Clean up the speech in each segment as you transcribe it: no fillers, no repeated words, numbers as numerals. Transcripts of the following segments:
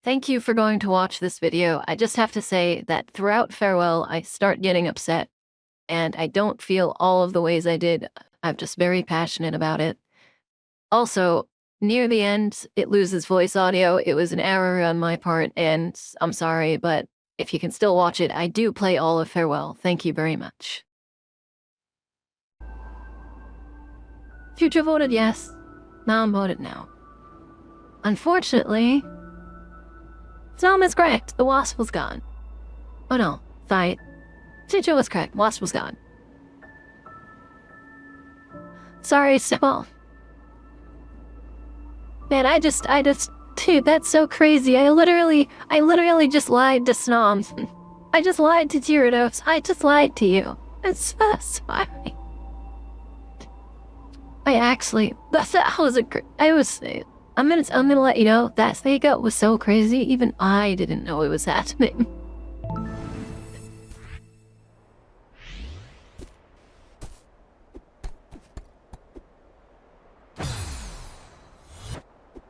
Thank you for going to watch this video. I just have to say that throughout Farewell, I start getting upset, and I don't feel all of the ways I did. I'm just very passionate about it. Also, near the end, it loses voice audio. It was an error on my part, and I'm sorry, but if you can still watch it, I do play all of Farewell. Thank you very much. Future voted yes. Now I'm voted no. Unfortunately, Tom is correct. The wasp was gone. Oh no, fight. Chicho was correct. Wasp was gone. Sorry, Simple. Man, dude, that's so crazy. I literally just lied to Snom. I just lied to Gyarados. I just lied to you. It's fine. That was I'm gonna let you know that fake out was so crazy, even I didn't know it was happening.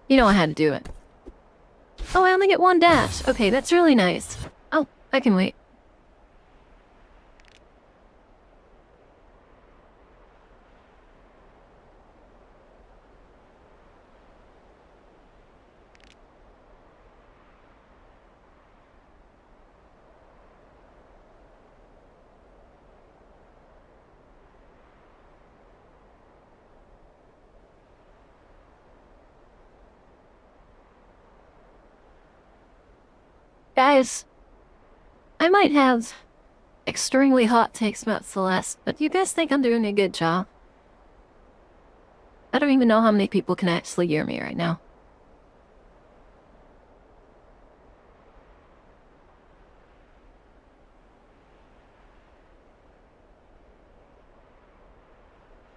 You know I had to do it. Oh, I only get one dash. Okay, that's really nice. Oh, I can wait. Guys, I might have extremely hot takes about Celeste, but do you guys think I'm doing a good job? I don't even know how many people can actually hear me right now.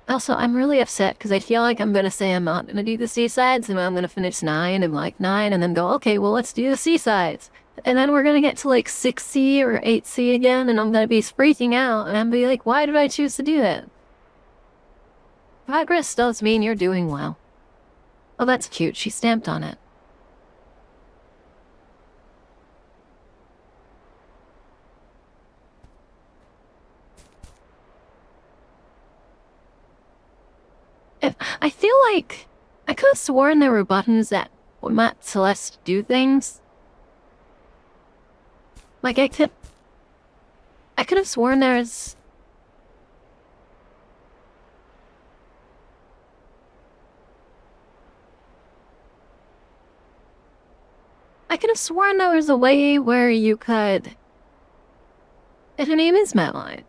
Also, I'm really upset because I feel like I'm gonna say I'm not gonna do the seasides, and I'm gonna finish 9 and like 9, and then go, okay, well, let's do the seasides. And then we're gonna get to like 6C or 8C again, and I'm gonna be freaking out, and I'm gonna be like, why did I choose to do that? Progress does mean you're doing well. Oh, that's cute. She stamped on it. I feel like I could have sworn there were buttons that would let Celeste do things. Like I could have sworn there's... I could have sworn there was a way where you could... And her name is Madeline.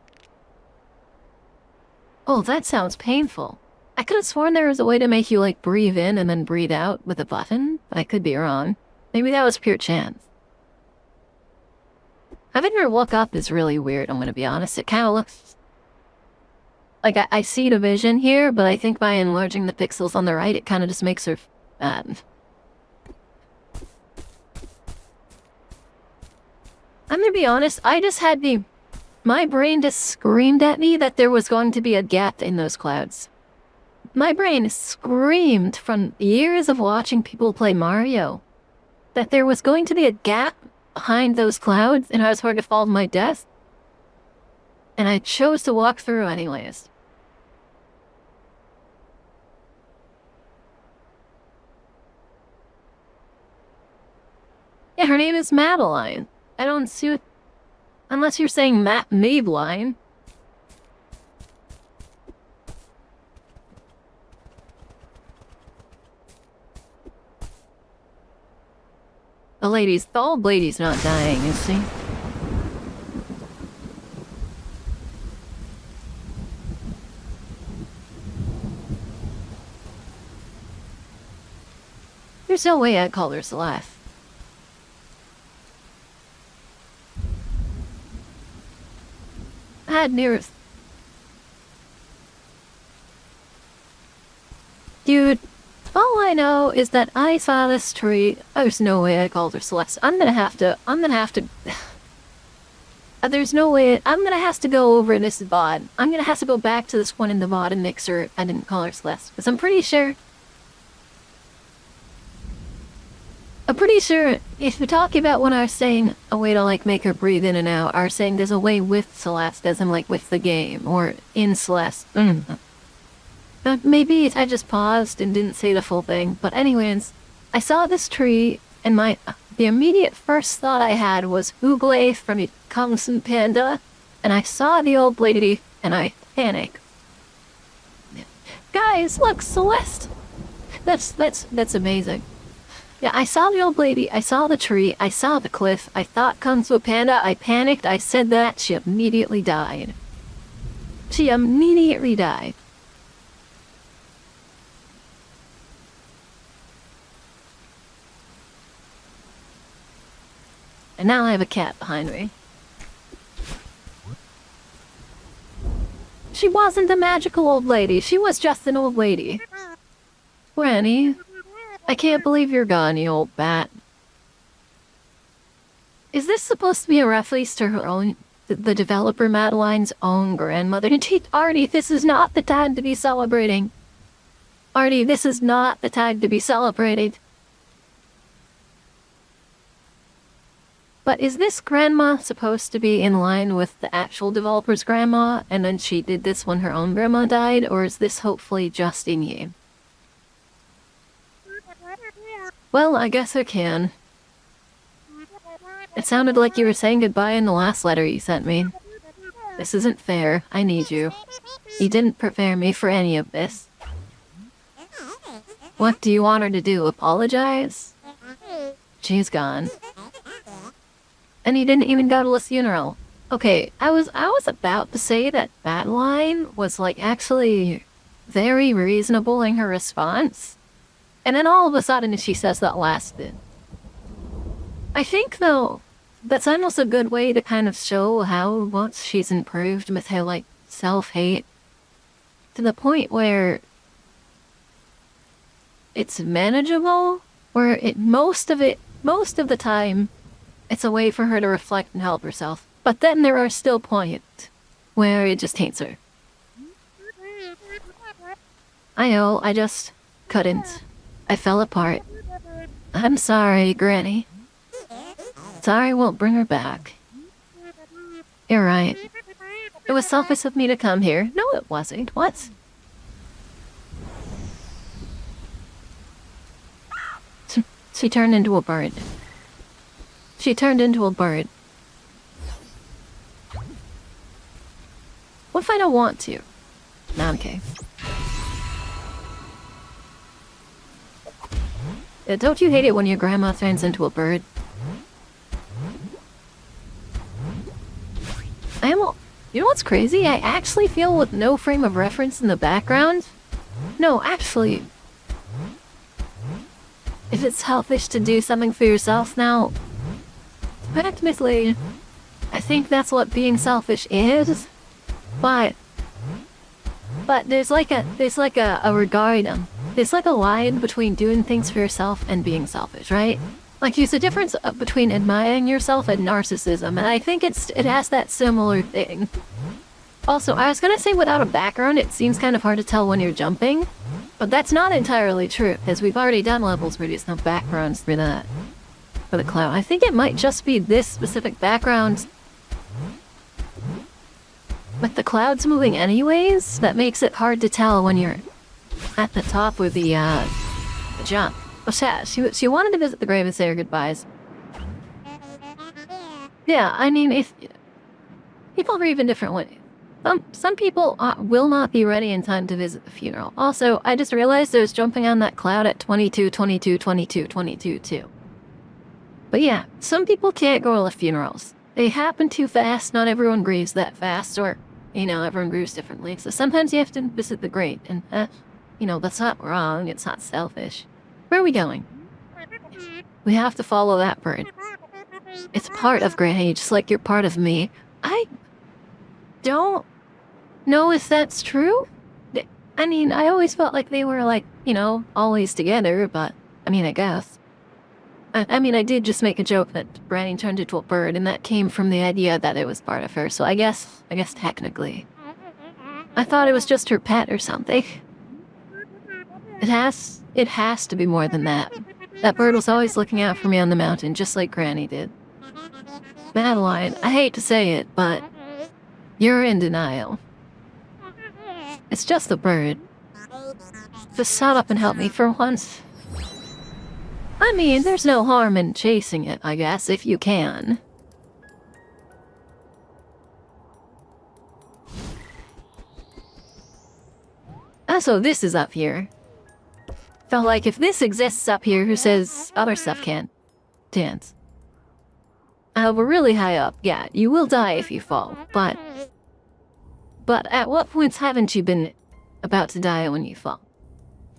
Oh, that sounds painful. I could have sworn there was a way to make you, like, breathe in and then breathe out with a button. I could be wrong. Maybe that was pure chance. Having her look up is really weird, I'm gonna be honest. It kind of looks... Like, I see the vision here, but I think by enlarging the pixels on the right, it kind of just makes her... I'm gonna be honest, I just had the... My brain just screamed at me that there was going to be a gap in those clouds. My brain screamed from years of watching people play Mario that there was going to be a gap behind those clouds and I was going to fall to my death. And I chose to walk through anyways. Yeah, her name is Madeline. I don't see it. Unless you're saying Madeline. The old lady's not dying, is she? There's no way I'd call her Celeste. I had nearest... Dude, all I know is that I saw this tree. There's no way I called her Celeste. I'm gonna have to... There's no way... I'm gonna have to go over this VOD. I'm gonna have to go back to this one in the VOD and make sure I didn't call her Celeste. Because I'm pretty sure if you're talking about when I was saying a way to, like, make her breathe in and out, I was saying there's a way with Celeste, as in, like, with the game, or in Celeste. But maybe I just paused and didn't say the full thing. But anyways, I saw this tree, and the immediate first thought I had was Oogle from Kung Fu Panda, and I saw the old lady, and I panicked. Guys, look, Celeste! That's amazing. Yeah, I saw the old lady, I saw the tree, I saw the cliff, I thought Kung Fu Panda, I panicked, I said that, she immediately died. She immediately died. And now I have a cat behind me. She wasn't a magical old lady, she was just an old lady. Granny, I can't believe you're gone, you old bat. Is this supposed to be a reference to her own, the developer Madeline's own grandmother? Artie, this is not the time to be celebrating. Artie, this is not the time to be celebrated. But is this grandma supposed to be in line with the actual developer's grandma, and then she did this when her own grandma died, or is this hopefully just in game? Well, I guess I can. It sounded like you were saying goodbye in the last letter you sent me. This isn't fair. I need you. You didn't prepare me for any of this. What do you want her to do? Apologize? She's gone. And he didn't even go to the funeral. Okay, I was about to say that Madeline was, like, actually very reasonable in her response. And then all of a sudden she says that last bit. I think, though, that's almost a good way to kind of show how much she's improved with her, like, self-hate. To the point where it's manageable, where most of the time, it's a way for her to reflect and help herself. But then there are still points where it just hates her. I know, I just couldn't. I fell apart. I'm sorry, Granny. Sorry I won't bring her back. You're right. It was selfish of me to come here. No, it wasn't. What? She turned into a bird. She turned into a bird. What if I don't want to? Nah, okay. Don't you hate it when your grandma turns into a bird? You know what's crazy? I actually feel with no frame of reference in the background. No, actually. If it's selfish to do something for yourself now, technically, I think that's what being selfish is. But there's like a regard, there's like a line between doing things for yourself and being selfish, right? Like, there's a difference between admiring yourself and narcissism, and I think it has that similar thing. Also, I was gonna say without a background, it seems kind of hard to tell when you're jumping, but that's not entirely true, because we've already done levels where there's no backgrounds for that. For the cloud. I think it might just be this specific background with the clouds moving anyways, that makes it hard to tell when you're at the top with the jump. Well, yeah, she wanted to visit the grave and say her goodbyes. Yeah, I mean, if people grieve in different ways. Some people will not be ready in time to visit the funeral. Also, I just realized there's jumping on that cloud at 22, 22, 22, 22 too. But yeah, some people can't go to the funerals. They happen too fast, not everyone grieves that fast, or, everyone grieves differently. So sometimes you have to visit the grave, and, that's not wrong, it's not selfish. Where are we going? We have to follow that bird. It's part of Granny, just like you're part of me. I don't know if that's true. I mean, I always felt like they were, like, always together, but, I guess. I did just make a joke that Granny turned into a bird, and that came from the idea that it was part of her, so I guess technically. I thought it was just her pet or something. It has to be more than that. That bird was always looking out for me on the mountain, just like Granny did. Madeline, I hate to say it, but you're in denial. It's just a bird. Just shut up and help me for once. I mean, there's no harm in chasing it, I guess, if you can. So this is up here. Felt like if this exists up here, who says other stuff can't dance? We're really high up. Yeah, you will die if you fall, but at what points haven't you been about to die when you fall?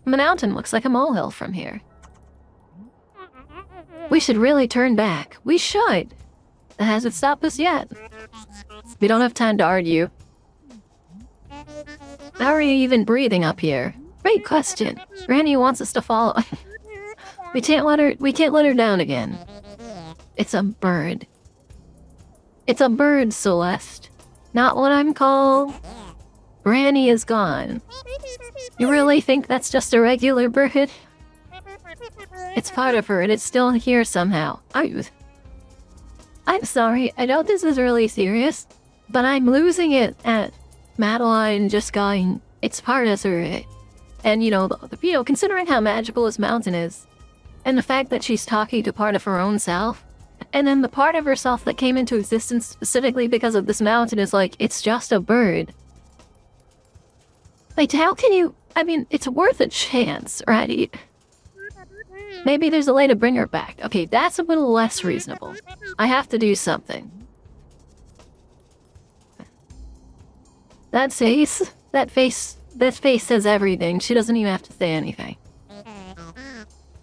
The mountain looks like a molehill from here. We should really turn back. We should. That hasn't stopped us yet. We don't have time to argue. How are you even breathing up here? Great question. Granny wants us to follow. We can't let her down again. It's a bird. It's a bird, Celeste. Not what I'm called. Granny is gone. You really think that's just a regular bird? It's part of her and it's still here somehow. I'm sorry, I know this is really serious, but I'm losing it at Madeline just going, it's part of her. And considering how magical this mountain is, and the fact that she's talking to part of her own self, and then the part of herself that came into existence specifically because of this mountain is like, it's just a bird. Like, how can you... I mean, it's worth a chance, right? Maybe there's a way to bring her back. Okay, that's a little less reasonable. I have to do something. That face says everything. She doesn't even have to say anything.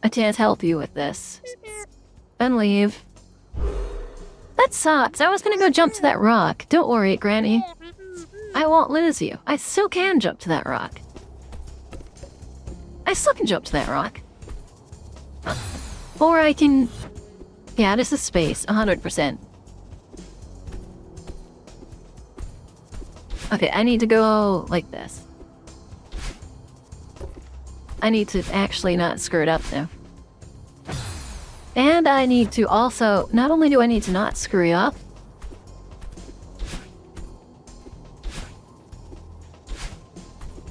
I can't help you with this. And leave. That sucks. I was gonna go jump to that rock. Don't worry, Granny. I won't lose you. I still can jump to that rock. I still can jump to that rock. Or I can... Yeah, this is space. 100%. Okay, I need to go like this. I need to actually not screw it up now. And I need to also... Not only do I need to not screw it up,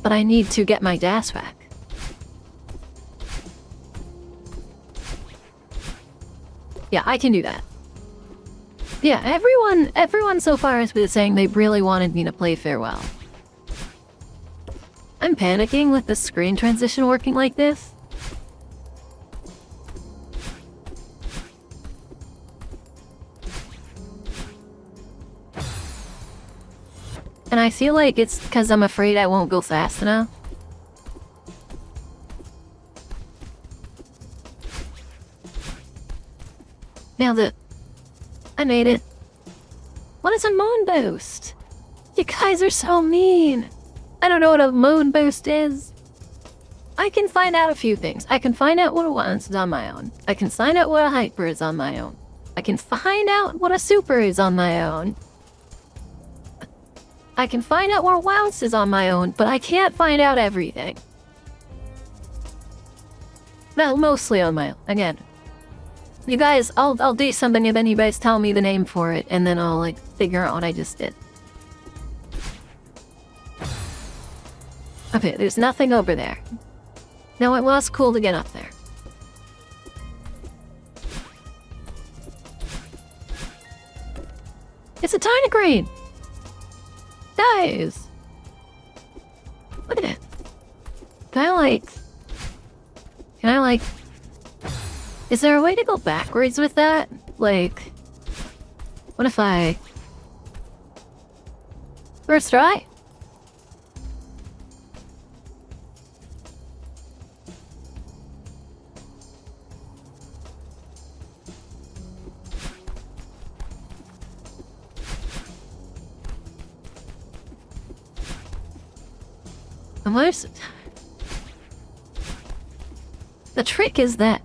but I need to get my dash back. Yeah, I can do that. Yeah, everyone so far has been saying they really wanted me to play Farewell. I'm panicking with the screen transition working like this. And I feel like it's because I'm afraid I won't go fast enough. Nailed it. I made it. What is a moon boost? You guys are so mean. I don't know what a moon boost is. I can find out a few things. I can find out what a once is on my own. I can find out what a hyper is on my own. I can find out what a super is on my own. I can find out what a wounce is on my own, but I can't find out everything. Well, mostly on my own. Again. You guys, I'll do something if any guys tell me the name for it, and then I'll, figure out what I just did. Okay, there's nothing over there. No, it was cool to get up there. It's a tardigrade! Guys! Look at it. Can I is there a way to go backwards with that? What if I... First try? And where's... The trick is that...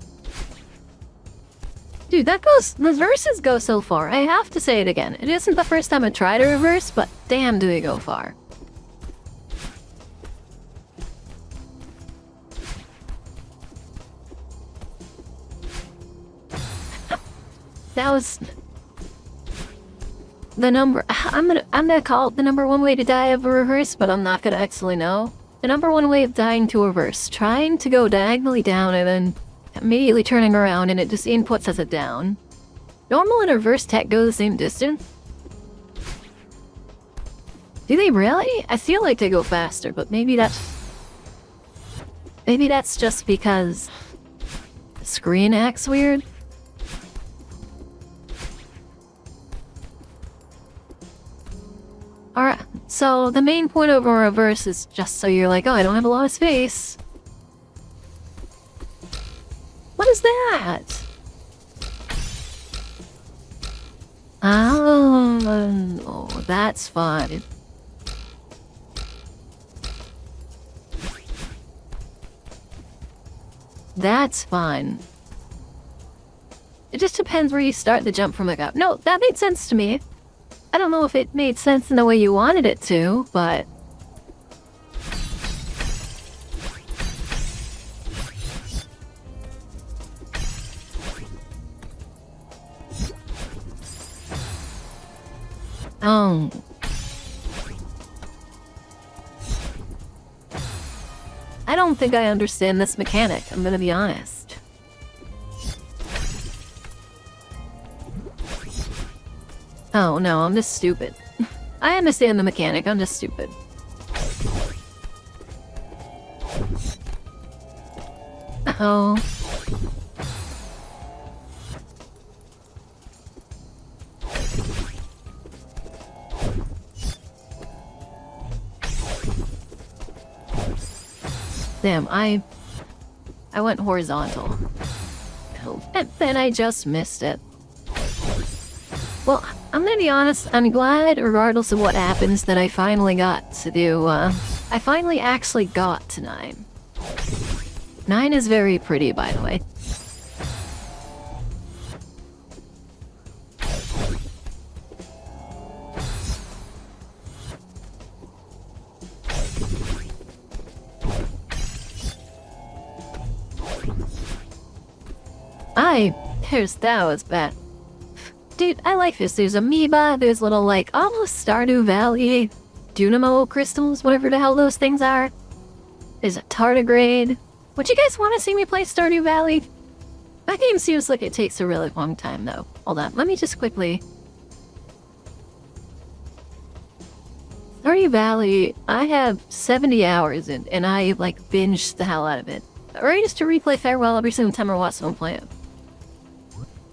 Dude, the reverses go so far. I have to say it again. It isn't the first time I tried a reverse, but damn do they go far. that was the number. I'm gonna call it the number one way to die of a reverse, but I'm not gonna actually know. The number one way of dying to a reverse. Trying to go diagonally down and then immediately turning around and it just inputs as a down. Normal and reverse tech go the same distance. Do they really? I feel like they go faster, but maybe that's just because the screen acts weird. Alright, so the main point of a reverse is just so you're like, oh, I don't have a lot of space. What is that? Oh, that's fun. That's fun. It just depends where you start the jump from the gap. No, that made sense to me. I don't know if it made sense in the way you wanted it to, but... Oh. I don't think I understand this mechanic, I'm gonna be honest. Oh no, I'm just stupid. I understand the mechanic, I'm just stupid. Oh. Damn, I went horizontal. And then I just missed it. Well, I'm gonna be honest, I'm glad, regardless of what happens, that I finally got to do, I finally actually got to 9. 9 is very pretty, by the way. That was bad. Dude, I like this. There's amoeba, there's little, like, almost Stardew Valley Dunamo crystals, whatever the hell those things are. There's a tardigrade. Would you guys want to see me play Stardew Valley? That game seems like it takes a really long time, though. Hold on, let me just quickly... Stardew Valley, I have 70 hours in, and I, like, binged the hell out of it. Ready just to replay Farewell every single time I watch someone play it.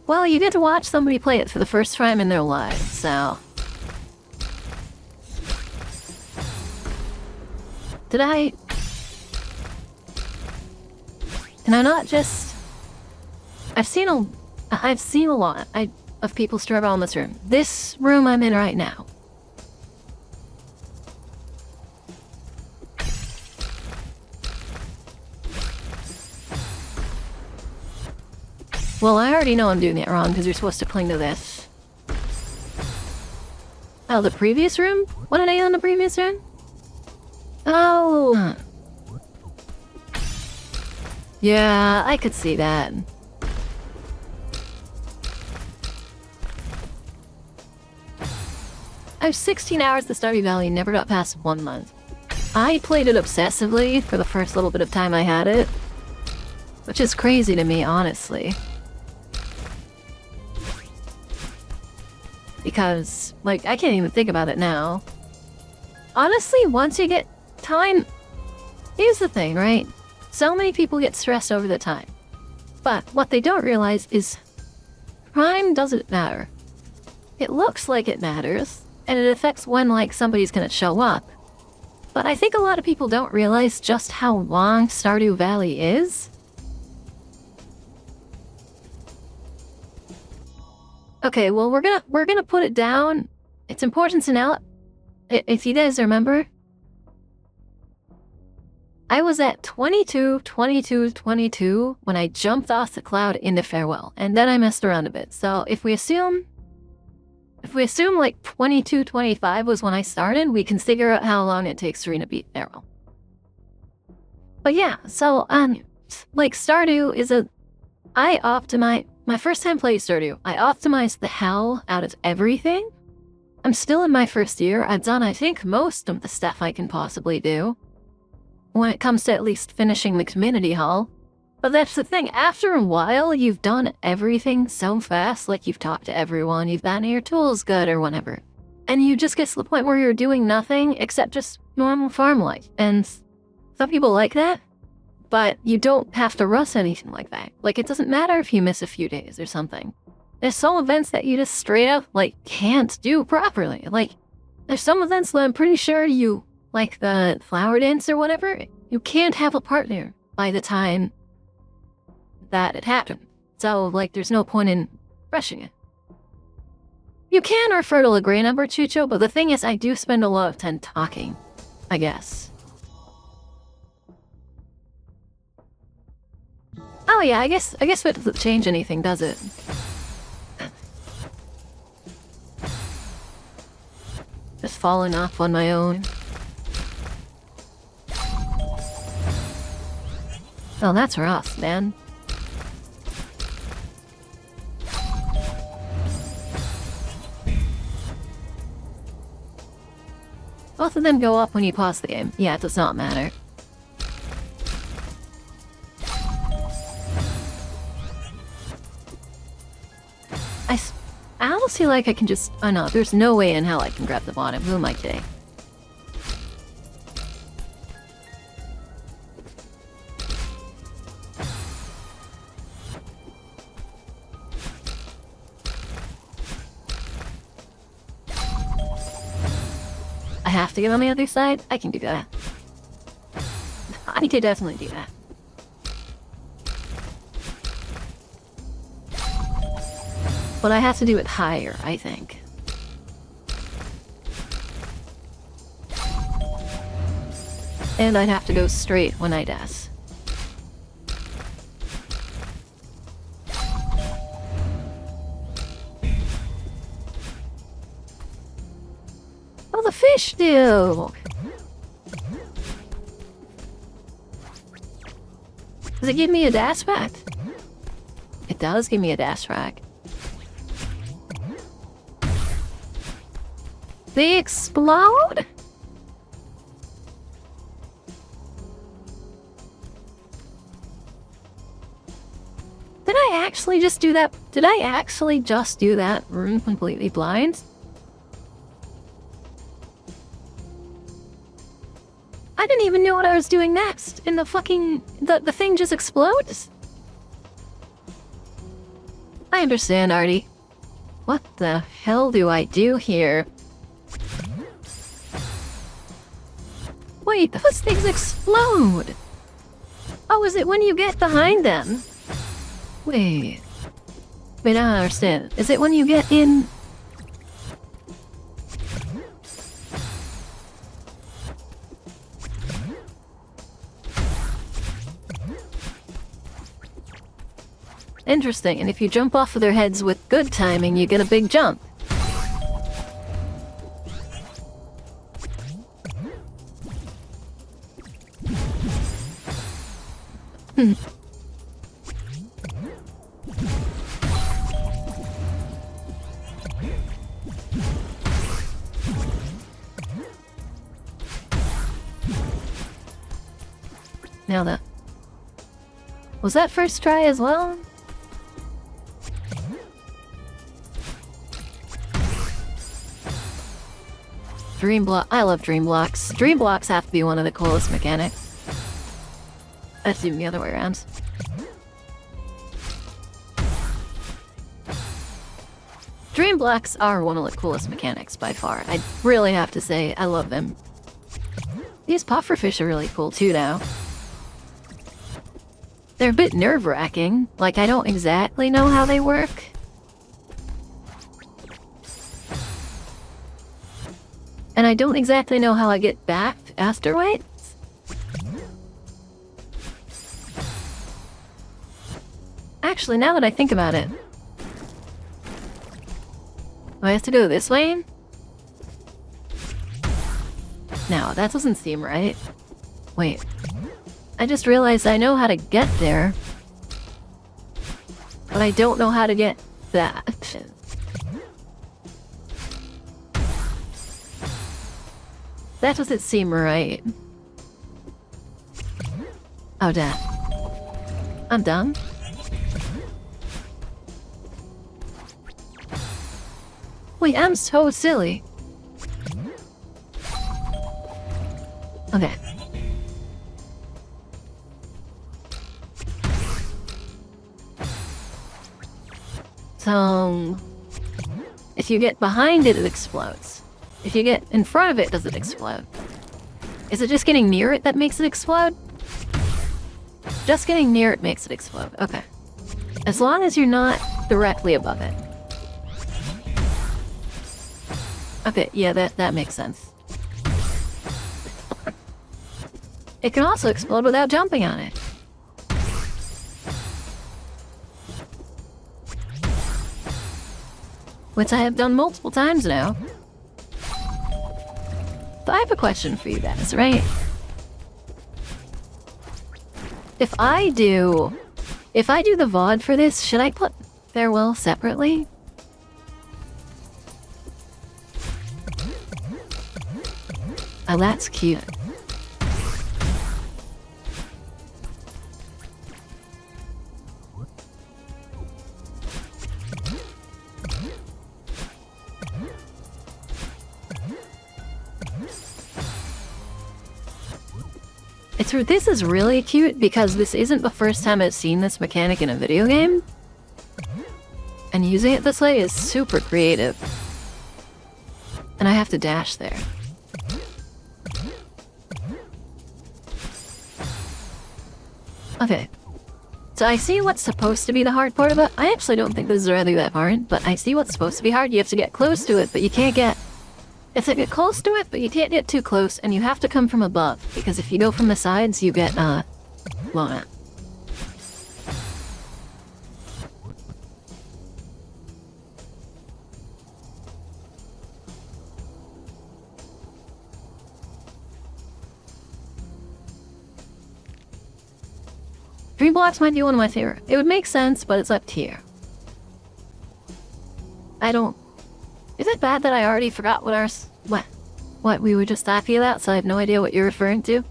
Well, you get to watch somebody play it for the first time in their lives, so... Did I... Can I not just... I've seen a lot of people struggle in this room. This room I'm in right now. Well, I already know I'm doing it wrong because you're supposed to cling to this. Oh, the previous room? What did I do in the previous room? Oh! Yeah, I could see that. I have 16 hours to Stardew Valley, never got past 1 month. I played it obsessively for the first little bit of time I had it. Which is crazy to me, honestly. Because, like, I can't even think about it now. Honestly, once you get time... Here's the thing, right? So many people get stressed over the time. But what they don't realize is time doesn't matter. It looks like it matters, and it affects when, like, somebody's gonna show up. But I think a lot of people don't realize just how long Stardew Valley is. Okay, well, we're gonna put it down. It's important to know, if you guys remember, I was at 22 when I jumped off the cloud into Farewell, and then I messed around a bit. So if we assume like 22-25 was when I started, we can figure out how long it takes Serena to beat Farewell. But yeah, so like Stardew is I optimize. My first time playing Stardew, I optimized the hell out of everything. I'm still in my first year. I've done, I think, most of the stuff I can possibly do when it comes to at least finishing the community hall. But that's the thing, after a while, you've done everything so fast, like you've talked to everyone, you've gotten your tools good or whatever. And you just get to the point where you're doing nothing except just normal farm life. And some people like that, but you don't have to rush anything like that. Like, it doesn't matter if you miss a few days or something. There's some events that you just straight up, like, can't do properly. Like, there's some events that I'm pretty sure you, like the flower dance or whatever, you can't have a partner by the time that it happened. So, like, there's no point in rushing it. You can or fertile agree number, Chucho, but the thing is, I do spend a lot of time talking, I guess. Oh yeah, I guess it doesn't change anything, does it? Just falling off on my own. Oh, that's rough, man. Both of them go up when you pause the game. Yeah, it does not matter. I almost feel like I can just... Oh no, there's no way in hell I can grab the bottom. Who am I kidding? I have to get on the other side? I can do that. I need to definitely do that. But I have to do it higher, I think. And I'd have to go straight when I dash. Oh, the fish do! Does it give me a dash back? It does give me a dash back. They explode? Did I actually just do that? Did I actually just do that room completely blind? I didn't even know what I was doing next. And the fucking... The thing just explodes? I understand, Artie. What the hell do I do here? Wait, those things explode! Oh, is it when you get behind them? Wait, I don't understand. Is it when you get in... Interesting, and if you jump off of their heads with good timing, you get a big jump. Now that... Was that first try as well? Dream block. I love dream blocks. Dream blocks have to be one of the coolest mechanics. That's even the other way around. Dream blocks are one of the coolest mechanics by far. I really have to say, I love them. These pufferfish are really cool too now. They're a bit nerve-wracking. Like, I don't exactly know how they work. And I don't exactly know how I get back afterwards. Actually, now that I think about it... Do I have to go this way? No, that doesn't seem right. Wait. I just realized I know how to get there. But I don't know how to get that. That doesn't seem right. Oh, damn. I'm done. Wait, I'm so silly. Okay. So, if you get behind it, it explodes. If you get in front of it, does it explode? Is it just getting near it that makes it explode? Just getting near it makes it explode. Okay. As long as you're not directly above it. Okay, yeah, that makes sense. It can also explode without jumping on it. Which I have done multiple times now. But I have a question for you guys, right? If I do the VOD for this, should I put Farewell separately? Oh, that's cute. This is really cute because this isn't the first time I've seen this mechanic in a video game. And using it this way is super creative. And I have to dash there. Okay. So I see what's supposed to be the hard part of it. I actually don't think this is really that hard, but I see what's supposed to be hard. You have to get close to it, but you can't get... You have to get close to it, but you can't get too close, and you have to come from above, because if you go from the sides, you get, blown up. Three blocks might be one of my favorite. It would make sense, but it's up to you. I don't... Is it bad that I already forgot what we were just talking about, so I have no idea what you're referring to?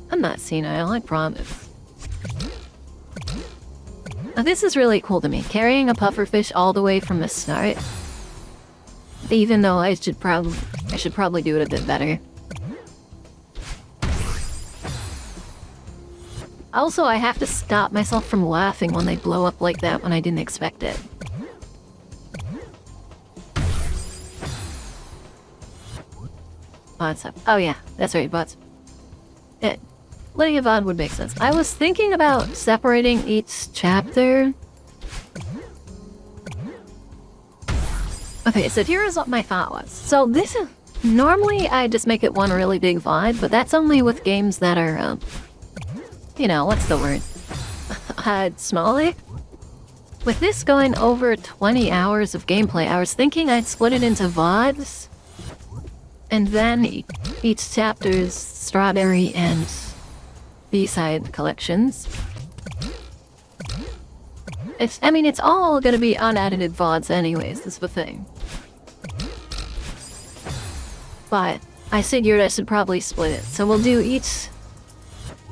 I'm not senile, I promise. Now, this is really cool to me. Carrying a pufferfish all the way from the start. Even though I should probably do it a bit better. Also, I have to stop myself from laughing when they blow up like that when I didn't expect it. Bots up. Oh yeah, that's right, bots. Letting a VOD would make sense. I was thinking about separating each chapter. Okay, so here's what my thought was. So this is... Normally, I just make it one really big VOD, but that's only with games that are, you know, what's the word? Smaller? With this going over 20 hours of gameplay, I was thinking I'd split it into VODs. And then each chapter's strawberry and B-side collections. It's all gonna be unedited VODs anyways, that's the thing. But I figured I should probably split it. So we'll do each...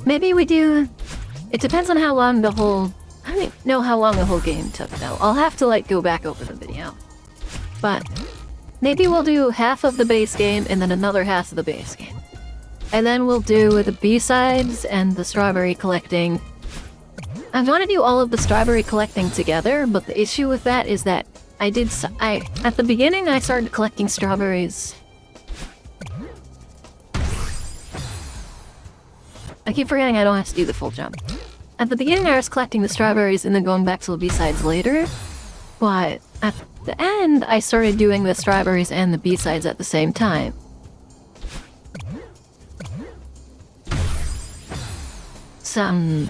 Maybe we do... It depends on how long the whole... I don't know how long the whole game took, though. I'll have to, like, go back over the video. But... Maybe we'll do half of the base game and then another half of the base game. And then we'll do the B-sides and the strawberry collecting. I want to do all of the strawberry collecting together, but the issue with that is that at the beginning I started collecting strawberries. I keep forgetting I don't have to do the full jump. At the beginning I was collecting the strawberries and then going back to the B-sides later. But at the end, I started doing the strawberries and the B-sides at the same time. So,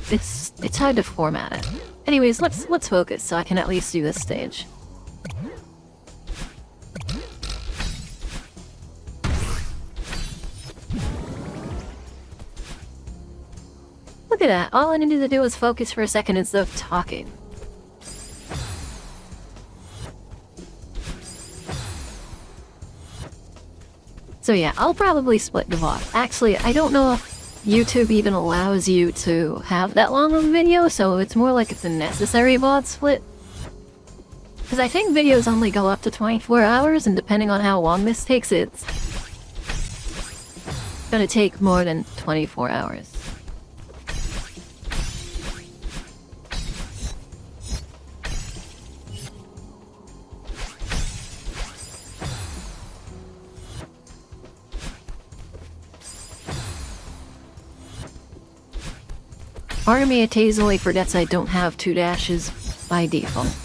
it's hard to format it. Anyways, let's focus so I can at least do this stage. at that. All I needed to do was focus for a second instead of talking. So yeah, I'll probably split the VOD. Actually, I don't know if YouTube even allows you to have that long of a video, so it's more like it's a necessary VOD split. Because I think videos only go up to 24 hours, and depending on how long this takes, it's gonna take more than 24 hours. Part of me occasionally forgets I don't have 2 dashes by default.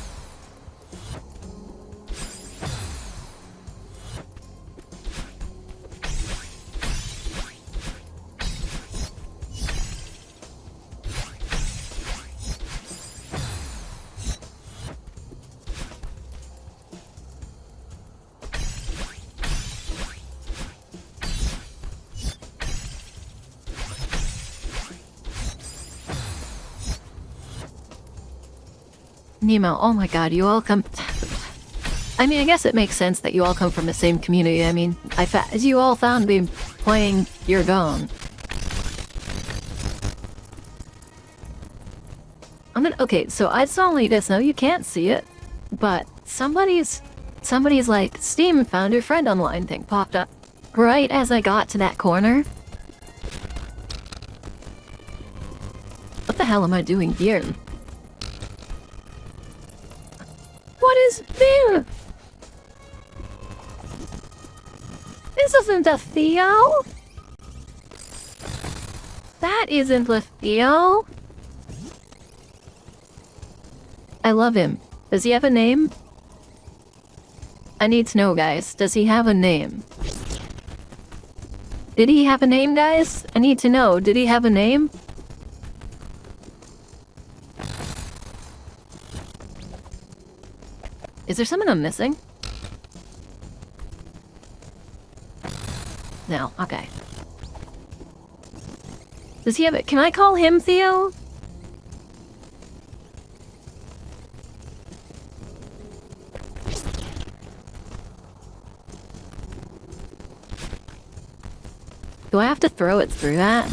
Nemo, oh my god, you all come... I mean, I guess it makes sense that you all come from the same community. I mean, as you all found me playing You're Gone. Okay, so I saw only this. Now you can't see it, but somebody's like, Steam found your friend online thing popped up right as I got to that corner. What the hell am I doing here? What is there? This isn't a Theo. That isn't a Theo. I love him. Does he have a name? I need to know, guys. Does he have a name? Did he have a name, guys? I need to know. Did he have a name? Is there someone I'm missing? No, okay. Does he have it? Can I call him Theo? Do I have to throw it through that?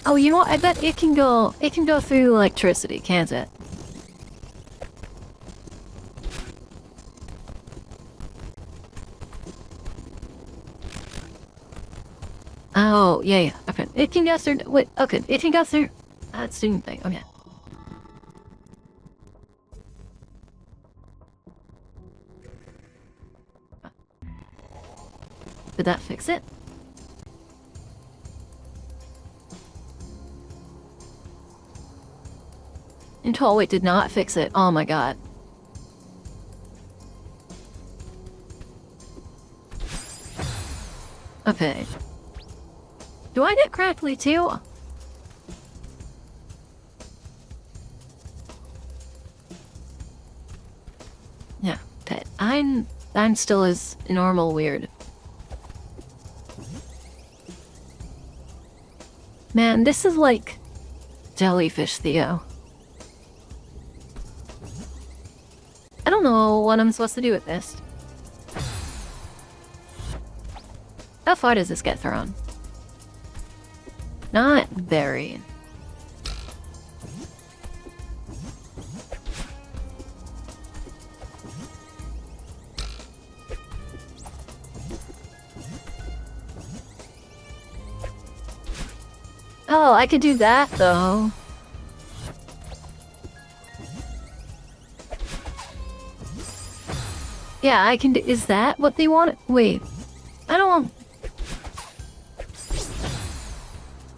Oh, you know what? I bet it can go through electricity, can't it? Oh, yeah. Okay. It can go through... Wait, okay. It can go through... That's the thing. Okay. Did that fix it? Oh, it did not fix it. Oh my god. Okay. Do I get crackly too? Yeah, okay. I'm still as normal weird. Man, this is like jellyfish Theo. I don't know what I'm supposed to do with this. How far does this get thrown? Not very. Oh, I could do that though. Yeah, I can do- is that what they want? Wait. I don't want-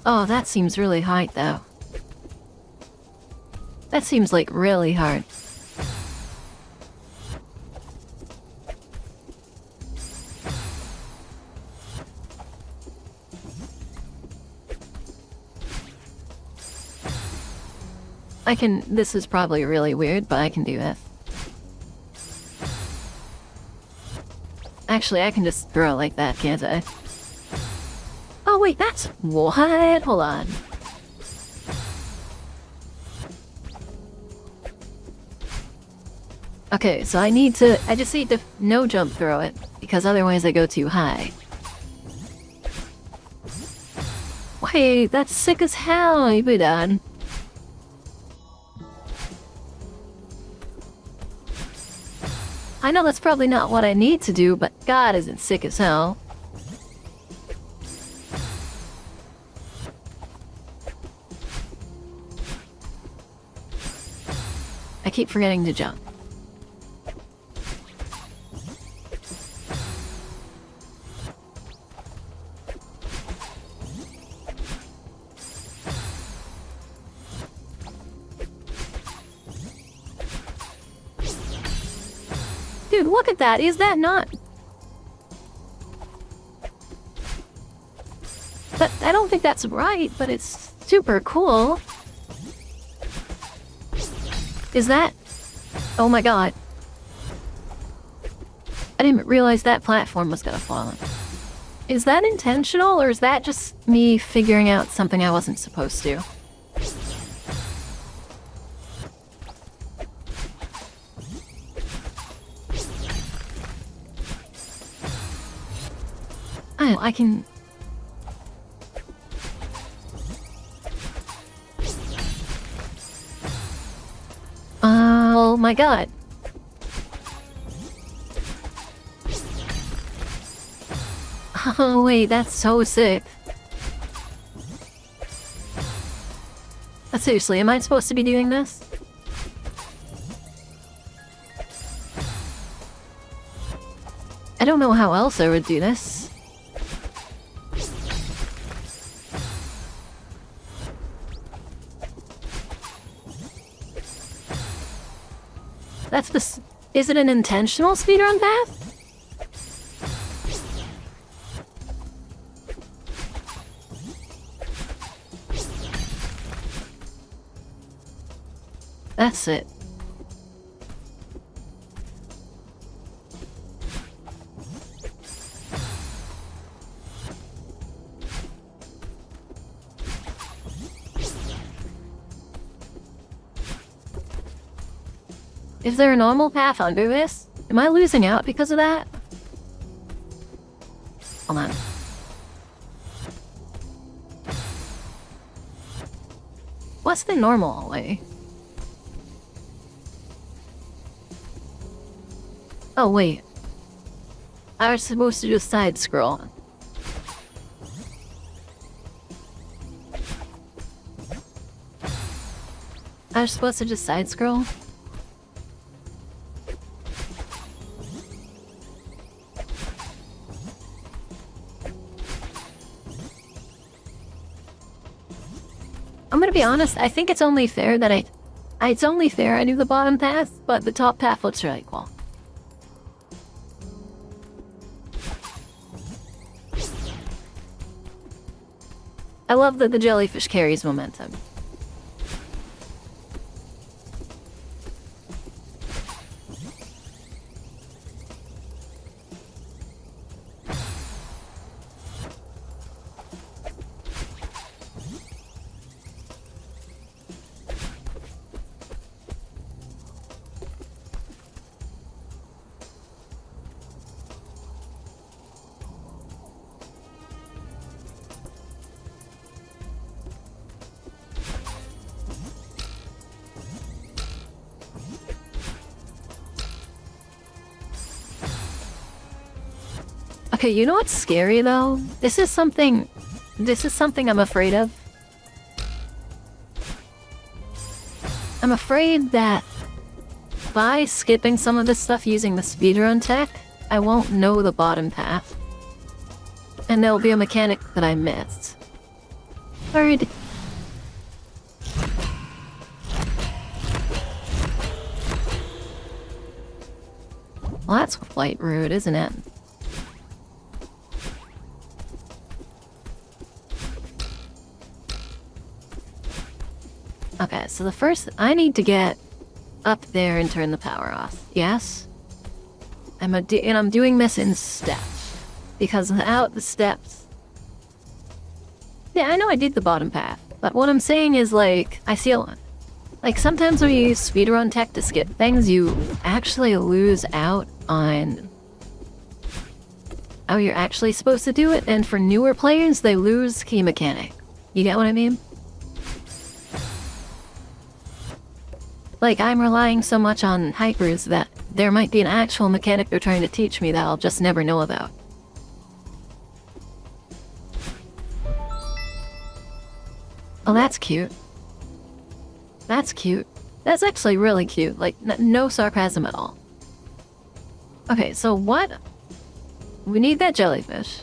Oh, that seems really hard though. That seems like really hard. I can- this is probably really weird, but I can do this. Actually, I can just throw like that, can't I? Oh, wait, that's... What? Hold on. Okay, so I just need to no jump throw it, because otherwise I go too high. Wait, that's sick as hell, you be done. I know that's probably not what I need to do, but God, is it sick as hell. I keep forgetting to jump. Dude, look at that. Is that not... I don't think that's right, but it's super cool. Is that... Oh my god. I didn't realize that platform was gonna fall. Is that intentional, or is that just me figuring out something I wasn't supposed to? I can... Oh my god. Oh wait, that's so sick. Seriously, am I supposed to be doing this? I don't know how else I would do this. That's the... Is it an intentional speedrun path? That's it. Is there a normal path under this? Am I losing out because of that? Hold on. What's the normal way? Oh, wait. I was supposed to just side scroll. I was supposed to just side scroll? I'm gonna be honest, I think it's only fair that it's only fair I do the bottom path, but the top path looks really cool. I love that the jellyfish carries momentum. Okay, you know what's scary though? This is something I'm afraid of. I'm afraid that by skipping some of this stuff using the speedrun tech, I won't know the bottom path. And there'll be a mechanic that I missed. Worried. Well, that's quite rude, isn't it? Okay, so the first... I need to get up there and turn the power off. Yes? And I'm doing this in steps. Because without the steps... Yeah, I know I did the bottom path, but what I'm saying is, like, I see a lot. Like, sometimes when you use speedrun tech to skip things, you actually lose out on how you're actually supposed to do it, and for newer players, they lose key mechanic. You get what I mean? Like, I'm relying so much on hypers that there might be an actual mechanic they're trying to teach me that I'll just never know about. Oh, that's cute. That's cute. That's actually really cute. Like, no sarcasm at all. Okay, so what? We need that jellyfish.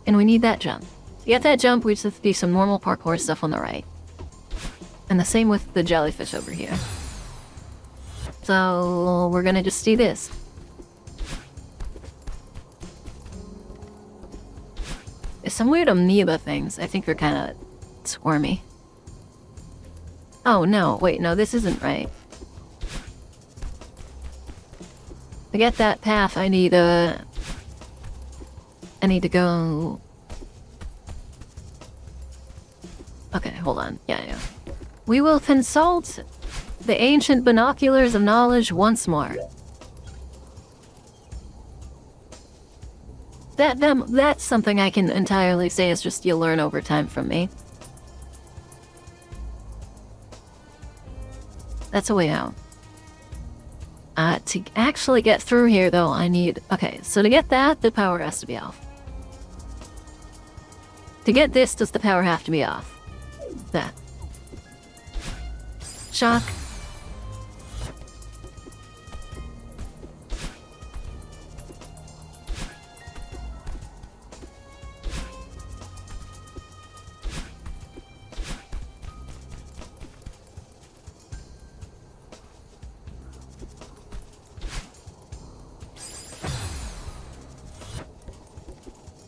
And we need that jump. To get that jump, we just have to do some normal parkour stuff on the right. And the same with the jellyfish over here. So, we're gonna just do this. There's some weird amoeba things. I think they're kind of squirmy. Oh, no. Wait, no, this isn't right. To get that path, I need to go... Okay, hold on. Yeah. We will consult the ancient binoculars of knowledge once more. That's something I can entirely say is just you'll learn over time from me. That's a way out. To actually get through here, though, I need... Okay, so to get that, the power has to be off. To get this, does the power have to be off? That. Shock.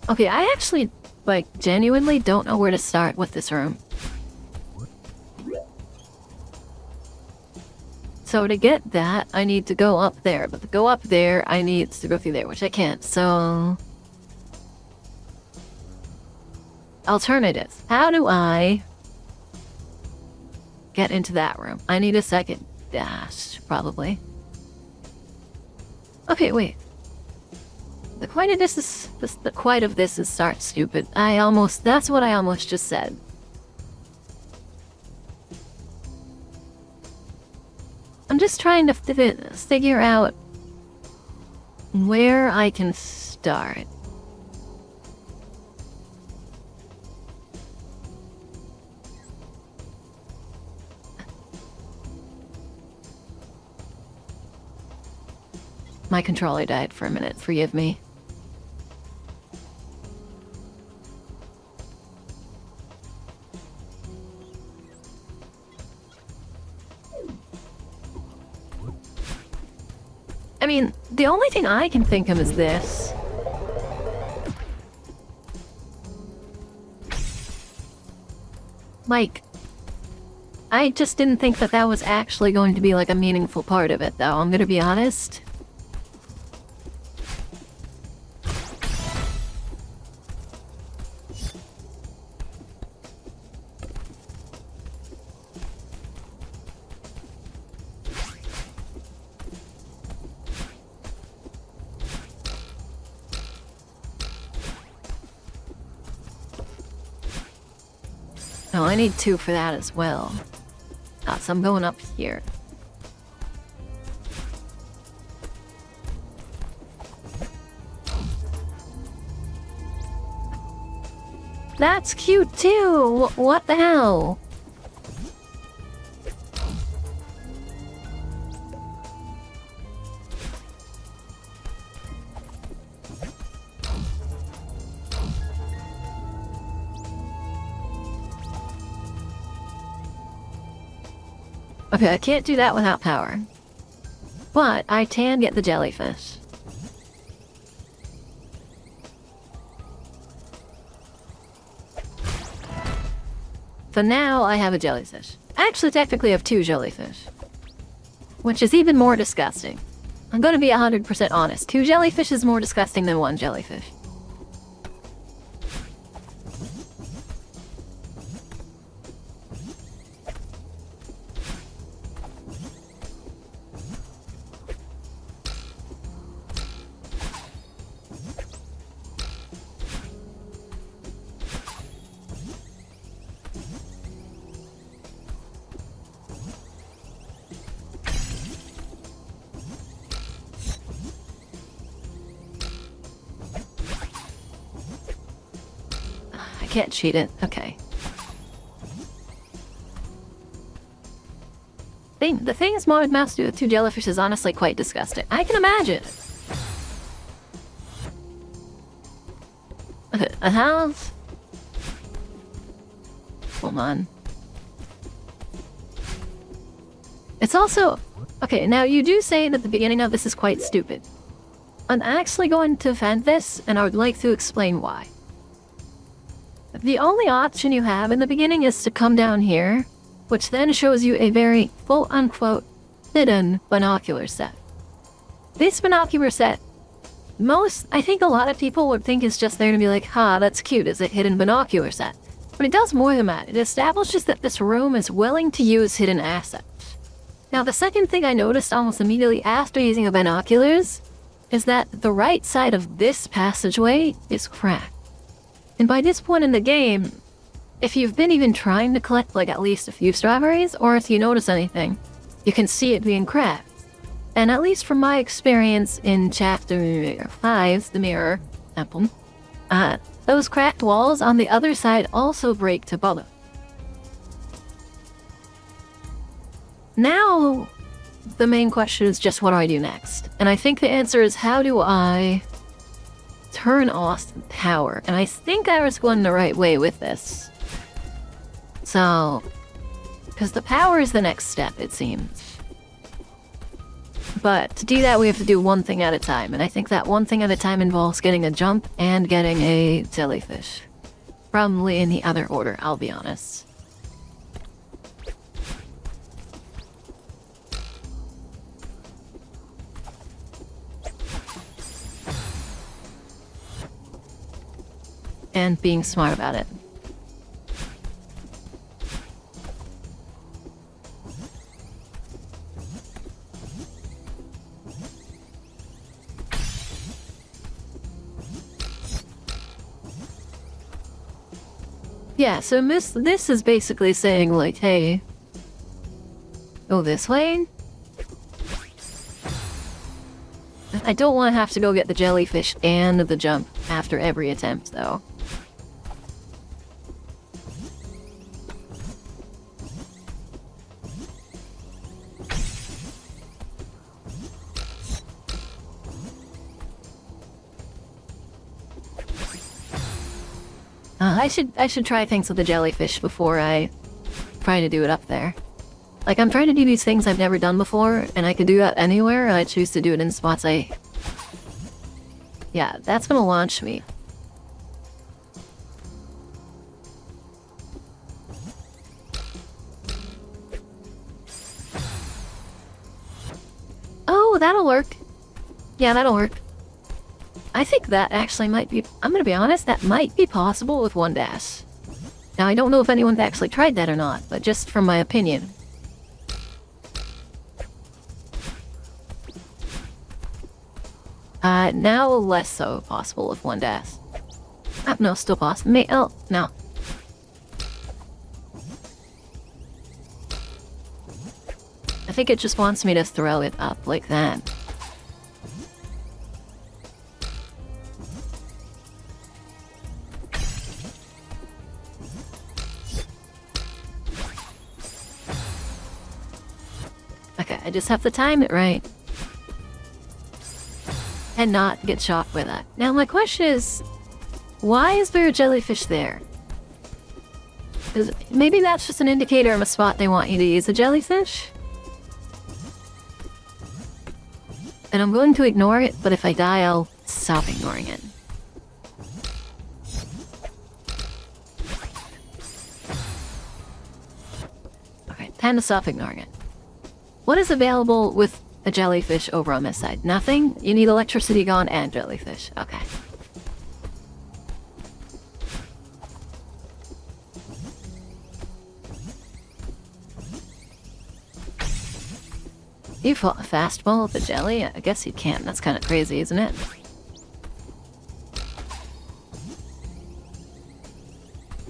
Okay, I actually, like, genuinely don't know where to start with this room. So to get that, I need to go up there. But to go up there, I need to go through there, which I can't, so... Alternatives. How do I get into that room? I need a second dash, probably. Okay, wait. The quite of this is start stupid. That's what I almost just said. I'm just trying to figure out where I can start. My controller died for a minute, forgive me. I mean, the only thing I can think of is this. Like, I just didn't think that that was actually going to be like a meaningful part of it, though, I'm gonna be honest. No, I need 2 for that as well. So I'm going up here. That's cute too! What the hell? Okay, I can't do that without power. But I can get the jellyfish. So now I have a jellyfish. I actually technically have 2 jellyfish. Which is even more disgusting. I'm gonna be 100% honest. 2 jellyfish is more disgusting than 1 jellyfish. can't cheat it. Okay. The thing is, Modded Mouse do with 2 jellyfish is honestly quite disgusting. I can imagine. A house? Come on. It's also... Okay, now you do say that the beginning of this is quite stupid. I'm actually going to defend this, and I would like to explain why. The only option you have in the beginning is to come down here, which then shows you a very quote-unquote hidden binocular set. This binocular set, I think a lot of people would think is just there to be like, ha, that's cute, it's a hidden binocular set. But it does more than that. It establishes that this room is willing to use hidden assets. Now, the second thing I noticed almost immediately after using the binoculars is that the right side of this passageway is cracked. And by this point in the game, if you've been even trying to collect like at least a few strawberries, or if you notice anything, you can see it being cracked. And at least from my experience in Chapter 5, the Mirror Temple, those cracked walls on the other side also break to bottom. Now, the main question is just what do I do next? And I think the answer is how do I turn off the power? And I think I was going the right way with this. So, because the power is the next step, it seems. But to do that, we have to do one thing at a time. And I think that one thing at a time involves getting a jump and getting a jellyfish. Probably in the other order, I'll be honest. And being smart about it. Yeah, so this is basically saying, like, hey, go this way. I don't want to have to go get the jellyfish and the jump after every attempt, though. I should try things with the jellyfish before I try to do it up there. Like, I'm trying to do these things I've never done before, and I could do that anywhere, and I choose to do it in spots Yeah, that's gonna launch me. Oh, that'll work. Yeah, that'll work. I think that actually might be... I'm gonna be honest, that might be possible with one dash. Now, I don't know if anyone's actually tried that or not, but just from my opinion. Now less so possible with one dash. No, still possible. Oh, no. I think it just wants me to throw it up like that. Okay, I just have to time it right. And not get shocked by that. Now my question is, why is there a jellyfish there? Maybe that's just an indicator of a spot they want you to use a jellyfish? And I'm going to ignore it, but if I die, I'll stop ignoring it. Okay, time to stop ignoring it. What is available with a jellyfish over on this side? Nothing? You need electricity gone and jellyfish. Okay. You fastball with the jelly? I guess you can't. That's kind of crazy, isn't it?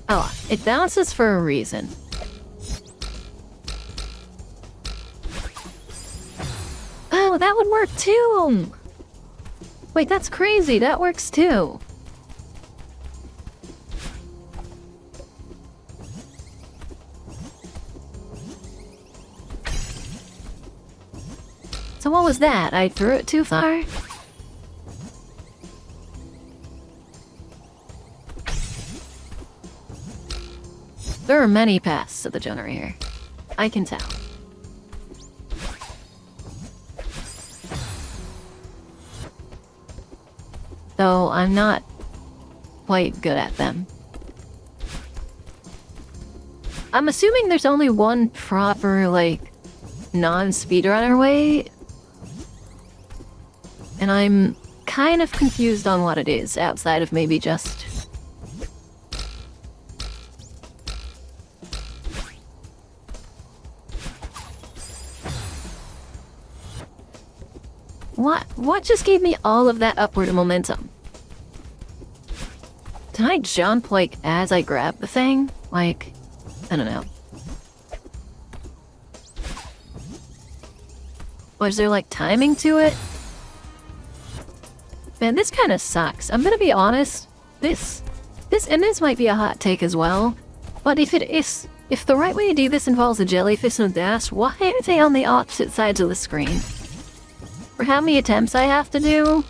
Oh, it bounces for a reason. Oh, that would work too! Wait, that's crazy. That works too. So what was that? I threw it too far? There are many paths to the generator. I can tell. Though I'm not quite good at them. I'm assuming there's only one proper, like, non-speedrunner way. And I'm kind of confused on what it is, outside of maybe just... What just gave me all of that upward momentum? Did I jump, like, as I grab the thing? Like, I don't know. Was there, like, timing to it? Man, this kind of sucks. I'm gonna be honest. This might be a hot take as well. But if the right way to do this involves a jellyfish and a dash, why are they on the opposite sides of the screen? For how many attempts I have to do?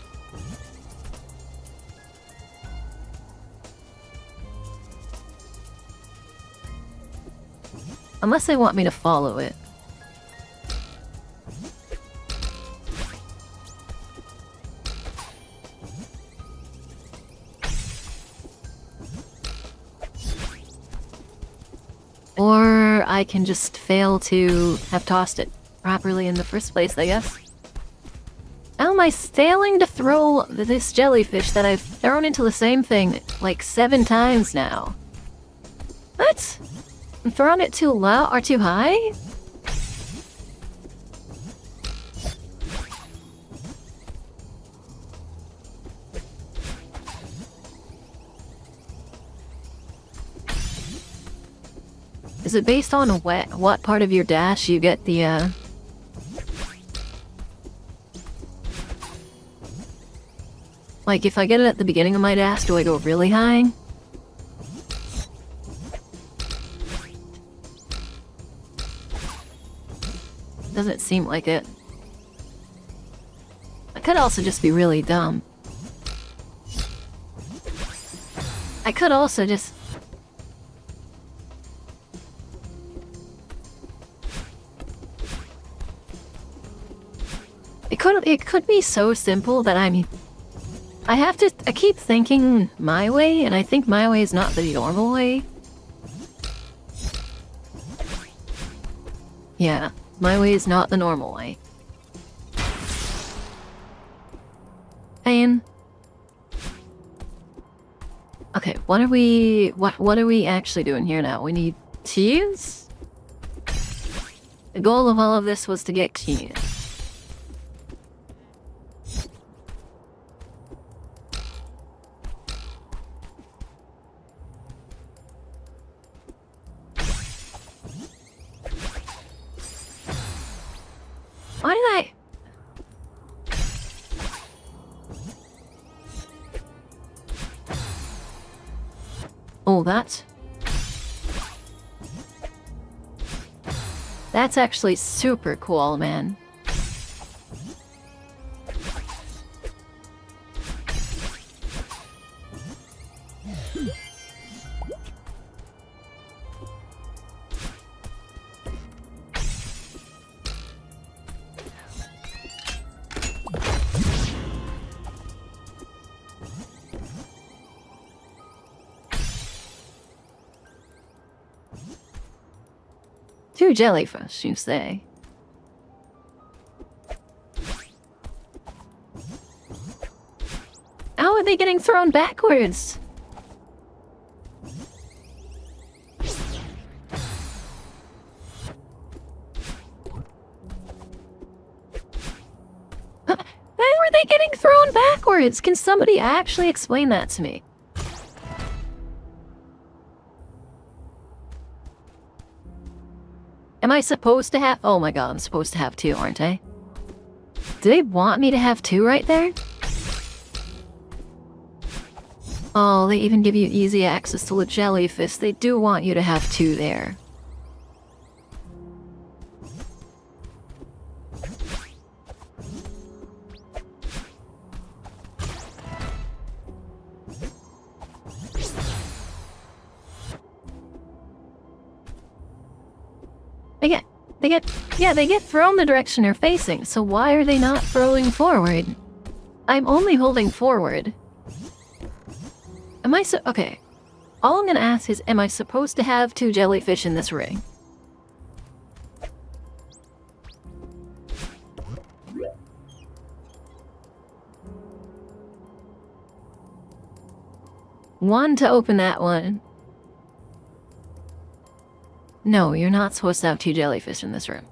Unless they want me to follow it. Or I can just fail to have tossed it properly in the first place, I guess. How am I failing to throw this jellyfish that I've thrown into the same thing like 7 times now? What? I'm throwing it too low or too high? Is it based on what part of your dash you get the, Like, if I get it at the beginning of my dash, do I go really high? Doesn't seem like it. I could also just be really dumb. I could also just... It could be so simple that I keep thinking my way, and I think my way is not the normal way. Yeah, my way is not the normal way. And okay, what are we actually doing here now? We need keys? The goal of all of this was to get keys. Why did Oh, that's actually super cool, man. Two jellyfish, you say? How are they getting thrown backwards? How are they getting thrown backwards? Can somebody actually explain that to me? Am I supposed to have... Oh my god, I'm supposed to have 2, aren't I? Do they want me to have 2 right there? Oh, they even give you easy access to the jellyfish. They do want you to have 2 there. They get thrown the direction they're facing, so why are they not throwing forward? I'm only holding forward. Okay. All I'm gonna ask is, am I supposed to have 2 jellyfish in this ring? One to open that one. No, you're not supposed to have 2 jellyfish in this room.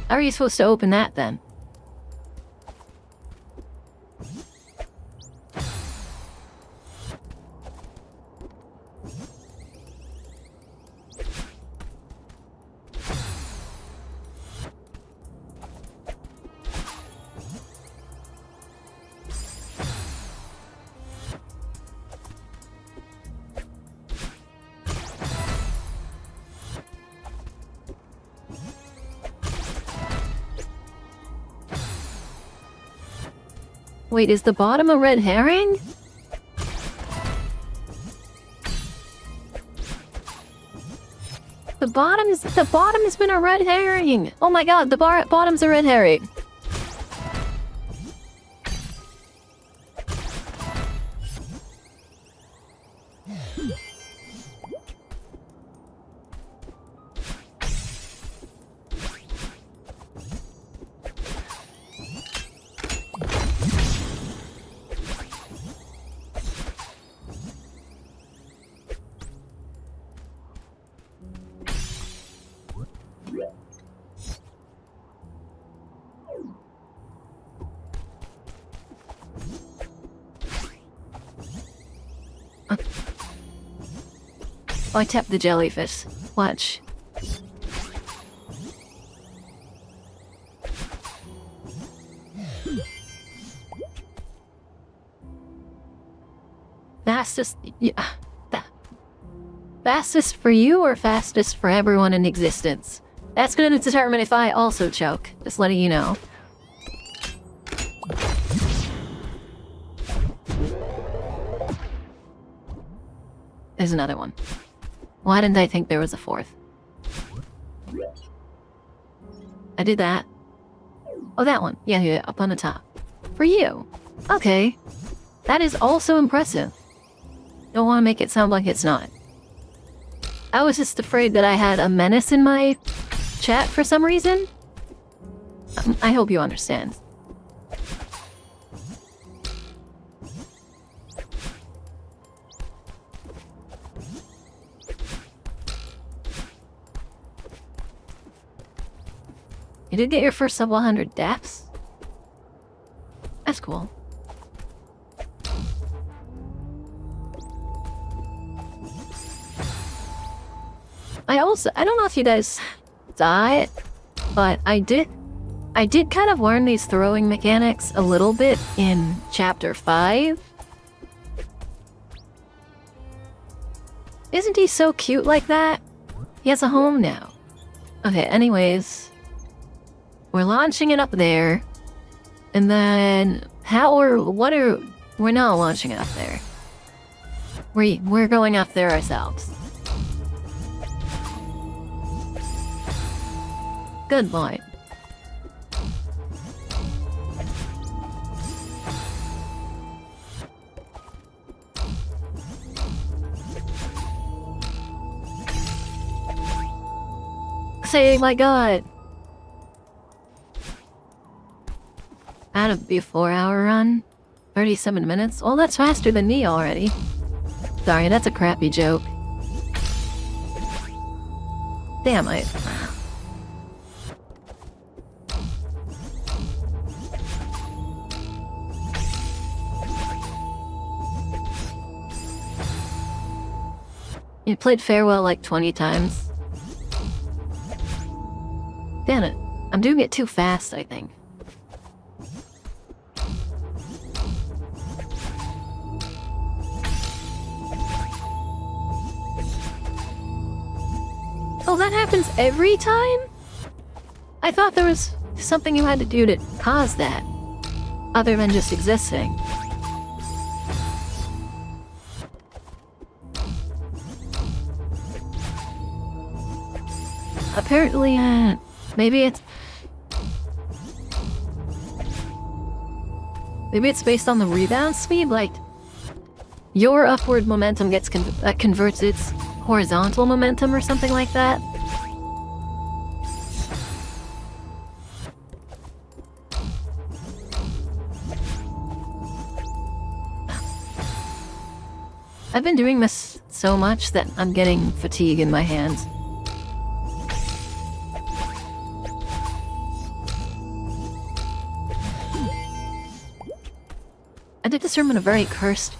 How are you supposed to open that then? Wait, is the bottom a red herring? The bottom has been a red herring! Oh my god, the bottom's a red herring! Oh, I tapped the jellyfish. Watch. Fastest... Yeah. Fastest for you or fastest for everyone in existence? That's gonna determine if I also choke. Just letting you know. There's another one. Why didn't I think there was a 4th? I did that. Oh, that one. Yeah, up on the top. For you. Okay. That is also impressive. Don't want to make it sound like it's not. I was just afraid that I had a menace in my chat for some reason. I hope you understand. You did get your first sub 100 deaths? That's cool. I don't know if you guys saw it, but I did kind of learn these throwing mechanics a little bit in Chapter 5. Isn't he so cute like that? He has a home now. Okay, anyways. We're launching it up there. And then we're not launching it up there. We're going up there ourselves. Good boy. Say my god. That'd be a 4-hour run. 37 minutes? Oh, that's faster than me already. Sorry, that's a crappy joke. Damn it. You played Farewell like 20 times. Damn it. I'm doing it too fast, I think. Oh, that happens every time? I thought there was something you had to do to cause that, other than just existing. Apparently, maybe it's... Maybe it's based on the rebound speed, like... Your upward momentum gets converts its horizontal momentum or something like that. I've been doing this so much that I'm getting fatigue in my hands. I did determine a very cursed...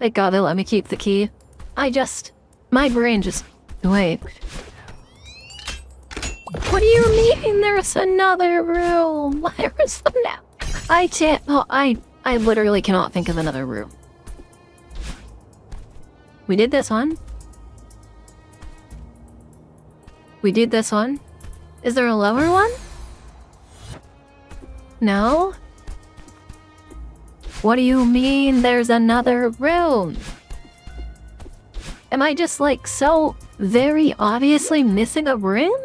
Thank God they let me keep the key. My brain just... Wait. What do you mean there's another room? Where is the now? I literally cannot think of another room. We did this one. We did this one. Is there a lower one? No? What do you mean there's another room? Am I just like so very obviously missing a room?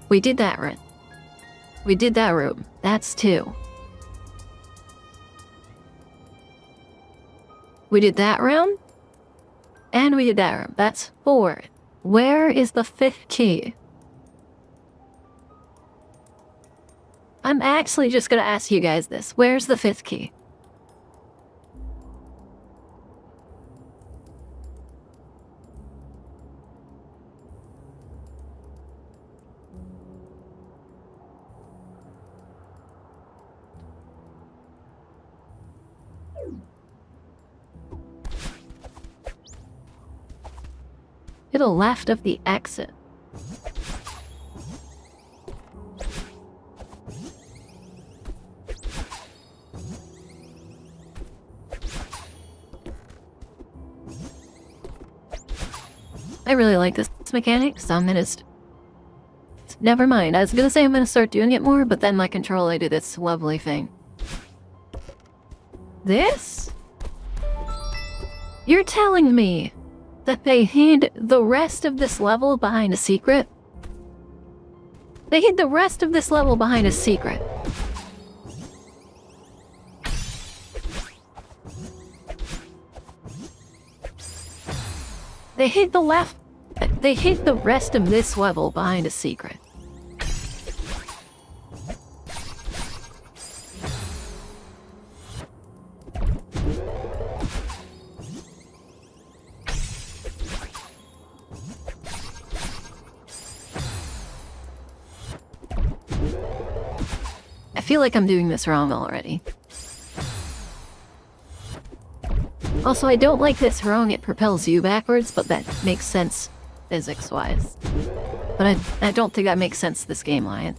We did that room. We did that room. That's 2. We did that room. And we did that room. That's 4. Where is the 5th key? I'm actually just gonna ask you guys this. Where's the 5th key? To the left of the exit. I really like this mechanic, so I'm gonna never mind. I was gonna say I'm gonna start doing it more, but then my controller did this lovely thing. This? You're telling me that they hid the rest of this level behind a secret? They hid the rest of this level behind a secret. They hid the rest of this level behind a secret. I feel like I'm doing this wrong already. Also, I don't like this wrong. It propels you backwards, but that makes sense physics-wise. But I don't think that makes sense this game, Lion.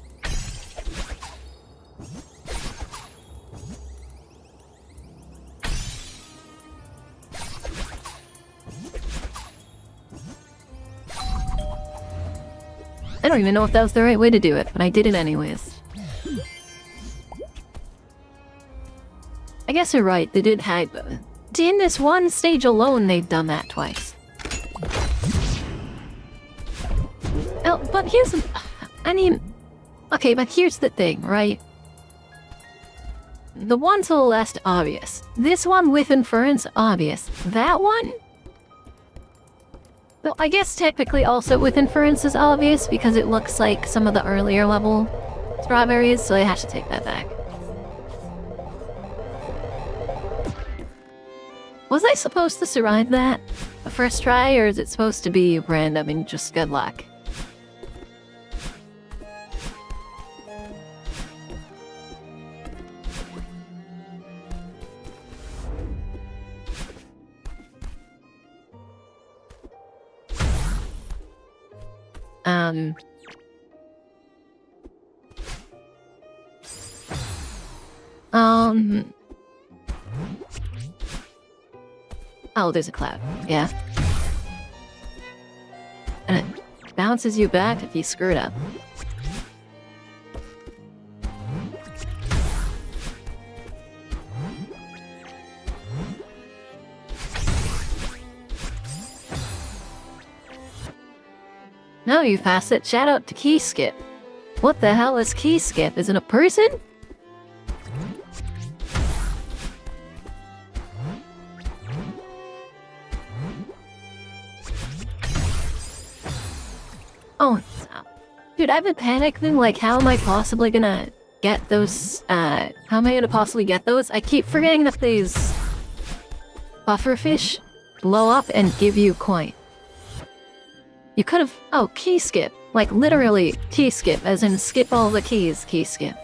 I don't even know if that was the right way to do it, but I did it anyways. I guess you're right, they did hide, but in this one stage alone, they've done that twice. Oh, but here's... Okay, but here's the thing, right? The one to the left, obvious. This one with inference, obvious. That one? Well, I guess technically also with inference is obvious, because it looks like some of the earlier level strawberries, so I have to take that back. Was I supposed to survive that the first try, or is it supposed to be random and just good luck? Oh, there's a cloud. Yeah. And it bounces you back if you screw it up. No, you passed it. Shout out to Key Skip. What the hell is Key Skip? Is it a person? Oh, dude, I've been panicking, like, how am I possibly gonna get those, how am I gonna possibly get those? I keep forgetting that these pufferfish blow up and give you coin. You could've, oh, key skip. Like, literally, key skip, as in skip all the keys, key skip.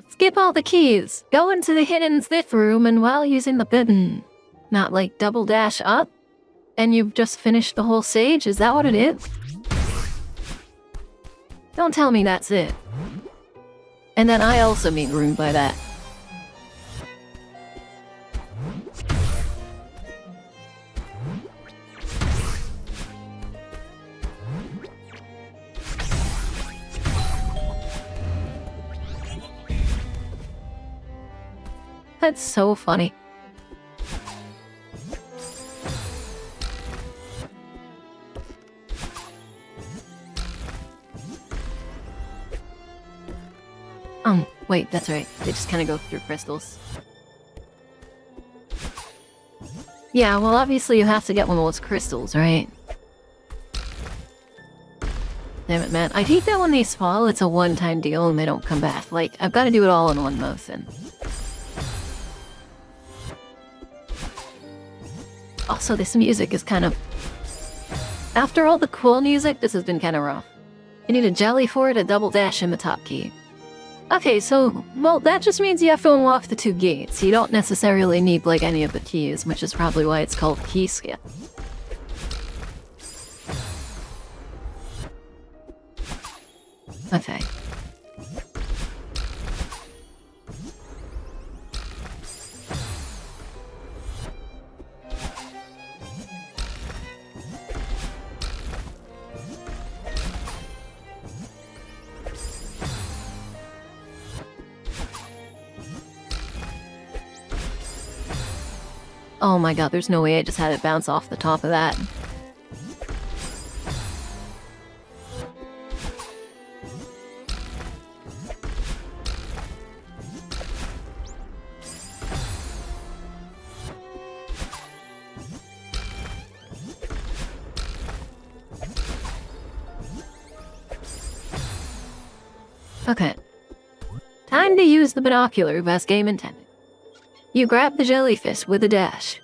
Skip all the keys. Go into the hidden fifth room, and while using the button, not like double dash up, and you've just finished the whole stage? Is that what it is? Don't tell me that's it. And then I also mean ruined by that. That's so funny. Wait, that's right. They just kind of go through crystals. Yeah, well, obviously you have to get one of those crystals, right? Damn it, man. I hate that when they fall, it's a one-time deal and they don't come back. Like, I've got to do it all in one motion. Also, this music is kind of... After all the cool music, this has been kind of rough. You need a jelly for it, a double dash, and the top key. Okay, so, well, that just means you have to unlock the 2 gates. You don't necessarily need, like, any of the keys, which is probably why it's called Key Skip. Okay. Oh my god, there's no way I just had it bounce off the top of that. Okay. Time to use the binocular, best game intended. You grab the jellyfish with a dash.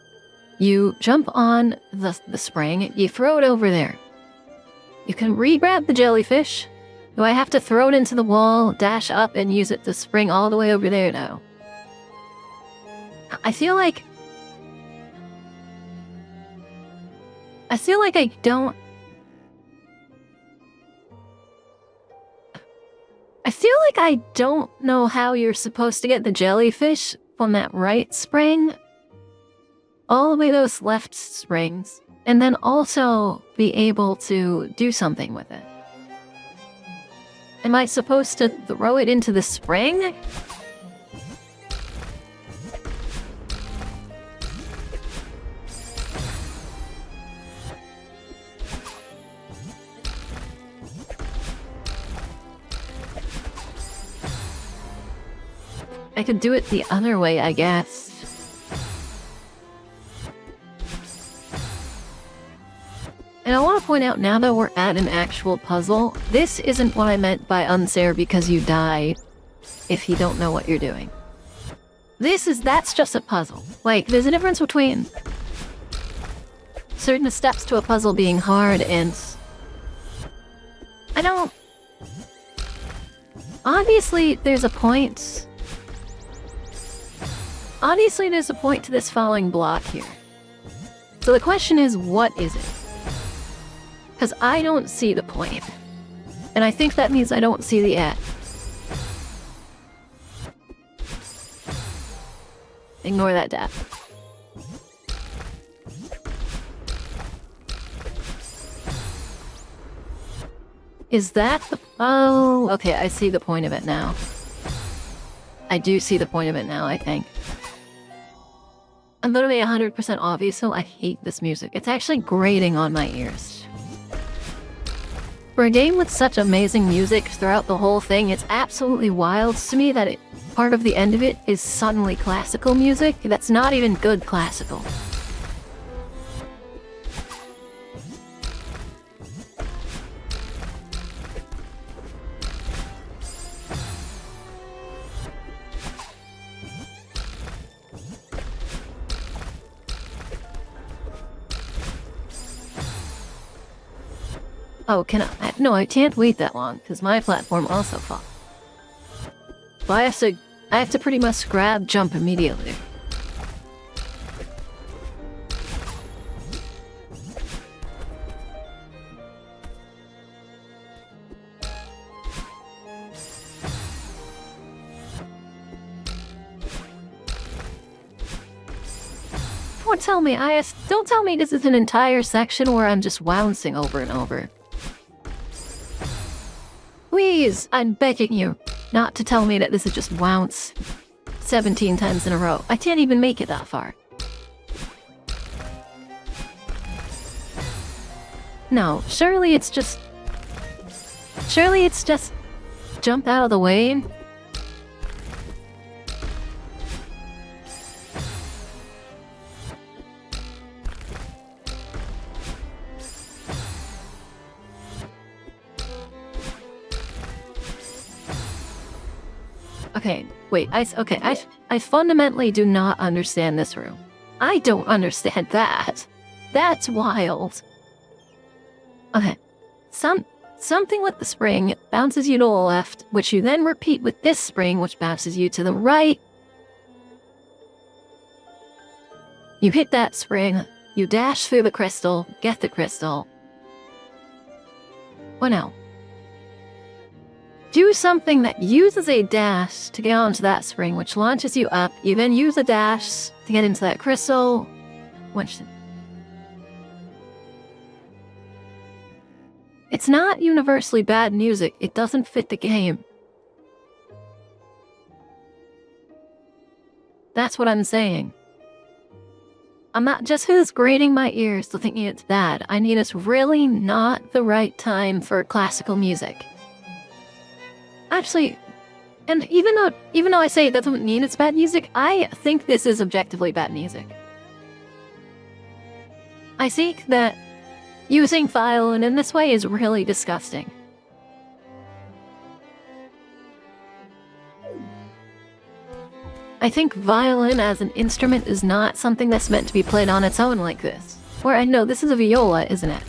You jump on the spring, you throw it over there. You can re-grab the jellyfish. Do I have to throw it into the wall, dash up, and use it to spring all the way over there now? I feel like I don't... I feel like I don't know how you're supposed to get the jellyfish from that right spring all the way to those left springs, and then also be able to do something with it. Am I supposed to throw it into the spring? I could do it the other way, I guess. And I want to point out, now that we're at an actual puzzle, this isn't what I meant by unfair because you die if you don't know what you're doing. That's just a puzzle. Like, there's a difference between certain steps to a puzzle being hard and... Obviously, there's a point... Obviously, there's a point to this falling block here. So the question is, what is it? Because I don't see the point. And I think that means I don't see the end. Ignore that death. Is that the... Oh, okay, I see the point of it now. I do see the point of it now, I think. I'm literally 100% obvious, so I hate this music. It's actually grating on my ears. For a game with such amazing music throughout the whole thing, it's absolutely wild to me that part of the end of it is suddenly classical music that's not even good classical. Oh, no, I can't wait that long, because my platform also fell. So I have to pretty much grab jump immediately. Don't tell me this is an entire section where I'm just bouncing over and over. Please, I'm begging you not to tell me that this is just bounce 17 times in a row. I can't even make it that far. No, surely it's just jump out of the way. Okay, wait, I fundamentally do not understand this room. I don't understand that. That's wild. Okay, something with the spring bounces you to the left, which you then repeat with this spring, which bounces you to the right. You hit that spring, you dash through the crystal, get the crystal. What now? Do something that uses a dash to get onto that spring, which launches you up. You then use a dash to get into that crystal, which... It's not universally bad music. It doesn't fit the game. That's what I'm saying. I'm not just who's grating my ears to thinking it's bad. I mean, it's really not the right time for classical music. Actually, and even though I say it doesn't mean it's bad music, I think this is objectively bad music. I think that using violin in this way is really disgusting. I think violin as an instrument is not something that's meant to be played on its own like this. Where I know this is a viola, isn't it?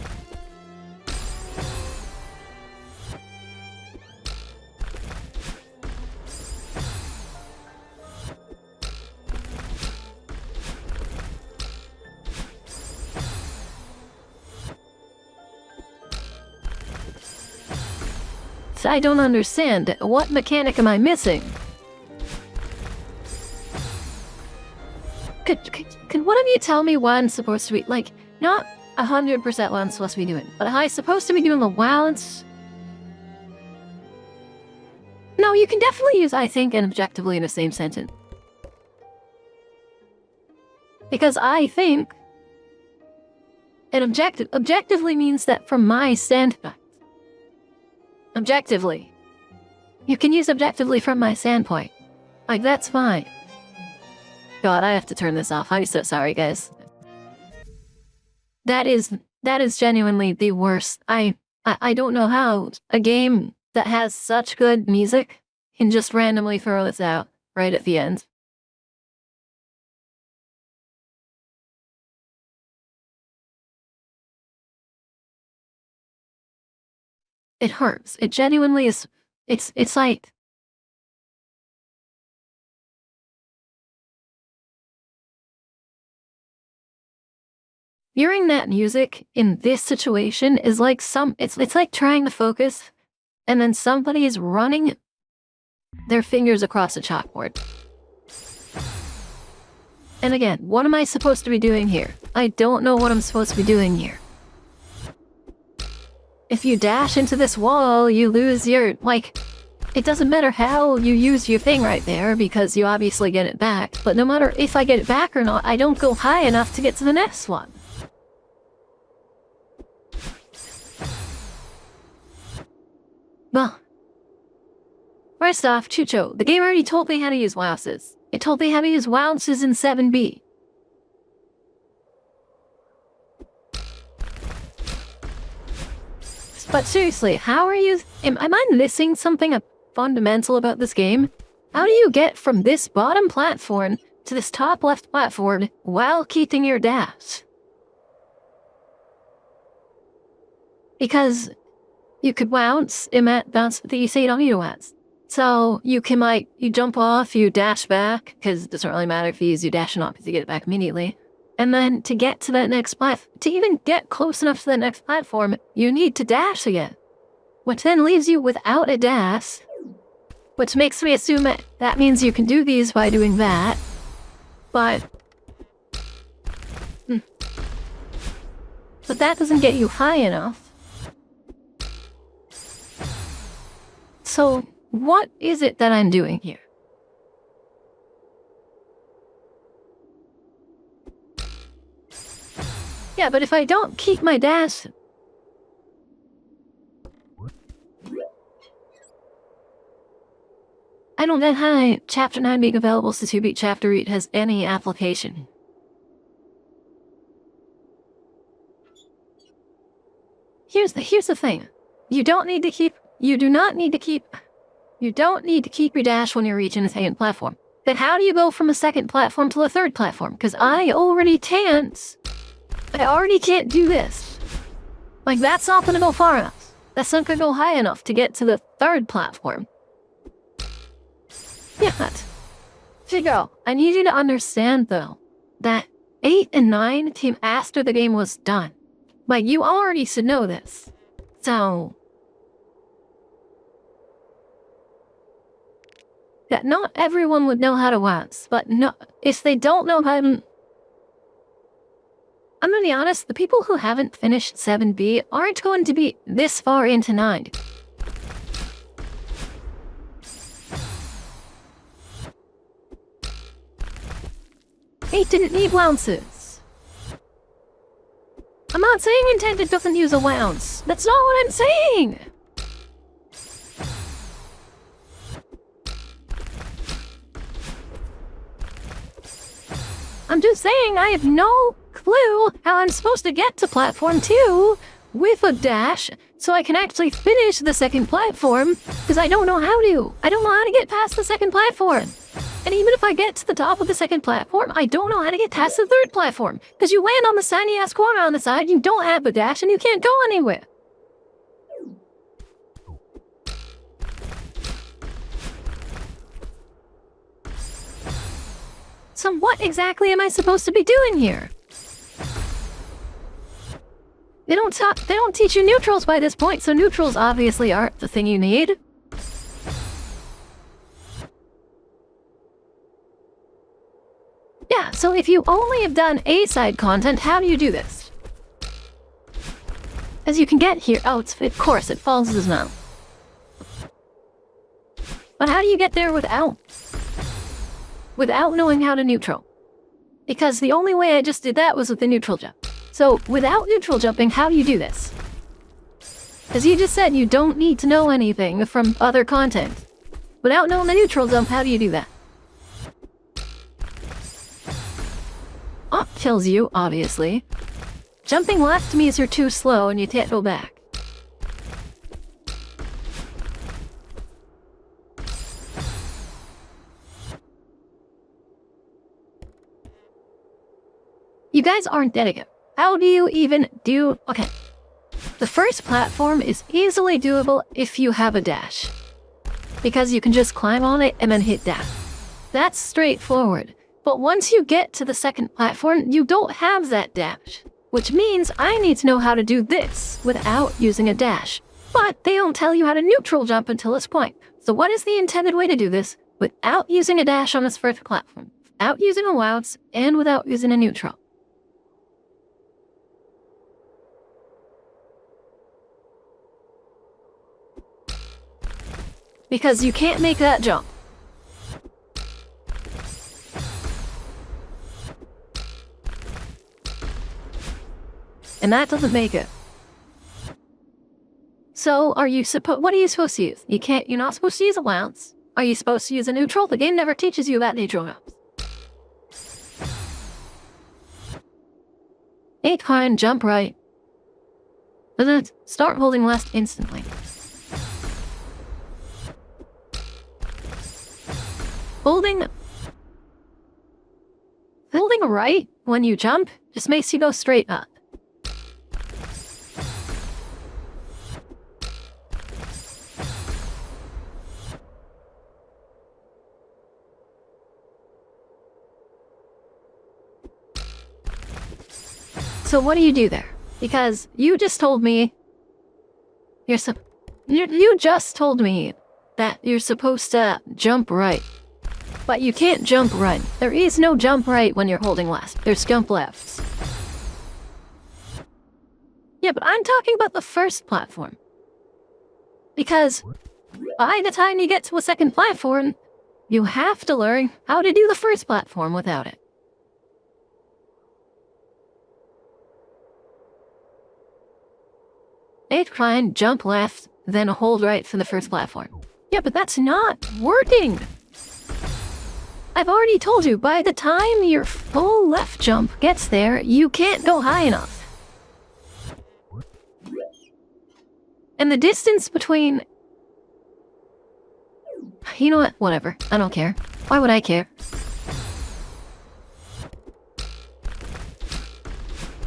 I don't understand. What mechanic am I missing? Can one of you tell me what I'm supposed to be, like, not 100% what I'm supposed to be doing, but am I supposed to be doing the balance? No, you can definitely use I think and objectively in the same sentence. Because I think and objectively means that from my standpoint. Objectively. You can use objectively from my standpoint. Like, that's fine. God, I have to turn this off. I'm so sorry, guys. That is genuinely the worst. I don't know how a game that has such good music can just randomly throw this out right at the end. It hurts. It genuinely is. It's like... Hearing that music in this situation is like it's like trying to focus and then somebody is running their fingers across a chalkboard. And again, what am I supposed to be doing here? I don't know what I'm supposed to be doing here. if you dash into this wall, you lose your, like, it doesn't matter how you use your thing right there because you obviously get it back. But no matter if I get it back or not, I don't go high enough to get to the next one. Well, first off, Chucho, the game already told me how to use wowses. It told me how to use wowses in 7B. But seriously, how are you... Am I missing something fundamental about this game? How do you get from this bottom platform to this top left platform while keeping your dash? Because you could bounce, bounce, you say you don't need to bounce. So you can, like, you jump off, you dash back, because it doesn't really matter if you use your dash or not, because you get it back immediately. And then to get to that next platform, to even get close enough to that next platform, you need to dash again. Which then leaves you without a dash, which makes me assume that means you can do these by doing that. But that doesn't get you high enough. So what is it that I'm doing here? Yeah, but if I don't keep my dash... I don't know how Chapter 9 being available to 2-beat Chapter 8 has any application. Here's the thing. You do not need to keep your dash when you're reaching a second platform. Then how do you go from a second platform to the third platform? Because I already can't do this. Like, that's not gonna go far enough. That's not gonna go high enough to get to the third platform. Yeah, Figaro, I need you to understand, though, that 8 and 9 came after the game was done. Like, you already should know this. So... yeah, not everyone would know how to bounce, but no, if they don't know how to... I'm gonna be honest, the people who haven't finished 7B aren't going to be this far into 9. Eight didn't need bounces. I'm not saying Intended doesn't use a bounce. That's not what I'm saying! I'm just saying I have no clue how I'm supposed to get to platform 2 with a dash so I can actually finish the second platform, because I don't know how to. I don't know how to get past the second platform. And even if I get to the top of the second platform, I don't know how to get past the third platform, because you land on the tiny ass corner on the side, you don't have a dash, and you can't go anywhere. So what exactly am I supposed to be doing here? They don't teach you neutrals by this point, so neutrals obviously aren't the thing you need. Yeah, so if you only have done A-side content, how do you do this? As you can get here, of course, it falls as well. But how do you get there without knowing how to neutral? Because the only way I just did that was with the neutral jump. So, without neutral jumping, how do you do this? As you just said, you don't need to know anything from other content. Without knowing the neutral jump, how do you do that? Up kills you, obviously. Jumping left means you're too slow and you can't go back. You guys aren't dedicated. How do you even do... Okay. The first platform is easily doable if you have a dash, because you can just climb on it and then hit dash. That's straightforward. But once you get to the second platform, you don't have that dash, which means I need to know how to do this without using a dash. But they don't tell you how to neutral jump until this point. So what is the intended way to do this without using a dash on this first platform, without using a bounce, and without using a neutral? Because you can't make that jump. And that doesn't make it. So, what are you supposed to use? You're not supposed to use a lance. Are you supposed to use a neutral? The game never teaches you about neutral maps. Incline, jump right. Then start holding left instantly. Holding right when you jump just makes you go straight up. So what do you do there? Because you just told me you just told me that you're supposed to jump right. But you can't jump right. There is no jump right when you're holding left. There's jump lefts. Yeah, but I'm talking about the first platform. Because by the time you get to a second platform, you have to learn how to do the first platform without it. Incline, jump left, then hold right for the first platform. Yeah, but that's not working! I've already told you, by the time your full left jump gets there, you can't go high enough. And the distance between... You know what? Whatever. I don't care. Why would I care?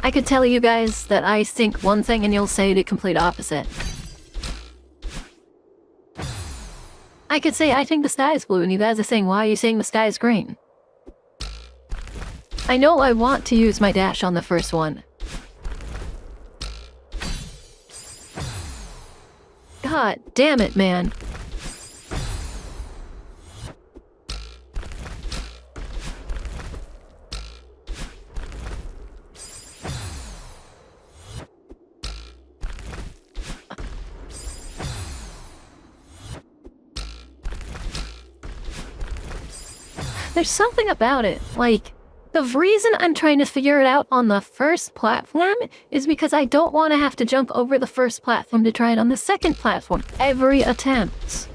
I could tell you guys that I think one thing and you'll say the complete opposite. I could say I think the sky is blue and you guys are saying, why are you saying the sky is green? I know I want to use my dash on the first one. God damn it, man. There's something about it, like, the reason I'm trying to figure it out on the first platform is because I don't want to have to jump over the first platform to try it on the second platform every attempt.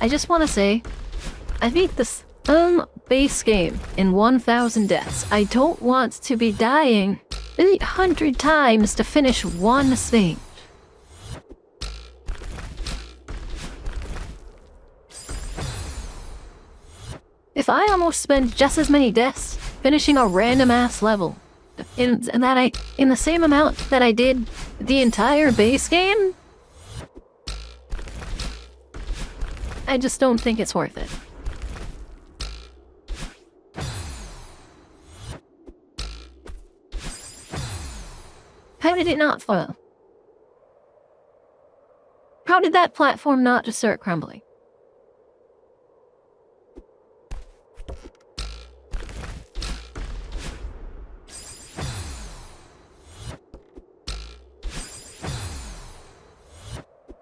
I just want to say, I beat this base game in 1,000 deaths. I don't want to be dying 800 times to finish one thing. If I almost spend just as many deaths finishing a random-ass level in the same amount that I did the entire base game, I just don't think it's worth it. How did it not fall? How did that platform not just start crumbling?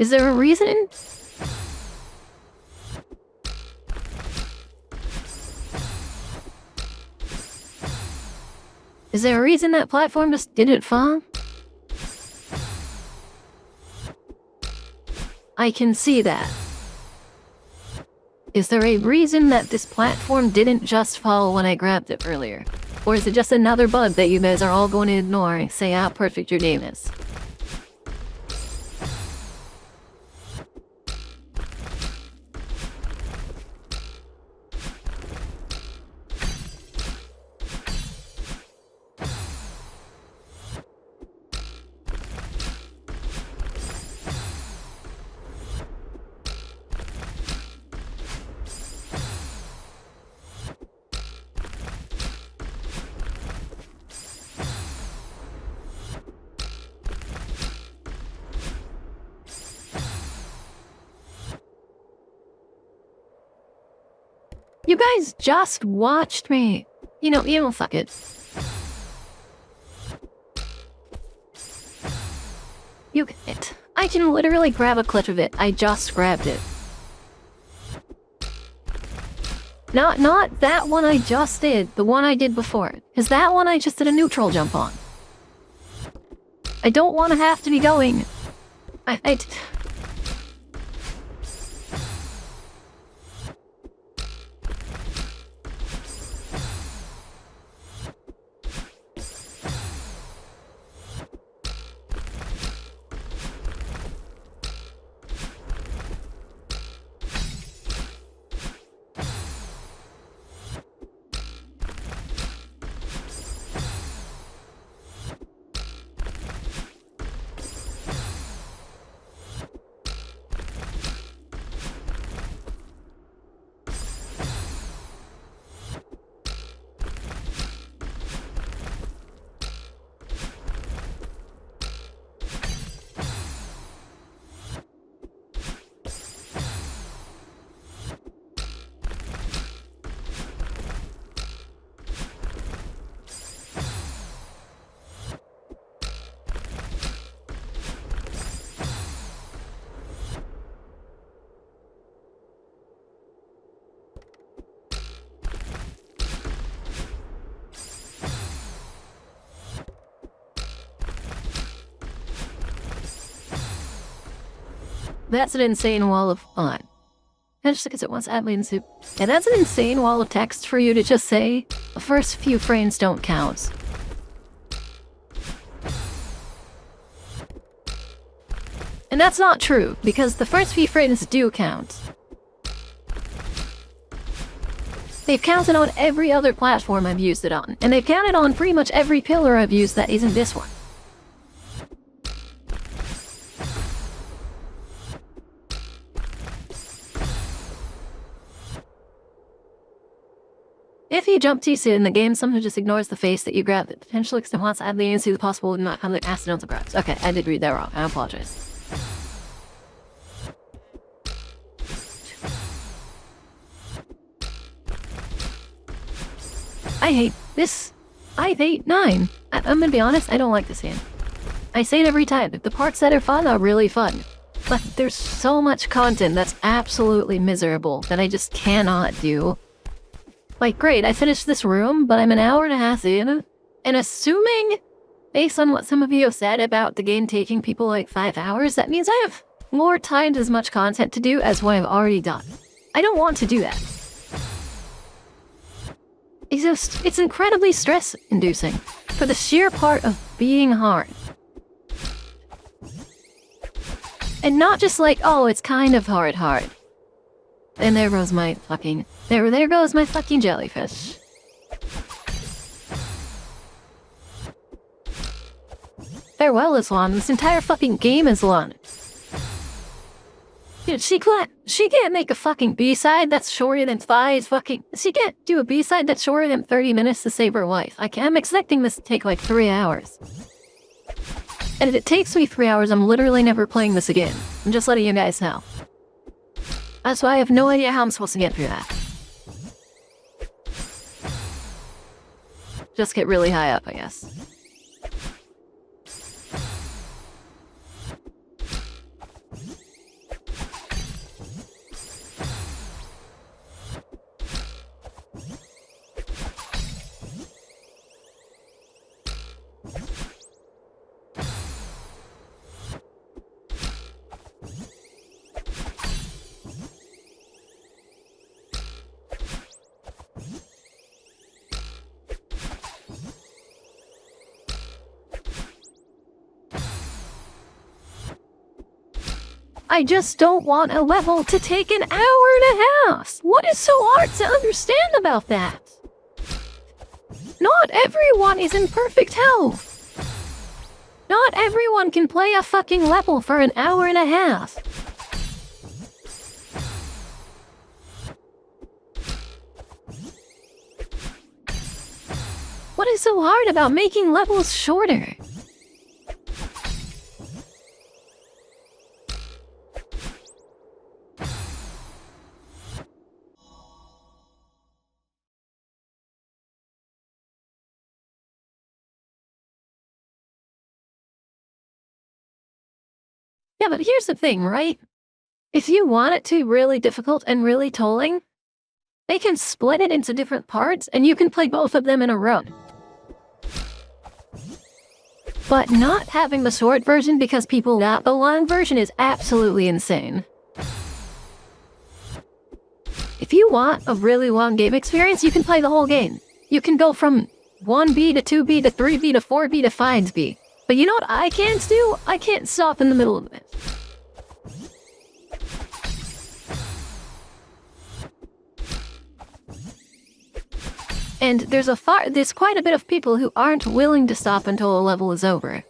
Is there a reason? Is there a reason that platform just didn't fall? I can see that. Is there a reason that this platform didn't just fall when I grabbed it earlier? Or is it just another bug that you guys are all going to ignore and say how perfect your game is? You guys just watched me. You know, fuck it. You get it. I can literally grab a clip of it. I just grabbed it. Not that one I just did. The one I did before. Because that one I just did a neutral jump on. I don't want to have to be going. That's an insane wall of fun. And just because it wants admin soup. And that's an insane wall of text for you to just say, the first few frames don't count. And that's not true, because the first few frames do count. They've counted on every other platform I've used it on, and they've counted on pretty much every pillar I've used that isn't this one. If you jump too soon, the game somehow just ignores the face that you grab. The potential extent wants adly into the possible not have the accidental grabs. Okay, I did read that wrong. I apologize. I hate this. I hate 9. I'm gonna be honest, I don't like this game. I say it every time. The parts that are fun are really fun. But there's so much content that's absolutely miserable that I just cannot do. Like, great, I finished this room, but I'm an hour and a half in, and assuming, based on what some of you have said about the game taking people like 5 hours, that means I have more times as much content to do as what I've already done. I don't want to do that. It's incredibly stress-inducing, for the sheer part of being hard. And not just like, oh, it's kind of hard. And there goes my fucking... There goes my fucking jellyfish. Farewell is long. This entire fucking game is long. Dude, she can't make a fucking B-side that's shorter than 5 fucking... She can't do a B-side that's shorter than 30 minutes to save her life. I'm expecting this to take like 3 hours. And if it takes me 3 hours, I'm literally never playing this again. I'm just letting you guys know. That's why I have no idea how I'm supposed to get through that. Just get really high up, I guess. I just don't want a level to take an hour and a half. What is so hard to understand about that? Not everyone is in perfect health. Not everyone can play a fucking level for an hour and a half. What is so hard about making levels shorter? Yeah, but here's the thing, right? If you want it to be really difficult and really tolling, they can split it into different parts and you can play both of them in a row. But not having the short version because people got the long version is absolutely insane. If you want a really long game experience, you can play the whole game. You can go from 1B to 2B to 3B to 4B to 5B. But you know what I can't do? I can't stop in the middle of it. And there's quite a bit of people who aren't willing to stop until a level is over.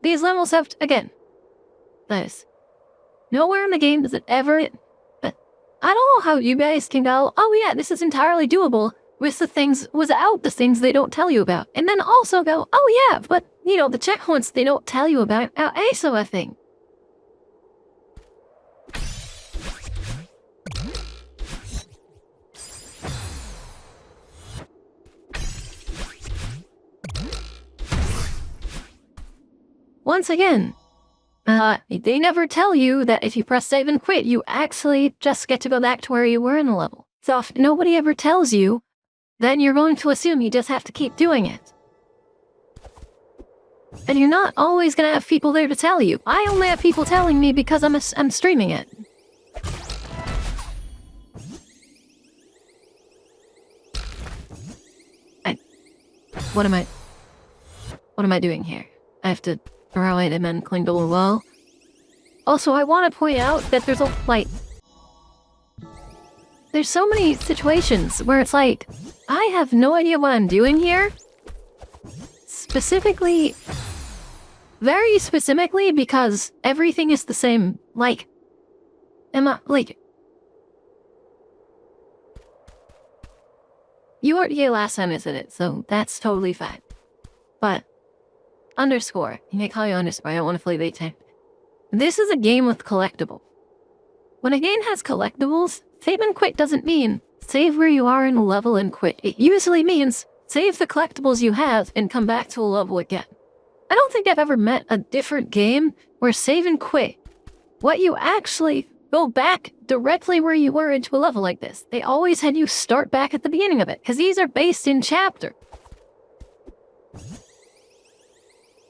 These levels have, again, this. Nowhere in the game does it ever... But I don't know how you guys can go, oh yeah, this is entirely doable with without the things they don't tell you about. And then also go, oh yeah, but, you know, the checkpoints they don't tell you about are also a thing. Once again, they never tell you that if you press save and quit, you actually just get to go back to where you were in the level. So if nobody ever tells you, then you're going to assume you just have to keep doing it. And you're not always going to have people there to tell you. I only have people telling me because I'm streaming it. What am I doing here? I have to throw it and then cling to the wall. Also, I want to point out that there's so many situations where it's like, I have no idea what I'm doing here. Very specifically because everything is the same. You weren't here last time, isn't it? So that's totally fine. But underscore. You may call you underscore. I don't want to play late time. This is a game with collectibles. When a game has collectibles, save and quit doesn't mean save where you are in a level and quit. It usually means save the collectibles you have and come back to a level again. I don't think I've ever met a different game where save and quit, what you actually go back directly where you were into a level like this. They always had you start back at the beginning of it, because these are based in chapter.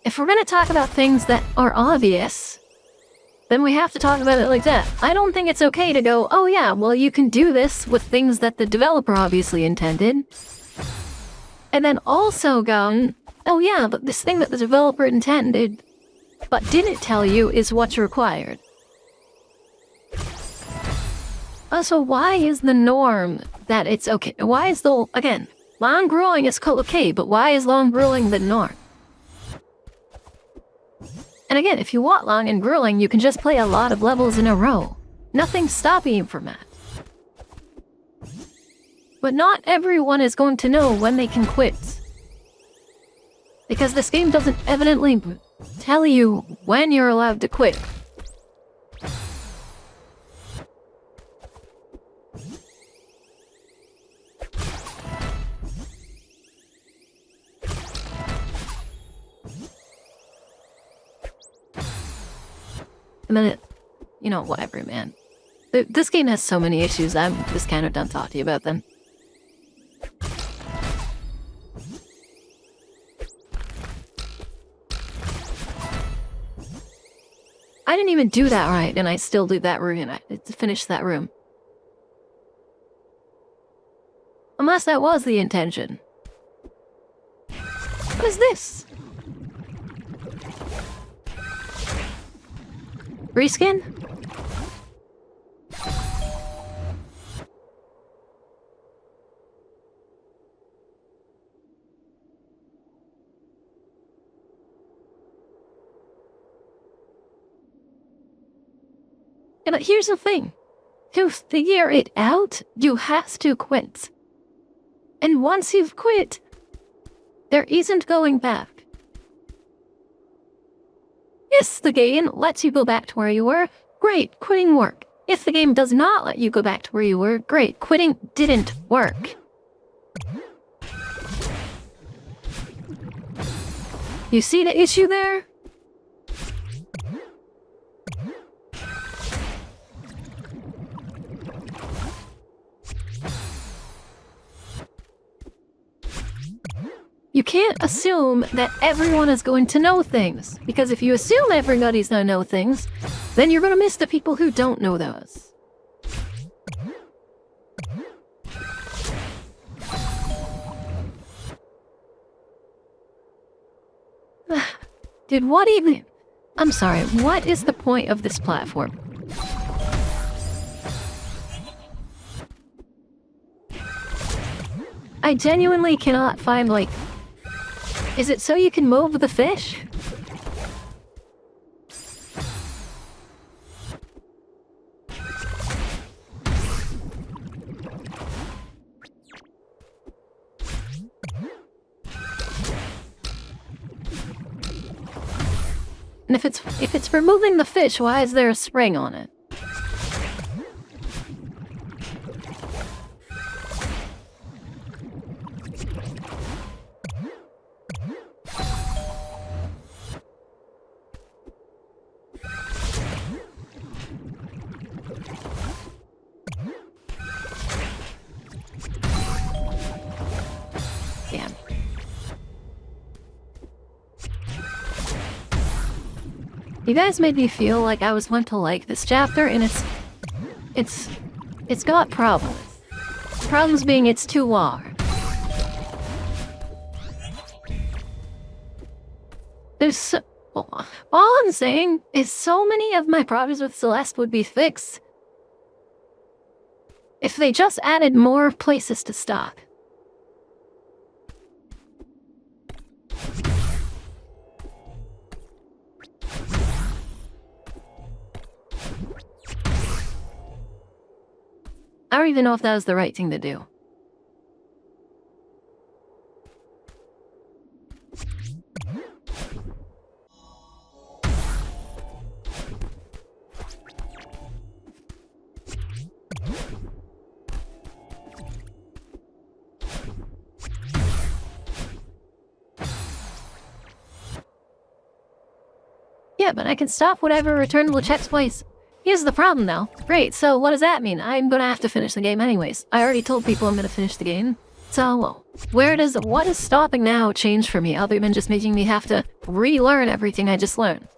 If we're going to talk about things that are obvious, then we have to talk about it like that. I don't think it's okay to go, oh yeah, well you can do this with things that the developer obviously intended. And then also go, oh yeah, but this thing that the developer intended, but didn't tell you is what's required. Also, why is the norm that it's okay? Why is again, long grueling is okay, but why is long grueling the norm? And again, if you want long and grueling, you can just play a lot of levels in a row. Nothing's stopping you from that. But not everyone is going to know when they can quit. Because this game doesn't evidently tell you when you're allowed to quit. And then you know, whatever, man. This game has so many issues, I'm just kind of done talking to you about them. I didn't even do that right, and I still did that room, and I finished that room. Unless that was the intention. What is this? Reskin? Yeah, but here's the thing. To figure it out, you have to quit. And once you've quit, there isn't going back. Yes, the game lets you go back to where you were. Great, quitting worked. If the game does not let you go back to where you were, great, quitting didn't work. You see the issue there? You can't assume that everyone is going to know things, because if you assume everybody's gonna know things, then you're gonna miss the people who don't know those. Dude, what even... I'm sorry, what is the point of this platform? I genuinely cannot find, like... Is it so you can move the fish? And if it's removing the fish, why is there a spring on it? Damn. You guys made me feel like I was meant to like this chapter, and it's got problems. Problems being it's too long. All I'm saying is so many of my problems with Celeste would be fixed if they just added more places to stop. I don't even know if that was the right thing to do. Yeah, but I can stop whatever return to LeChet's place. Here's the problem, though. Great, so what does that mean? I'm gonna have to finish the game anyways. I already told people I'm gonna finish the game. So, what is stopping now change for me, other than just making me have to relearn everything I just learned?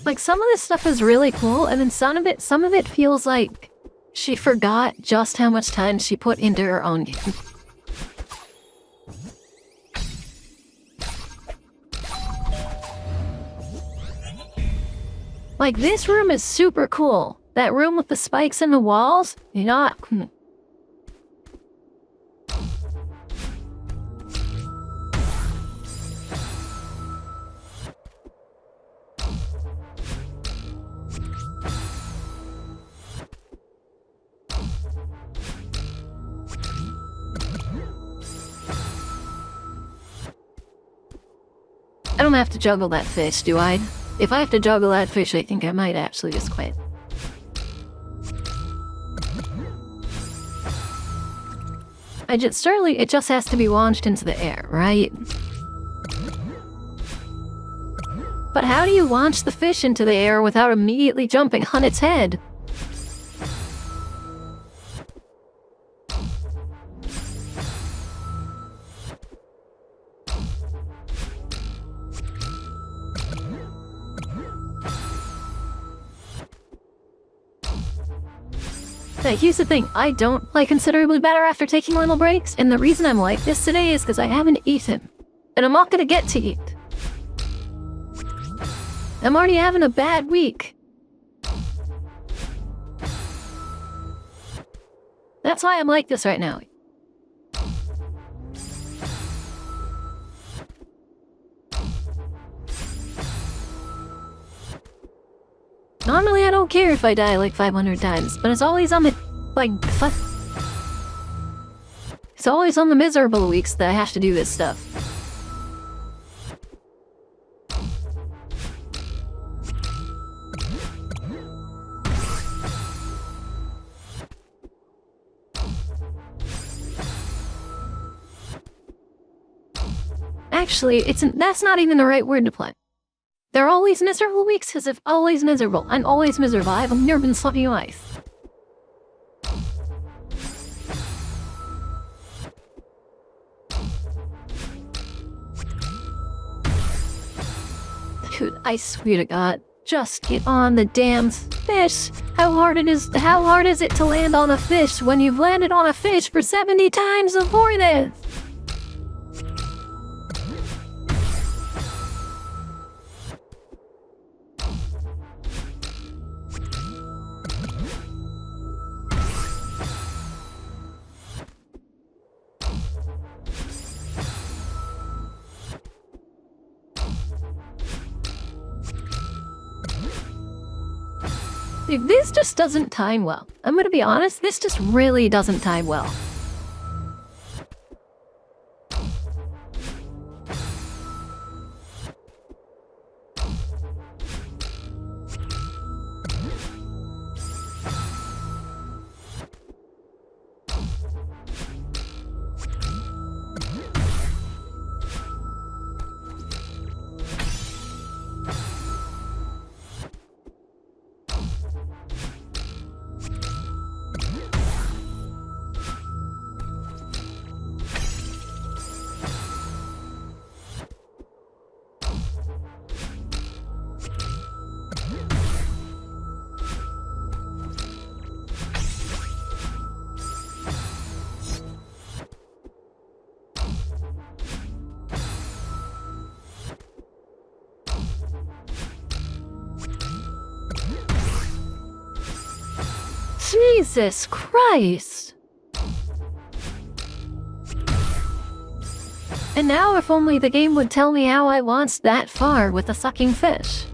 Like, some of this stuff is really cool, and then some of it feels like she forgot just how much time she put into her own game. Like, this room is super cool. That room with the spikes in the walls, you're not... I don't have to juggle that fish, do I? If I have to juggle that fish, I think I might actually just quit. Surely it just has to be launched into the air, right? But how do you launch the fish into the air without immediately jumping on its head? Now, here's the thing, I don't play considerably better after taking little breaks, and the reason I'm like this today is because I haven't eaten. And I'm not gonna get to eat. I'm already having a bad week. That's why I'm like this right now. Normally I don't care if I die like 500 times, but it's always on the, it's always on the miserable weeks that I have to do this stuff. Actually, that's not even the right word to play. They're always miserable weeks because if always miserable, I'm always miserable. I've never been sloppy life. Dude, I swear to God, just get on the damn fish. How hard is it to land on a fish when you've landed on a fish for 70 times before this? Dude, this just doesn't time well. I'm gonna be honest, this just really doesn't time well. Jesus Christ! And now if only the game would tell me how I launched that far with a sucking fish.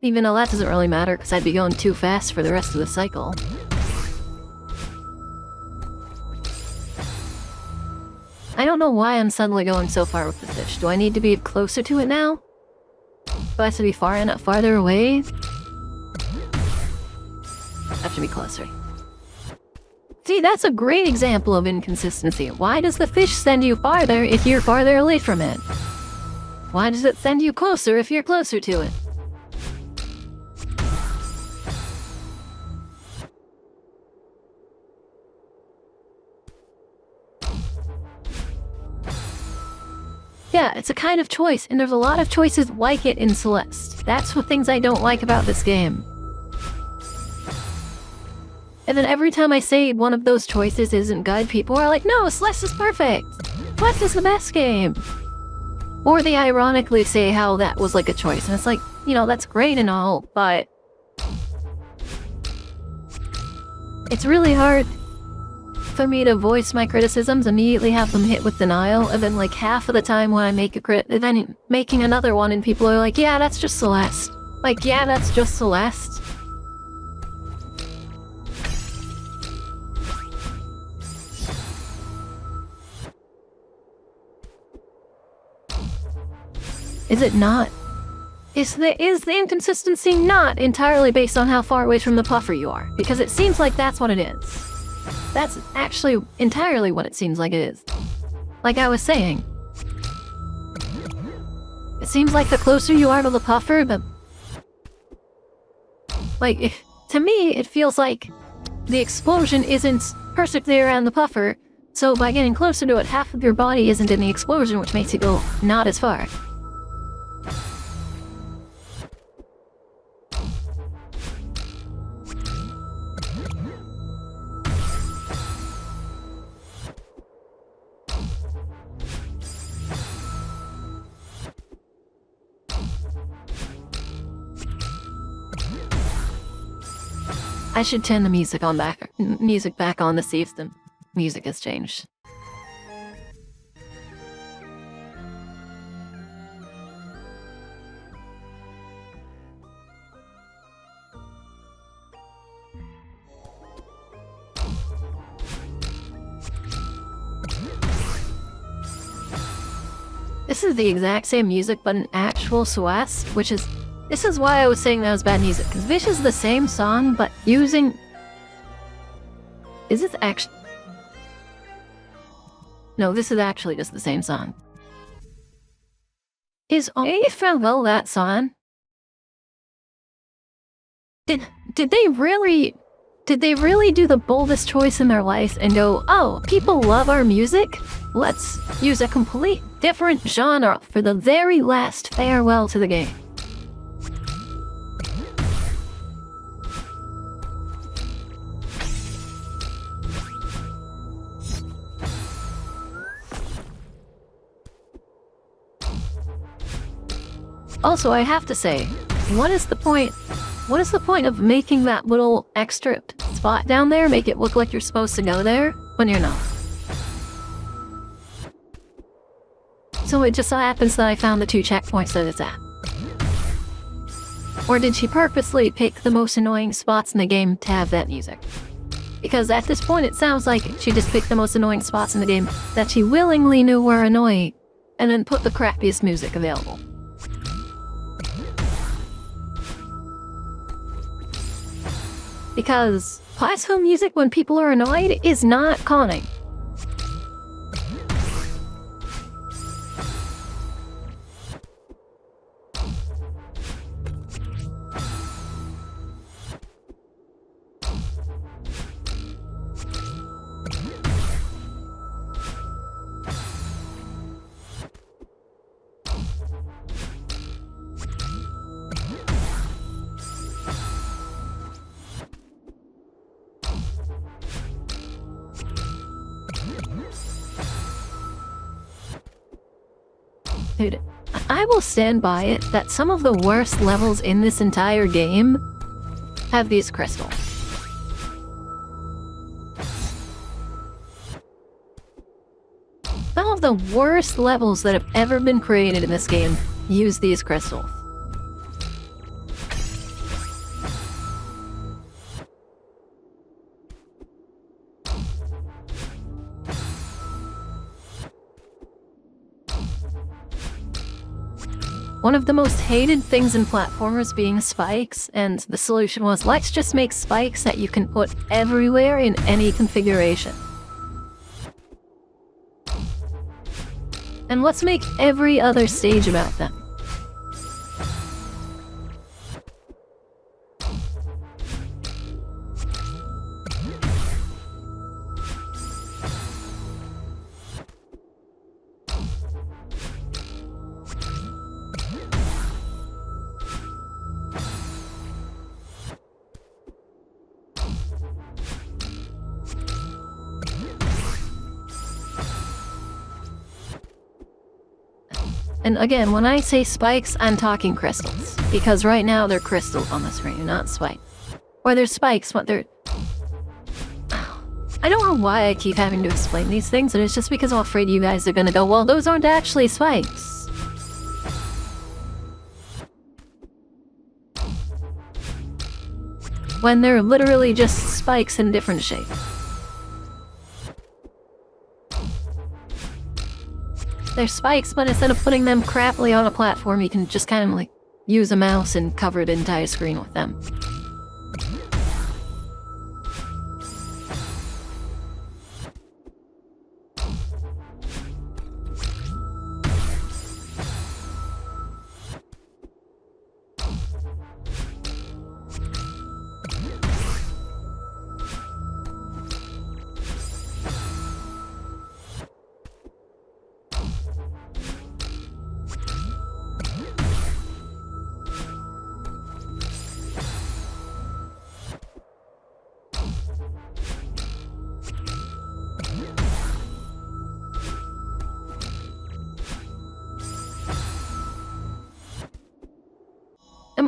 Even though that doesn't really matter because I'd be going too fast for the rest of the cycle. I don't know why I'm suddenly going so far with the fish. Do I need to be closer to it now? Do I have to be farther away? I have to be closer. See, that's a great example of inconsistency. Why does the fish send you farther if you're farther away from it? Why does it send you closer if you're closer to it? Yeah, it's a kind of choice, and there's a lot of choices like it in Celeste. That's the things I don't like about this game. And then every time I say one of those choices isn't good, people are like, no, Celeste is perfect! Celeste is the best game! Or they ironically say how that was like a choice, and it's like, you know, that's great and all, but it's really hard for me to voice my criticisms, immediately have them hit with denial, and then like half of the time when I make a then making another one and people are like, yeah, that's just Celeste. Like, yeah, that's just Celeste. Is it not? Is the inconsistency not entirely based on how far away from the puffer you are? Because it seems like that's what it is. That's actually entirely what it seems like it is. Like I was saying. It seems like the closer you are to the puffer, the... Like, to me, it feels like the explosion isn't perfectly around the puffer, so by getting closer to it, half of your body isn't in the explosion, which makes it go not as far. I should turn the music back on to see if the music has changed. This is the exact same music, but an actual Celeste, which is... This is why I was saying that was bad music, because this is the same song, but using... Is this actually... No, this is actually just the same song. Is only Farewell that song? Did they really do the boldest choice in their life and go, oh, people love our music? Let's use a complete different genre for the very last farewell to the game. Also, I have to say, what is the point of making that little extra spot down there make it look like you're supposed to go there when you're not? So it just so happens that I found the 2 checkpoints that it's at. Or did she purposely pick the most annoying spots in the game to have that music? Because at this point it sounds like she just picked the most annoying spots in the game that she willingly knew were annoying, and then put the crappiest music available. Because plateau music when people are annoyed is not calming. Dude, I will stand by it that some of the worst levels in this entire game have these crystals. Some of the worst levels that have ever been created in this game use these crystals. One of the most hated things in platformers being spikes, and the solution was, let's just make spikes that you can put everywhere in any configuration. And let's make every other stage about them. And again, when I say spikes, I'm talking crystals. Because right now they're crystals on the screen, not spikes. Or they're spikes, but they're... I don't know why I keep having to explain these things, and it's just because I'm afraid you guys are gonna go, well, those aren't actually spikes. When they're literally just spikes in different shapes. There's spikes, but instead of putting them crappily on a platform, you can just kind of like use a mouse and cover the entire screen with them.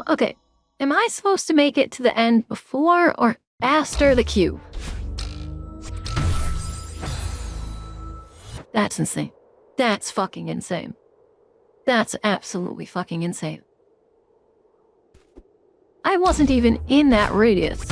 Okay, am I supposed to make it to the end before or after the cube? That's insane. That's fucking insane. That's absolutely fucking insane. I wasn't even in that radius.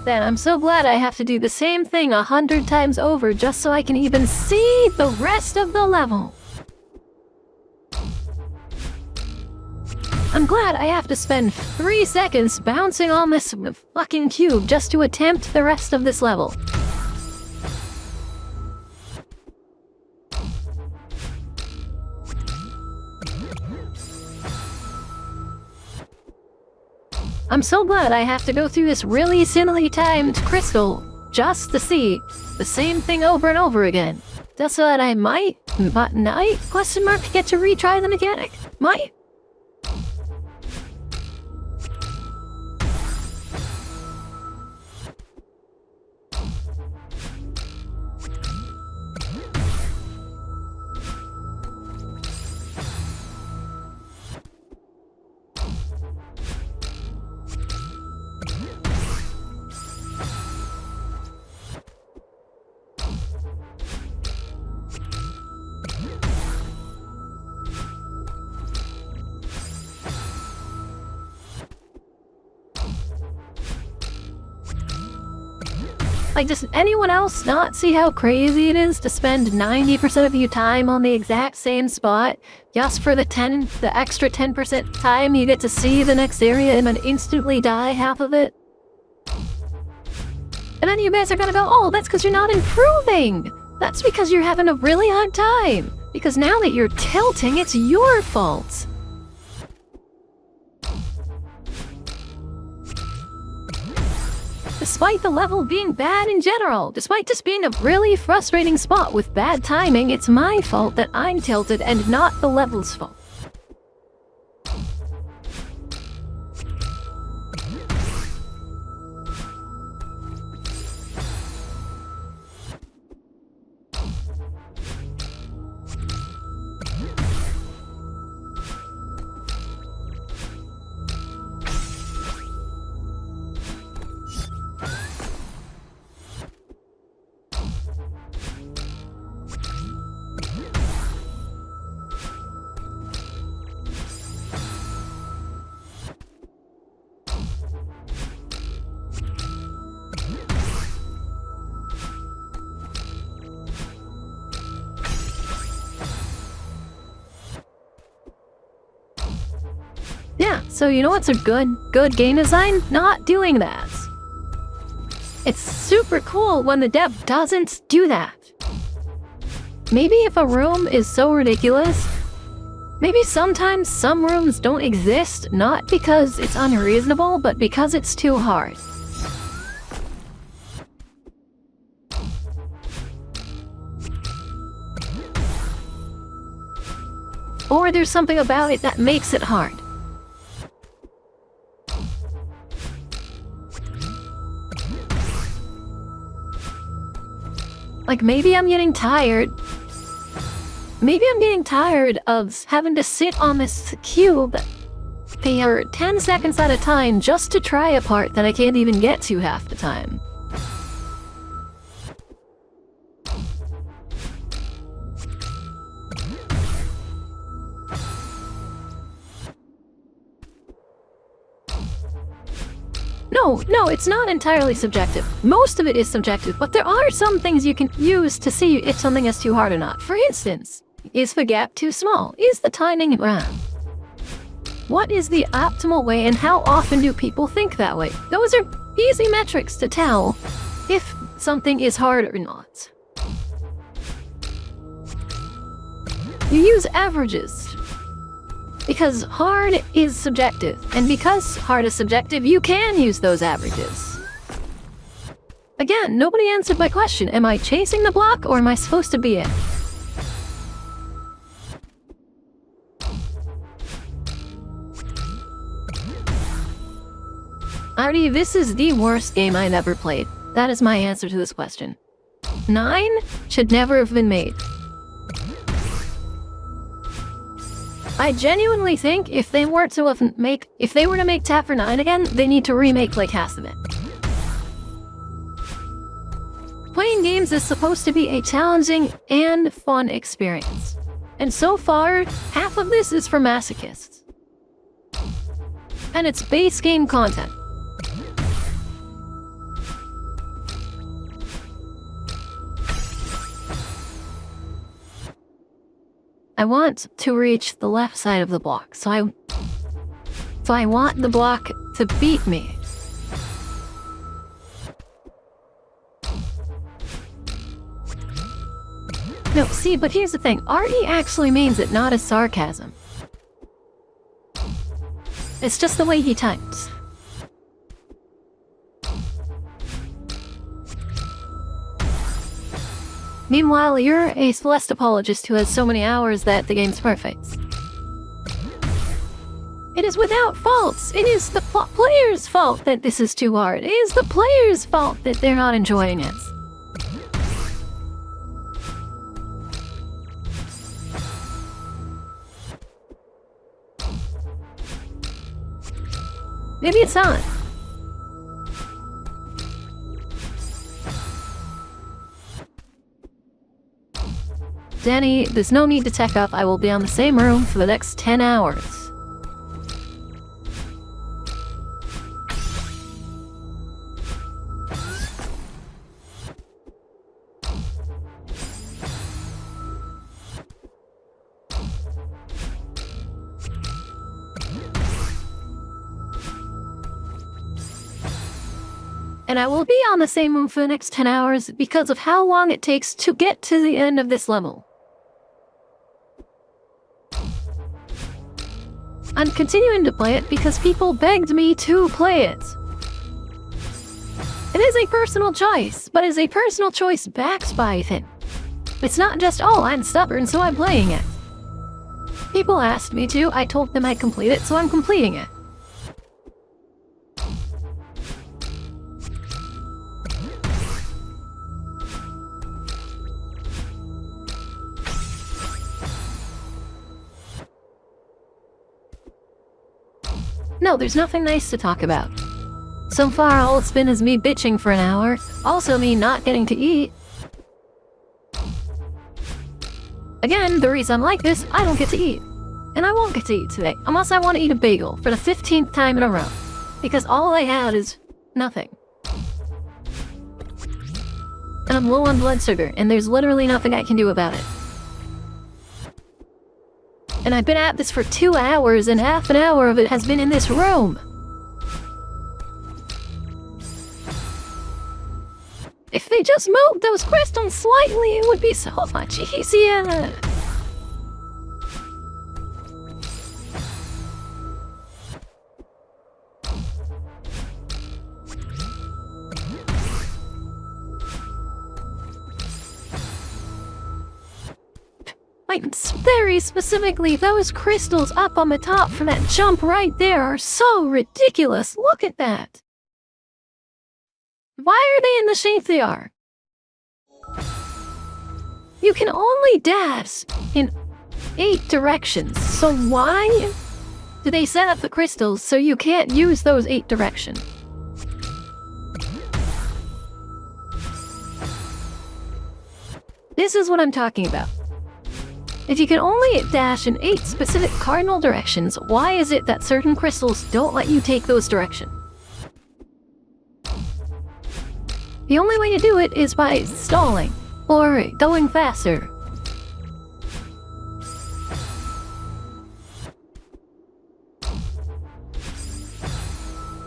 Then I'm so glad I have to do the same thing 100 times over just so I can even see the rest of the level. I'm glad I have to spend 3 seconds bouncing on this fucking cube just to attempt the rest of this level. I'm so glad I have to go through this really silly timed crystal just to see the same thing over and over again. Just so that I might, question mark, get to retry the mechanic. Might. Like, does anyone else not see how crazy it is to spend 90% of your time on the exact same spot just for the extra 10% time you get to see the next area and then instantly die half of it? And then you guys are gonna go, oh, that's because you're not improving! That's because you're having a really hard time! Because now that you're tilting, it's your fault! Despite the level being bad in general, despite just being a really frustrating spot with bad timing, it's my fault that I'm tilted and not the level's fault. Yeah, so you know what's a good game design? Not doing that. It's super cool when the dev doesn't do that. Maybe if a room is so ridiculous, maybe sometimes some rooms don't exist, not because it's unreasonable, but because it's too hard. Or there's something about it that makes it hard. Like, maybe I'm getting tired. Maybe I'm getting tired of having to sit on this cube for 10 seconds at a time just to try a part that I can't even get to half the time. No, it's not entirely subjective. Most of it is subjective, but there are some things you can use to see if something is too hard or not. For instance, is the gap too small? Is the timing wrong? What is the optimal way, and how often do people think that way? Those are easy metrics to tell if something is hard or not. You use averages. Because hard is subjective, and because hard is subjective, you can use those averages. Again, nobody answered my question. Am I chasing the block, or am I supposed to be it? Artie, this is the worst game I've ever played. That is my answer to this question. 9 should never have been made. I genuinely think if they were to make Tap for 9 again, they need to remake like half of it. Playing games is supposed to be a challenging and fun experience. And so far, half of this is for masochists. And it's base game content. I want to reach the left side of the block, so I want the block to beat me. No, see, but here's the thing. Artie actually means it, not as sarcasm. It's just the way he types. Meanwhile, you're a Celeste apologist who has so many hours that the game's perfect. It is without faults. It is the player's fault that this is too hard. It is the player's fault that they're not enjoying it. Maybe it's not. Danny, there's no need to tech up. I will be on the same room for the next 10 hours. And I will be on the same room for the next 10 hours because of how long it takes to get to the end of this level. I'm continuing to play it because people begged me to play it. It is a personal choice, but it's a personal choice backed by it. It's not just, oh, I'm stubborn, so I'm playing it. People asked me to, I told them I'd complete it, so I'm completing it. No, there's nothing nice to talk about. So far, all it's been is me bitching for an hour, also me not getting to eat. Again, the reason I'm like this, I don't get to eat. And I won't get to eat today, unless I want to eat a bagel for the 15th time in a row. Because all I had is nothing. And I'm low on blood sugar, and there's literally nothing I can do about it. And I've been at this for 2 hours, and half an hour of it has been in this room. If they just moved those crystals slightly, it would be so much easier. Like, very specifically, those crystals up on the top from that jump right there are so ridiculous. Look at that. Why are they in the shape they are? You can only dash in 8 directions, so why do they set up the crystals so you can't use those 8 directions? This is what I'm talking about. If you can only dash in 8 specific cardinal directions, why is it that certain crystals don't let you take those directions? The only way to do it is by stalling, or going faster.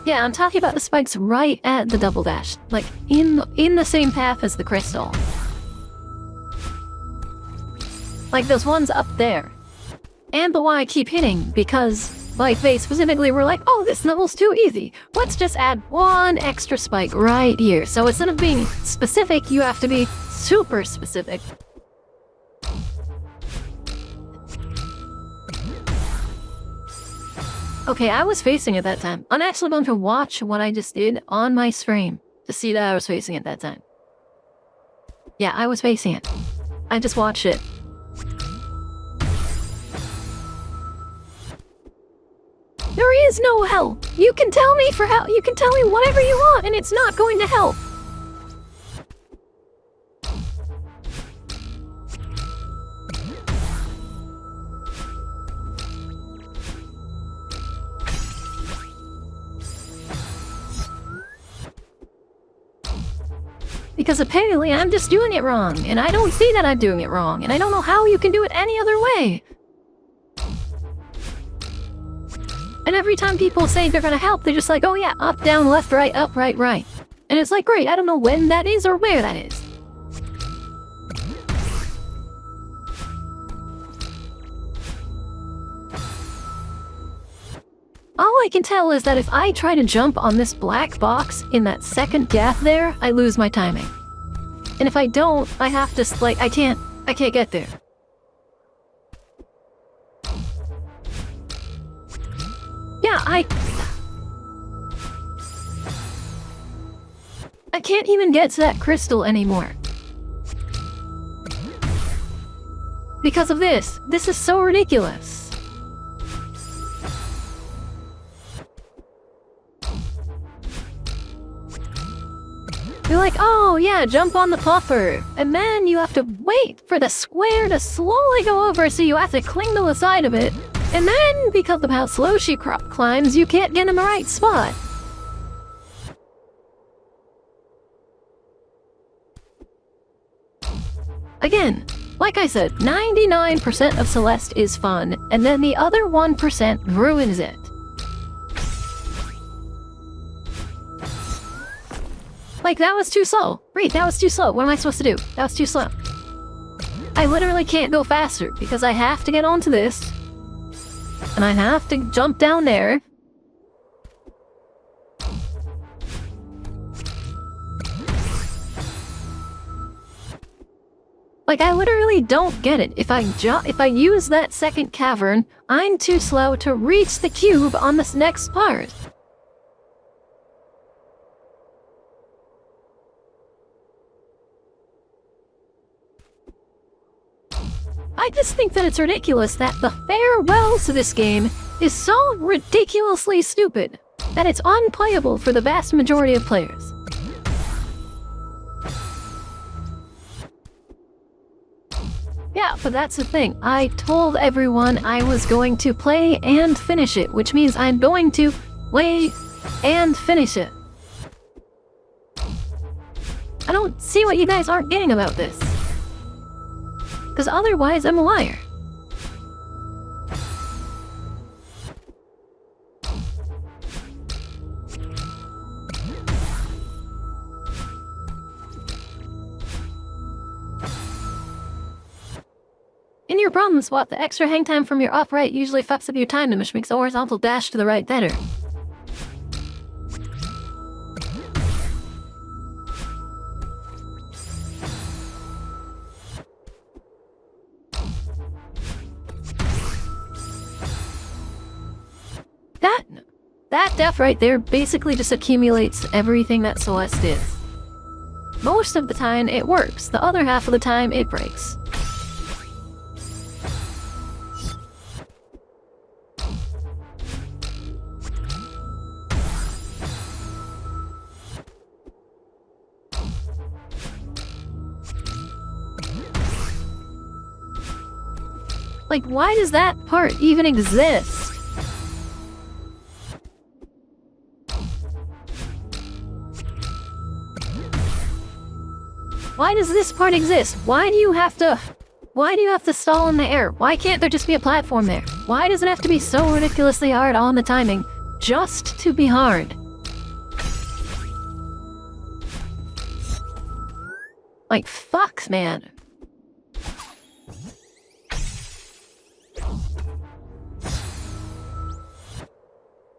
Yeah, I'm talking about the spikes right at the double dash, like in the same path as the crystal. Like those ones up there. And the one I keep hitting, because like they specifically were like, oh, this level's too easy. Let's just add 1 extra spike right here. So instead of being specific, you have to be super specific. Okay, I was facing it that time. I'm actually going to watch what I just did on my stream to see that I was facing it that time. Yeah, I was facing it. I just watched it. There is no help. You can tell me for help. You can tell me whatever you want, and it's not going to help. Because apparently I'm just doing it wrong, and I don't see that I'm doing it wrong, and I don't know how you can do it any other way. And every time people say they're gonna help, they're just like, oh yeah, up, down, left, right, up, right, right. And it's like, great, I don't know when that is or where that is. All I can tell is that if I try to jump on this black box in that second gap there, I lose my timing. And if I don't, I have to, like, I can't get there. Yeah, I can't even get to that crystal anymore. Because of this. This is so ridiculous. You're like, oh yeah, jump on the popper. And then you have to wait for the square to slowly go over, so you have to cling to the side of it. And then, because of how slow she climbs, you can't get in the right spot. Again, like I said, 99% of Celeste is fun, and then the other 1% ruins it. Like, that was too slow. Great, that was too slow. What am I supposed to do? That was too slow. I literally can't go faster, because I have to get onto this. And I have to jump down there. Like, I literally don't get it. If I use that second cavern, I'm too slow to reach the cube on this next part. I just think that it's ridiculous that the farewell to this game is so ridiculously stupid that it's unplayable for the vast majority of players. Yeah, but that's the thing. I told everyone I was going to play and finish it, which means I'm going to play and finish it. I don't see what you guys aren't getting about this. Because otherwise, I'm a liar. In your problem spot, the extra hang time from your upright usually fucks up your timing, which makes a horizontal dash to the right better. That death right there basically just accumulates everything that Celeste is. Most of the time, it works. The other half of the time, it breaks. Like, why does that part even exist? Why does this part exist? Why do you have to stall in the air? Why can't there just be a platform there? Why does it have to be so ridiculously hard on the timing just to be hard? Like, fuck, man.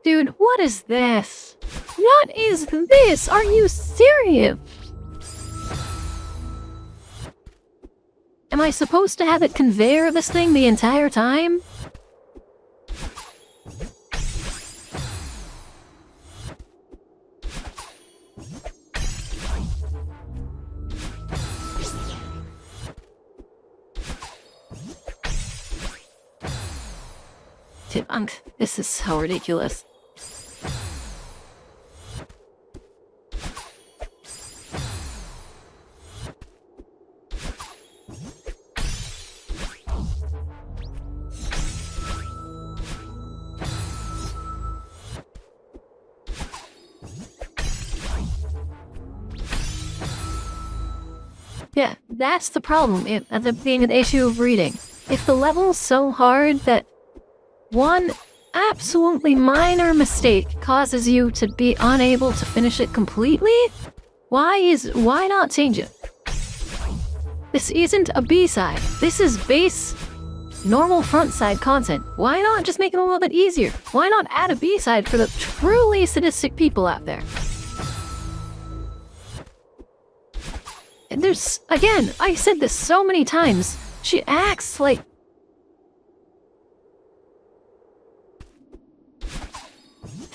Dude, what is this? What is this? Are you serious? Am I supposed to have it conveyor this thing the entire time? This is so ridiculous. Yeah, that's the problem, being an issue of reading. If the level's so hard that one absolutely minor mistake causes you to be unable to finish it completely, why not change it? This isn't a B-side. This is base, normal front side content. Why not just make it a little bit easier? Why not add a B-side for the truly sadistic people out there? And there's, again, I said this so many times, she acts like...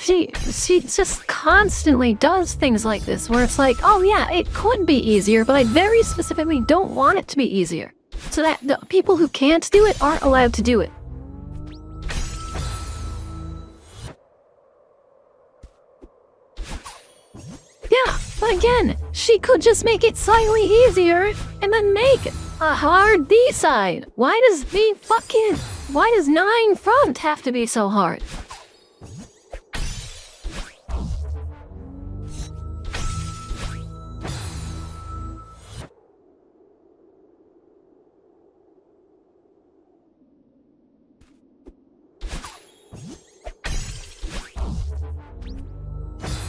She just constantly does things like this, where it's like, oh yeah, it could be easier, but I very specifically don't want it to be easier. So that the people who can't do it aren't allowed to do it. Yeah, but again, she could just make it slightly easier, and then make a hard D-side. Why does 9 front have to be so hard?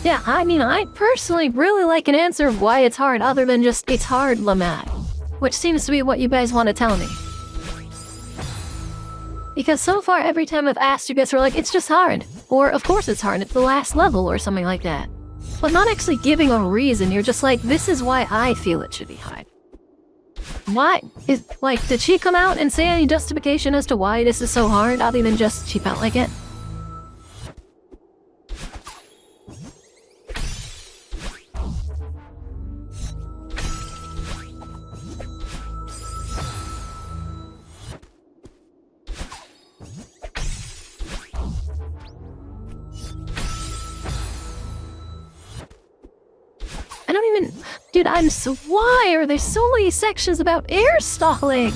Yeah, I mean, I personally really like an answer of why it's hard other than just, it's hard, Lamad. Which seems to be what you guys want to tell me. Because so far, every time I've asked, you guys are like, it's just hard. Or, of course it's hard, it's the last level, or something like that. But not actually giving a reason, you're just like, this is why I feel it should be hard. Why? Did she come out and say any justification as to why this is so hard, other than just she felt like it? Dude, why are there so many sections about air stalling?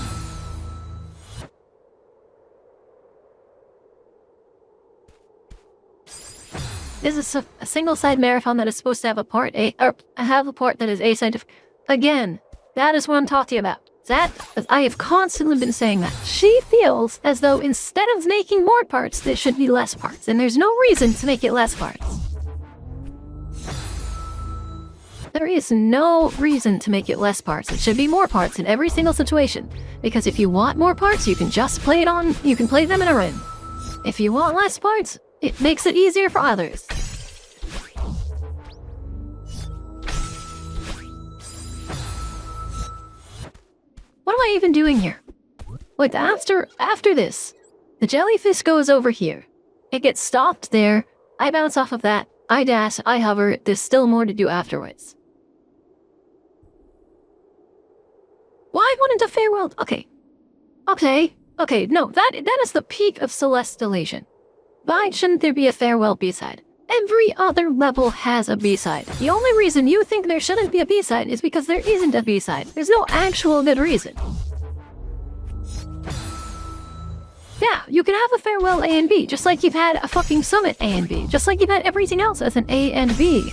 This is a single-side marathon that is supposed to have a part A, or have a part that is ascientific. Again, that is what I'm talking about. I have constantly been saying that. She feels as though instead of making more parts, there should be less parts, and there's no reason to make it less parts. There is no reason to make it less parts. It should be more parts in every single situation. Because if you want more parts, you can just play them in a ring. If you want less parts, it makes it easier for others. What am I even doing here? Wait, after this, the jellyfish goes over here. It gets stopped there. I bounce off of that. I dash, I hover. There's still more to do afterwards. Why wouldn't a farewell? Okay, no, that is the peak of Celeste. Why shouldn't there be a farewell B-side? Every other level has a B-side. The only reason you think there shouldn't be a B-side is because there isn't a B-side. There's no actual good reason. Yeah, you can have a farewell A and B, just like you've had a fucking summit A and B, just like you've had everything else as an A and B.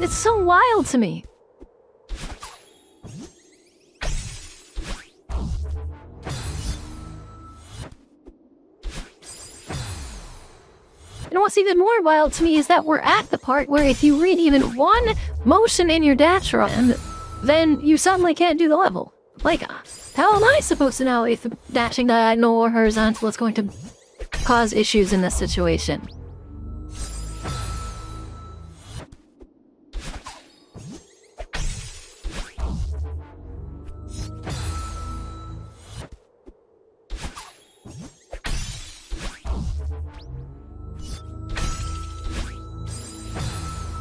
It's so wild to me. And what's even more wild to me is that we're at the part where if you read even one motion in your dash run, then you suddenly can't do the level. Like, how am I supposed to know if dashing diagonal or horizontal is going to cause issues in this situation?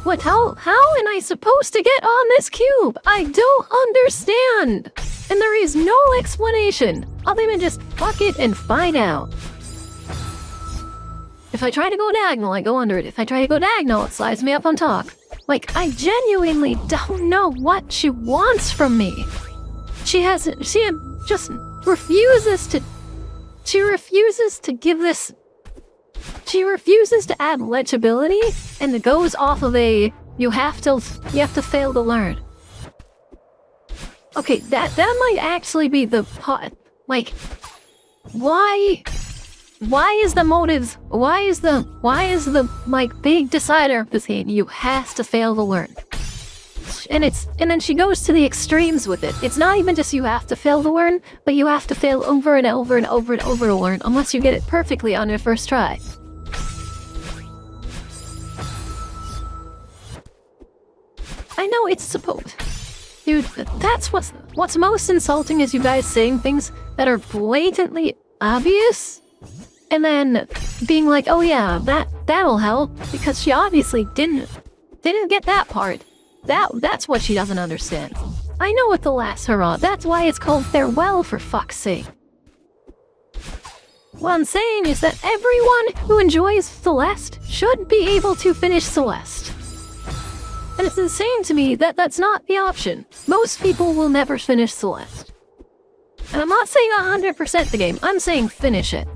What? How am I supposed to get on this cube? I don't understand. And there is no explanation other than just fuck it and find out. If I try to go diagonal, I go under it. If I try to go diagonal, it slides me up on top. Like, I genuinely don't know what she wants from me. She just refuses to... She refuses to give this... She refuses to add legibility, and it goes off of a you have to fail to learn. Okay, that might actually be the pot. Like, why is the motive? Why is the like big decider of this game? You have to fail to learn. And then she goes to the extremes with it. It's not even just you have to fail to learn, but you have to fail over and over and over and over to learn, unless you get it perfectly on your first try. I know it's supposed... Dude, that's what's most insulting is you guys saying things that are blatantly obvious, and then being like, oh yeah, that'll help, because she obviously didn't get that part. That's what she doesn't understand. I know what the last hurrah, that's why it's called farewell, for fuck's sake. What I'm saying is that everyone who enjoys Celeste should be able to finish Celeste. And it's insane to me that that's not the option. Most people will never finish Celeste. And I'm not saying 100% the game, I'm saying finish it.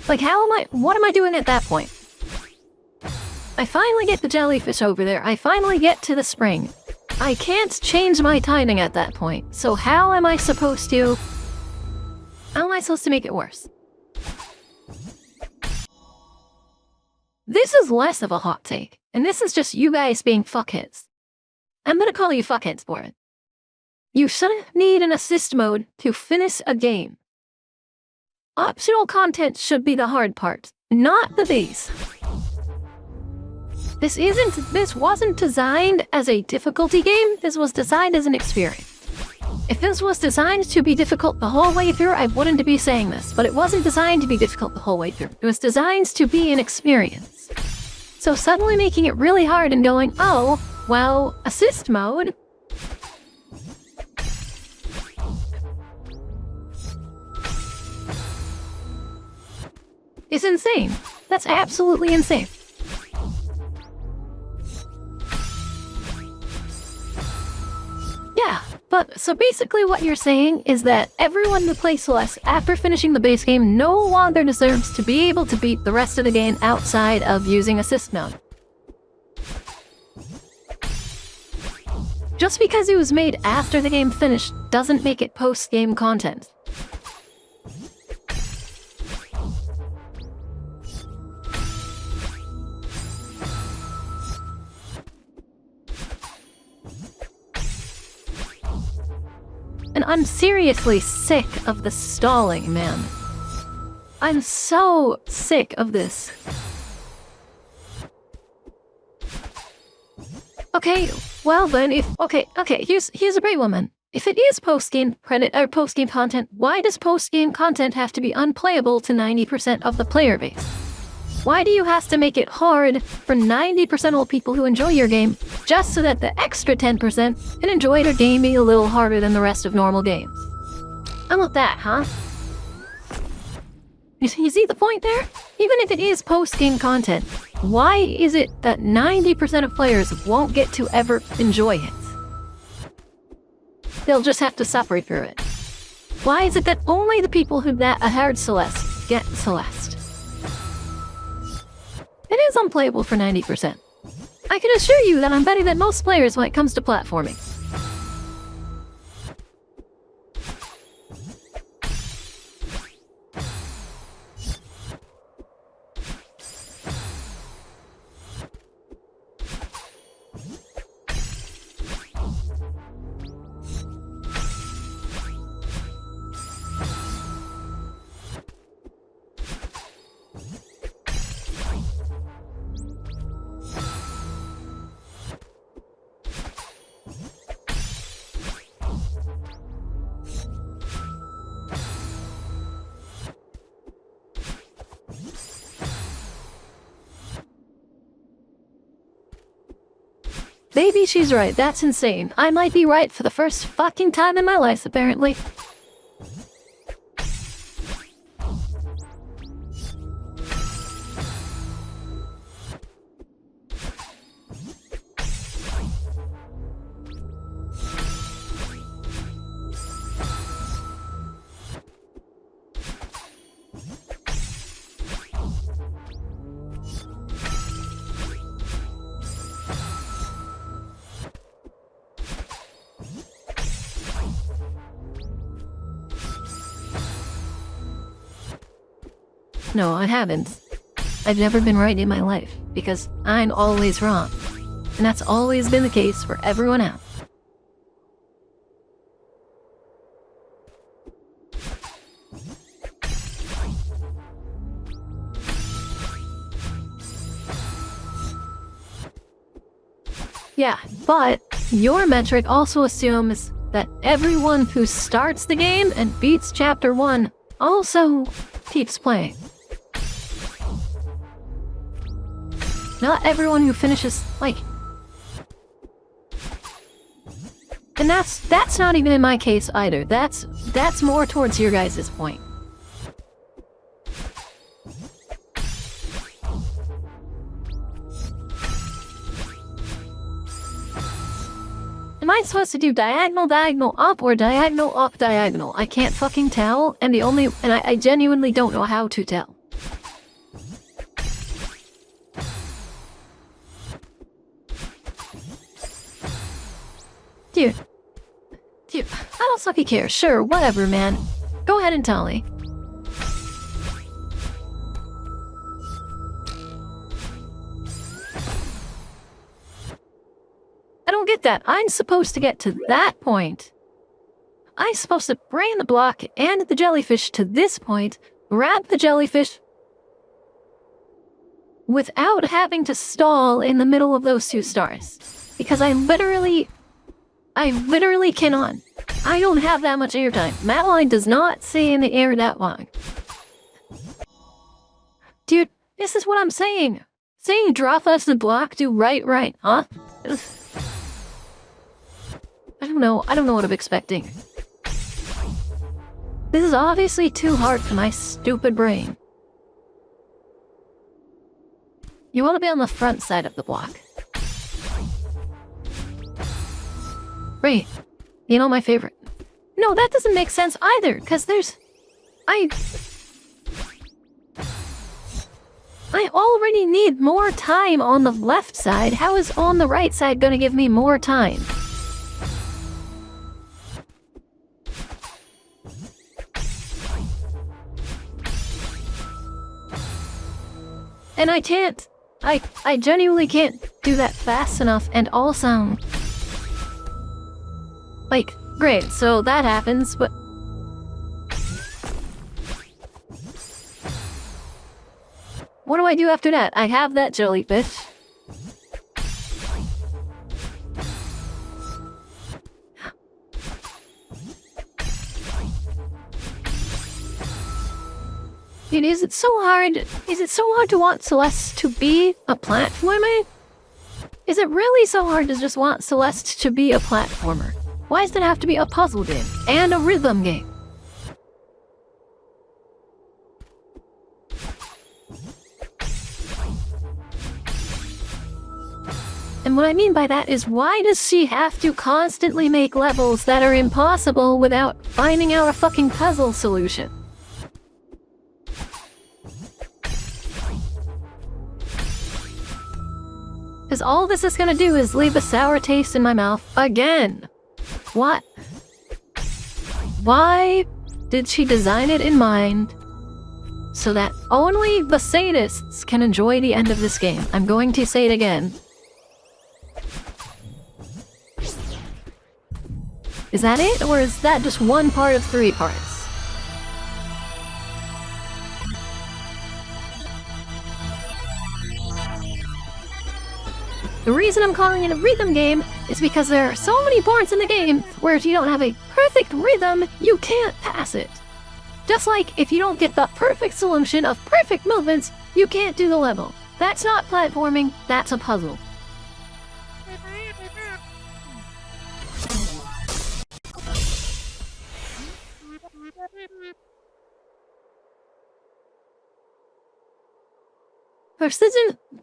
Like, what am I doing at that point? I finally get the jellyfish over there, I finally get to the spring. I can't change my timing at that point, so how am I supposed to make it worse? This is less of a hot take, and this is just you guys being fuckheads. I'm gonna call you fuckheads for it. You shouldn't need an assist mode to finish a game. Optional content should be the hard part, not the base. This wasn't designed as a difficulty game, this was designed as an experience. If this was designed to be difficult the whole way through, I wouldn't be saying this, but it wasn't designed to be difficult the whole way through. It was designed to be an experience. So suddenly making it really hard and going, oh, well, assist mode. Is insane. That's absolutely insane. Yeah, but so basically what you're saying is that everyone who plays Celeste after finishing the base game no longer deserves to be able to beat the rest of the game outside of using assist mode. Just because it was made after the game finished doesn't make it post-game content. And I'm seriously sick of the stalling, man. I'm so sick of this. Okay, well then, here's a great woman. If it is post-game content, why does post-game content have to be unplayable to 90% of the player base? Why do you have to make it hard for 90% of people who enjoy your game, just so that the extra 10% can enjoy their game being a little harder than the rest of normal games? How about that, huh? You see the point there? Even if it is post-game content, why is it that 90% of players won't get to ever enjoy it? They'll just have to suffer through it. Why is it that only the people who heard Celeste get Celeste? It is unplayable for 90%. I can assure you that I'm better than most players when it comes to platforming. Maybe she's right, that's insane. I might be right for the first fucking time in my life, apparently. No, I haven't. I've never been right in my life, because I'm always wrong. And that's always been the case for everyone else. Yeah, but your metric also assumes that everyone who starts the game and beats Chapter 1 also keeps playing. Not everyone who finishes, like... And that's not even in my case either. That's more towards your guys' point. Am I supposed to do diagonal, diagonal up, or diagonal up, diagonal? I can't fucking tell, and I genuinely don't know how to tell. Dude, I don't fucking care. Sure, whatever, man. Go ahead and tell me. I don't get that. I'm supposed to get to that point. I'm supposed to bring the block and the jellyfish to this point, grab the jellyfish, without having to stall in the middle of those 2 stars. Because I literally cannot. I don't have that much airtime. Madeline does not stay in the air that long. Dude, this is what I'm saying. Saying drop us the block, do right, huh? I don't know what I'm expecting. This is obviously too hard for my stupid brain. You want to be on the front side of the block. Right. You know, my favorite. No, that doesn't make sense either, because I already need more time on the left side. How is on the right side gonna give me more time? And I can't. I genuinely can't do that fast enough, and also... Like, great, so that happens, but... What do I do after that? I have that jellyfish. Dude, is it so hard to want Celeste to be a platformer? Is it really so hard to just want Celeste to be a platformer? Why does it have to be a puzzle game and a rhythm game? And what I mean by that is, why does she have to constantly make levels that are impossible without finding out a fucking puzzle solution? Because all this is gonna do is leave a sour taste in my mouth again. What? Why did she design it in mind so that only the sadists can enjoy the end of this game? I'm going to say it again. Is that it, or is that just one part of 3 parts? The reason I'm calling it a rhythm game is because there are so many parts in the game where if you don't have a perfect rhythm, you can't pass it. Just like if you don't get the perfect solution of perfect movements, you can't do the level. That's not platforming, that's a puzzle.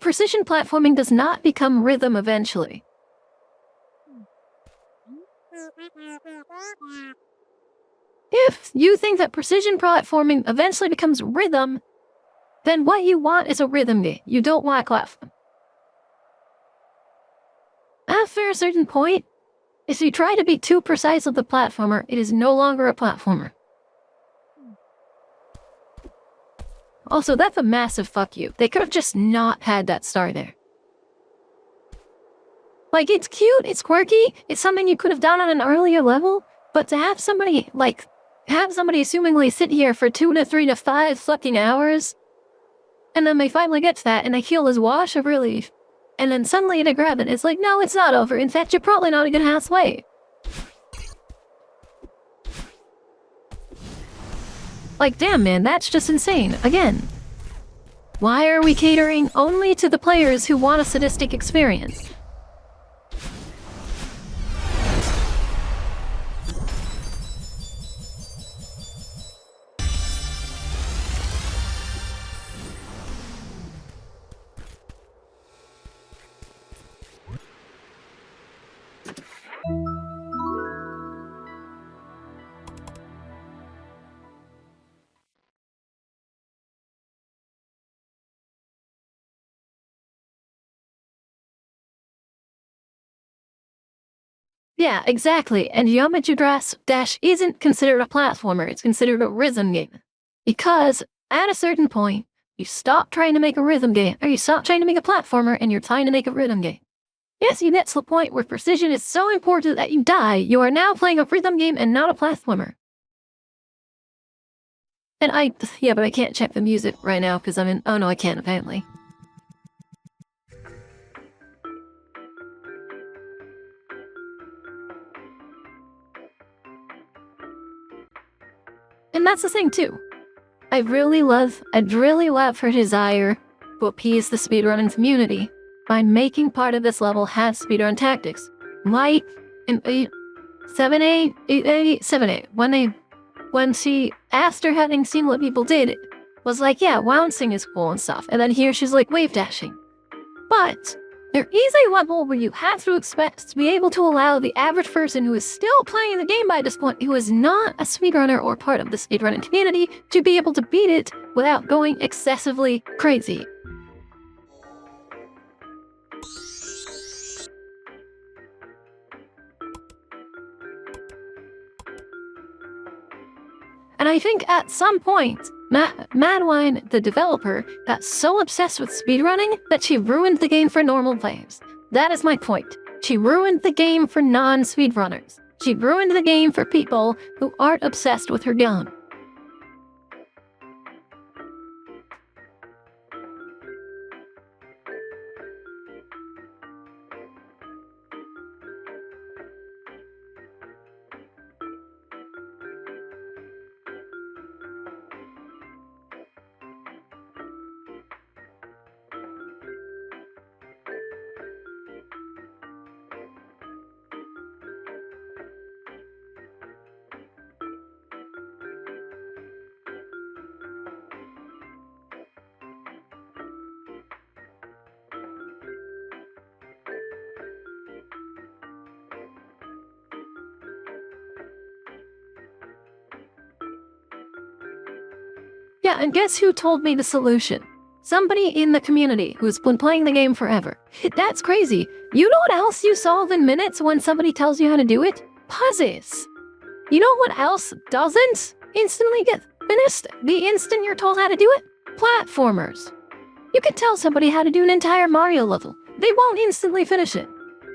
Precision platforming does not become rhythm eventually. If you think that precision platforming eventually becomes rhythm, then what you want is a rhythm game. You don't want platform. After a certain point, if you try to be too precise with the platformer, it is no longer a platformer. Also, that's a massive fuck you. They could have just not had that star there. Like, it's cute, it's quirky, it's something you could have done on an earlier level, but to have somebody assumingly sit here for 2 to 3 to 5 fucking hours, and then they finally get to that, and they feel this wash of relief, and then suddenly they grab it, it's like, no, it's not over. In fact, you're probably not even halfway. Like, damn, man, that's just insane. Again, why are we catering only to the players who want a sadistic experience? Yeah, exactly. And Geometry Dash isn't considered a platformer, it's considered a rhythm game. Because at a certain point, you stop trying to make a rhythm game, or you stop trying to make a platformer, and you're trying to make a rhythm game. Yes, you get to the point where precision is so important that you die. You are now playing a rhythm game and not a platformer. And yeah, but I can't check the music right now because I'm in, oh no, I can't apparently. And that's the thing too. I'd really love her desire to appease the speedrunning community by making part of this level have speedrun tactics. Like in 7A, when she, after having seen what people did, was like, yeah, bouncing is cool and stuff. And then here she's like wave dashing. But there is a level where you have to expect to be able to allow the average person who is still playing the game by this point, who is not a speedrunner or part of the speedrunning community, to be able to beat it without going excessively crazy. And I think at some point, Madwine, the developer, got so obsessed with speedrunning that she ruined the game for normal players. That is my point. She ruined the game for non-speedrunners. She ruined the game for people who aren't obsessed with her game. Yeah, and guess who told me the solution? Somebody in the community who's been playing the game forever. That's crazy. You know what else you solve in minutes when somebody tells you how to do it? Puzzles. You know what else doesn't instantly get finished the instant you're told how to do it? Platformers. You can tell somebody how to do an entire Mario level. They won't instantly finish it.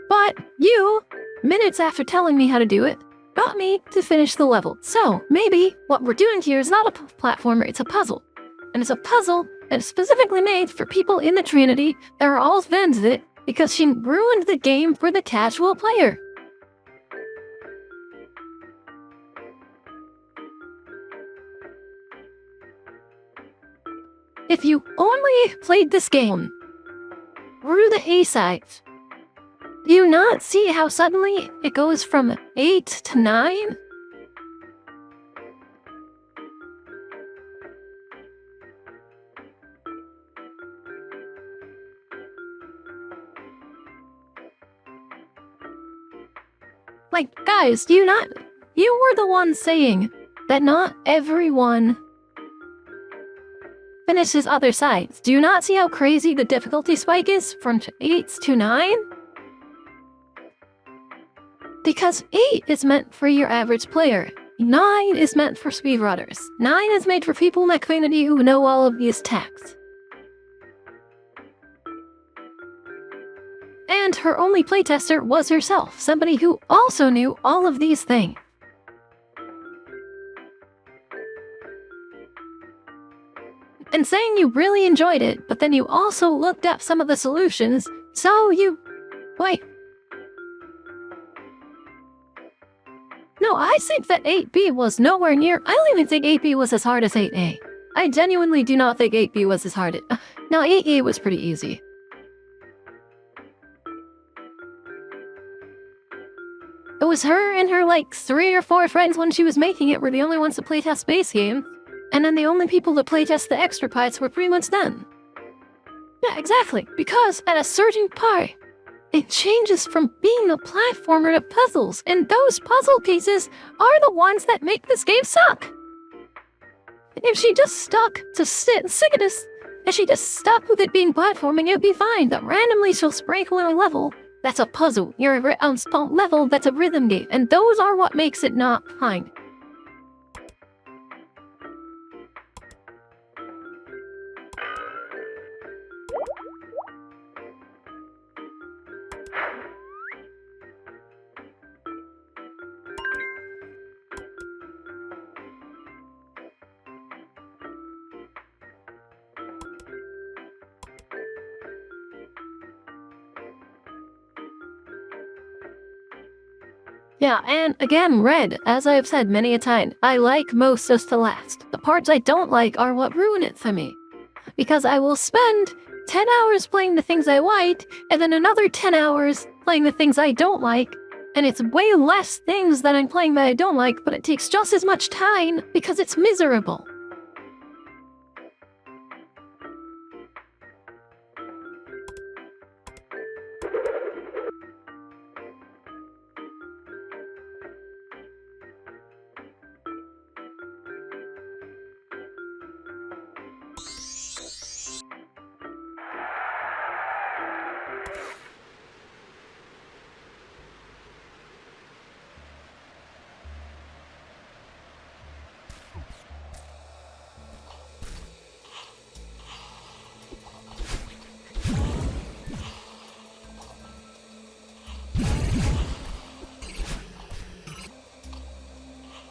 But you, minutes after telling me how to do it, got me to finish the level. So maybe what we're doing here is not a platformer, it's a puzzle. And it's a puzzle that is specifically made for people in the Trinity that are all fans of it because she ruined the game for the casual player. If you only played this game through the A sides, do you not see how suddenly it goes from 8 to 9? Like, guys, you were the one saying that not everyone finishes other sides. Do you not see how crazy the difficulty spike is from 8 to 9? Because 8 is meant for your average player. 9 is meant for speedrunners. 9 is made for people in the community who know all of these texts. And her only playtester was herself, somebody who also knew all of these things. And saying you really enjoyed it, but then you also looked up some of the solutions, so you... Wait. No, I think that 8B was nowhere near... I don't even think 8B was as hard as 8A. I genuinely do not think 8B was as hard as... No, 8A was pretty easy. It was her and her, 3 or 4 friends when she was making it were the only ones to playtest space games. And then the only people that playtest the extra parts were pretty much them. Yeah, exactly. Because at a certain part, it changes from being a platformer to puzzles. And those puzzle pieces are the ones that make this game suck. If she just stuck to Sickness, if she just stuck with it being platforming, it would be fine. But randomly she'll sprinkle in a level that's a puzzle. You're a level that's a rhythm game. And those are what makes it not fine. Yeah, and again, Red, as I have said many a time, I like most of Celeste. The parts I don't like are what ruin it for me. Because I will spend 10 hours playing the things I like, and then another 10 hours playing the things I don't like, and it's way less things that I'm playing that I don't like, but it takes just as much time because it's miserable.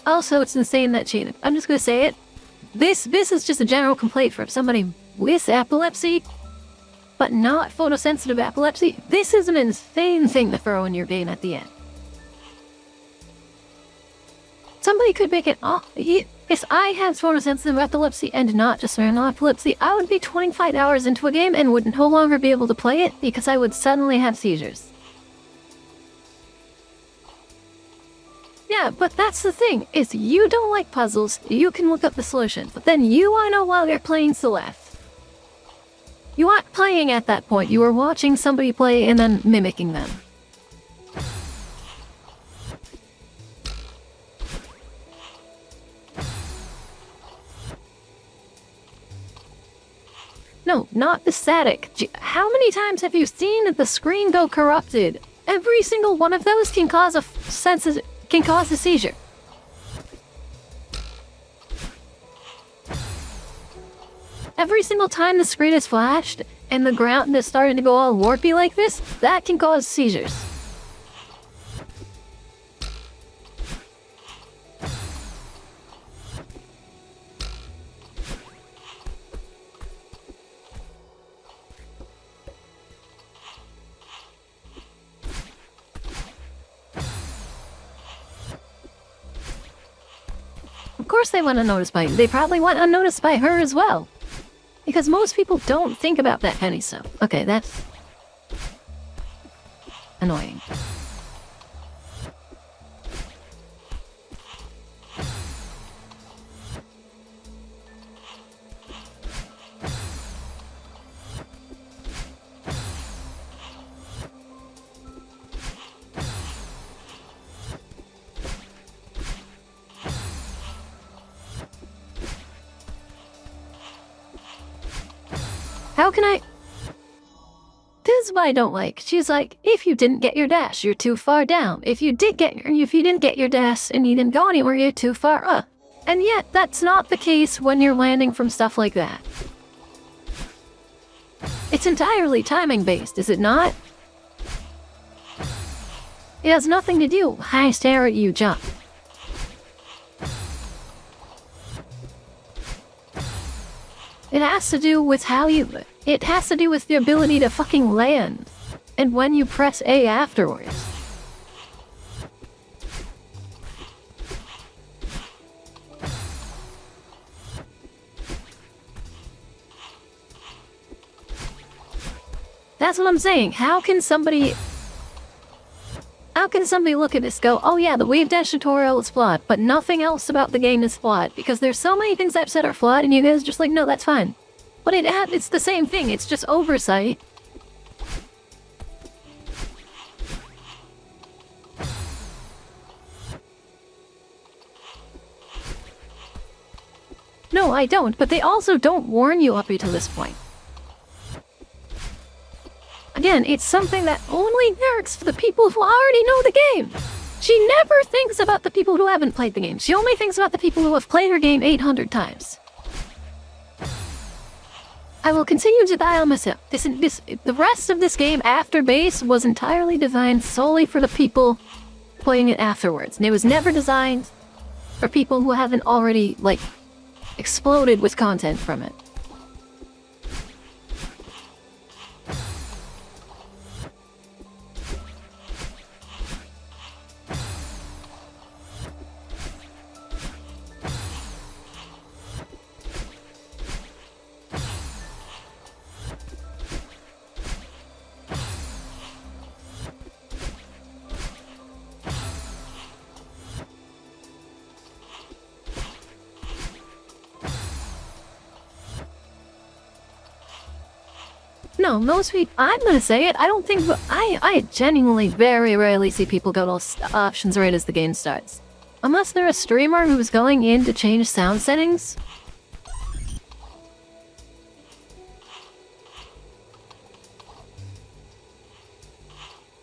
Also, it's insane that I'm just gonna say it. This is just a general complaint from somebody with epilepsy, but not photosensitive epilepsy. This is an insane thing to throw in your vein at the end. Somebody could make it, if I had photosensitive epilepsy and not just random epilepsy, I would be 25 hours into a game and would no longer be able to play it because I would suddenly have seizures. Yeah, but that's the thing, is you don't like puzzles, you can look up the solution, but then you want to know while you're playing Celeste. You aren't playing at that point, you are watching somebody play and then mimicking them. No, not the static. How many times have you seen the screen go corrupted? Every single one of those can cause a seizure. Every single time the screen is flashed and the ground is starting to go all warpy like this, that can cause seizures. Of course they want unnoticed by you. They probably want unnoticed by her as well. Because most people don't think about that kind of stuff. Okay, that's annoying. How can I... This is what I don't like. She's like, if you didn't get your dash, you're too far down. If you didn't get your dash and you didn't go anywhere, you're too far up. And yet, that's not the case when you're landing from stuff like that. It's entirely timing-based, is it not? It has nothing to do with how far you jump. It has to do with it has to do with the ability to fucking land. And when you press A afterwards. That's what I'm saying. How can somebody look at this go, oh yeah, the wave dash tutorial is flawed, but nothing else about the game is flawed, because there's so many things I've said are flawed, and you guys are just like, no, that's fine. But it's the same thing, it's just oversight. No, I don't, but they also don't warn you up until this point. Again, it's something that only works for the people who already know the game. She never thinks about the people who haven't played the game. She only thinks about the people who have played her game 800 times. I will continue to die on myself. The rest of this game after base was entirely designed solely for the people playing it afterwards. And it was never designed for people who haven't already, like, exploded with content from it. No, most people, I'm gonna say it, I don't think, I genuinely very rarely see people go to options right as the game starts. Unless they're a streamer who's going in to change sound settings.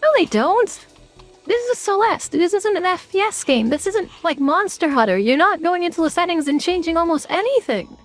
No, they don't. This is a Celeste. This isn't an FPS game. This isn't like Monster Hunter. You're not going into the settings and changing almost anything.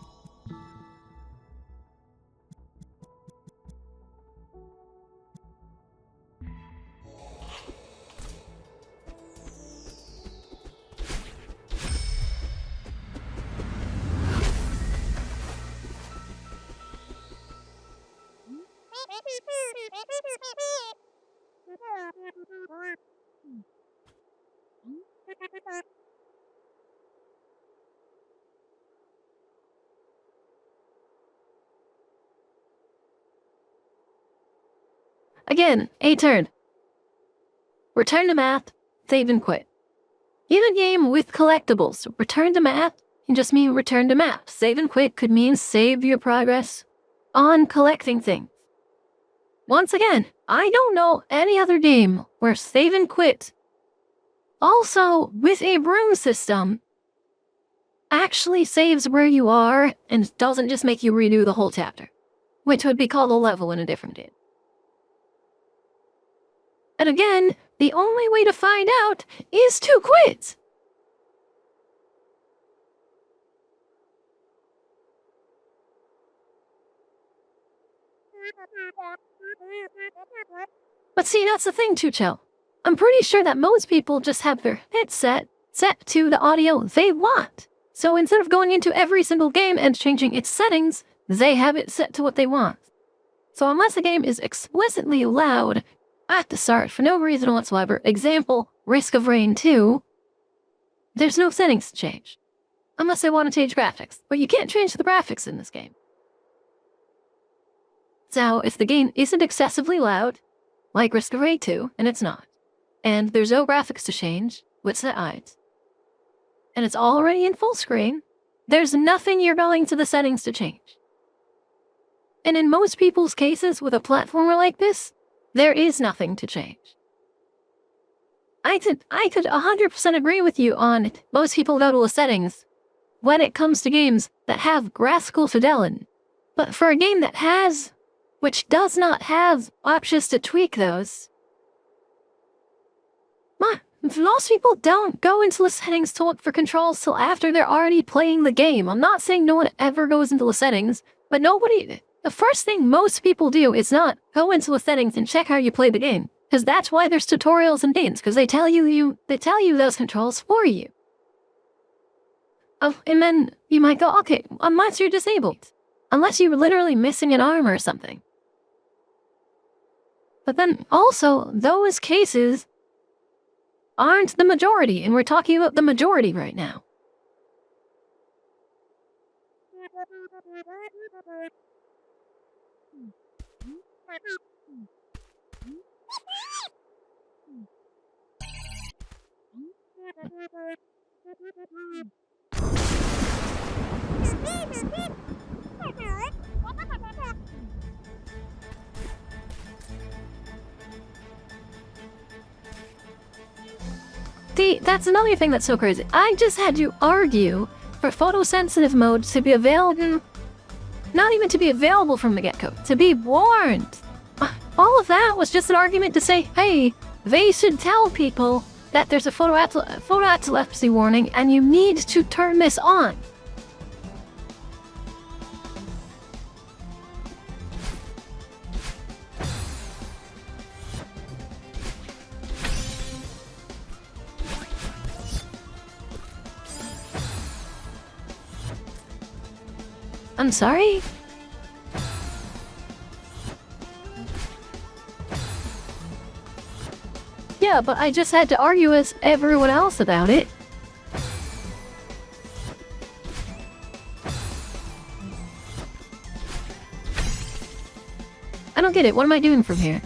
Again, a turn. Return to math, save and quit. In a game with collectibles, return to math can just mean return to math. Save and quit could mean save your progress on collecting things. Once again, I don't know any other game where save and quit, also with a room system, actually saves where you are and doesn't just make you redo the whole chapter. which would be called a level in a different game. And again, the only way to find out is to quit. But see, that's the thing, Chuchel. I'm pretty sure that most people just have their headset set to the audio they want. So instead of going into every single game and changing its settings, they have it set to what they want. So unless a game is explicitly loud at the start for no reason whatsoever, example, Risk of Rain 2, there's no settings to change. Unless they want to change graphics. But you can't change the graphics in this game. So if the game isn't excessively loud, like Risk of Rain 2, and it's not, and there's no graphics to change, with the eyes, and it's already in full screen, there's nothing you're going to the settings to change. And in most people's cases with a platformer like this, there is nothing to change. I could 100% agree with you on it. Most people go to the settings when it comes to games that have graphical fidelity. But for a game that has, which does not have options to tweak those, most people don't go into the settings to look for controls till after they're already playing the game. I'm not saying no one ever goes into the settings, but the first thing most people do is not go into the settings and check how you play the game. Because that's why there's tutorials and games, because they tell you those controls for you. Oh, and then you might go, okay, unless you're disabled. Unless you're literally missing an arm or something. But then also, those cases aren't the majority, and we're talking about the majority right now. See, that's another thing that's so crazy. I just had to argue for photosensitive mode to be available, not even to be available from the get-go, to be warned. All of that was just an argument to say, hey, they should tell people that there's a photoepilepsy warning and you need to turn this on. I'm sorry? Yeah, but I just had to argue with everyone else about it. I don't get it. What am I doing from here?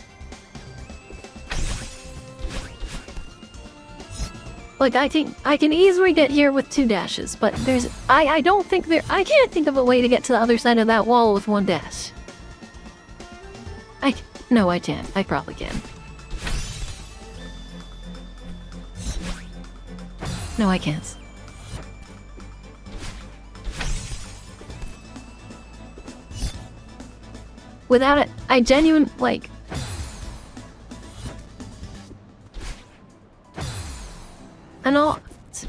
Like, I think I can easily get here with 2 dashes, but I don't think I can't think of a way to get to the other side of that wall with 1 dash. No, I can. I probably can. No, I can't. Without it, I genuinely, like...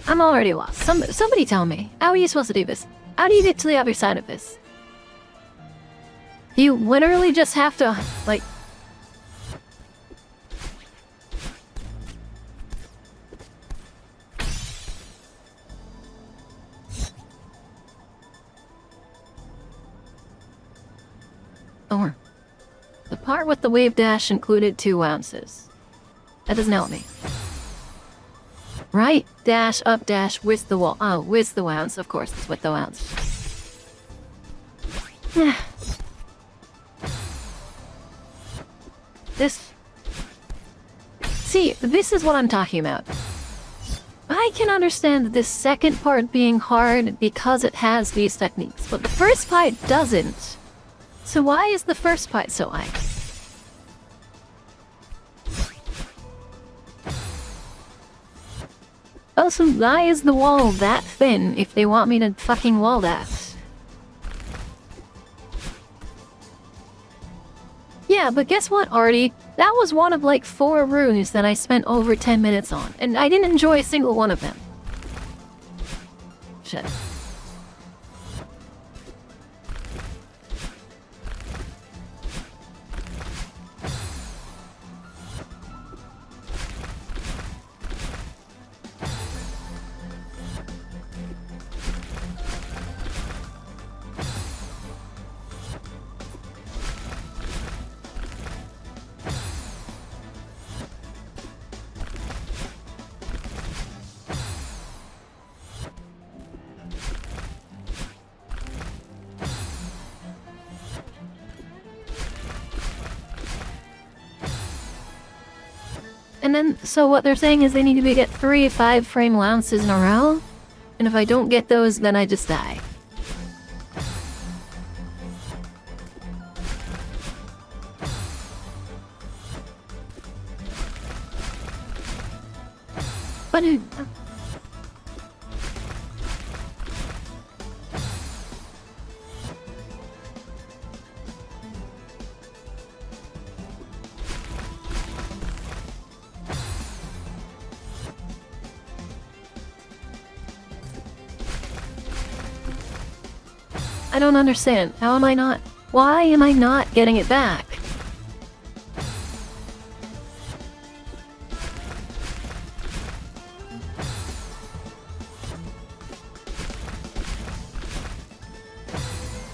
I'm already lost. Somebody tell me. How are you supposed to do this? How do you get to the other side of this? You literally just have to, like... Or... The part with the wave dash included 2 ounces. That doesn't help me. Right, dash, up, dash, with the wall. Oh, with the ounce, of course, it's with the ounce. See, this is what I'm talking about. I can understand this second part being hard because it has these techniques, but the first part doesn't. So why is the first part so high? Also, why is the wall that thin if they want me to fucking wall that? Yeah, but guess what, Artie? That was one of like 4 runes that I spent over 10 minutes on, and I didn't enjoy a single one of them. Shit. And then, so what they're saying is they need to get 3 5-frame lances in a row? And if I don't get those, then I just die. But I don't understand. How am I not? Why am I not getting it back?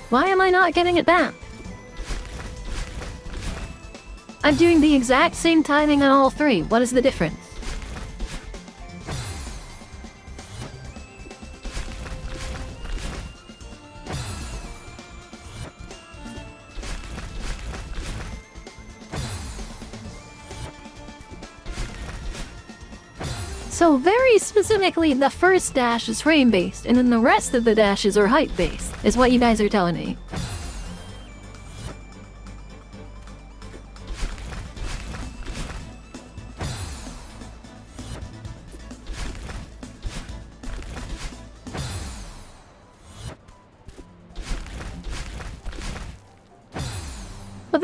Why am I not getting it back? I'm doing the exact same timing on all 3. What is the difference? So very specifically, the first dash is frame-based, and then the rest of the dashes are height-based, is what you guys are telling me. But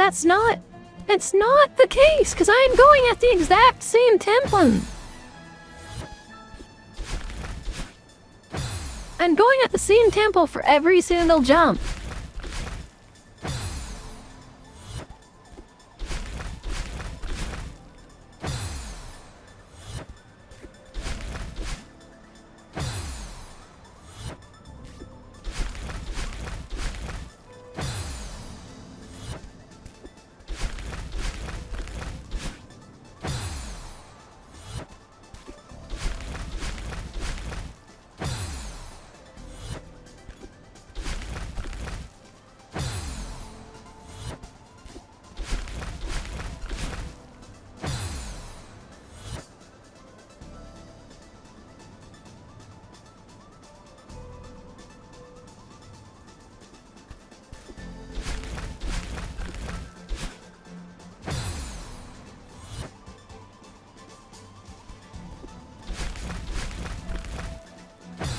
it's not the case, because I am going at the exact same tempo. I'm going at the same tempo for every single jump.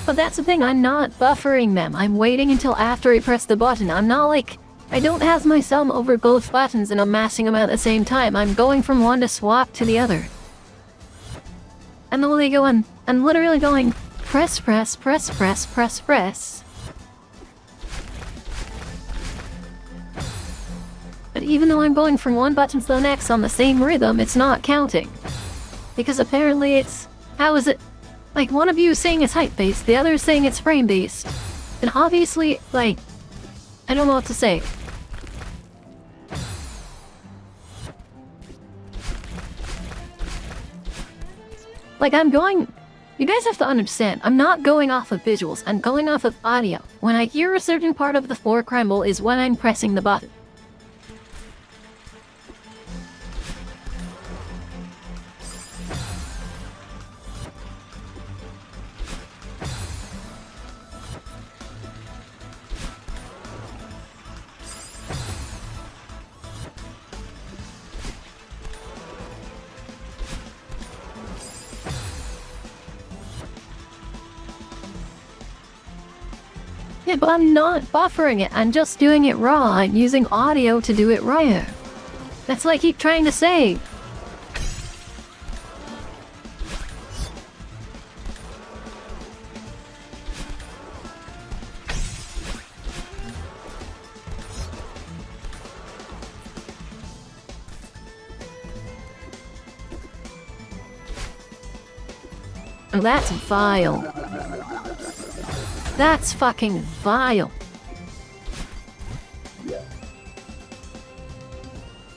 But that's the thing, I'm not buffering them. I'm waiting until after I press the button. I'm not like... I don't have my thumb over both buttons and I'm mashing them at the same time. I'm going from one to swap to the other. And the way I go on, I'm literally going press, press, press, press, press, press. But even though I'm going from one button to the next on the same rhythm, it's not counting. Because apparently it's... How is it... Like, one of you is saying it's height-based, the other is saying it's frame-based. And obviously, like... I don't know what to say. Like, I'm going... You guys have to understand, I'm not going off of visuals, I'm going off of audio. When I hear a certain part of the floor crumble is when I'm pressing the button. Yeah, but I'm not buffering it. I'm just doing it raw. I'm using audio to do it right. That's what I keep trying to say. Oh, that's vile. That's fucking vile.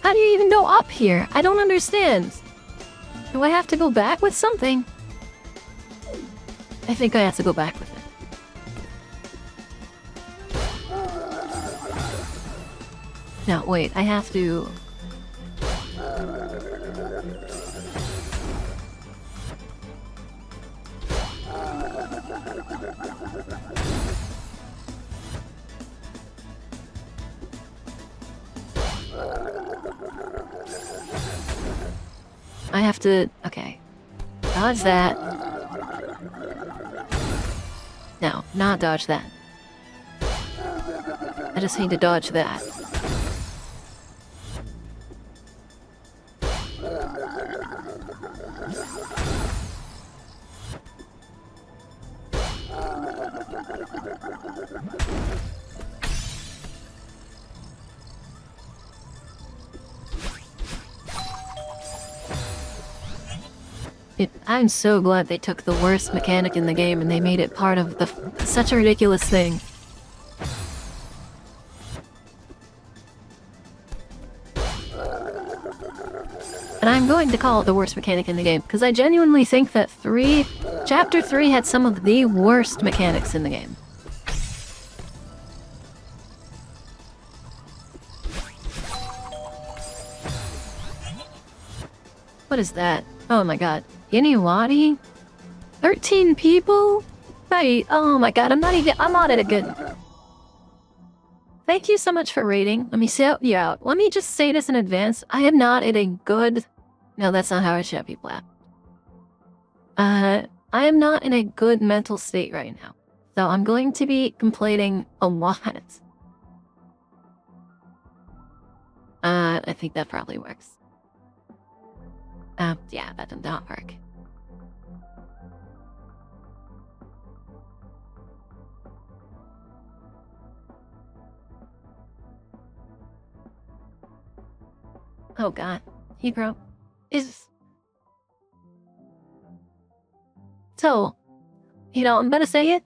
How do you even go up here? I don't understand. Do I have to go back with something? I think I have to go back with it. No, wait, I have to... I have to... Okay. Dodge that. No, not dodge that. I just need to dodge that. I'm so glad they took the worst mechanic in the game and they made it part of such a ridiculous thing. And I'm going to call it the worst mechanic in the game, because I genuinely think that Chapter 3 had some of the worst mechanics in the game. What is that? Oh my god. Iniwati? 13 people? Oh my god, I'm not at a good... Thank you so much for rating. Let me shout you out. Let me just say this in advance. I am not at a good... No, that's not how I shout people out. I am not in a good mental state right now. So I'm going to be complaining a lot. I think that probably works. Yeah, that did not work. Oh god. Hebrew is... So, I'm gonna say it.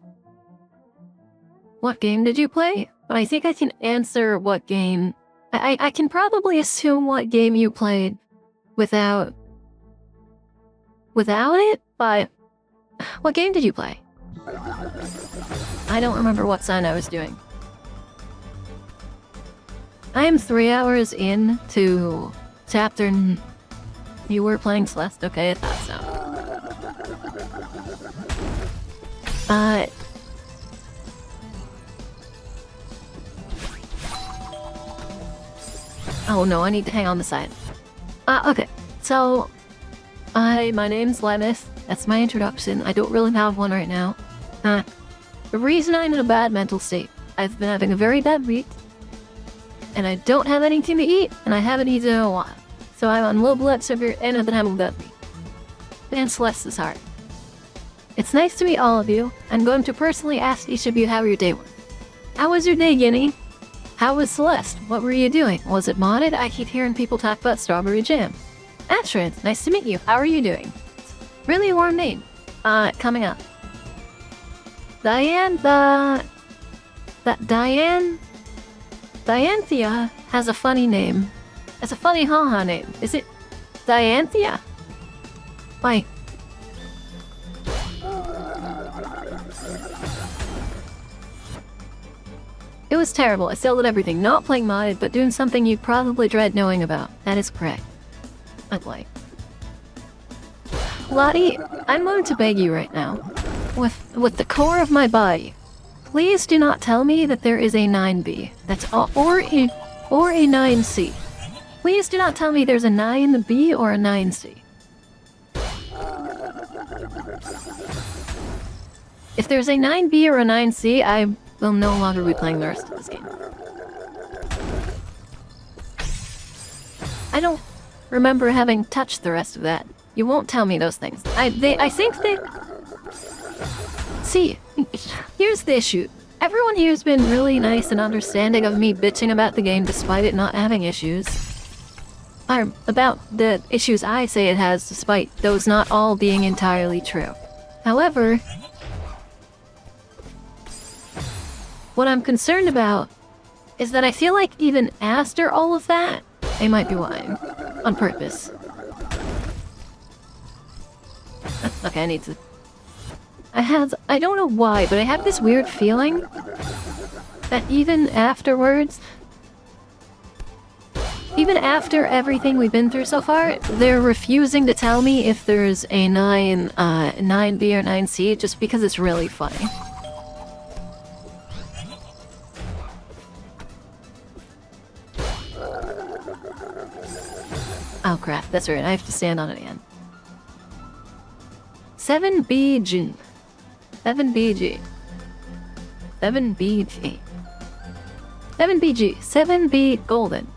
What game did you play? But I think I can answer what game... I can probably assume what game you played without it, but what game did you play? I don't remember what sign I was doing. I am 3 hours into chapter... You were playing Celeste? Okay, I thought so. Oh no, I need to hang on the side. Okay, so... my name's Lenis. That's my introduction. I don't really have one right now. The reason I'm in a bad mental state, I've been having a very bad week, and I don't have anything to eat, and I haven't eaten in a while. So I'm on low blood sugar, and I've been having a bad week. And Celeste is hard. It's nice to meet all of you. I'm going to personally ask each of you how your day was. How was your day, Guinea? How was Celeste? What were you doing? Was it modded? I keep hearing people talk about strawberry jam. Astrid, nice to meet you. How are you doing? Really warm name. Coming up. Dianthea has a funny name. It's a funny haha name. Is it Dianthea? Why? It was terrible. I failed at everything. Not playing modded, but doing something you'd probably dread knowing about. That is correct. I'd like. Lottie, I'm going to beg you right now, with the core of my body, please do not tell me that there is a 9B. That's all, or a 9C. Please do not tell me there's a 9B or a 9C. If there's a 9B or a 9C, I will no longer be playing the rest of this game. I don't remember having touched the rest of that. You won't tell me those things. I think they... See, here's the issue. Everyone here's been really nice and understanding of me bitching about the game despite it not having issues. About the issues I say it has despite those not all being entirely true. However, what I'm concerned about is that I feel like even after all of that, they might be lying. On purpose. Okay, I need to... I don't know why, but I have this weird feeling that even afterwards, even after everything we've been through so far, they're refusing to tell me if there's a 9B or 9C just because it's really funny. Oh crap, that's right, I have to stand on it again. 7BG. 7BG. 7BG. 7BG. 7B Golden.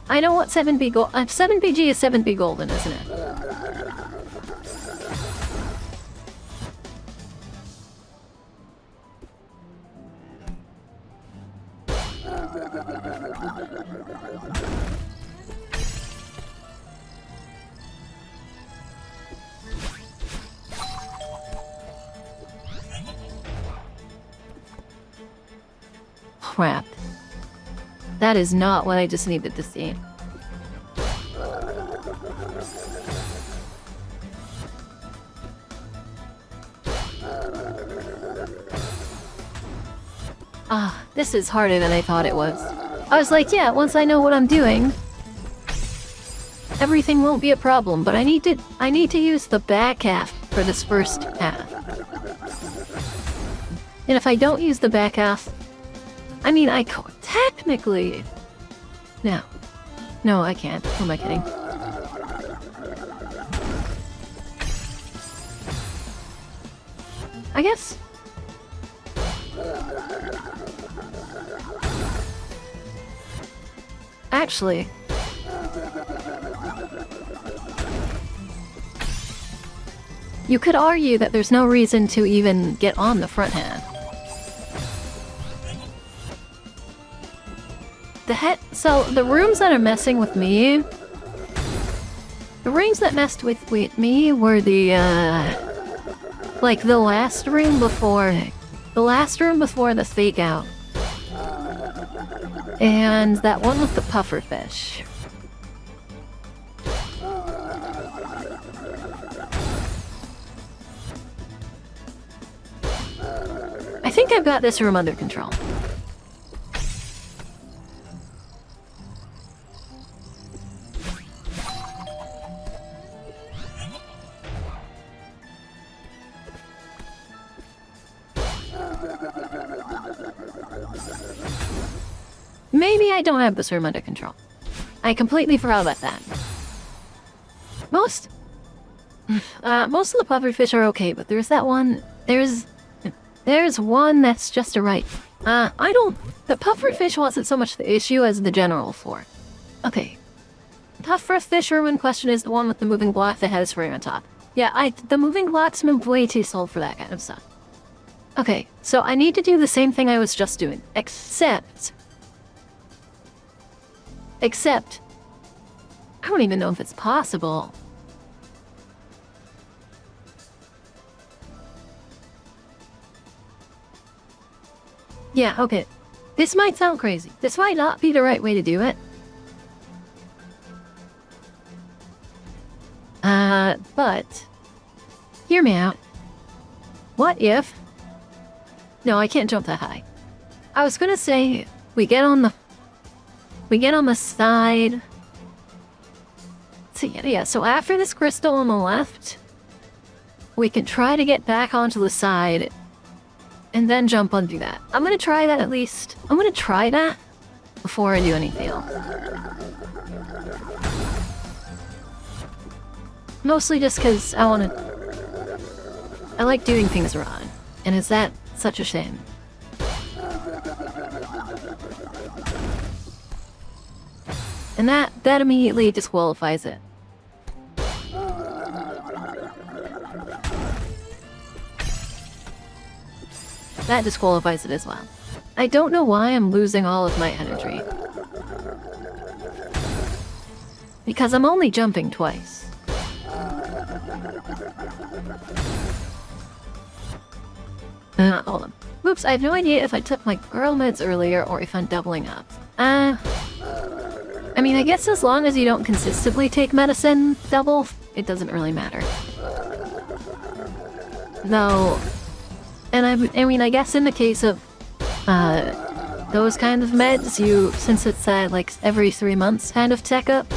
I know what 7B Gold... 7BG is 7B Golden, isn't it? Crap. That is not what I just needed to see. This is harder than I thought it was. I was like, yeah, once I know what I'm doing, everything won't be a problem, but I need to use the back half for this first half. And if I don't use the back half, I mean, I could technically... No. No, I can't. Who am I kidding? I guess... Actually... You could argue that there's no reason to even get on the front hand. So, the rooms that are messing with me... The rooms that messed with me were the, like, the last room before... The last room before the fake out. And that one with the puffer fish. I think I've got this room under control. Maybe I don't have this room under control. I completely forgot about that. Most of the pufferfish are okay, but there's that one... There's one that's just a right. The pufferfish wasn't so much the issue as the general fort. Okay. Pufferfish room in question is the one with the moving block that has spray on top. Yeah, the moving blocks move way too slow for that kind of stuff. Okay, so I need to do the same thing I was just doing, except, I don't even know if it's possible. Yeah, okay. This might sound crazy. This might not be the right way to do it. But hear me out. What if... No, I can't jump that high. I was gonna say, we get on the side. So yeah, so after this crystal on the left, we can try to get back onto the side and then jump onto that. I'm gonna try that at least. I'm gonna try that before I do anything else. Mostly just because I like doing things wrong. And is that such a shame? And that immediately disqualifies it. That disqualifies it as well. I don't know why I'm losing all of my energy. Because I'm only jumping twice. Hold on. Oops, I have no idea if I took my girl meds earlier or if I'm doubling up. I mean, I guess as long as you don't consistently take medicine double, it doesn't really matter. No. And I mean, I guess in the case of those kind of meds, since it's like every 3 months kind of checkup,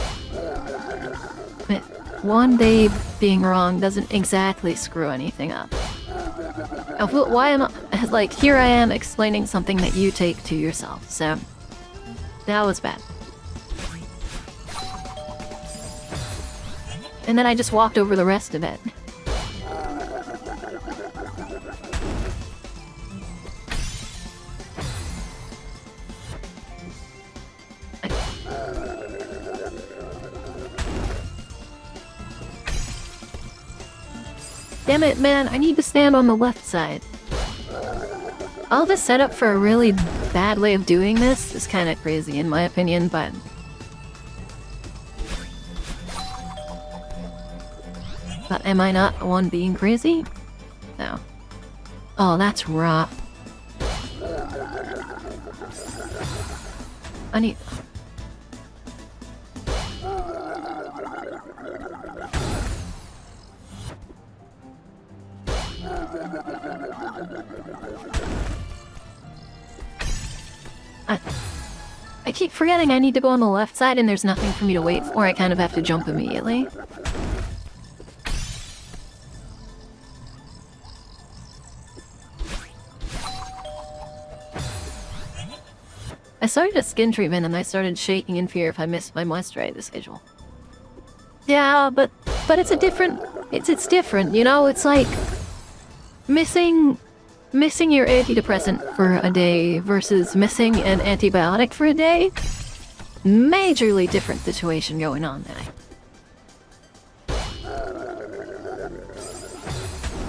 one day being wrong doesn't exactly screw anything up. Why am I, like, here I am explaining something that you take to yourself, so that was bad. And then I just walked over the rest of it. Damn it, man, I need to stand on the left side. All this setup for a really bad way of doing this is kind of crazy in my opinion, but... But am I not the one being crazy? No. Oh, that's rough. I need... I keep forgetting I need to go on the left side and there's nothing for me to wait for. I kind of have to jump immediately. I started a skin treatment and I started shaking in fear if I missed my moisturizer schedule. Yeah, but it's a different... It's different, you know? It's like... Missing your antidepressant for a day versus missing an antibiotic for a day? Majorly different situation going on there.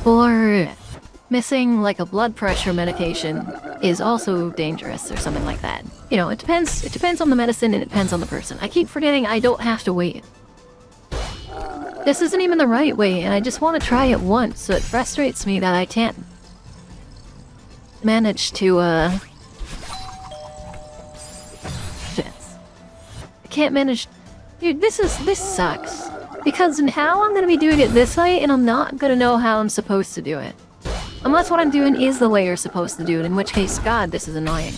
Or missing like a blood pressure medication is also dangerous or something like that. You know, it depends on the medicine and it depends on the person. I keep forgetting I don't have to wait. This isn't even the right way and I just want to try it once, so it frustrates me that I can't manage to, shit. I can't manage... Dude, this sucks. Because now I'm gonna be doing it this way, and I'm not gonna know how I'm supposed to do it. Unless what I'm doing is the way you're supposed to do it, in which case, God, this is annoying.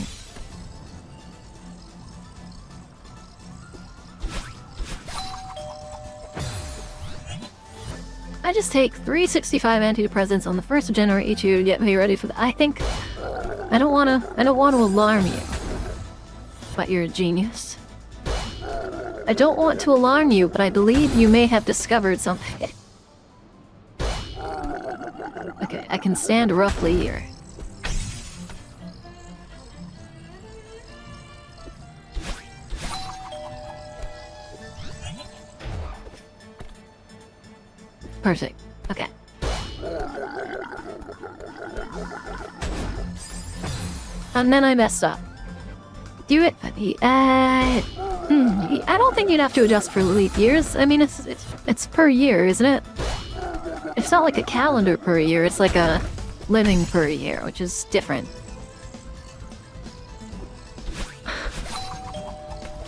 I just take 365 antidepressants on the 1st of January each year to get me ready for the... I think... I don't want to alarm you. But you're a genius. I don't want to alarm you, but I believe you may have discovered something. Okay, I can stand roughly here. Perfect. Okay. And then I messed up. Do it. I don't think you'd have to adjust for leap years. I mean, it's per year, isn't it? It's not like a calendar per year. It's like a living per year, which is different.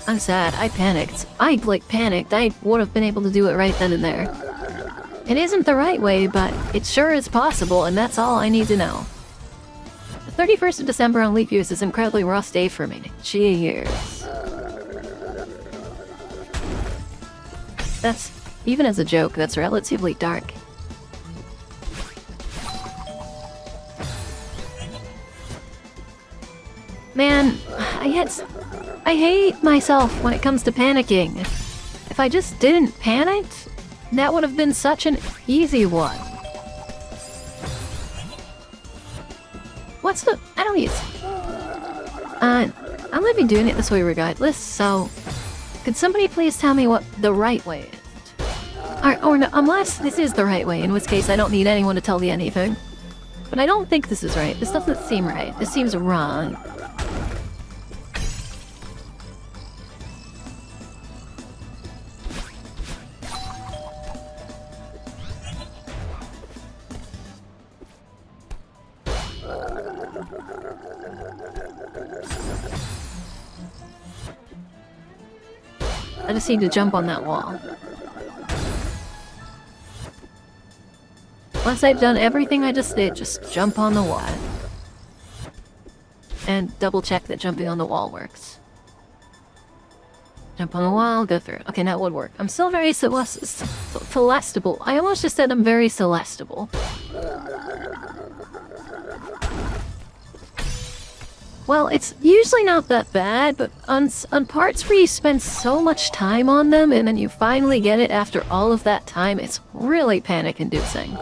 I'm sad. I panicked. I panicked. I would have been able to do it right then and there. It isn't the right way, but it sure is possible, and that's all I need to know. The 31st of December on leap years is an incredibly rough day for me. Cheers. That's, even as a joke, that's relatively dark. Man, I hate myself when it comes to panicking. If I just didn't panic, that would have been such an easy one. What's the... I don't use... I'm gonna be doing it this way regardless, so... Could somebody please tell me what the right way is? Or no, unless this is the right way, in which case I don't need anyone to tell me anything. But I don't think this is right. This doesn't seem right. This seems wrong. I just need to jump on that wall. Once I've done everything I just did, just jump on the wall. And double check that jumping on the wall works. Jump on the wall, go through. Okay, that would work. I'm still very celestable. I almost just said I'm very celestable. Well, it's usually not that bad, but on parts where you spend so much time on them and then you finally get it after all of that time, it's really panic-inducing.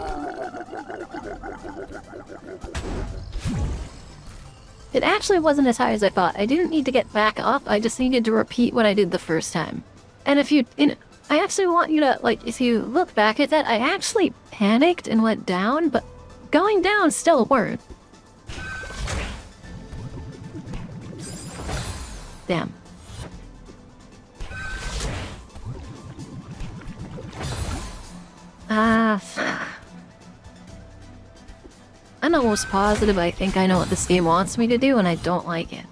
It actually wasn't as high as I thought. I didn't need to get back up, I just needed to repeat what I did the first time. And if you... I actually want you to, like, if you look back at that, I actually panicked and went down, but going down still worked. Damn. I'm almost positive I think I know what this game wants me to do, and I don't like it.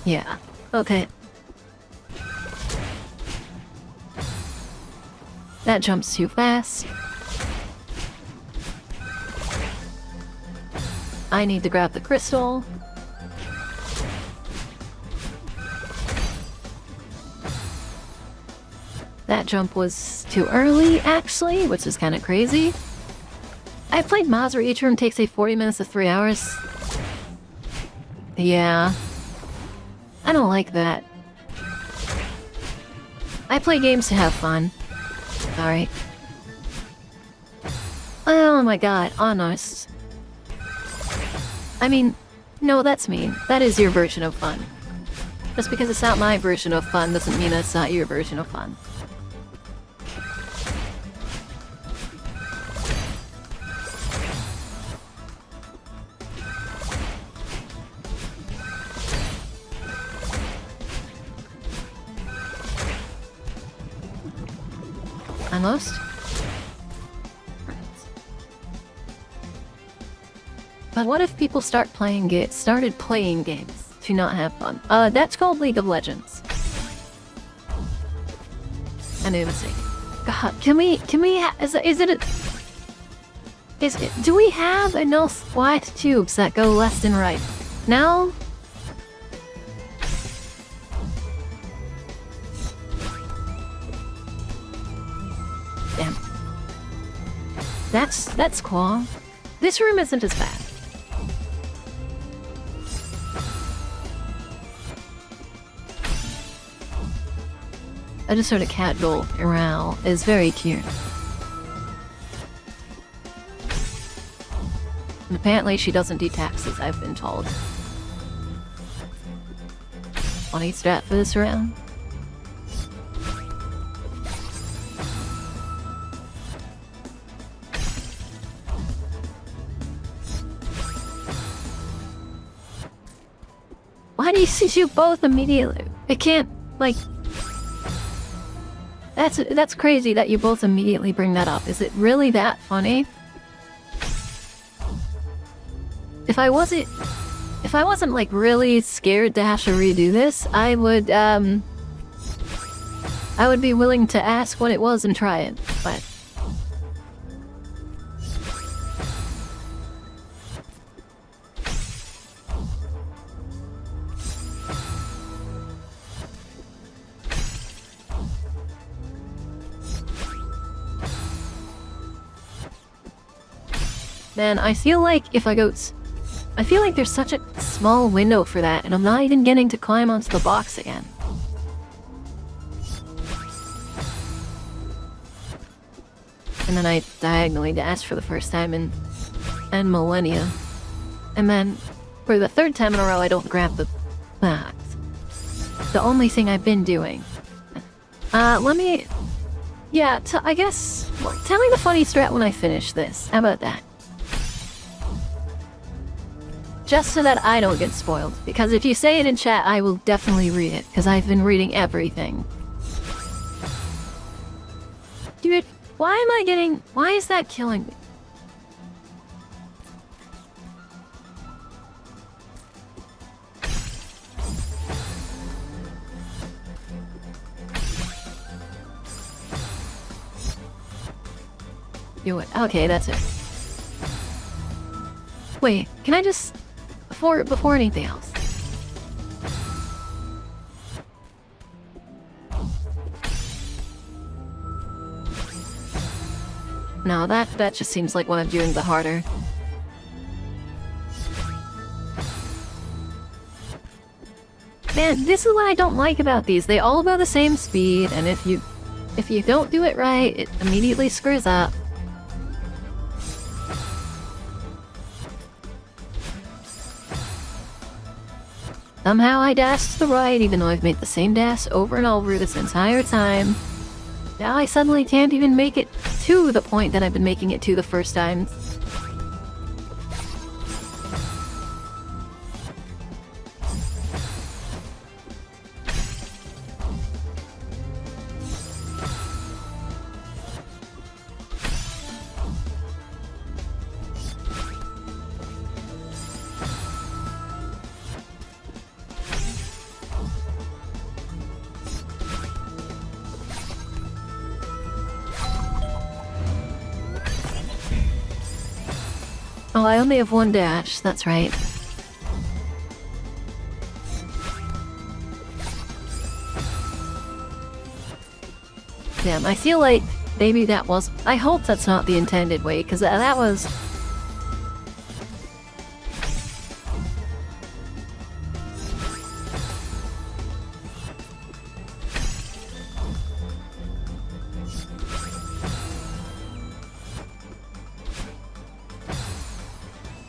Yeah. Okay. That jumps too fast. I need to grab the crystal. That jump was too early, actually, which is kind of crazy. I played mods where each room takes, say, 40 minutes to 3 hours. Yeah. I don't like that. I play games to have fun. Alright. Oh my god, honest. I mean, no, that's mean. That is your version of fun. Just because it's not my version of fun doesn't mean it's not your version of fun. Almost. But what if people started playing games to not have fun? That's called League of Legends. I made a mistake. God, do we have enough white tubes that go left and right? No? Damn. That's cool. This room isn't as bad. I just heard a cat go around. It's very cute. And apparently she doesn't do taxes, I've been told. Wanna strat for this round? Why do you shoot both immediately? It can't, like... That's crazy that you both immediately bring that up. Is it really that funny? If I wasn't like really scared to have to redo this, I would be willing to ask what it was and try it, but... Man, I feel like if I go... I feel like there's such a small window for that, and I'm not even getting to climb onto the box again. And then I diagonally dashed for the first time in millennia. And then, for the third time in a row, I don't grab the box. the only thing I've been doing. Let me... Yeah, I guess... Well, tell me the funny strat when I finish this. How about that? Just so that I don't get spoiled. Because if you say it in chat, I will definitely read it. Because I've been reading everything. Dude, why am I getting... Why is that killing me? Do it. Okay, that's it. Wait, can I just... Before anything else. No, that just seems like what I'm doing the harder. Man, this is what I don't like about these. They all go the same speed, and if you don't do it right, it immediately screws up. Somehow I dashed to the right, even though I've made the same dash over and over this entire time. Now I suddenly can't even make it to the point that I've been making it to the first time. Oh, I only have one dash, that's right. Damn, I feel like maybe that was... I hope that's not the intended way, because that was...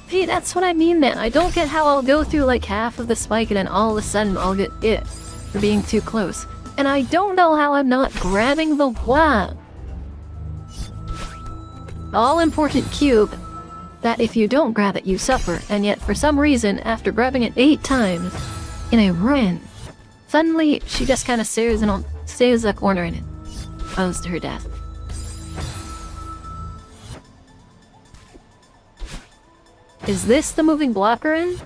See, that's what I mean, man. I don't get how I'll go through like half of the spike and then all of a sudden I'll get it for being too close. And I don't know how I'm not grabbing the all-important cube that if you don't grab it, you suffer. And yet, for some reason, after grabbing it 8 times in a run, suddenly she just kind of stays in a corner and it goes to her death. Is this the moving blocker in?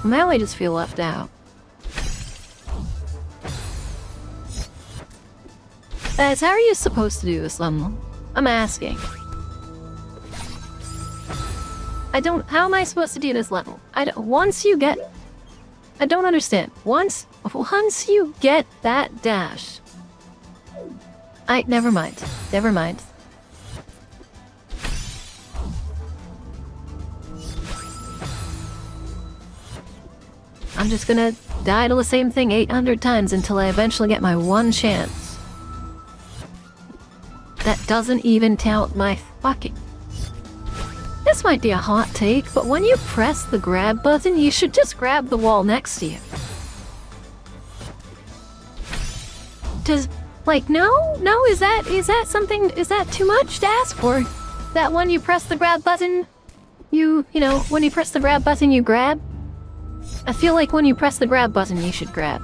Now I just feel left out. Guys, how are you supposed to do this level? I'm asking. How am I supposed to do this level? I don't understand. Once you get that dash. Never mind. Never mind. I'm just gonna die to the same thing 800 times until I eventually get my one chance. That doesn't even count my fucking... This might be a hot take, but when you press the grab button, you should just grab the wall next to you. Is that too much to ask for? That when you press the grab button, when you press the grab button, you grab? I feel like when you press the grab button, you should grab.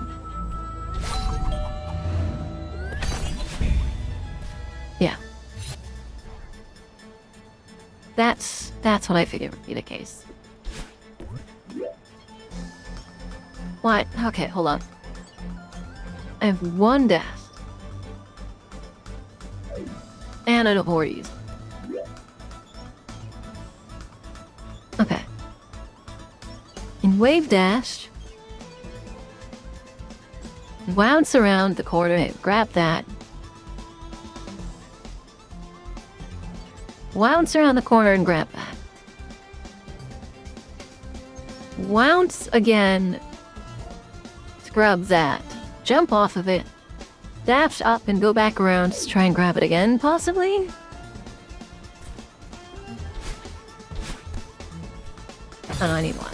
Yeah. That's what I figured would be the case. What? Okay, hold on. I have one dash. And I don't know where to use it. Okay. In wave dash, bounce around the corner, grab that, Wounce around the corner and grab that. Wounce again. Grab that. Jump off of it. Dash up and go back around to try and grab it again, possibly? Oh, no, I need one.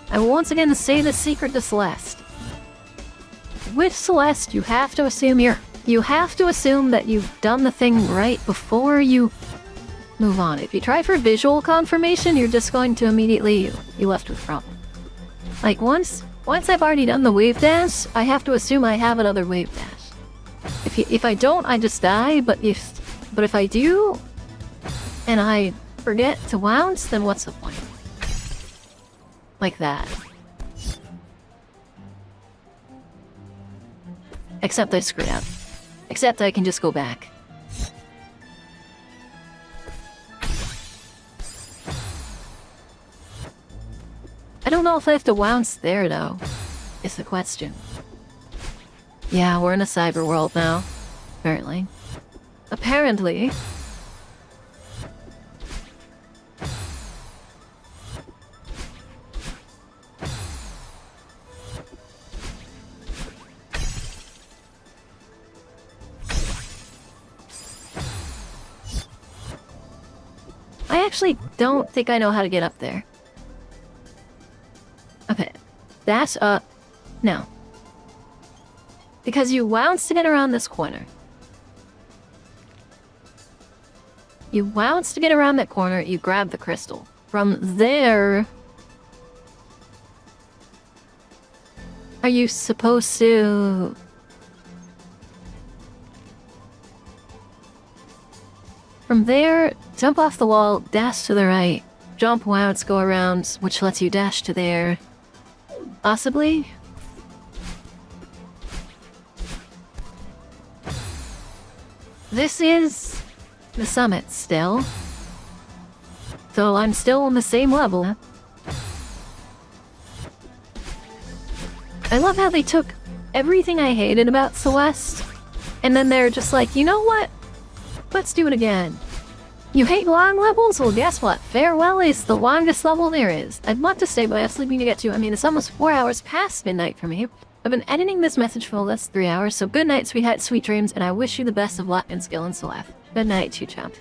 I will once again say the secret to Celeste. With Celeste, you have to assume that you've done the thing right before you move on. If you try for visual confirmation, you're just going to immediately you left with a problem. Like once I've already done the wave dash, I have to assume I have another wave dash. If I don't, I just die. But if I do, and I forget to wounce, then what's the point? Like that. Except I screwed up. Except I can just go back. I don't know if I have to wounce there, though, is the question. Yeah, we're in a cyber world now. Apparently. Apparently. I actually don't think I know how to get up there. Okay. That's no. Because you wounce to get around this corner. You wounce to get around that corner, you grab the crystal. From there... Are you supposed to... From there, jump off the wall, dash to the right, jump wounce, go around, which lets you dash to there. Possibly? This is the summit still. So I'm still on the same level. I love how they took everything I hated about Celeste, and then they're just like, you know what? Let's do it again. You hate long levels? Well, guess what? Farewell is the longest level there is. I'd love to stay, but I have sleeping to get to. I mean, it's almost 4 hours past midnight for me. I've been editing this message for the last 3 hours, so good night, sweetheart, sweet dreams, and I wish you the best of luck and skill in Celeste. Good night, Choo-Chomp.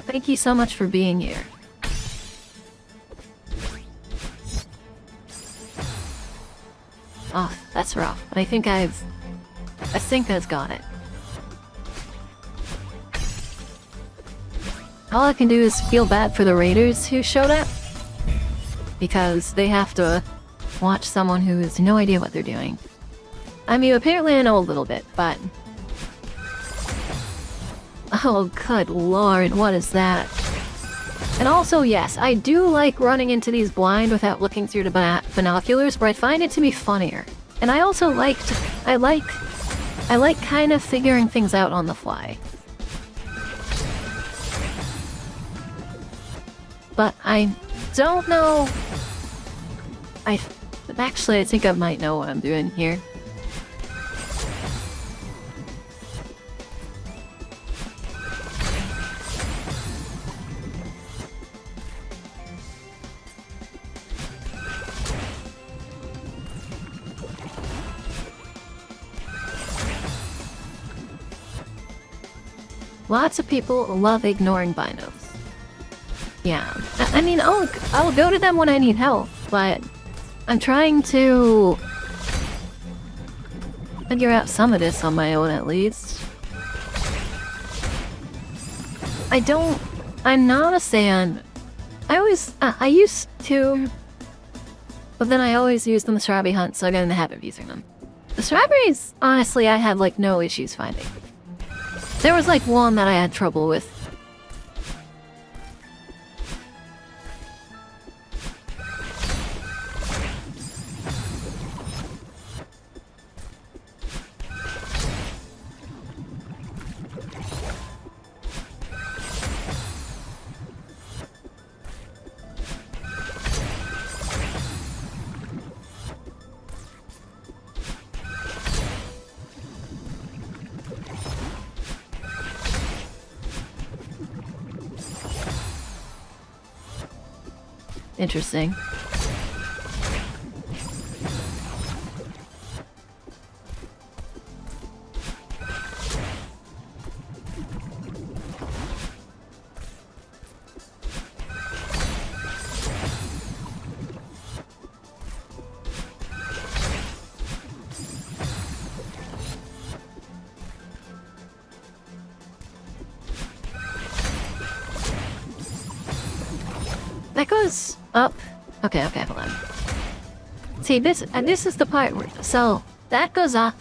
Thank you so much for being here. Oh, that's rough. I think I've got it. All I can do is feel bad for the raiders who showed up, because they have to watch someone who has no idea what they're doing. I mean, apparently I know a little bit, but... Oh, good lord, what is that? And also, yes, I do like running into these blind without looking through the binoculars, but I find it to be funnier. And I also I like kind of figuring things out on the fly. But I don't know... Actually, I think I might know what I'm doing here. Lots of people love ignoring binos. Yeah, I mean, I'll go to them when I need help, but I'm trying to figure out some of this on my own, at least. I'm not a fan. I used to, but then I always used them in the strawberry hunt, so I got in the habit of using them. The strawberries, honestly, I had like no issues finding. There was like one that I had trouble with. Interesting. That goes up. Okay, hold on. See, this is the part where, so, that goes up.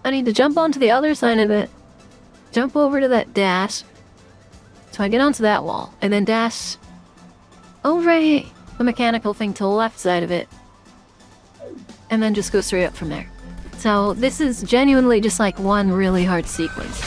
I need to jump onto the other side of it. Jump over to that dash. So I get onto that wall, and then dash over the mechanical thing to the left side of it. And then just go straight up from there. So this is genuinely just like one really hard sequence.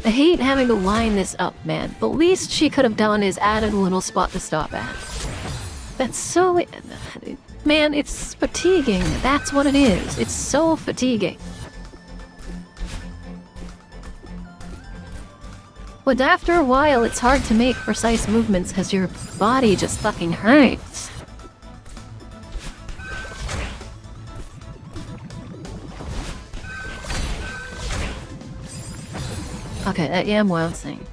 I hate having to line this up, man. The least she could have done is added a little spot to stop at. That's so... Man, it's fatiguing. That's what it is. It's so fatiguing. But after a while, it's hard to make precise movements because your body just fucking hurts. Okay, yeah, I'm bouncing.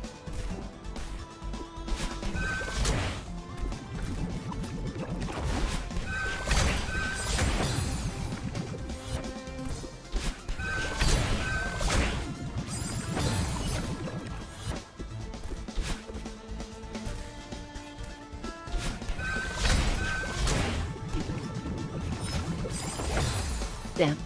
Damn.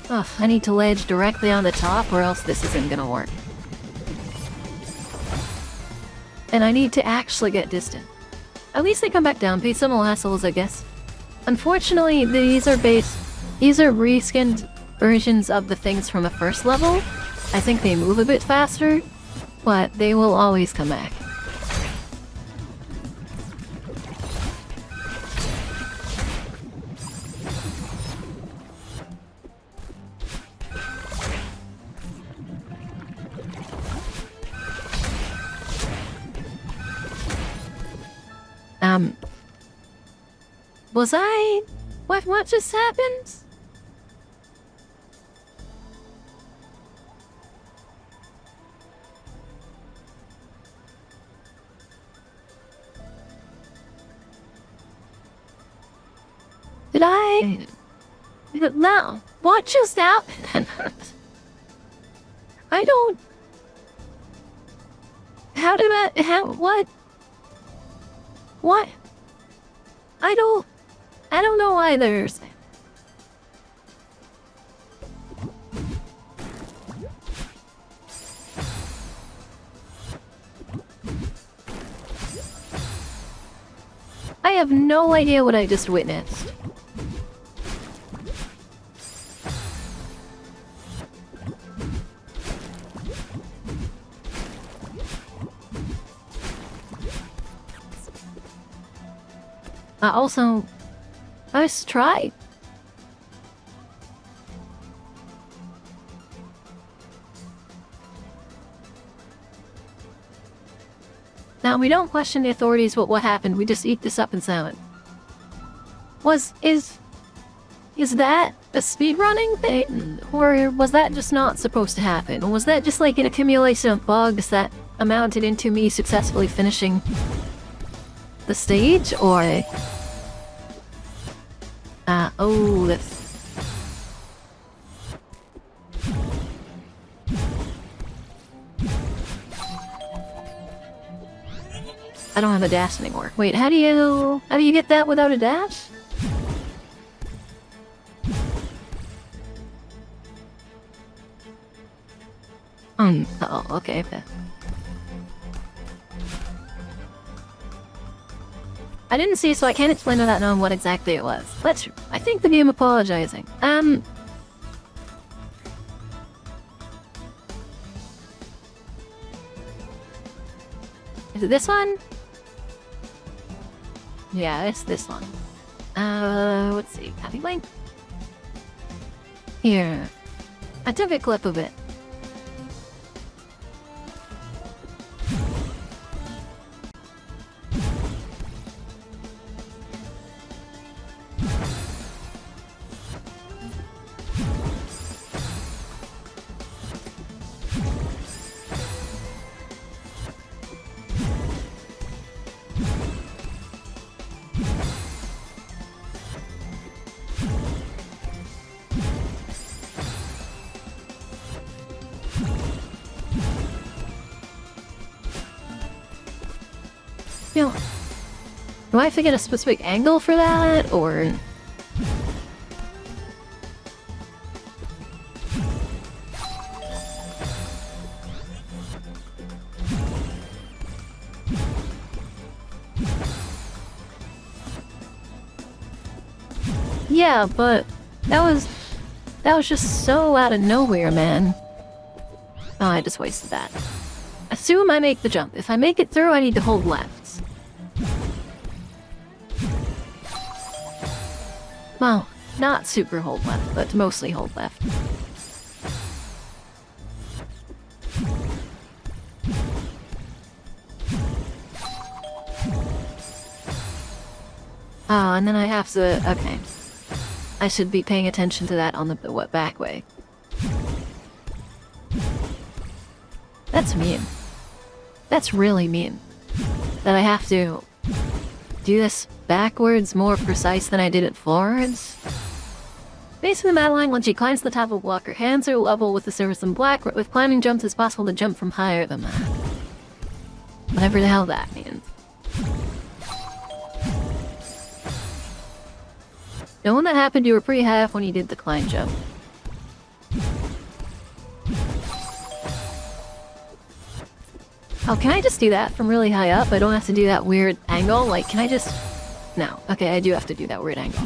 Ugh, I need to ledge directly on the top or else this isn't gonna work. And I need to actually get distant. At least they come back down, be some assholes, I guess. Unfortunately, these are reskinned versions of the things from the first level. I think they move a bit faster, but they will always come back. Was I... What just happened? Did I... No. What just happened? I don't... How did I... What? What? I don't know either. I have no idea what I just witnessed. Also, nice try. Now, we don't question the authorities what happened, we just eat this up in silence. Is that a speedrunning thing? Or was that just not supposed to happen? Or was that just like an accumulation of bugs that amounted into me successfully finishing the stage? Or... oh, that's... I don't have a dash anymore. Wait, how do you get that without a dash? Oh, okay. I didn't see, so I can't explain without knowing what exactly it was. That's true. I think the game apologizing. Is it this one? Yeah, it's this one. Let's see. Happy Link? Here. I took a clip of it. You know, do I have to get a specific angle for that, or...? Yeah, but that was just so out of nowhere, man. Oh, I just wasted that. Assume I make the jump. If I make it through, I need to hold left. Well, not super hold left, but mostly hold left. Oh, and then I have to... Okay. I should be paying attention to that on the back way. That's mean. That's really mean. That I have to do this backwards more precise than I did it forwards. Basically, Madeline, when she climbs the top of a block, her hands are level with the surface in black. With climbing jumps, it's possible to jump from higher than that. Whatever the hell that means. Knowing that happened, you were pretty high up when you did the climb jump. Oh, can I just do that from really high up? I don't have to do that weird angle? Like, can I just... No. Okay, I do have to do that weird angle.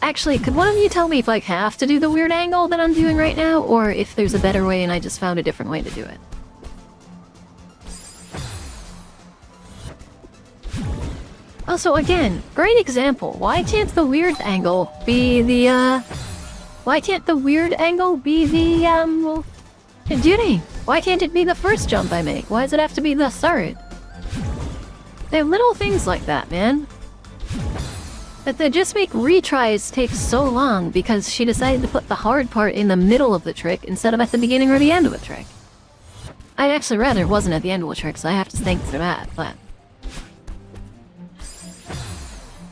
Actually, could one of you tell me if I have to do the weird angle that I'm doing right now, or if there's a better way and I just found a different way to do it? Also, again, great example. Why can't the weird angle be the, Why can't the weird angle be the, well... Duty! Why can't it be the first jump I make? Why does it have to be the third? They're little things like that, man. But they just make retries take so long because she decided to put the hard part in the middle of the trick instead of at the beginning or the end of the trick. I'd actually rather it wasn't at the end of the trick, so I have to thank for that, but...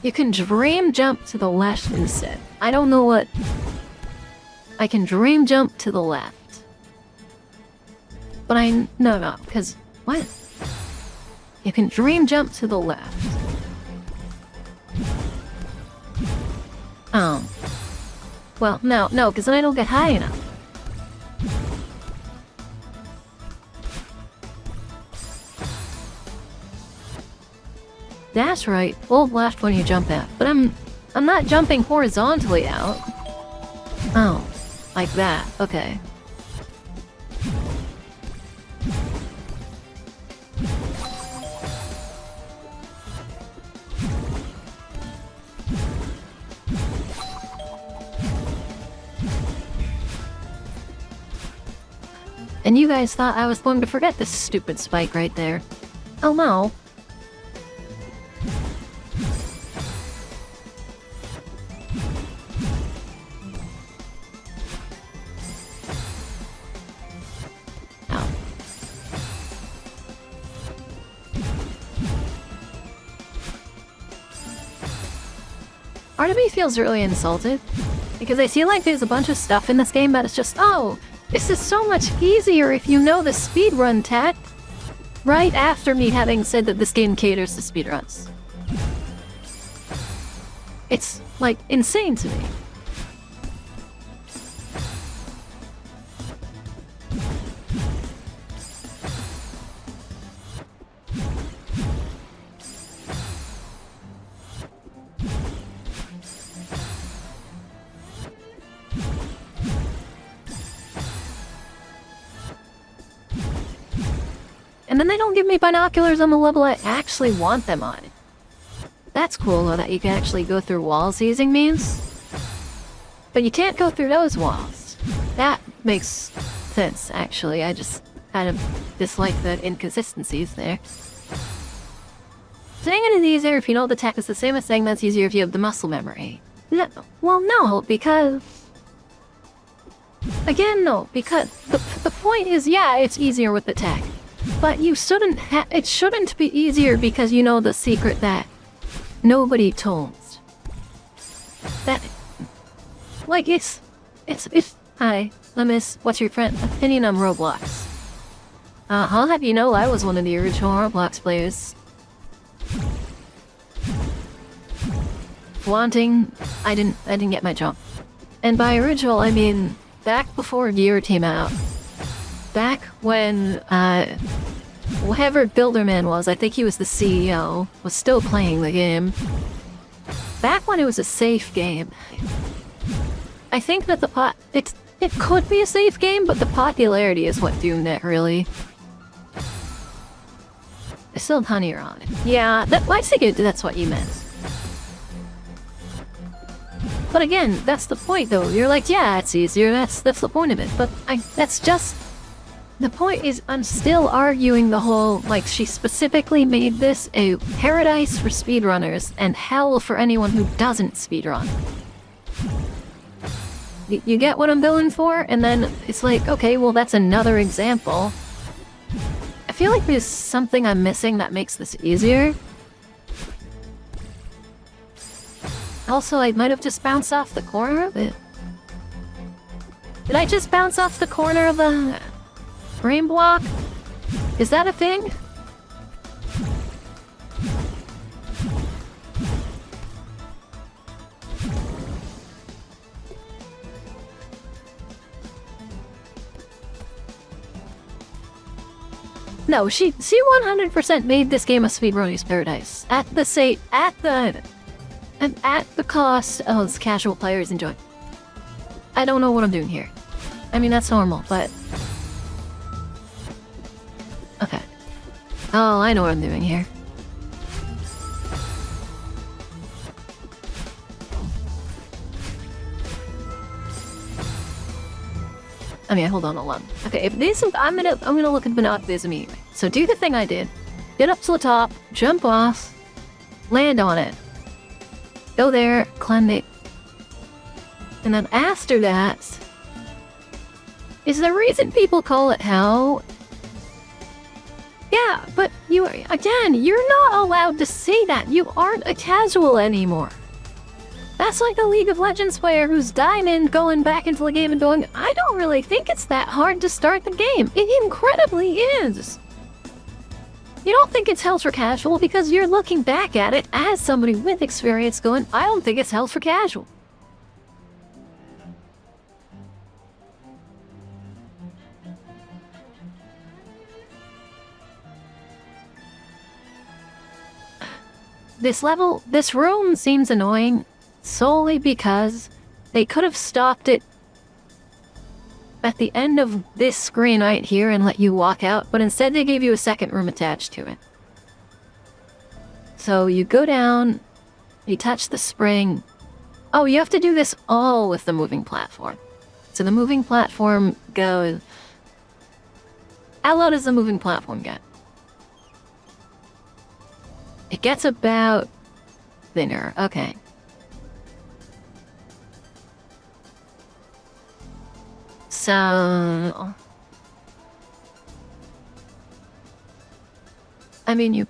You can dream jump to the left instead. I don't know what... I can dream jump to the left. But no, because... What? You can dream jump to the left. Oh. Well, no, because then I don't get high enough. That's right, hold left when you jump out. But I'm not jumping horizontally out. Oh, like that, okay. And you guys thought I was going to forget this stupid spike right there. Oh no. Oh. Part of me feels really insulted. Because I feel like there's a bunch of stuff in this game that is just, oh, this is so much easier if you know the speedrun tact. Right after me having said that this game caters to speedruns. It's, like, insane to me. And then they don't give me binoculars on the level I actually want them on. That's cool, though, that you can actually go through walls using memes. But you can't go through those walls. That makes sense, actually. I just kind of dislike the inconsistencies there. Saying it is easier if you know the tech is the same as saying that's easier if you have the muscle memory. No, well, no, because... Again, no, because the point is, yeah, it's easier with the tech. But you shouldn't it shouldn't be easier because you know the secret that nobody told. That... Like, it's... Hi, Lemis, what's your friend opinion on Roblox? I'll have you know I was one of the original Roblox players. Flaunting, I didn't get my jump. And by original, I mean back before Gear came out. Back when, whoever Builderman was, I think he was the CEO, was still playing the game. Back when it was a safe game. I think that it could be a safe game, but the popularity is what doomed it, really. I still have honey on it. Yeah, I think that's what you meant. But again, that's the point, though. You're like, yeah, it's easier. That's the point of it. But that's just... The point is, I'm still arguing the whole, like, she specifically made this a paradise for speedrunners and hell for anyone who doesn't speedrun. You get what I'm going for? And then it's like, okay, well, that's another example. I feel like there's something I'm missing that makes this easier. Also, I might have just bounced off the corner of it. Did I just bounce off the corner of the frame block? Is that a thing? No, she 100% made this game a speedrunner's paradise. At the cost of casual players enjoying. I don't know what I'm doing here. I mean, that's normal, but... Okay. Oh, I know what I'm doing here. I mean, hold on, hold on. Okay, if this, I'm gonna look at binoculars immediately. So do the thing I did. Get up to the top, jump off, land on it. Go there, climb it. And then after that... Is the reason people call it hell? Yeah, but again, you're not allowed to say that. You aren't a casual anymore. That's like a League of Legends player who's diamond going back into the game and going, I don't really think it's that hard to start the game. It incredibly is. You don't think it's hell for casual because you're looking back at it as somebody with experience going, I don't think it's hell for casual. This room seems annoying solely because they could have stopped it at the end of this screen right here and let you walk out, but instead they gave you a second room attached to it. So you go down, you touch the spring. Oh, you have to do this all with the moving platform. So the moving platform goes... How low does the moving platform get? It gets about thinner. Okay. So... I mean, you...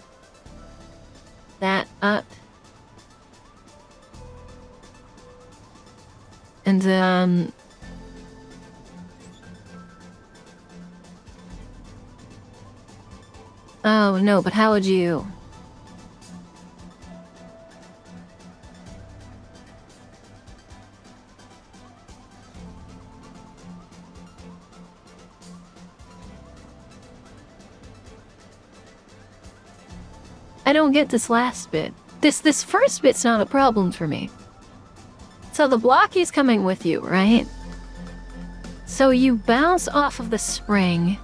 that up. And, oh, no, but how would you... I don't get this last bit. This first bit's not a problem for me. So the blockie's coming with you, right? So you bounce off of the spring,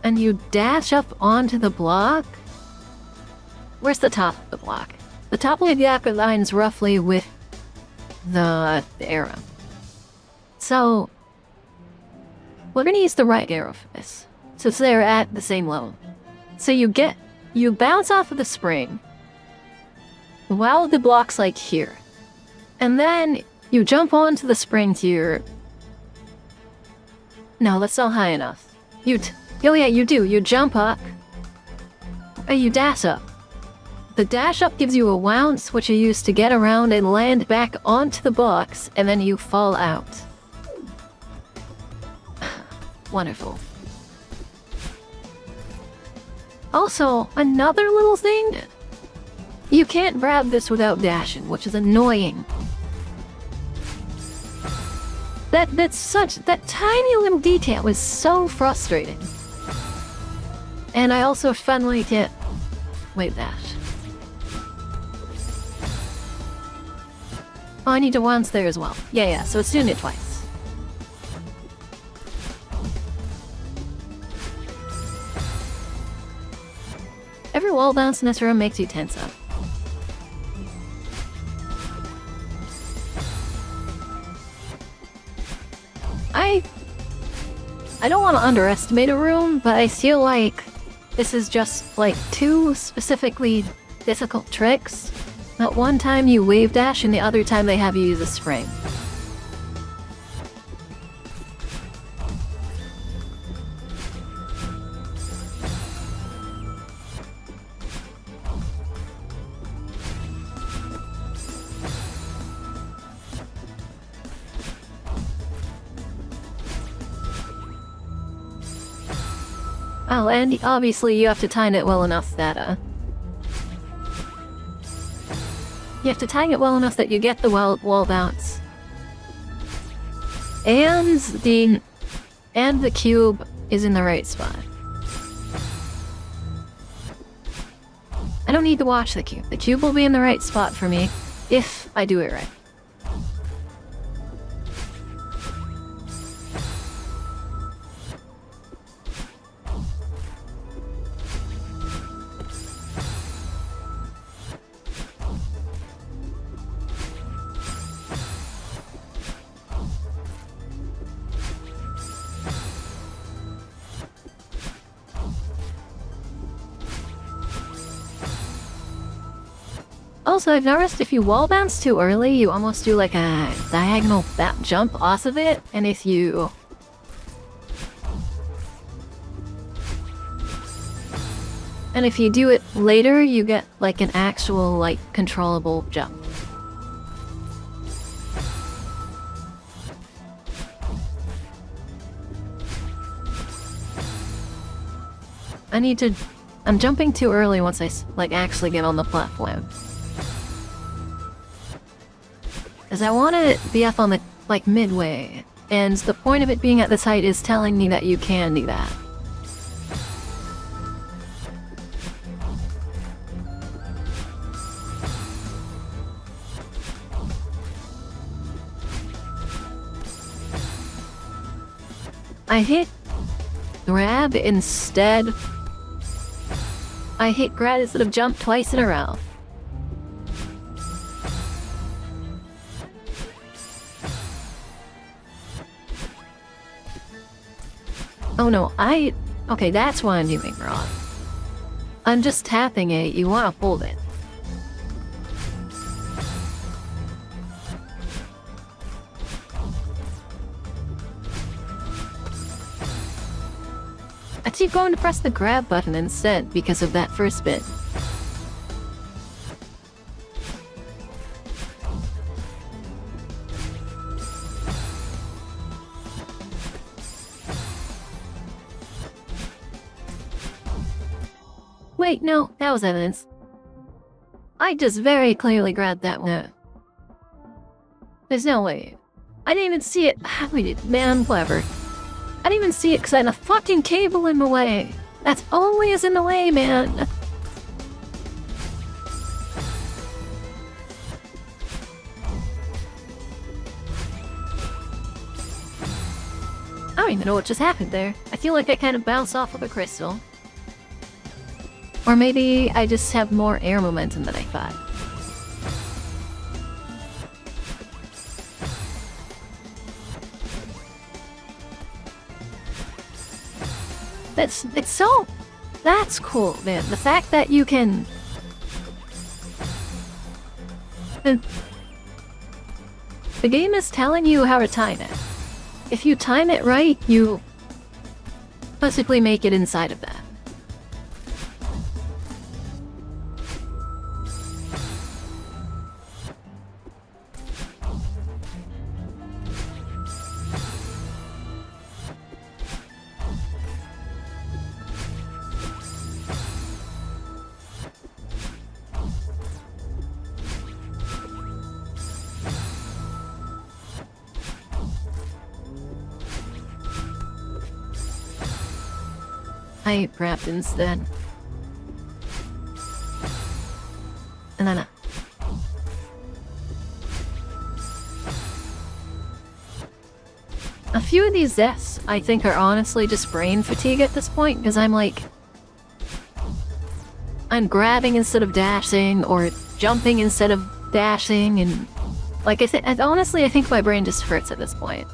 and you dash up onto the block. Where's the top of the block? The top of the block aligns roughly with the arrow. So we're gonna use the right arrow for this, so they're at the same level. So you bounce off of the spring while the block's like here, and then you jump onto the spring here. No, that's not high enough. Oh yeah, you do. You jump up, and you dash up. The dash up gives you a bounce, which you use to get around and land back onto the box, and then you fall out. Wonderful. Also, another little thing. You can't grab this without dashing, which is annoying. That tiny little detail is so frustrating. And I also finally can't... Wait, dash. Oh, I need to bounce there as well. Yeah, so it's doing it twice. Every wall bounce in this room makes you tense up. I don't want to underestimate a room, but I feel like this is just like two specifically difficult tricks. That one time you wave dash and the other time they have you use a spring. Oh, and obviously you have to time it well enough that, you have to time it well enough that you get the wall bounce. And the cube is in the right spot. I don't need to watch the cube. The cube will be in the right spot for me if I do it right. Also, I've noticed if you wall bounce too early, you almost do like a diagonal jump off of it, and if you... do it later, you get like an actual, like, controllable jump. I'm jumping too early once I, like, actually get on the platform. Because I want to be up on the, like, midway. And the point of it being at this height is telling me that you can do that. I hit grab instead. I hit grab instead of jump twice in a row. Oh no, okay, that's what I'm doing wrong. I'm just tapping it, you want to hold it. I keep going to press the grab button instead because of that first bit. Wait, no, that was evidence. I just very clearly grabbed that one. There's no way. I didn't even see it. Man, whatever. I didn't even see it because I had a fucking cable in the way. That's always in the way, man. I don't even know what just happened there. I feel like I kind of bounce off of a crystal. Or maybe I just have more air momentum than I thought. That's cool, man. The fact that you can... The game is telling you how to time it. If you time it right, you possibly make it inside of that. I grabbed instead. And then a few of these deaths, I think, are honestly just brain fatigue at this point, because I'm grabbing instead of dashing, or jumping instead of dashing, and like I said, honestly, I think my brain just hurts at this point.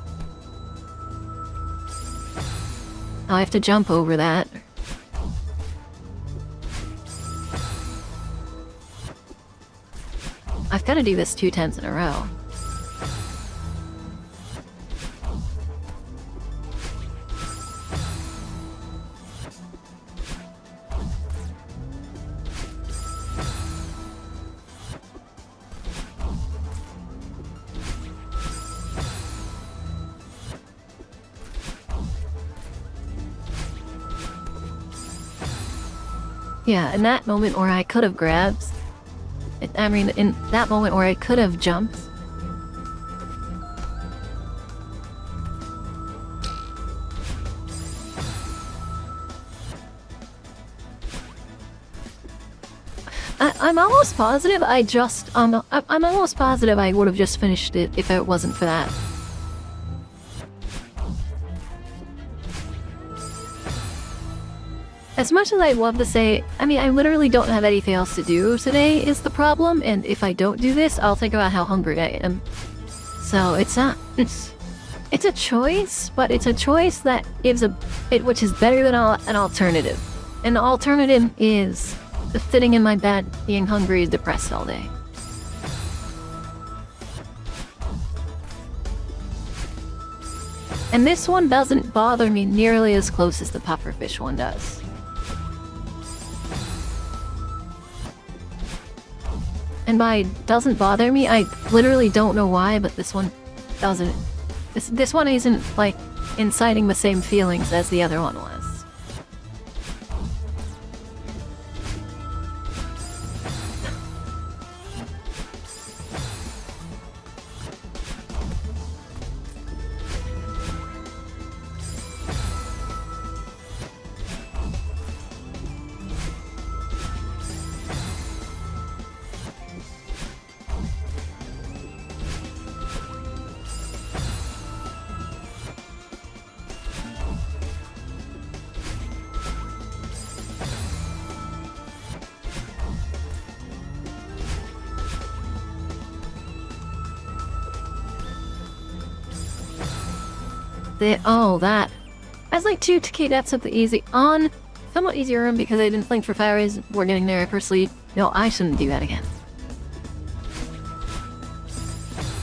I have to jump over that. I've got to do this 2 times in a row. Yeah, in that moment where I could have grabbed... I mean, in that moment where I could have jumped... I'm almost positive I'm almost positive I would have just finished it if it wasn't for that. As much as I'd love to say, I mean, I literally don't have anything else to do today is the problem, and if I don't do this, I'll think about how hungry I am. So it's not... It's a choice, but it's a choice that gives which is better than an alternative. And the alternative is sitting in my bed, being hungry and depressed all day. And this one doesn't bother me nearly as close as the pufferfish one does. And by doesn't bother me, I literally don't know why, but this one doesn't. This one isn't, like, inciting the same feelings as the other one was. That. I was like 2k deaths of the easy on. Somewhat easier room because I didn't blink for fires. We're getting there personally. No, I shouldn't do that again.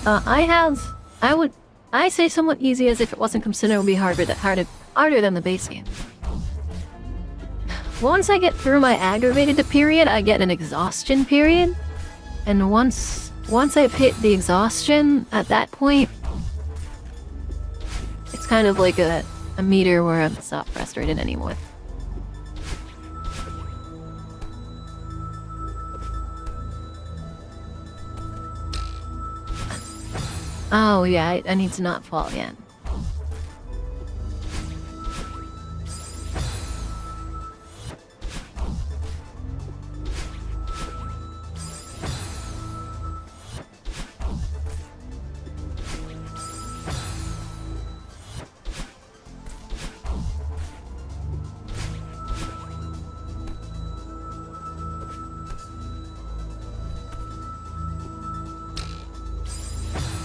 I say somewhat easy as if it wasn't considered it would be harder than the base game. Once I get through my aggravated period, I get an exhaustion period. And once I've hit the exhaustion, at that point, it's kind of like a meter where I'm not frustrated anymore. Oh yeah, I need to not fall again.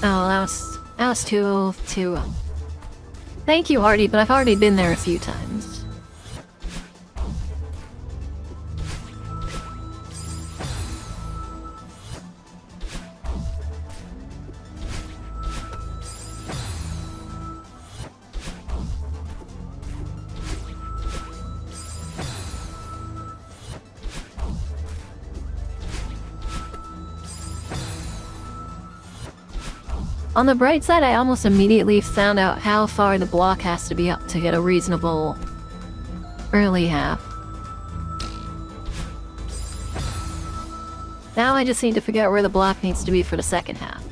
Oh, that was too... Thank you, Hardy, but I've already been there a few times. On the bright side, I almost immediately found out how far the block has to be up to get a reasonable early half. Now I just need to figure out where the block needs to be for the second half.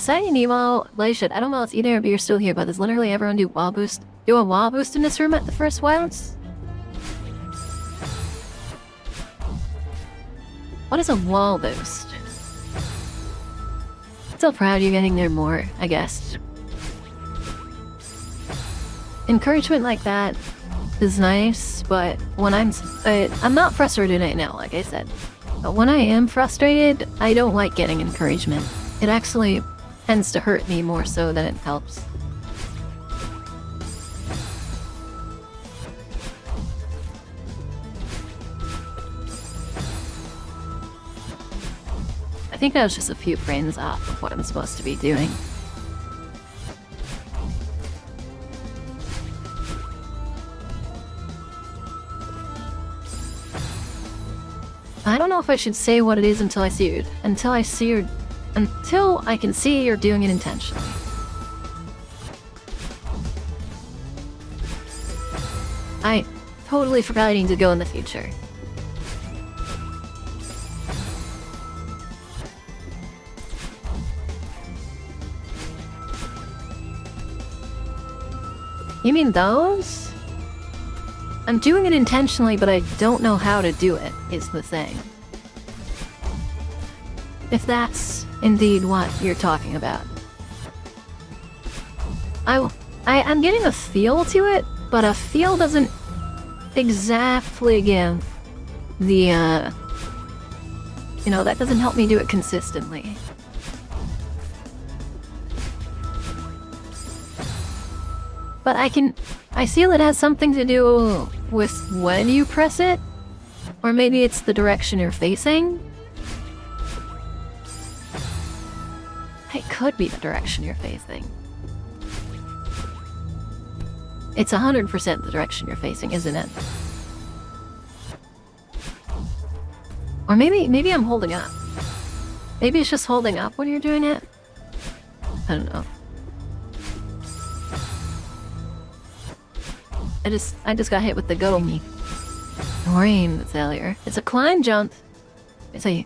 Saying Nemo, Shit, I don't know if either of you are still here, but does literally everyone do wall boost? Do a wall boost in this room at the first bounce? What is a wall boost? Still proud you're getting there more, I guess. Encouragement like that is nice, but when I'm not frustrated right now, like I said. But when I am frustrated, I don't like getting encouragement. It actually tends to hurt me more so than it helps. I think I was just a few frames off of what I'm supposed to be doing. I don't know if I should say what it is until I see it. Until I can see you're doing it intentionally. I totally forgot I need to go in the future. You mean those? I'm doing it intentionally, but I don't know how to do it, is the thing. If that's indeed what you're talking about. I'm getting a feel to it, but a feel doesn't exactly give the, that doesn't help me do it consistently. But I feel it has something to do with when you press it, or maybe it's the direction you're facing. It could be the direction you're facing. It's 100% the direction you're facing, isn't it? Or maybe I'm holding up. Maybe it's just holding up when you're doing it. I don't know. I just got hit with the Gomi. Rain failure. It's a climb jump. It's a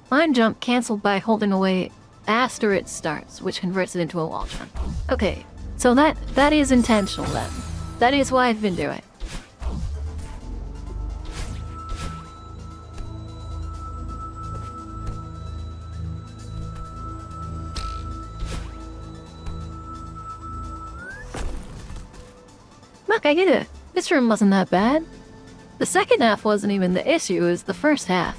climb jump canceled by holding away after it starts, which converts it into a wall jump. Okay, so that is intentional then. That is what I've been doing. Look, I get it. This room wasn't that bad. The second half wasn't even the issue, it was the first half.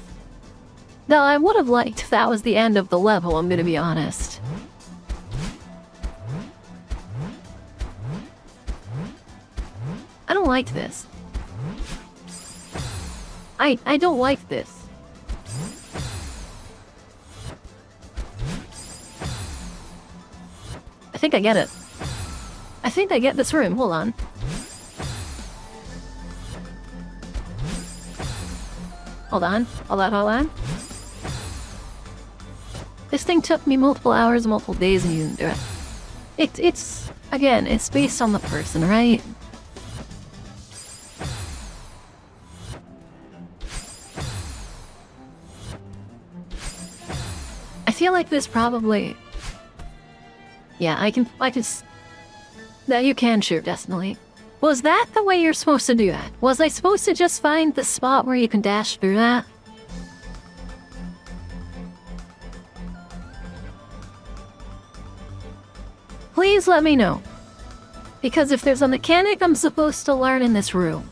Now, I would have liked if that was the end of the level, I'm gonna be honest. I don't like this. I don't like this. I think I get it. I think I get this room, hold on. Hold on. This thing took me multiple hours, multiple days, and you didn't do it. It's again, it's based on the person, right? I feel like this probably... Yeah, I can... That you can, sure, definitely. Was that the way you're supposed to do that? Was I supposed to just find the spot where you can dash through that? Please let me know. Because if there's a mechanic I'm supposed to learn in this room,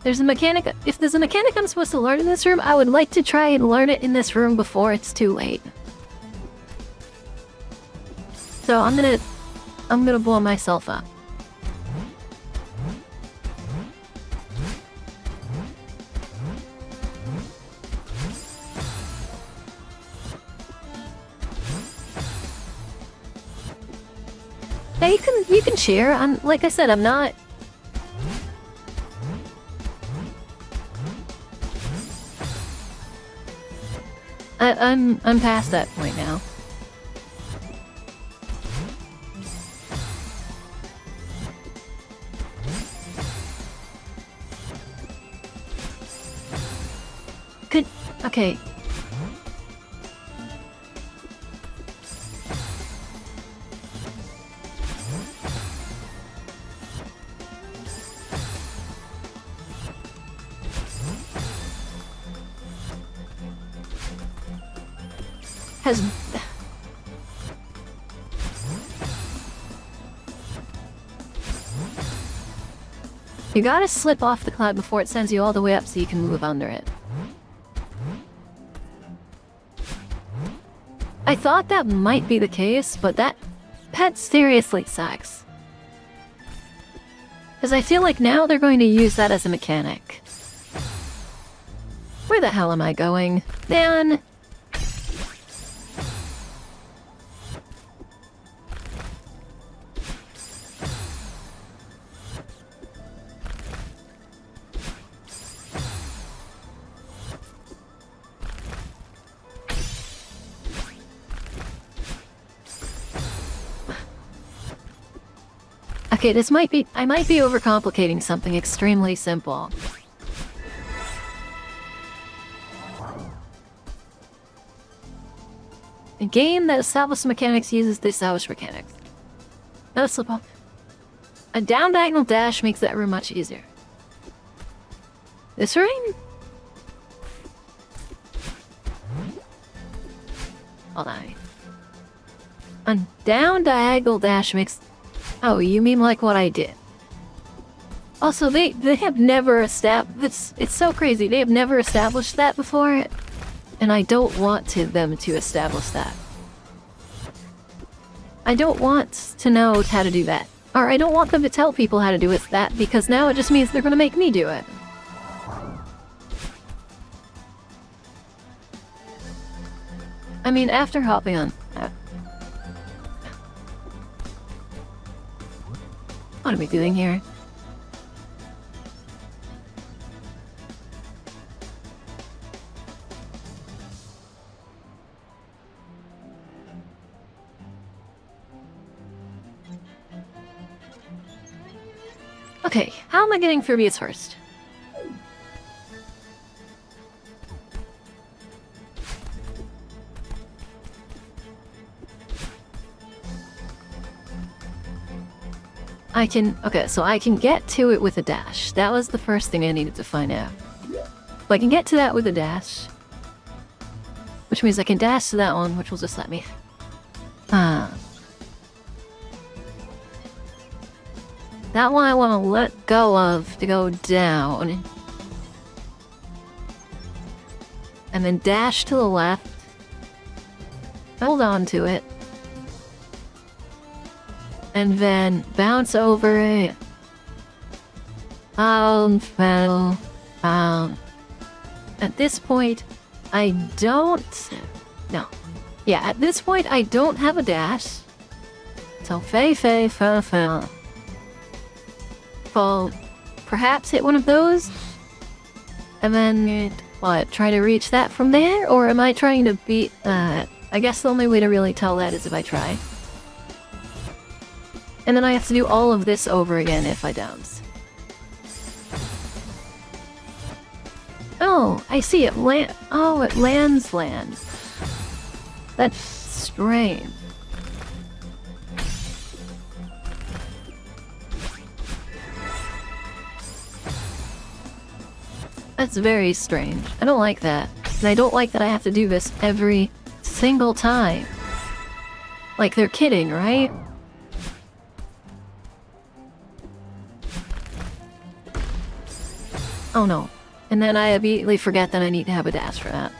there's a mechanic. If there's a mechanic I'm supposed to learn in this room, I would like to try and learn it in this room before it's too late. So I'm gonna blow myself up. Yeah, you can cheer. Like I said, I'm not. I'm past that point now. Okay. You gotta slip off the cloud before it sends you all the way up so you can move under it. I thought that might be the case, but that pet seriously sucks. Because I feel like now they're going to use that as a mechanic. Where the hell am I going? Man! Okay, I might be overcomplicating something extremely simple. A game that establishes mechanics uses the established mechanics. No slip off. A down diagonal dash makes that room much easier. This room? Hold on. A down diagonal dash makes... Oh, you mean like what I did? Also, they have never established... It's so crazy. They have never established that before. And I don't want them to establish that. I don't want to know how to do that. Or I don't want them to tell people how to do that, because now it just means they're gonna make me do it. I mean, after hopping on... What are we doing here? Okay, how am I getting Furbius first? Okay, so I can get to it with a dash. That was the first thing I needed to find out. So I can get to that with a dash. Which means I can dash to that one, which will just let me... That one I want to let go of to go down. And then dash to the left. Hold on to it. And then bounce over it. Fell. At this point, I don't... No. Yeah, at this point, I don't have a dash. So, fall. Perhaps hit one of those? And then, what, try to reach that from there? Or am I trying to beat that? I guess the only way to really tell that is if I try. And then I have to do all of this over again if I don't. Oh, I see it it lands. That's strange. That's very strange. I don't like that. And I don't like that I have to do this every single time. Like, they're kidding, right? Oh no. And then I immediately forget that I need to have a dash for that.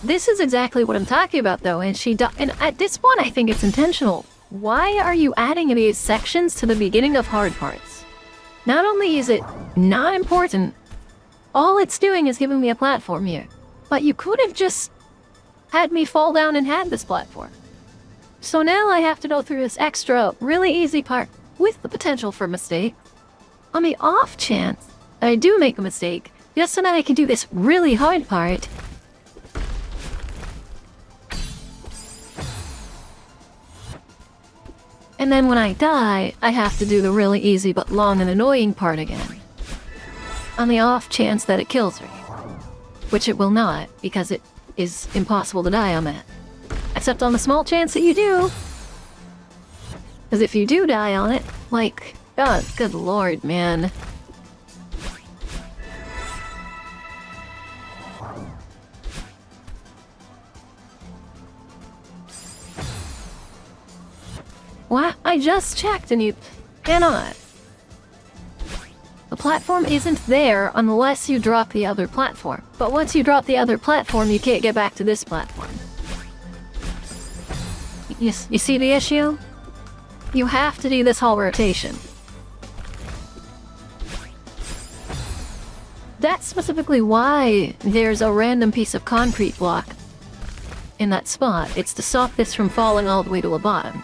This is exactly what I'm talking about, though, and and at this point, I think it's intentional. Why are you adding these sections to the beginning of hard parts? Not only is it not important, all it's doing is giving me a platform here. But you could have just had me fall down and had this platform. So now I have to go through this extra, really easy part with the potential for mistake. On the off chance that I do make a mistake, just so that I can do this really hard part. And then when I die, I have to do the really easy but long and annoying part again. On the off chance that it kills me. Which it will not, because it is impossible to die on that. Except on the small chance that you do. Because if you do die on it, like, God, good lord, man. What? I just checked and you cannot. The platform isn't there unless you drop the other platform. But once you drop the other platform, you can't get back to this platform. You see the issue? You have to do this whole rotation. That's specifically why there's a random piece of concrete block in that spot. It's to stop this from falling all the way to the bottom.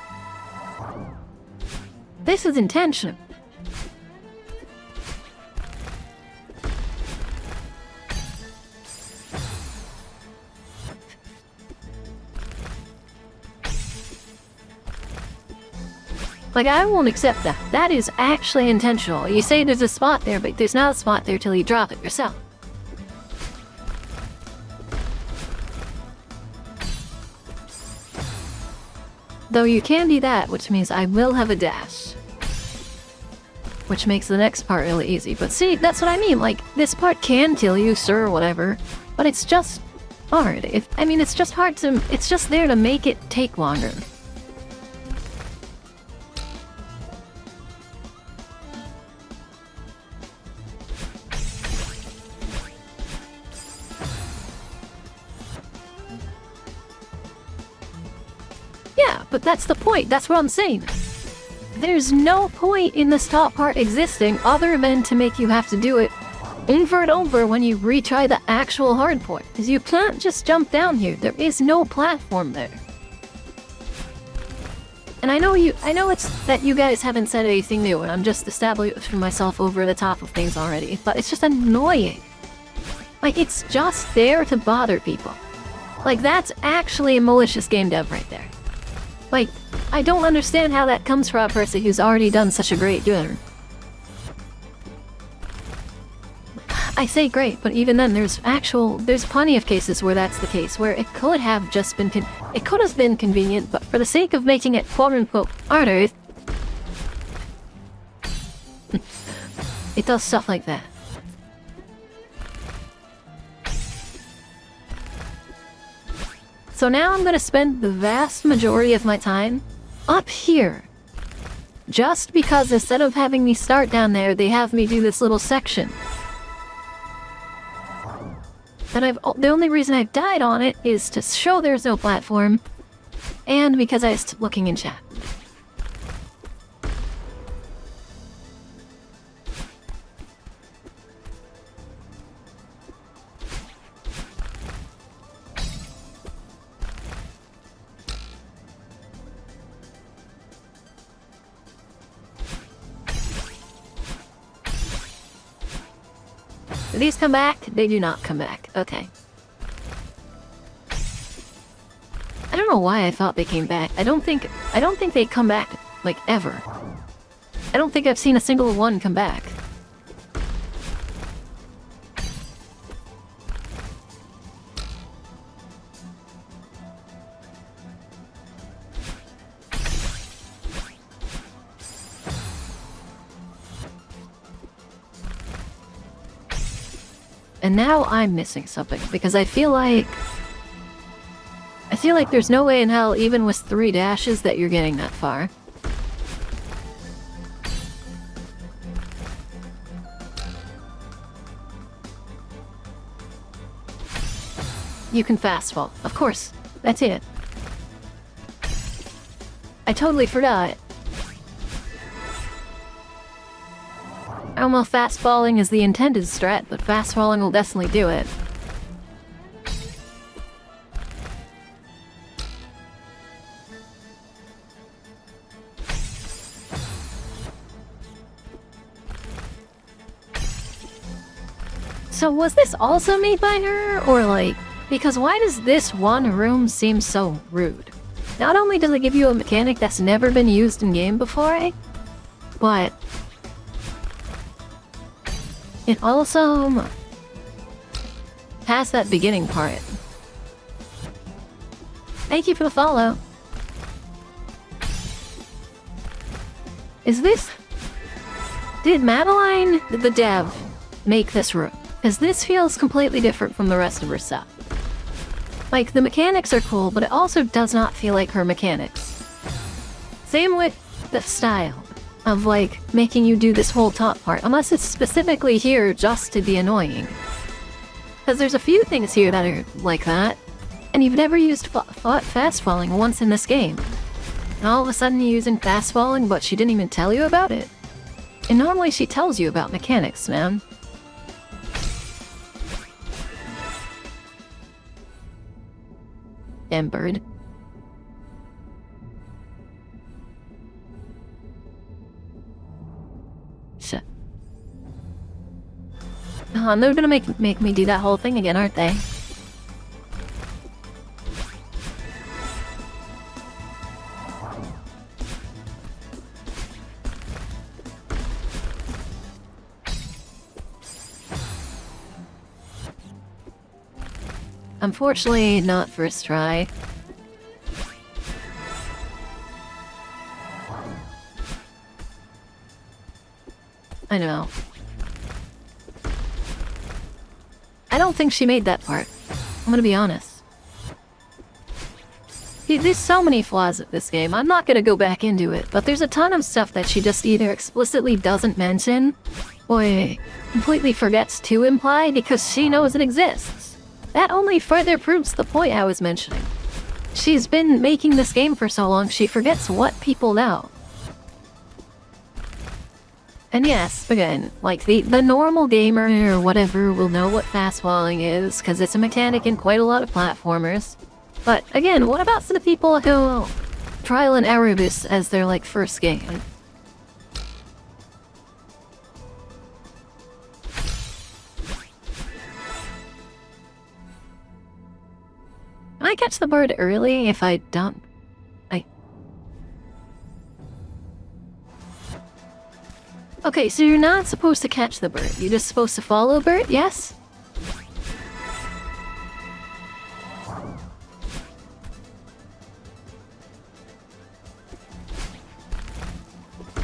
This is intentional. Like, I won't accept that. That is actually intentional. You say there's a spot there, but there's not a spot there till you drop it yourself. Though you can do that, which means I will have a dash. Which makes the next part really easy. But see, that's what I mean. Like, this part can kill you, sir, or whatever. But it's just hard. It's just hard to... It's just there to make it take longer. Yeah, but that's the point. That's what I'm saying. There's no point in this top part existing other than to make you have to do it over and over when you retry the actual hard part. Because you can't just jump down here. There is no platform there. And I know it's that you guys haven't said anything new, and I'm just establishing myself over the top of things already, but it's just annoying. Like, it's just there to bother people. Like, that's actually a malicious game dev right there. Like, I don't understand how that comes from a person who's already done such a great job. I say great, but even then there's plenty of cases where that's the case, where it could have just been convenient, but for the sake of making it quote-unquote harder, it does stuff like that. So now I'm gonna spend the vast majority of my time up here. Just because instead of having me start down there, they have me do this little section. And the only reason I've died on it is to show there's no platform, and because I was looking in chat. Do these come back? They do not come back. Okay. I don't know why I thought they came back. I don't think they come back, like, ever. I don't think I've seen a single one come back. And now I'm missing something, because I feel like there's no way in hell, even with 3 dashes, that you're getting that far. you can fast fall. Of course, that's it. I totally forgot. I don't know if fast falling is the intended strat, but fast falling will definitely do it. So was this also made by her, or like, because why does this one room seem so rude? Not only does it give you a mechanic that's never been used in game before, but it also has that beginning part. Thank you for the follow. Is this... Did Madeline, the dev, make this room? Because this feels completely different from the rest of her stuff. Like, the mechanics are cool, but it also does not feel like her mechanics. Same with the style of, like, making you do this whole top part, unless it's specifically here just to be annoying. Because there's a few things here that are like that, and you've never used fast falling once in this game. And all of a sudden you're using fast falling, but she didn't even tell you about it? And normally she tells you about mechanics, man. Damn bird. Shit. Oh, they're gonna make me do that whole thing again, aren't they? Unfortunately, not first try. I know. I don't think she made that part. I'm gonna be honest. There's so many flaws at this game. I'm not gonna go back into it, but there's a ton of stuff that she just either explicitly doesn't mention, or completely forgets to imply because she knows it exists. That only further proves the point I was mentioning. She's been making this game for so long, she forgets what people know. And yes, again, like the normal gamer or whatever will know what fast falling is, because it's a mechanic in quite a lot of platformers. But again, what about the people who trial and error this as their like first game? Can I catch the bird early if I don't? Okay, so you're not supposed to catch the bird. You're just supposed to follow bird, yes?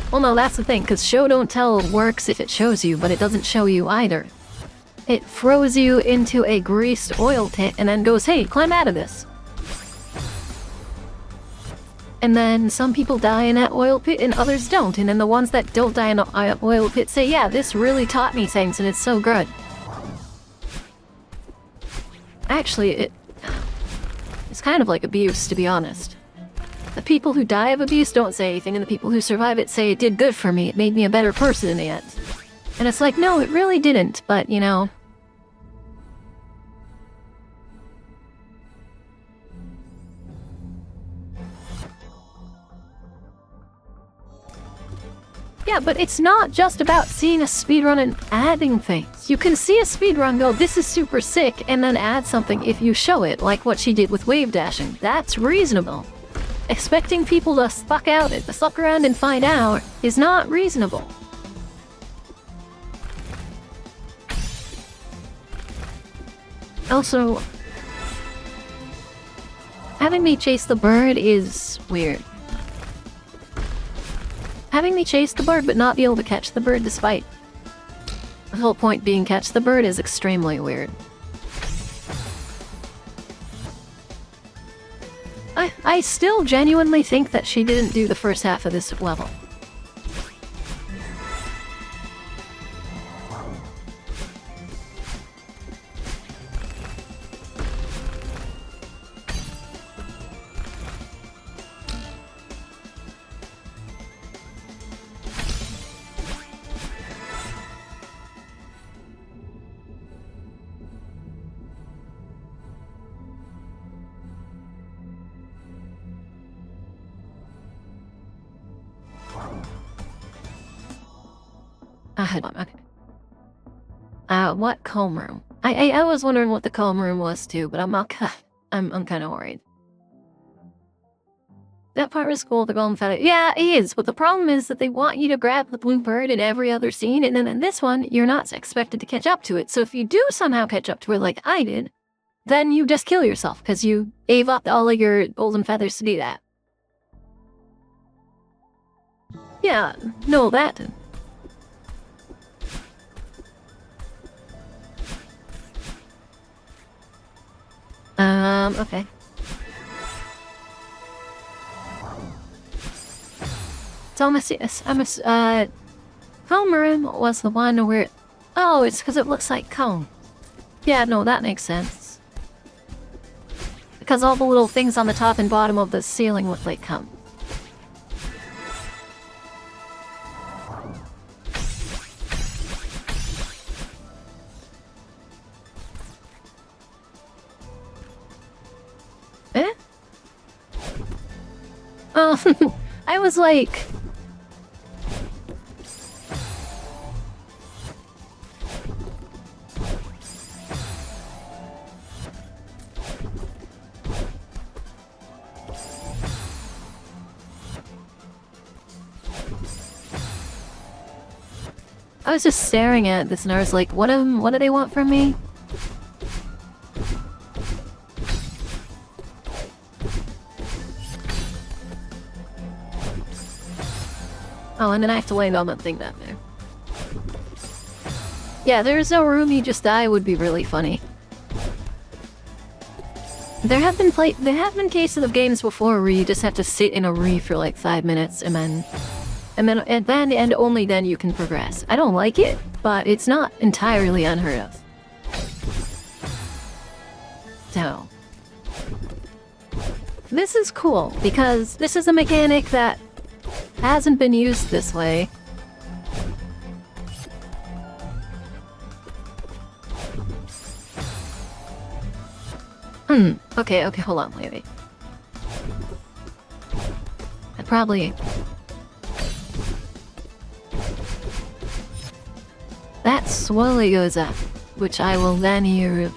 Well, no, that's the thing, because show don't tell works if it shows you, but it doesn't show you either. It throws you into a greased oil pit and then goes, hey, climb out of this. And then some people die in that oil pit and others don't. And then the ones that don't die in the oil pit say, yeah, this really taught me things and it's so good. Actually, it's kind of like abuse, to be honest. The people who die of abuse don't say anything, and the people who survive it say, it did good for me, it made me a better person in the end. And it's like, no, it really didn't, but, you know... Yeah, but it's not just about seeing a speedrun and adding things. You can see a speedrun go, this is super sick, and then add something if you show it, like what she did with wave dashing. That's reasonable. Expecting people to suck around and find out is not reasonable. Also, having me chase the bird is weird. Having me chase the bird but not be able to catch the bird despite the whole point being catch the bird is extremely weird. I still genuinely think that she didn't do the first half of this level. Hold on, okay. What comb room? I was wondering what the comb room was too, but I'm kind of worried. That part was cool, the golden feather. Yeah, it is, but the problem is that they want you to grab the blue bird in every other scene, and then in this one, you're not expected to catch up to it. So if you do somehow catch up to it like I did, then you just kill yourself, because you gave up all of your golden feathers to do that. Yeah, no, that. Okay. It's almost, comb room was the one where, oh, it's because it looks like comb. Yeah, no, that makes sense. Because all the little things on the top and bottom of the ceiling look like comb. Eh? Oh, I was like... I was just staring at this and I was like, what do they want from me? Oh, and then I have to land on that thing down there. Yeah, there's no room you just die would be really funny. There have been cases of games before where you just have to sit in a reef for like 5 minutes and then only then you can progress. I don't like it, but it's not entirely unheard of. So, this is cool because this is a mechanic that hasn't been used this way. Okay, hold on, wait. I probably... That slowly goes up, which I will then use...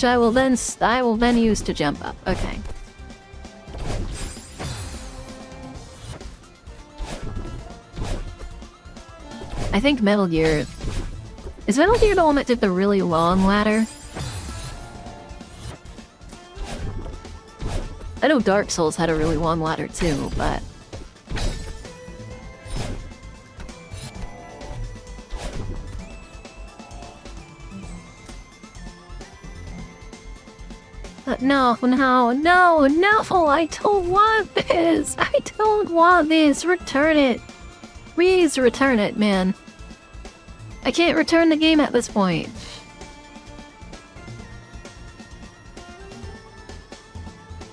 I will then use to jump up. Okay. I think Metal Gear... Is Metal Gear the one that did the really long ladder? I know Dark Souls had a really long ladder too, but... No, I don't want this! I don't want this! Return it! Please return it, man. I can't return the game at this point.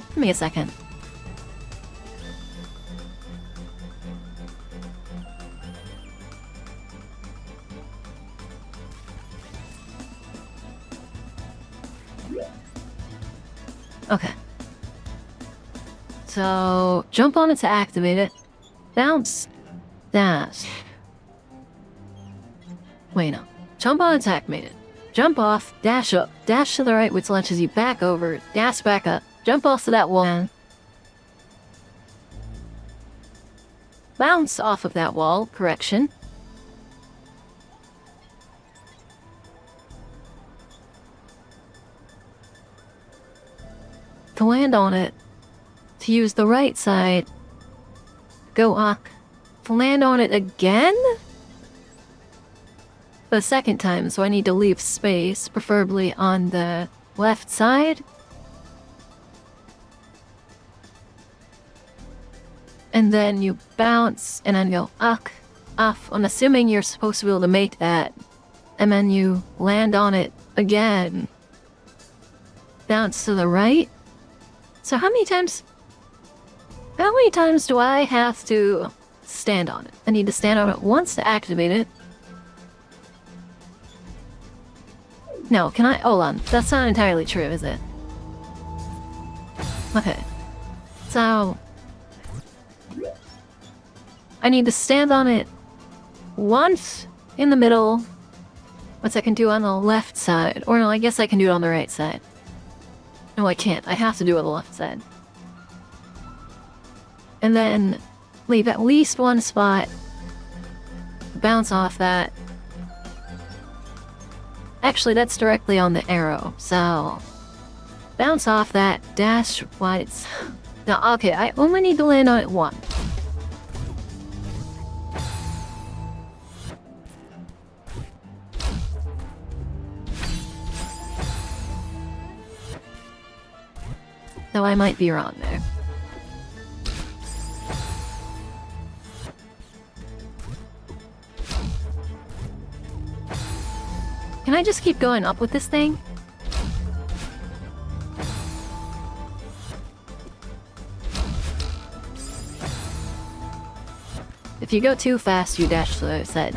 Give me a second. Okay. So, jump on it to activate it. Bounce. Dash. Wait, no. Jump on it to activate it. Jump off, dash up, dash to the right, which launches you back over, dash back up, jump off to that wall. Bounce off of that wall, correction. To land on it, to use the right side, go up, to land on it again? The second time, so I need to leave space, preferably on the left side. And then you bounce, and then go up, off. I'm assuming you're supposed to be able to make that. And then you land on it again. Bounce to the right. So how many times do I have to stand on it? I need to stand on it once to activate it. No, can I? Hold on. That's not entirely true, is it? Okay. So... I need to stand on it once in the middle, which I can do on the left side. Or no, I guess I can do it on the right side. No, I can't. I have to do it on the left side. And then leave at least one spot. Bounce off that. Actually, that's directly on the arrow, so... bounce off that, dash once. Now, okay, I only need to land on it once. Though I might be wrong there. Can I just keep going up with this thing? If you go too fast, you dash to the side.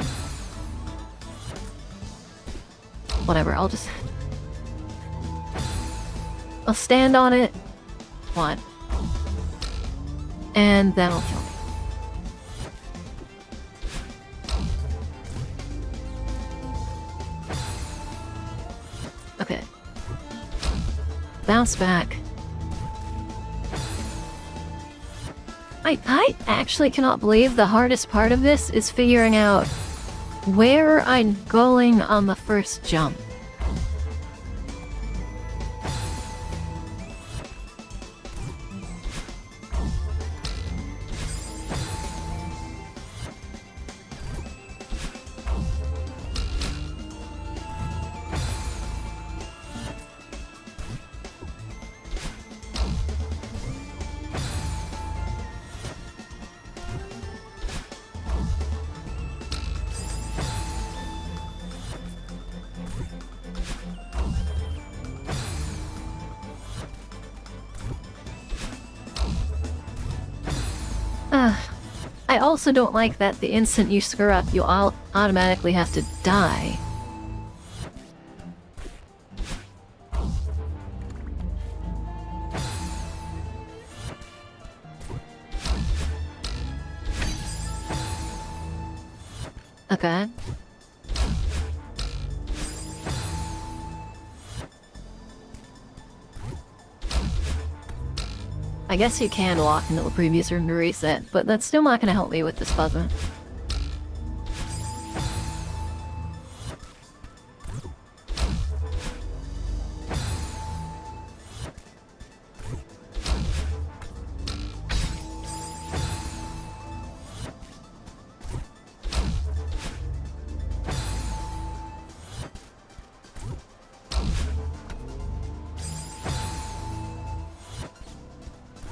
Whatever, I'll stand on it. One. And that'll kill me. Okay. Bounce back. I actually cannot believe the hardest part of this is figuring out where I'm going on the first jump. I also don't like that the instant you screw up, you all automatically have to die. Okay. I guess you can walk into the previous room to reset, but that's still not going to help me with this puzzle.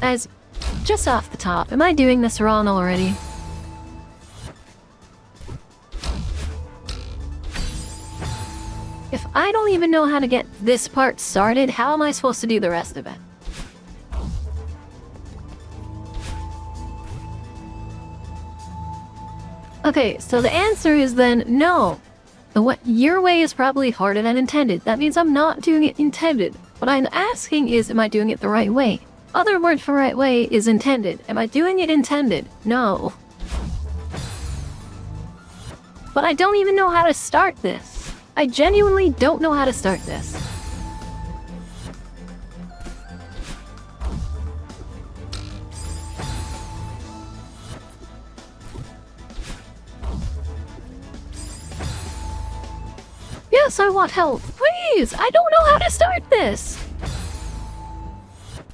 Guys, just off the top, am I doing this wrong already? If I don't even know how to get this part started, how am I supposed to do the rest of it? Okay, so the answer is then no. Your way is probably harder than intended. That means I'm not doing it intended. What I'm asking is, am I doing it the right way? Other word for right way is intended. Am I doing it intended? No. But I don't even know how to start this. I genuinely don't know how to start this. Yes, I want help. Please! I don't know how to start this!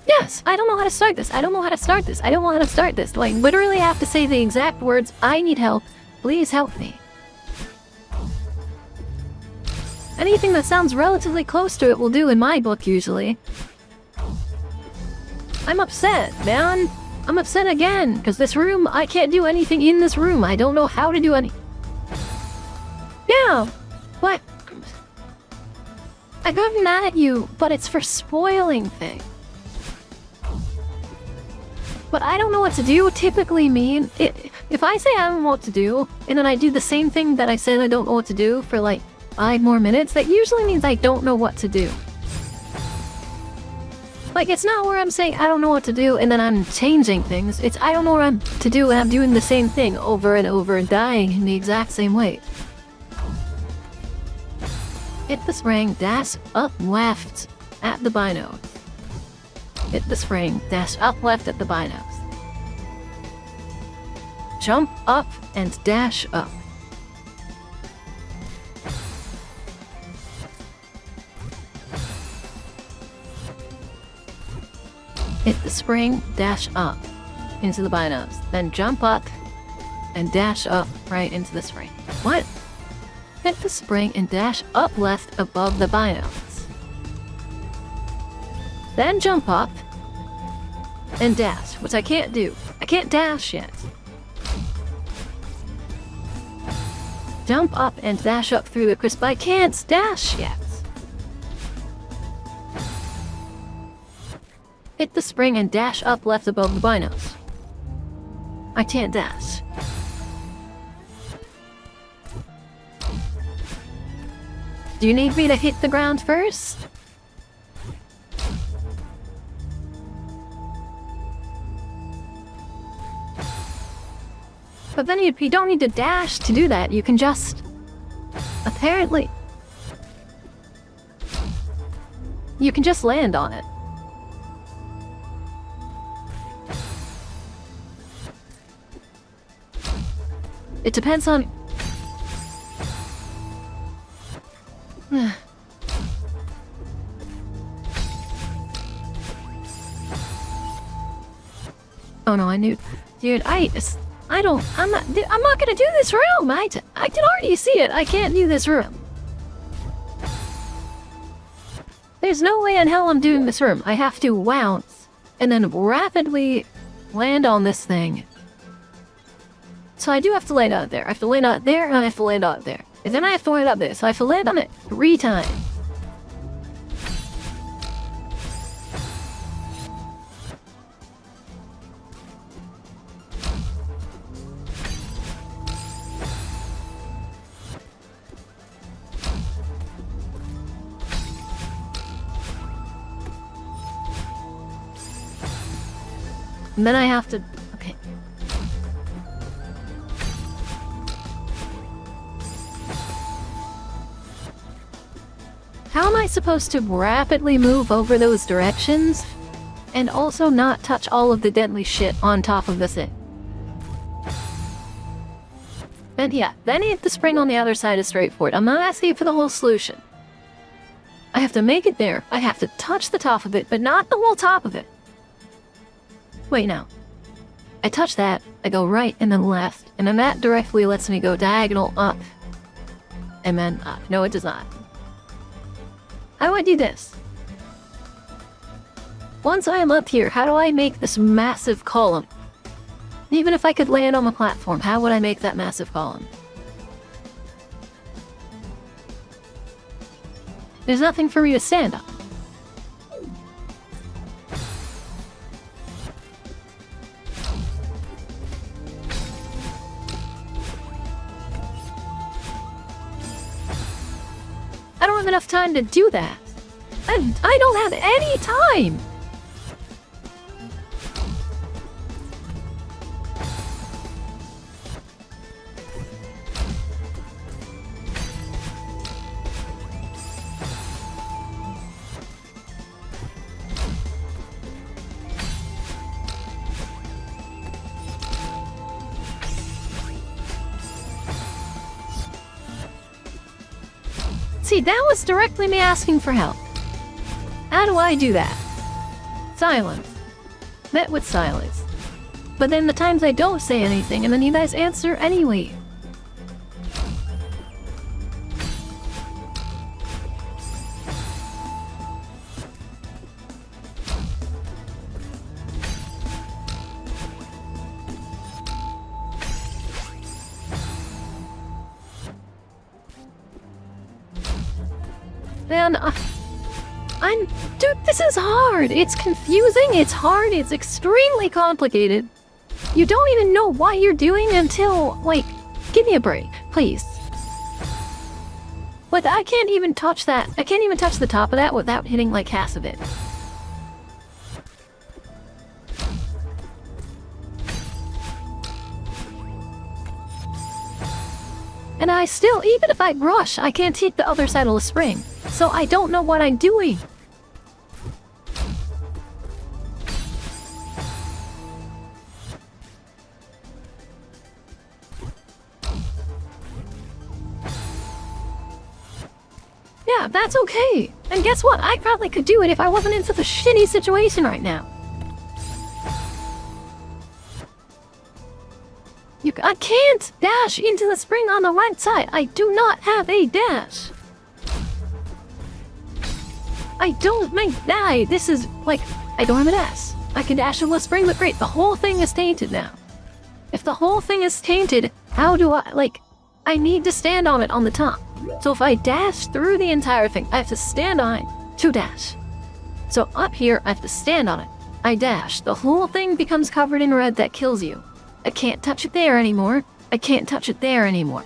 Yes, I don't know how to start this. I don't know how to start this. I don't know how to start this. Like, literally have to say the exact words, I need help. Please help me. Anything that sounds relatively close to it will do in my book, usually. I'm upset, man. I'm upset again, because this room, I can't do anything in this room. I don't know how to do any... Yeah, what? I got mad at you, but it's for spoiling things. But I don't know what to do typically mean. If I say I don't know what to do, and then I do the same thing that I said I don't know what to do for like 5 more minutes, that usually means I don't know what to do. Like, it's not where I'm saying I don't know what to do and then I'm changing things. It's I don't know what I'm to do and I'm doing the same thing over and over and dying in the exact same way. Hit the spring, dash up left at the binos. Hit the spring, dash up left at the binos. Jump up and dash up. Hit the spring, dash up into the binos. Then jump up and dash up right into the spring. What? Hit the spring and dash up left above the binos. Then jump up and dash, which I can't do. I can't dash yet. Jump up and dash up through the crisp. I can't dash yet. Hit the spring and dash up left above the binos. I can't dash. Do you need me to hit the ground first? But then you don't need to dash to do that. You can just... Apparently... You can just land on it. It depends on... Oh no, I knew... Dude, I'm not gonna do this room! I can already see it! I can't do this room! There's no way in hell I'm doing this room. I have to bounce, and then rapidly land on this thing. So I do have to land out there. I have to land out there, and I have to land out there. And then I have to land out there, so I have to land on it 3 times. And then I have to... Okay. How am I supposed to rapidly move over those directions and also not touch all of the deadly shit on top of the thing? And yeah, then hit the spring on the other side is straightforward. I'm not asking for the whole solution. I have to make it there. I have to touch the top of it, but not the whole top of it. Wait, now. I touch that, I go right and then left, and then that directly lets me go diagonal up. And then up. No, it does not. How do I do this? Once I am up here, how do I make this massive column? Even if I could land on the platform, how would I make that massive column? There's nothing for me to stand on. I don't have enough time to do that. And I don't have any time! See, that was directly me asking for help. How do I do that? Silence. Met with silence. But then the times I don't say anything, and then you guys answer anyway. Man, dude, this is hard. It's confusing, it's hard, it's extremely complicated. You don't even know what you're doing until, like, give me a break, please. But I can't even touch that. I can't even touch the top of that without hitting, like, half of it. And I still, even if I rush, I can't hit the other side of the spring. So I don't know what I'm doing. Yeah, that's okay. And guess what? I probably could do it if I wasn't in such a shitty situation right now. I can't dash into the spring on the right side. I do not have a dash. I don't make that. This is like, I don't have a dash. I can dash over the spring, but great, the whole thing is tainted now. If the whole thing is tainted, how do I need to stand on it on the top. So if I dash through the entire thing, I have to stand on it to dash. So up here, I have to stand on it. I dash. The whole thing becomes covered in red that kills you. I can't touch it there anymore. I can't touch it there anymore.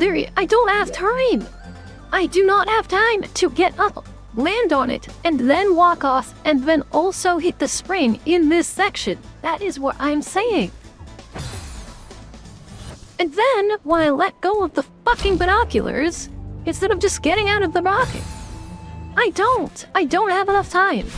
I don't have time. I do not have time to get up, land on it, and then walk off, and then also hit the spring in this section. That is what I'm saying. And then, when I let go of the fucking binoculars, instead of just getting out of the rocket, I don't have enough time.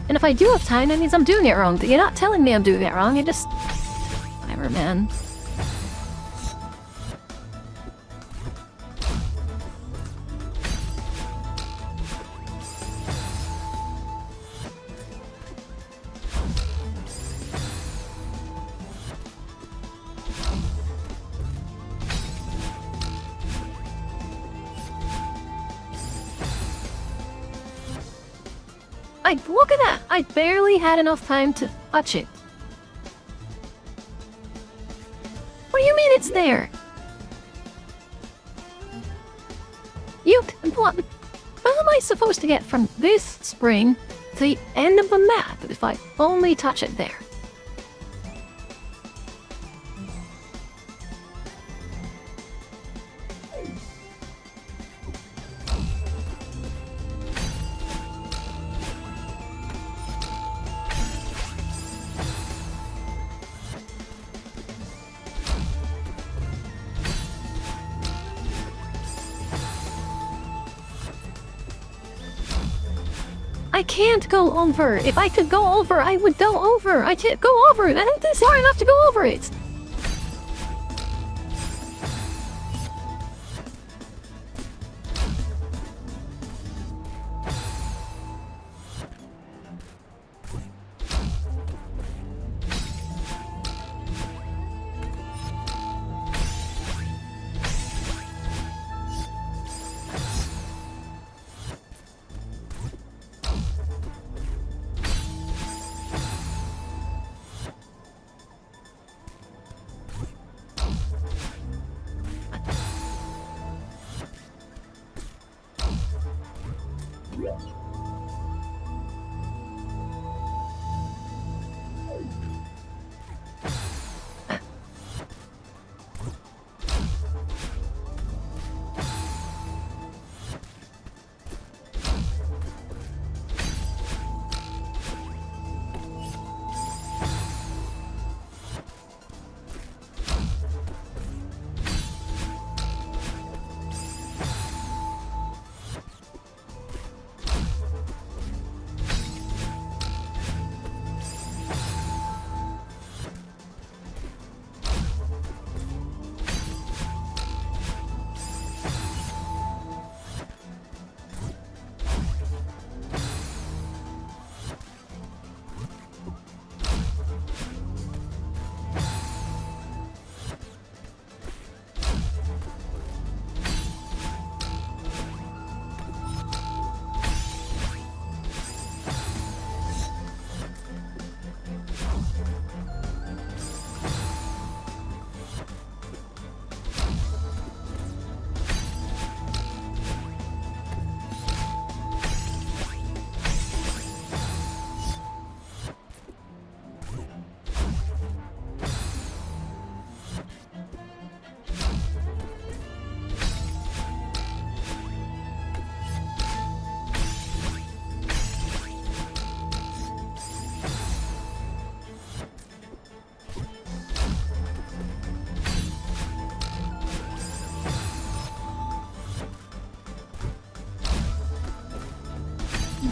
And if I do have time, that means I'm doing it wrong. You're not telling me I'm doing it wrong, you're just... Whatever, man. Look at that! I barely had enough time to touch it. What do you mean it's there? What? How am I supposed to get from this spring to the end of the map if I only touch it there? I can't go over. If I could go over, I would go over. I can't go over it. It's hard enough to go over it.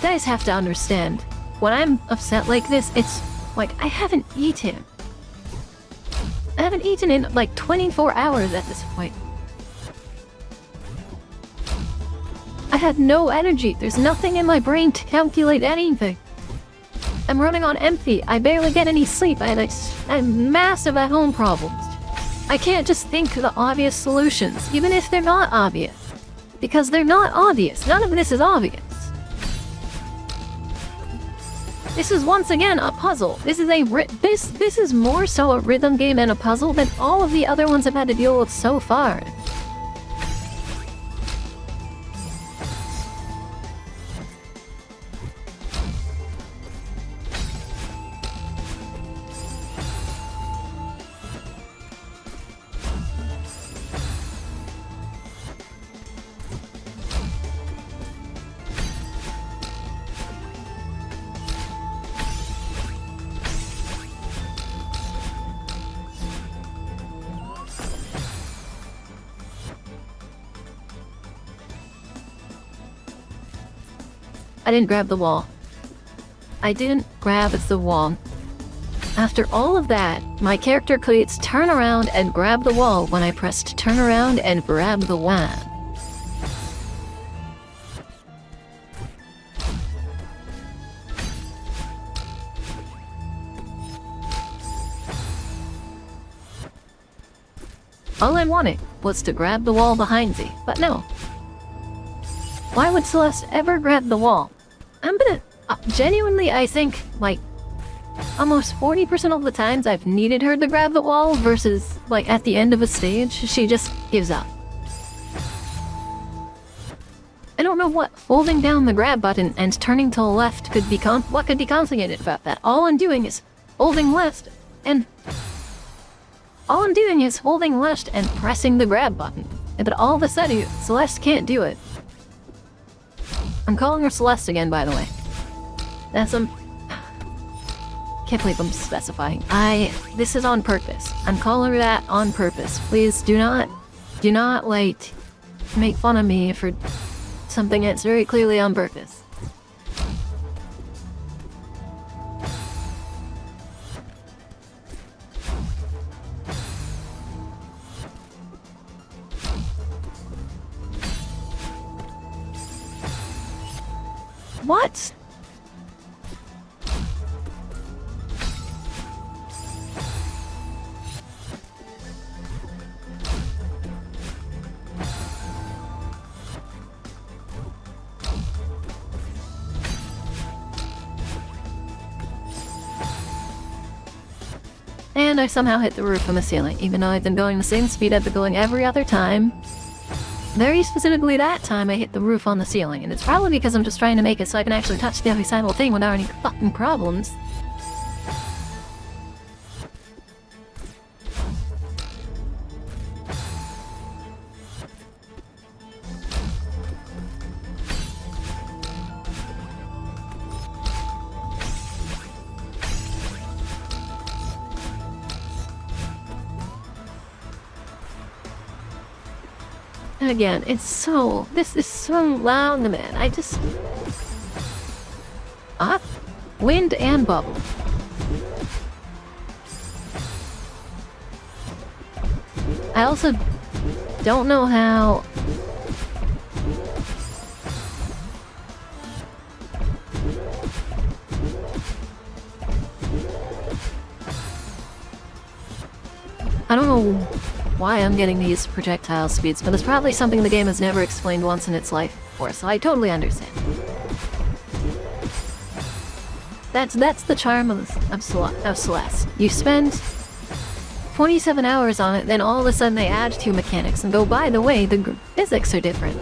guys have to understand, when I'm upset like this, it's like I haven't eaten. I haven't eaten in like 24 hours at this point. I had no energy. There's nothing in my brain to calculate anything. I'm running on empty. I barely get any sleep. I had massive at-home problems. I can't just think of the obvious solutions, even if they're not obvious. Because they're not obvious. None of this is obvious. This is once again a puzzle. This is this is more so a rhythm game and a puzzle than all of the other ones I've had to deal with so far. I didn't grab the wall. I didn't grab the wall. After all of that, my character creates turn around and grab the wall when I pressed turn around and grab the wall. All I wanted was to grab the wall behind me, but no. Why would Celeste ever grab the wall? I'm gonna... genuinely, I think, like, almost 40% of the times I've needed her to grab the wall versus, like, at the end of a stage, she just gives up. I don't know what holding down the grab button and turning to the left could be what could be complicated about that. All I'm doing is holding left and... all I'm doing is holding left and pressing the grab button. But all of a sudden, Celeste can't do it. I'm calling her Celeste again, by the way. That's can't believe I'm specifying. This is on purpose. I'm calling her that on purpose. Please do not, like, make fun of me for something that's very clearly on purpose. What? And I somehow hit the roof on the ceiling, even though I've been going the same speed I've been going every other time. Very specifically that time I hit the roof on the ceiling, and it's probably because I'm just trying to make it so I can actually touch the other side of the thing without any fucking problems. And again, this is so loud, man. I just... wind and bubble. I also don't know how... I don't know why I'm getting these projectile speeds, but it's probably something the game has never explained once in its life before, so I totally understand. That's the charm of Celeste. You spend 27 hours on it, then all of a sudden they add 2 mechanics and go, by the way, the physics are different.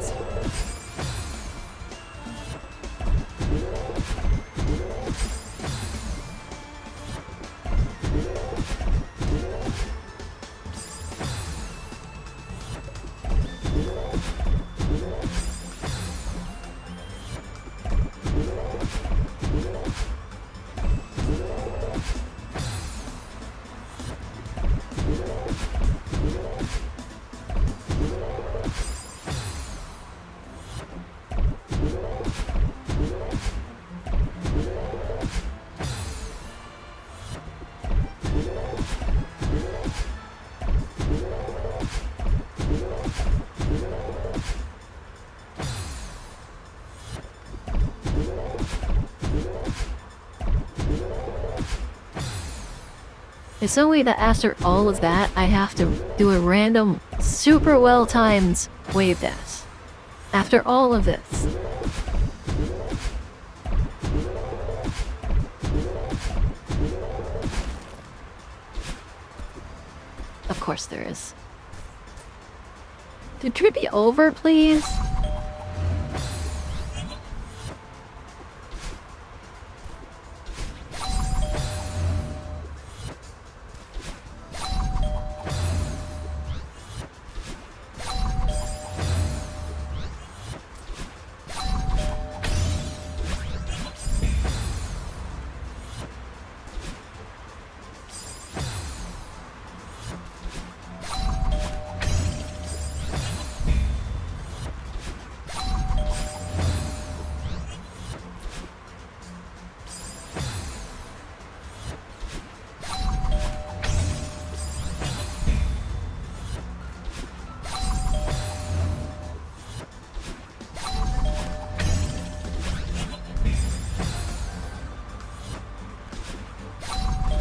There's no way that after all of that, I have to do a random, super well-timed wave dash. After all of this. Of course there is. Did Trip be over, please?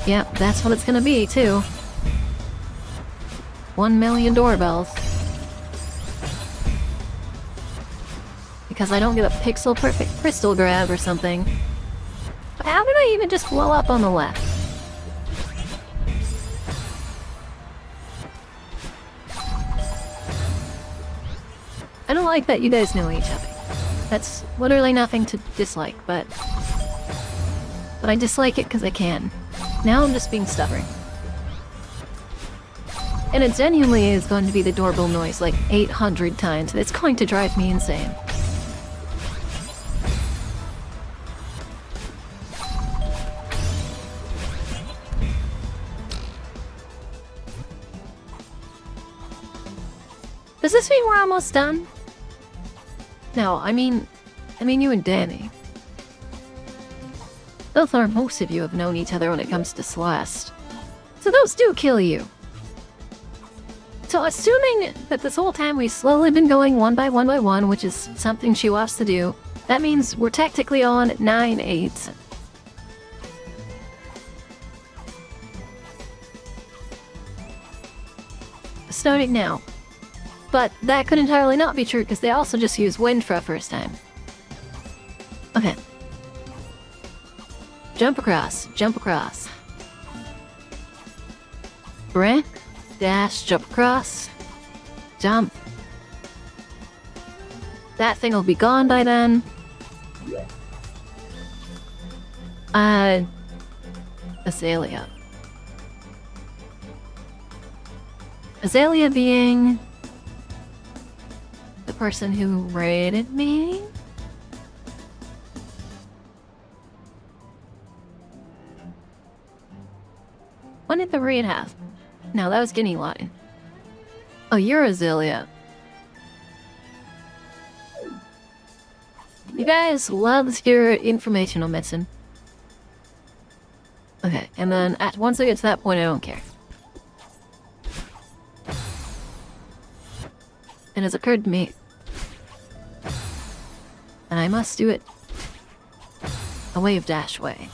Yep, that's what it's gonna be, too. 1 million doorbells. Because I don't get a pixel-perfect crystal grab or something. But how did I even just blow up on the left? I don't like that you guys know each other. That's literally nothing to dislike, but I dislike it because I can. Now I'm just being stubborn. And it genuinely is going to be the doorbell noise like 800 times. It's going to drive me insane. Does this mean we're almost done? No, I mean you and Danny. Both or most of you have known each other when it comes to Celeste. So those do kill you. So assuming that this whole time we've slowly been going one by one, which is something she wants to do, that means we're technically on 9/8. Starting now. But that could entirely not be true because they also just used wind for a first time. Okay. Jump across, jump across. Brick, dash, jump across. Jump. That thing will be gone by then. Azalea. Azalea being the person who raided me? When did the raid have? No, that was Guinea Line. Oh, you're Azalea. You guys love your informational medicine. Okay, and then once I get to that point, I don't care. It has occurred to me, and I must do it a wave dash way.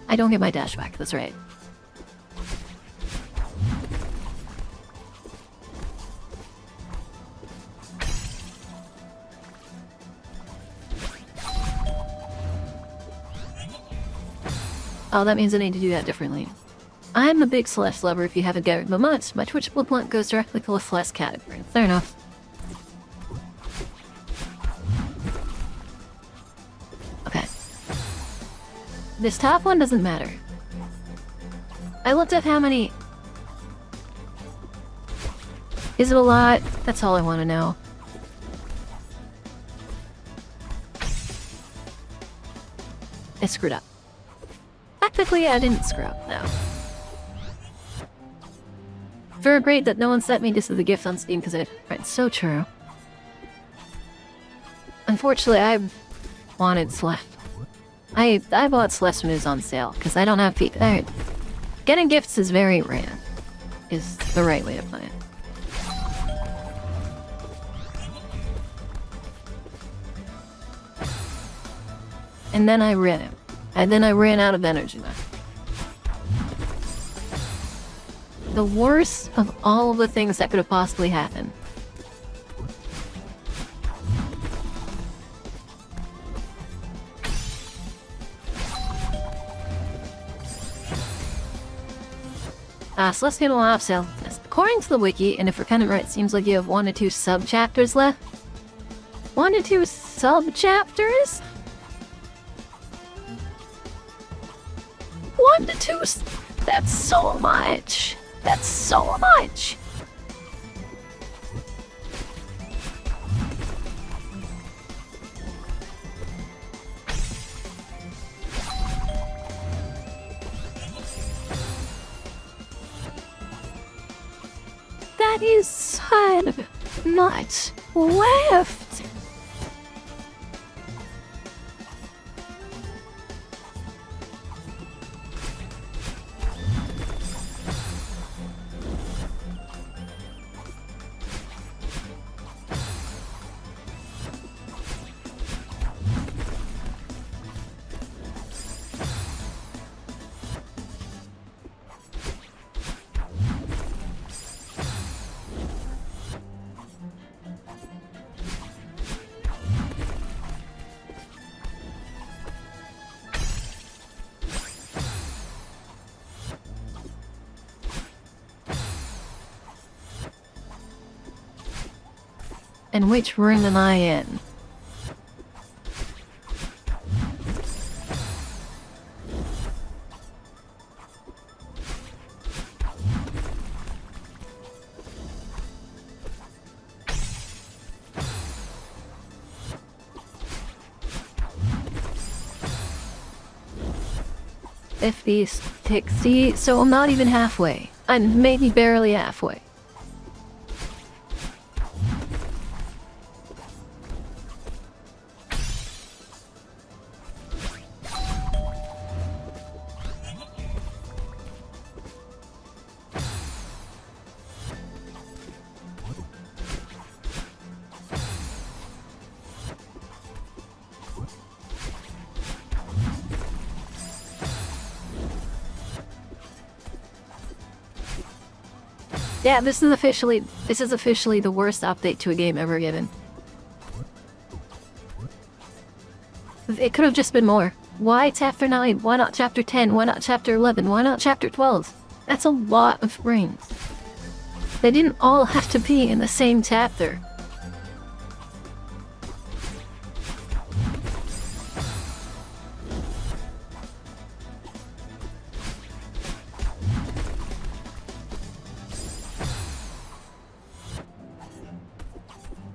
I don't get my dash back, that's right. Oh, that means I need to do that differently. I'm a big Celeste lover if you haven't gathered the much. My Twitch blunt goes directly to the Celeste category. Fair enough. Okay. This top one doesn't matter. I looked up how many... Is it a lot? That's all I want to know. I screwed up. Back Technically, I didn't screw up, no. Very great that no one sent me this as a gift on Steam, because it's so true. Unfortunately, I wanted Celeste. I bought Celeste when it was on sale, because I don't have people. Getting gifts is very rare, is the right way to put it. And then I ran out. And then I ran out of energy left. The worst of all of the things that could have possibly happened. Celestial off sale. According to the wiki, and if we're kind of right, it seems like you have 1 to 2 sub-chapters left. 1 to 2 sub-chapters? 1 to 2. That's so much. That's so much. That is so much left. And which room am I in? $50, $60, so I'm not even halfway. I'm maybe barely halfway. Yeah, this is officially the worst update to a game ever given. It could have just been more. Why chapter 9? Why not chapter 10? Why not chapter 11? Why not chapter 12? That's a lot of rings. They didn't all have to be in the same chapter.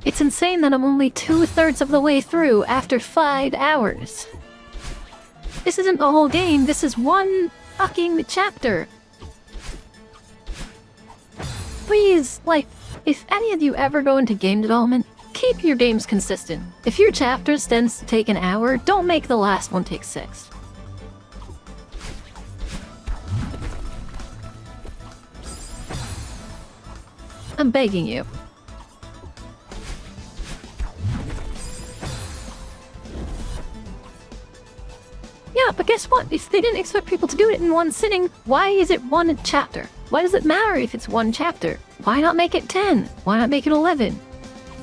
It's insane that I'm only 2/3 of the way through after 5 hours. This isn't the whole game, this is one fucking chapter. Please, like, if any of you ever go into game development, keep your games consistent. If your chapters tends to take an hour, don't make the last one take 6. I'm begging you. Yeah, but guess what? If they didn't expect people to do it in one sitting, why is it one chapter? Why does it matter if it's one chapter? Why not make it 10? Why not make it 11?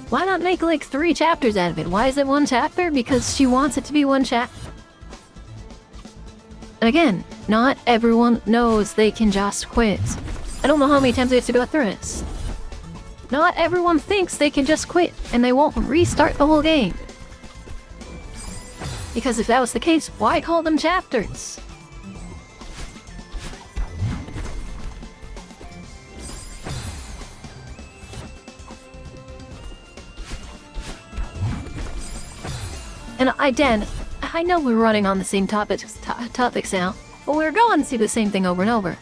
Why not make like 3 chapters out of it? Why is it one chapter? Because she wants it to be one chapter. And again, not everyone knows they can just quit. I don't know how many times I have to go through this. Not everyone thinks they can just quit and they won't restart the whole game. Because if that was the case, why call them chapters? And Dan, I know we're running on the same topics now, but we're going to see the same thing over and over.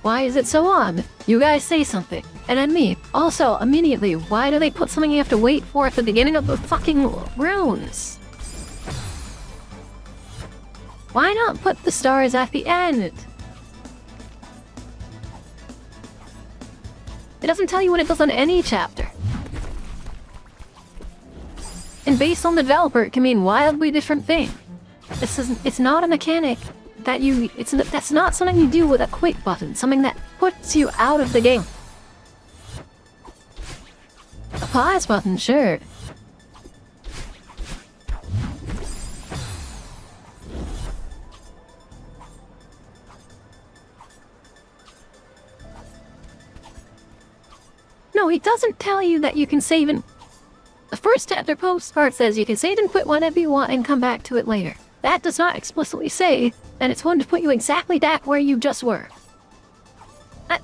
Why is it so odd? You guys say something, and then me. Also, immediately, why do they put something you have to wait for at the beginning of the fucking runes? Why not put the stars at the end? It doesn't tell you what it does on any chapter. And based on the developer, it can mean wildly different things. It's not a mechanic that that's not something you do with a quit button, something that puts you out of the game. A pause button, sure. No, it doesn't tell you that you can save and... The first chapter postcard says you can save and quit whenever you want and come back to it later. That does not explicitly say that it's going to put you exactly back where you just were.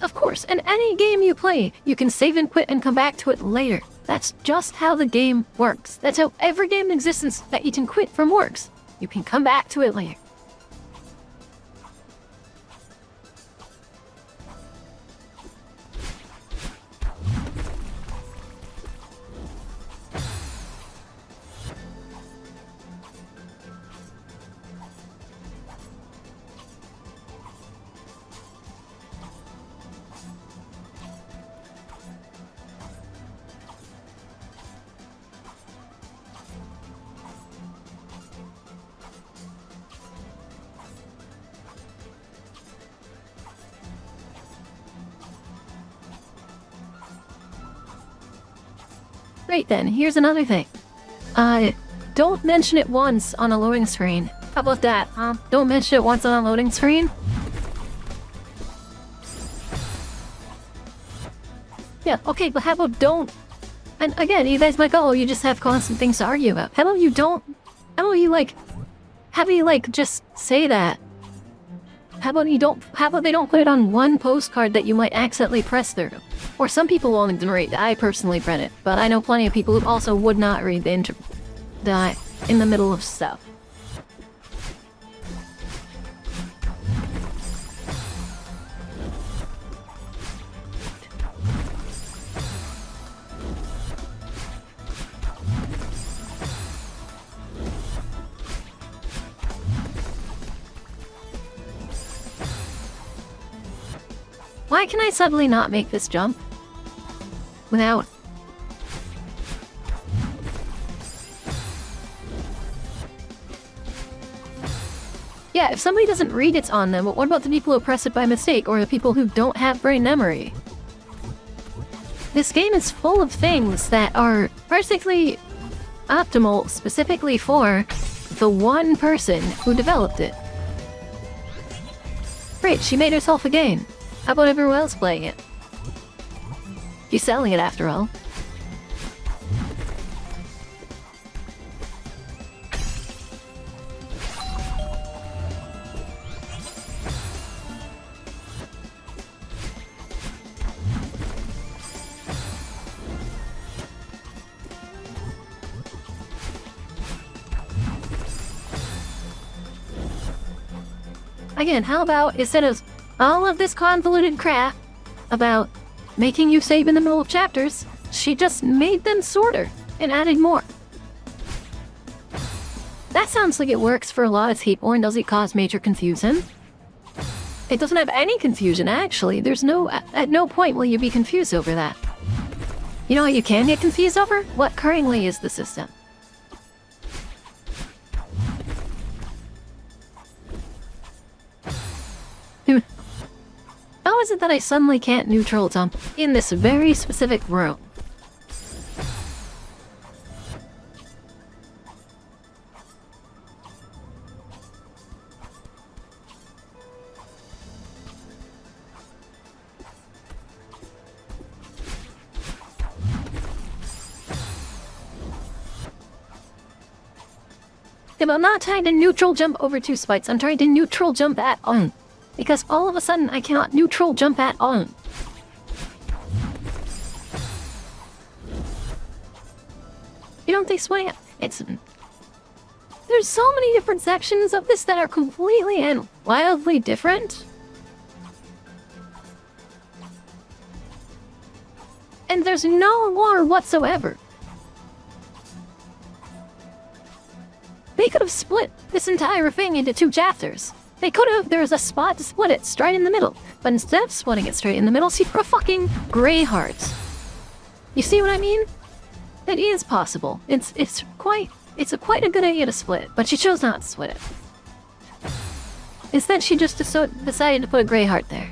Of course, in any game you play, you can save and quit and come back to it later. That's just how the game works. That's how every game in existence that you can quit from works. You can come back to it later. Great then, here's another thing. Don't mention it once on a loading screen. How about that, huh? Don't mention it once on a loading screen? Yeah, okay, but how about don't... And again, you guys might go, oh, you just have constant things to argue about. How about you don't... How about you, just say that? How about they don't put it on one postcard that you might accidentally press through? Or some people won't even read. I personally read it, but I know plenty of people who also would not read the in the middle of stuff. Why can I suddenly not make this jump? Without... Yeah, if somebody doesn't read it's on them, but what about the people who press it by mistake, or the people who don't have brain memory? This game is full of things that are perfectly optimal specifically for the one person who developed it. Great, she made herself a game. How about everyone else playing it? She's selling it after all. Again, how about instead of all of this convoluted crap about making you save in the middle of chapters, she just made them shorter and added more. That sounds like it works for a lot of people, and does it cause major confusion? It doesn't have any confusion, actually. There's at no point will you be confused over that. You know what you can get confused over? What currently is the system? How is it that I suddenly can't neutral jump in this very specific room? Yeah, but I'm not trying to neutral jump over two spikes. I'm trying to neutral jump at on. Because all of a sudden, I cannot neutral jump at on. You don't think swing? There's There's so many different sections of this that are completely and wildly different. And there's no lore whatsoever. They could have split this entire thing into 2 chapters. They could have, there's a spot to split it straight in the middle. But instead of splitting it straight in the middle, see for a fucking gray heart. You see what I mean? It is possible. It's quite a good idea to split, but she chose not to split it. Instead, she just decided to put a gray heart there.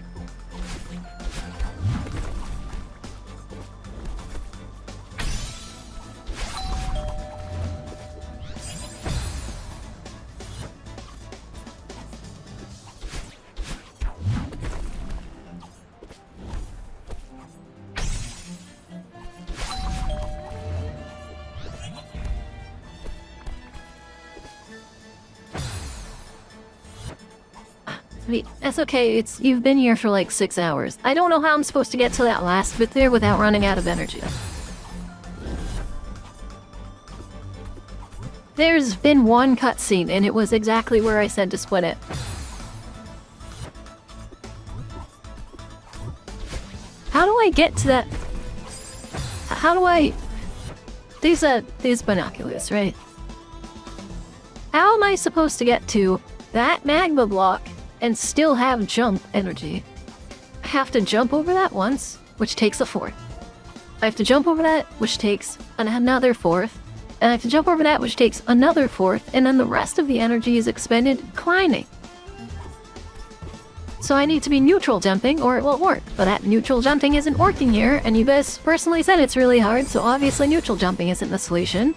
That's okay, you've been here for like 6 hours. I don't know how I'm supposed to get to that last bit there without running out of energy. There's been one cutscene, and it was exactly where I said to split it. How do I get to that? How do I... These binoculars, right? How am I supposed to get to that magma block and still have jump energy? I have to jump over that once, which takes a 4th. I have to jump over that, which takes another 4th. And I have to jump over that, which takes another 4th, and then the rest of the energy is expended climbing. So I need to be neutral jumping, or it won't work. But that neutral jumping isn't working here, and you guys personally said it's really hard, so obviously neutral jumping isn't the solution.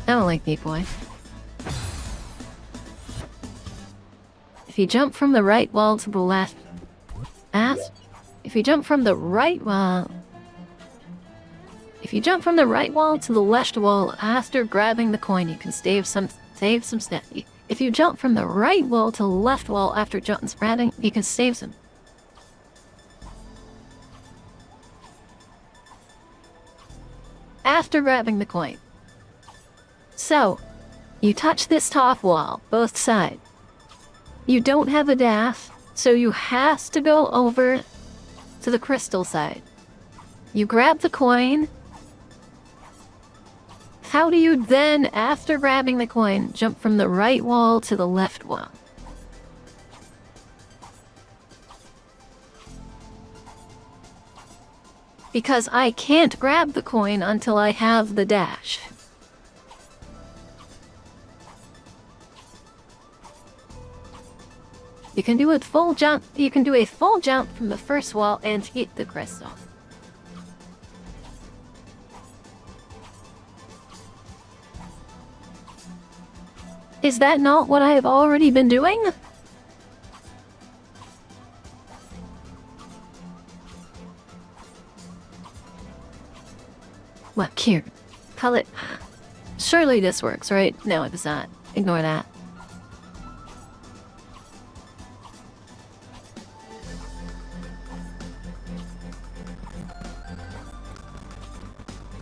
I don't like Deep Boy. If you jump from the right wall to the left... If you jump from the right wall... If you jump from the right wall to the left wall after grabbing the coin, you can save some stats. If you jump from the right wall to the left wall after grabbing, you can save some. After grabbing the coin. So, you touch this top wall, both sides. You don't have a dash, so you have to go over to the crystal side. You grab the coin. How do you then, after grabbing the coin, jump from the right wall to the left wall? Because I can't grab the coin until I have the dash. You can do a full jump. You can do a full jump from the first wall and hit the crystal. Is that not what I have already been doing? Well, here. Call it... Surely this works, right? No, it does not. Ignore that.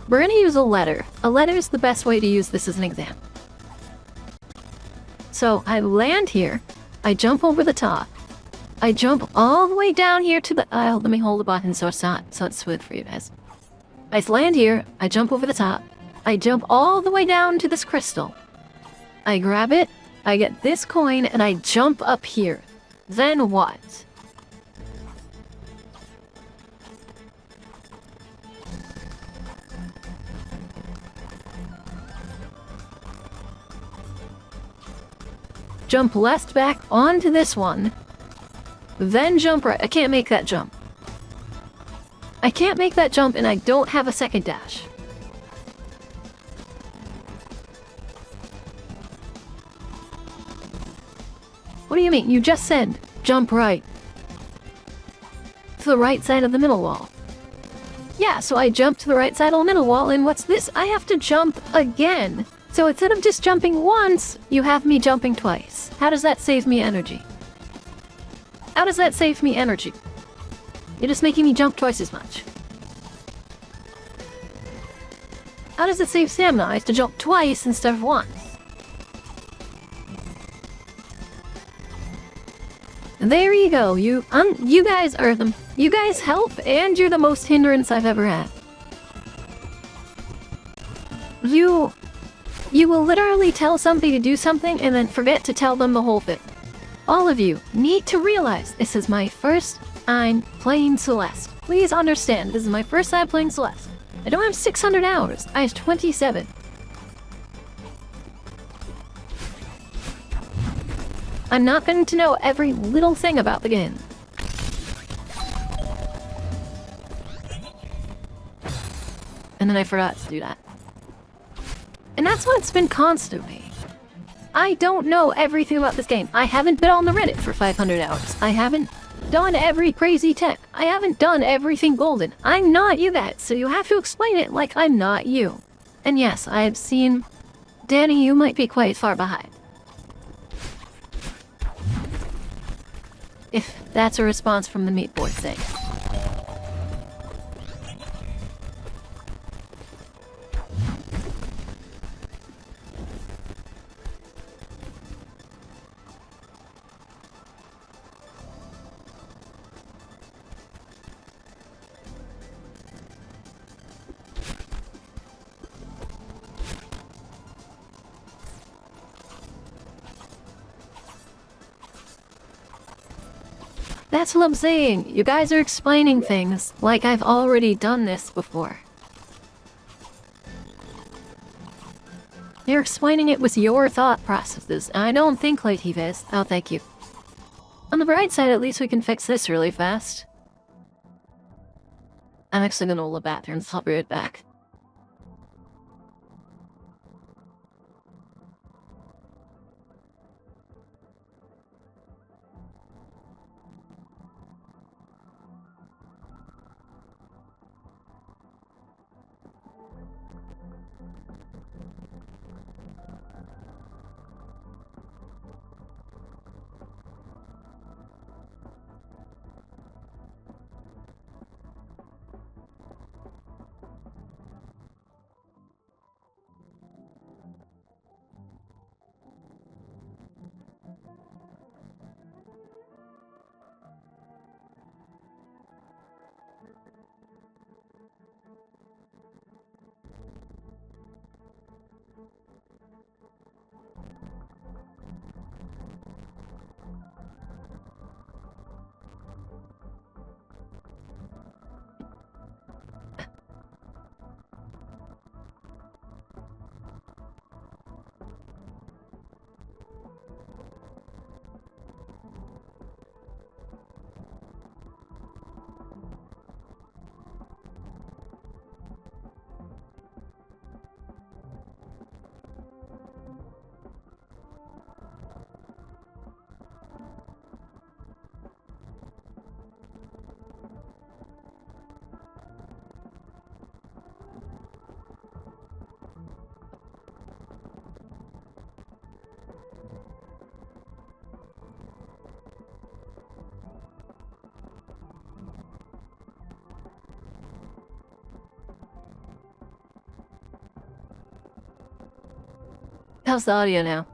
We're gonna use a letter. A letter is the best way to use this as an example. So I land here, I jump over the top, I jump all the way down here to the aisle. Let me hold the button so it's smooth for you guys. I land here, I jump over the top, I jump all the way down to this crystal. I grab it, I get this coin, and I jump up here. Then what? Jump left back onto this one, then jump right. I can't make that jump. I can't make that jump, and I don't have a second dash. you mean? You just said, jump right. To the right side of the middle wall. Yeah, so I jumped to the right side of the middle wall, and what's this? I have to jump again. So instead of just jumping once, you have me jumping twice. How does that save me energy? How does that save me energy? You're just making me jump twice as much. How does it save stamina? I have to jump twice instead of once. There you go. You guys are you guys help, and you're the most hindrance I've ever had. You will literally tell somebody to do something and then forget to tell them the whole thing. All of you need to realize this is my first time playing Celeste. Please understand, this is my first time playing Celeste. I don't have 600 hours. I have 27. I'm not going to know every little thing about the game. And then I forgot to do that. And that's what it's been constantly. I don't know everything about this game. I haven't been on the Reddit for 500 hours. I haven't done every crazy tech. I haven't done everything golden. I'm not you guys, so you have to explain it like I'm not you. And yes, I have seen... Danny, you might be quite far behind. If that's a response from the meat boy thing. That's what I'm saying. You guys are explaining things like I've already done this before. You're explaining it with your thought processes. I don't think like he is. Oh, thank you. On the bright side, at least we can fix this really fast. I'm actually gonna go to the bathroom, so I'll be right back. How's the audio now?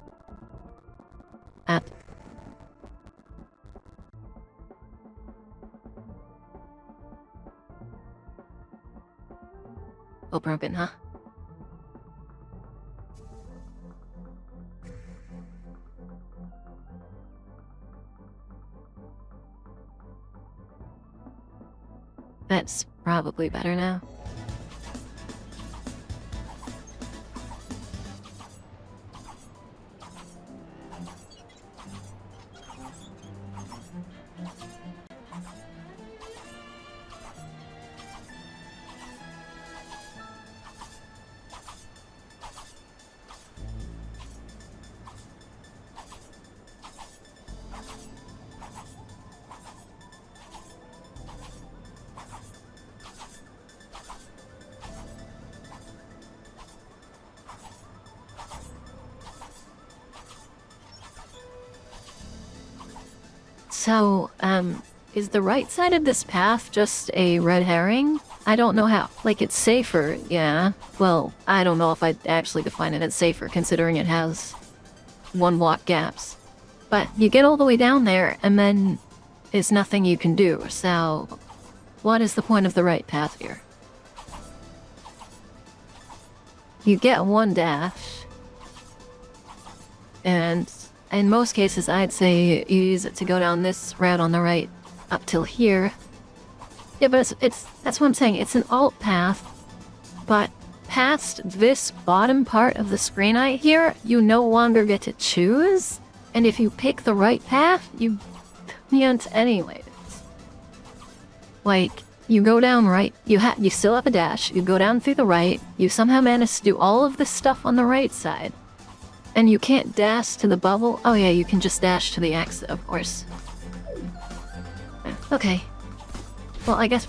Oh, broken, huh? That's probably better now. So, is the right side of this path just a red herring? I don't know how. Like, it's safer, yeah. Well, I don't know if I'd actually define it as safer, considering it has 1 block gaps. But you get all the way down there, and then there's nothing you can do, so what is the point of the right path here? You get 1 dash, and in most cases, I'd say you use it to go down this route on the right up till here. Yeah, but that's what I'm saying. It's an alt path, but past this bottom part of the screen right here, you no longer get to choose. And if you pick the right path, you can't anyways. Like, you go down right, you still have a dash, you go down through the right, you somehow manage to do all of this stuff on the right side. And you can't dash to the bubble. Oh yeah, you can just dash to the exit, of course. Okay. Well, I guess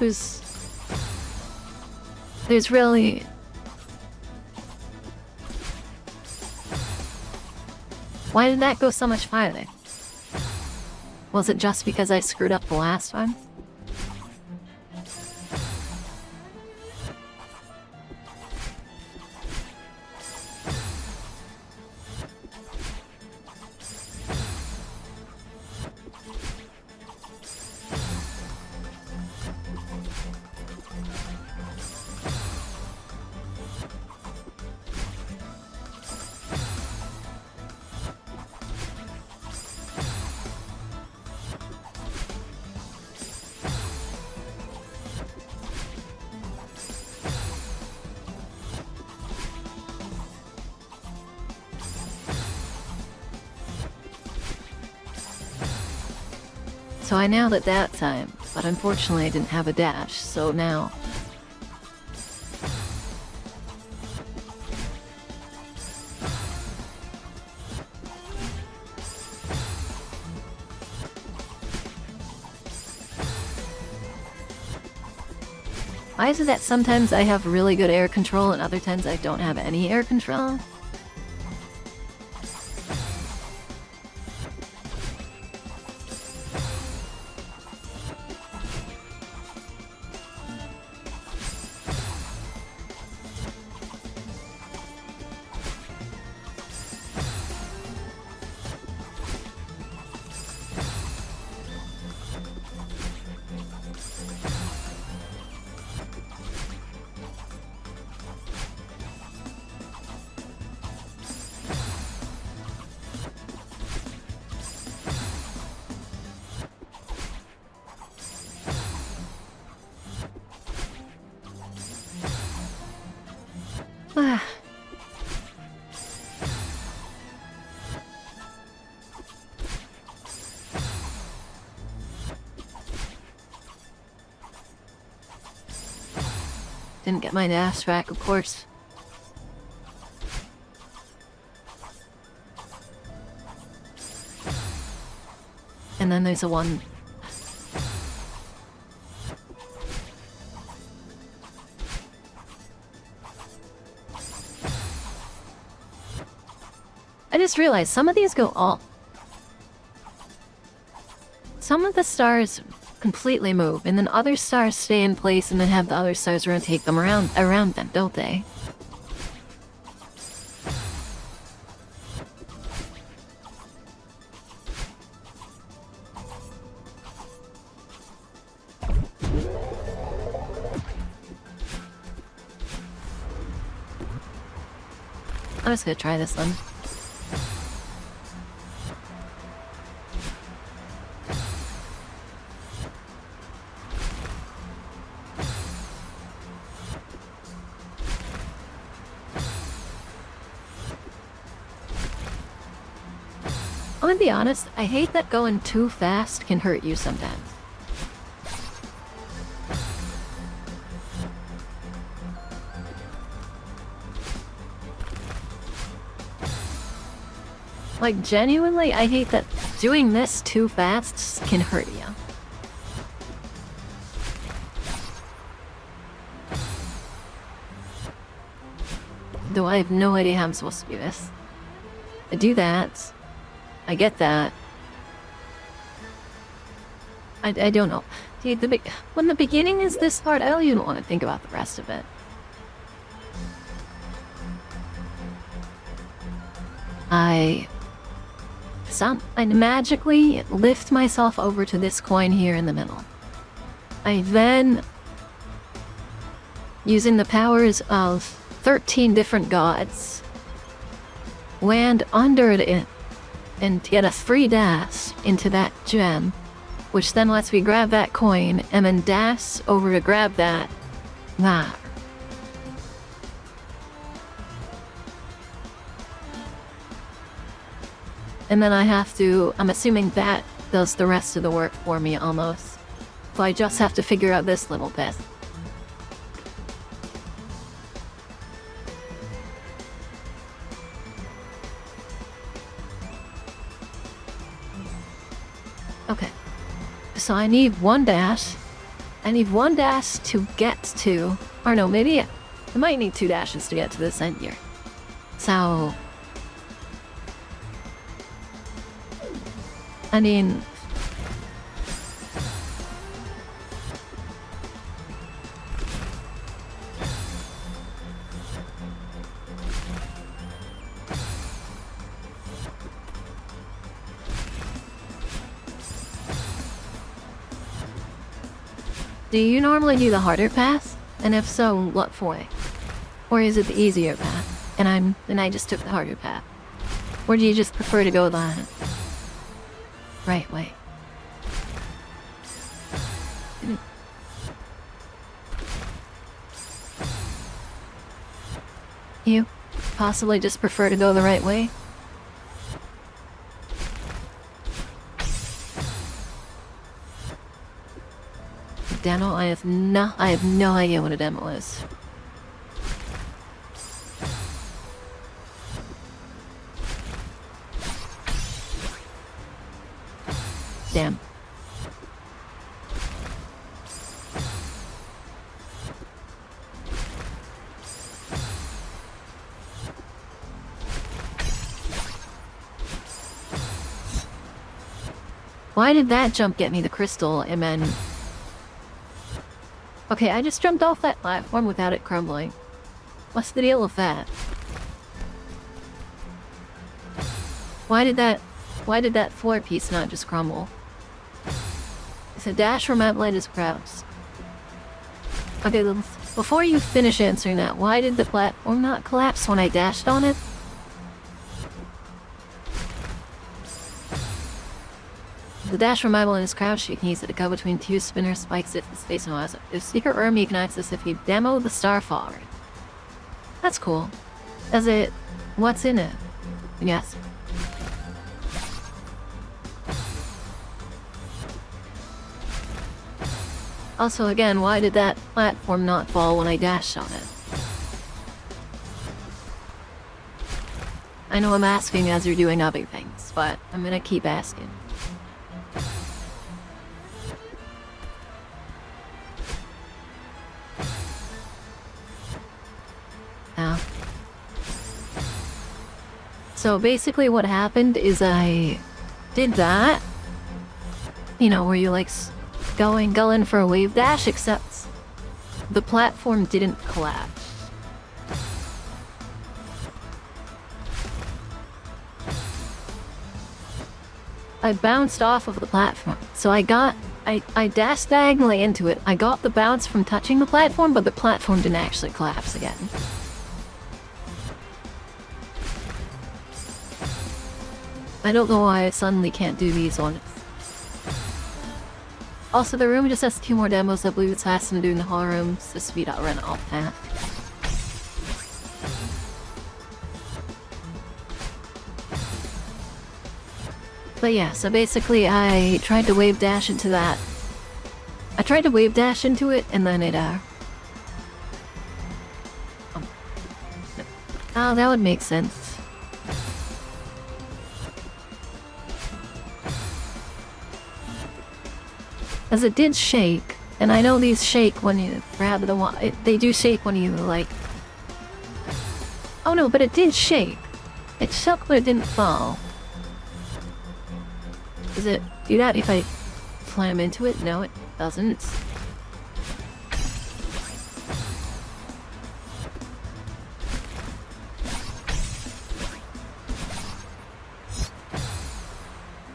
there's really... Why did that go so much farther? Was it just because I screwed up the last time? So I nailed it that time, but unfortunately I didn't have a dash, so now... Why is it that sometimes I have really good air control and other times I don't have any air control? Didn't get my dash back, of course. And then there's a one. I just realized some of these go all. Some of the stars completely move, and then other stars stay in place and then have the other stars rotate them around them, don't they? I'm just gonna try this one. I'm gonna be honest, I hate that going too fast can hurt you sometimes. Like, genuinely, I hate that doing this too fast can hurt you. Though I have no idea how I'm supposed to do this. I do that. I get that. I don't know. See, when the beginning is this hard, I don't even want to think about the rest of it. I magically lift myself over to this coin here in the middle. I then, using the powers of 13 different gods, land under it and get a free dash into that gem, which then lets me grab that coin and then dash over to grab that. And then I have to, I'm assuming that does the rest of the work for me almost. So I just have to figure out this little bit. Okay. So I need one dash. I need one dash to get to, or no, maybe I might need 2 dashes to get to this end here. So, I mean, do you normally do the harder path? And if so, what way? Or is it the easier path? And I just took the harder path? Or do you just prefer to go the right way? You possibly just prefer to go the right way? Demo? I have no idea what a demo is. Damn. Why did that jump get me the crystal and then... Okay, I just jumped off that platform without it crumbling. What's the deal with that? Why did that floor piece not just crumble? It's a dash from that blade is crouched. Okay, before you finish answering that, why did the platform not collapse when I dashed on it? The dash from my blade is crouched. You can use it to go between 2 spinner spikes if the space allows it. If secret room, you can access if you demo the star forward. That's cool. Is it... what's in it? Yes. Also, again, why did that platform not fall when I dashed on it? I know I'm asking as you're doing other things, but I'm gonna keep asking. Now. So basically what happened is I did that. You know, where you like... going for a wave dash, except the platform didn't collapse. I bounced off of the platform, so I dashed diagonally into it. I got the bounce from touching the platform, but the platform didn't actually collapse again. I don't know why I suddenly can't do these ones. Also, the room just has 2 more demos. I believe it's has to do in the hall rooms to speed out run off path. But yeah, so basically I tried to wave dash into that. I tried to wave dash into it and then it oh, that would make sense. As it did shake, and I know these shake when you grab the one. They do shake when you like. Oh no, but it did shake. It shook, but it didn't fall. Does it do that if I slam into it? No, it doesn't.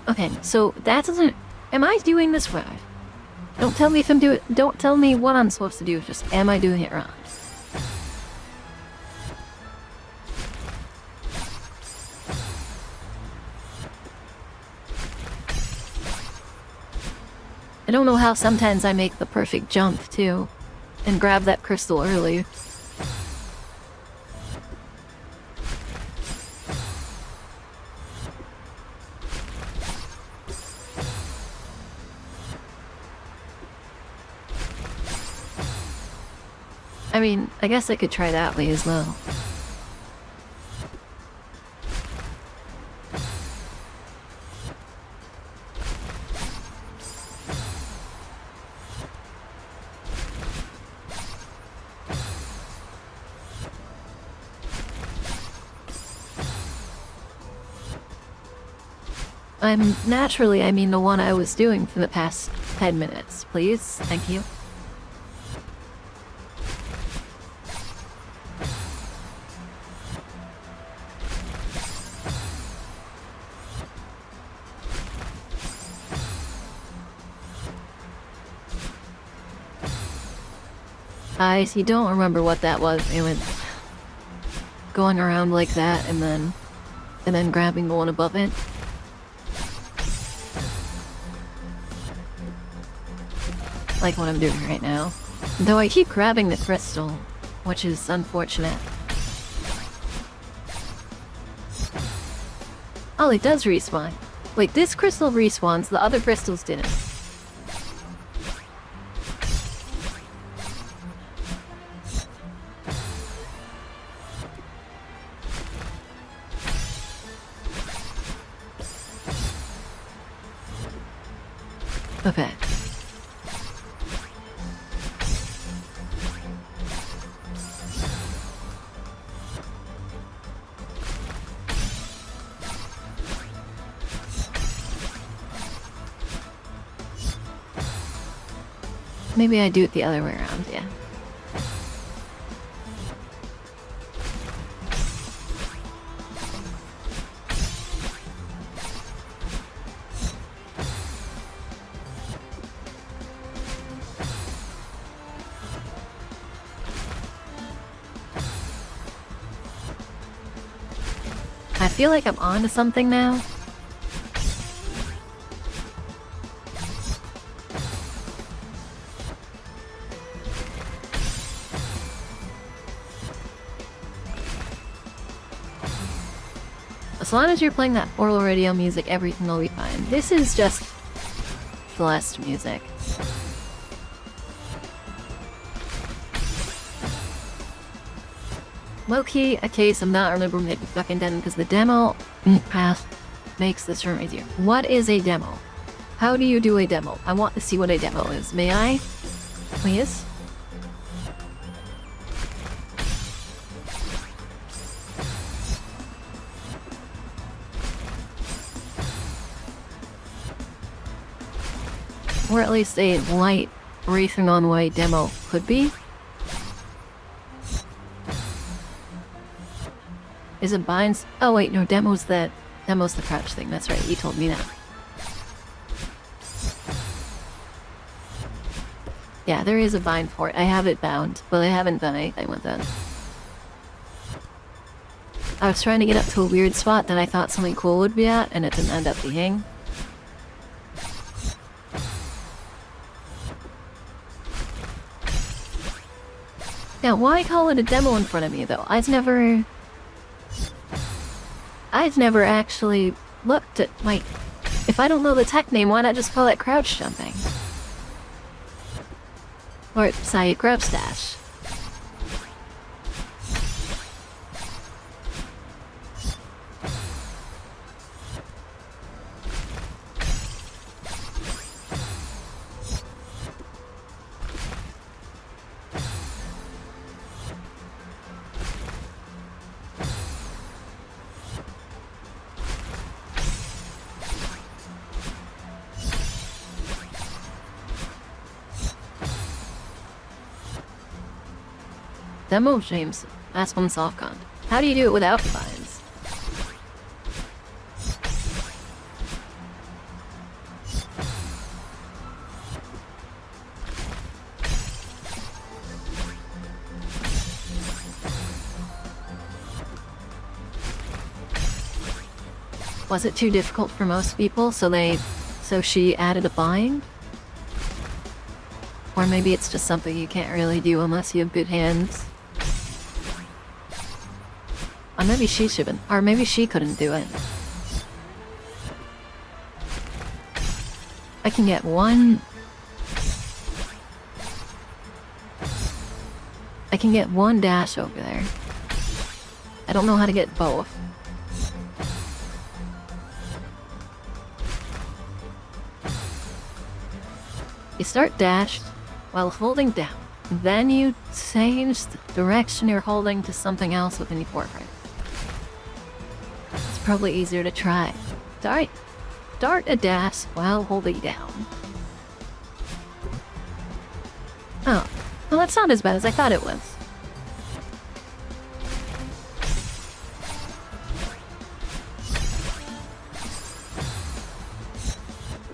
Okay, so that doesn't... Am I doing this right? Don't tell me if I'm doing... Don't tell me what I'm supposed to do, just am I doing it right? I don't know how sometimes I make the perfect jump, too, and grab that crystal early. I mean, I guess I could try that way as well. I mean the one I was doing for the past 10 minutes, please. Thank you. Guys, you don't remember what that was. It was going around like that and then grabbing the one above it. Like what I'm doing right now. Though I keep grabbing the crystal, which is unfortunate. Oh, it does respawn. Wait, this crystal respawns, the other crystals didn't. Okay. Maybe I do it the other way around, yeah. I feel like I'm on to something now. As long as you're playing that oral radio music, everything will be fine. This is just Celeste music. Low-key, a case I'm not remembering it fucking done because the demo path makes this room easier. What is a demo? How do you do a demo? I want to see what a demo is. May I? Please? Or at least a light racing on way demo could be. Is it binds? Oh wait, no, demo's the crouch thing. That's right, you told me that. Yeah, there is a bind for it. I have it bound, but I haven't done anything with it. I was trying to get up to a weird spot that I thought something cool would be at, and it didn't end up being. Now, why call it a demo in front of me, though? I've never actually looked at, like, if I don't know the tech name, why not just call it crouch jumping? Or side grab stash. Demo James. Ask one softcon. How do you do it without the vines? Was it too difficult for most people, so she added a bind? Or maybe it's just something you can't really do unless you have good hands. Or maybe she shouldn't. Or maybe she couldn't do it. I can get one... I can get one dash over there. I don't know how to get both. You start dashed while holding down. Then you change the direction you're holding to something else within your forefront. It's probably easier to try. Start a dash while holding down. Oh, well that's not as bad as I thought it was.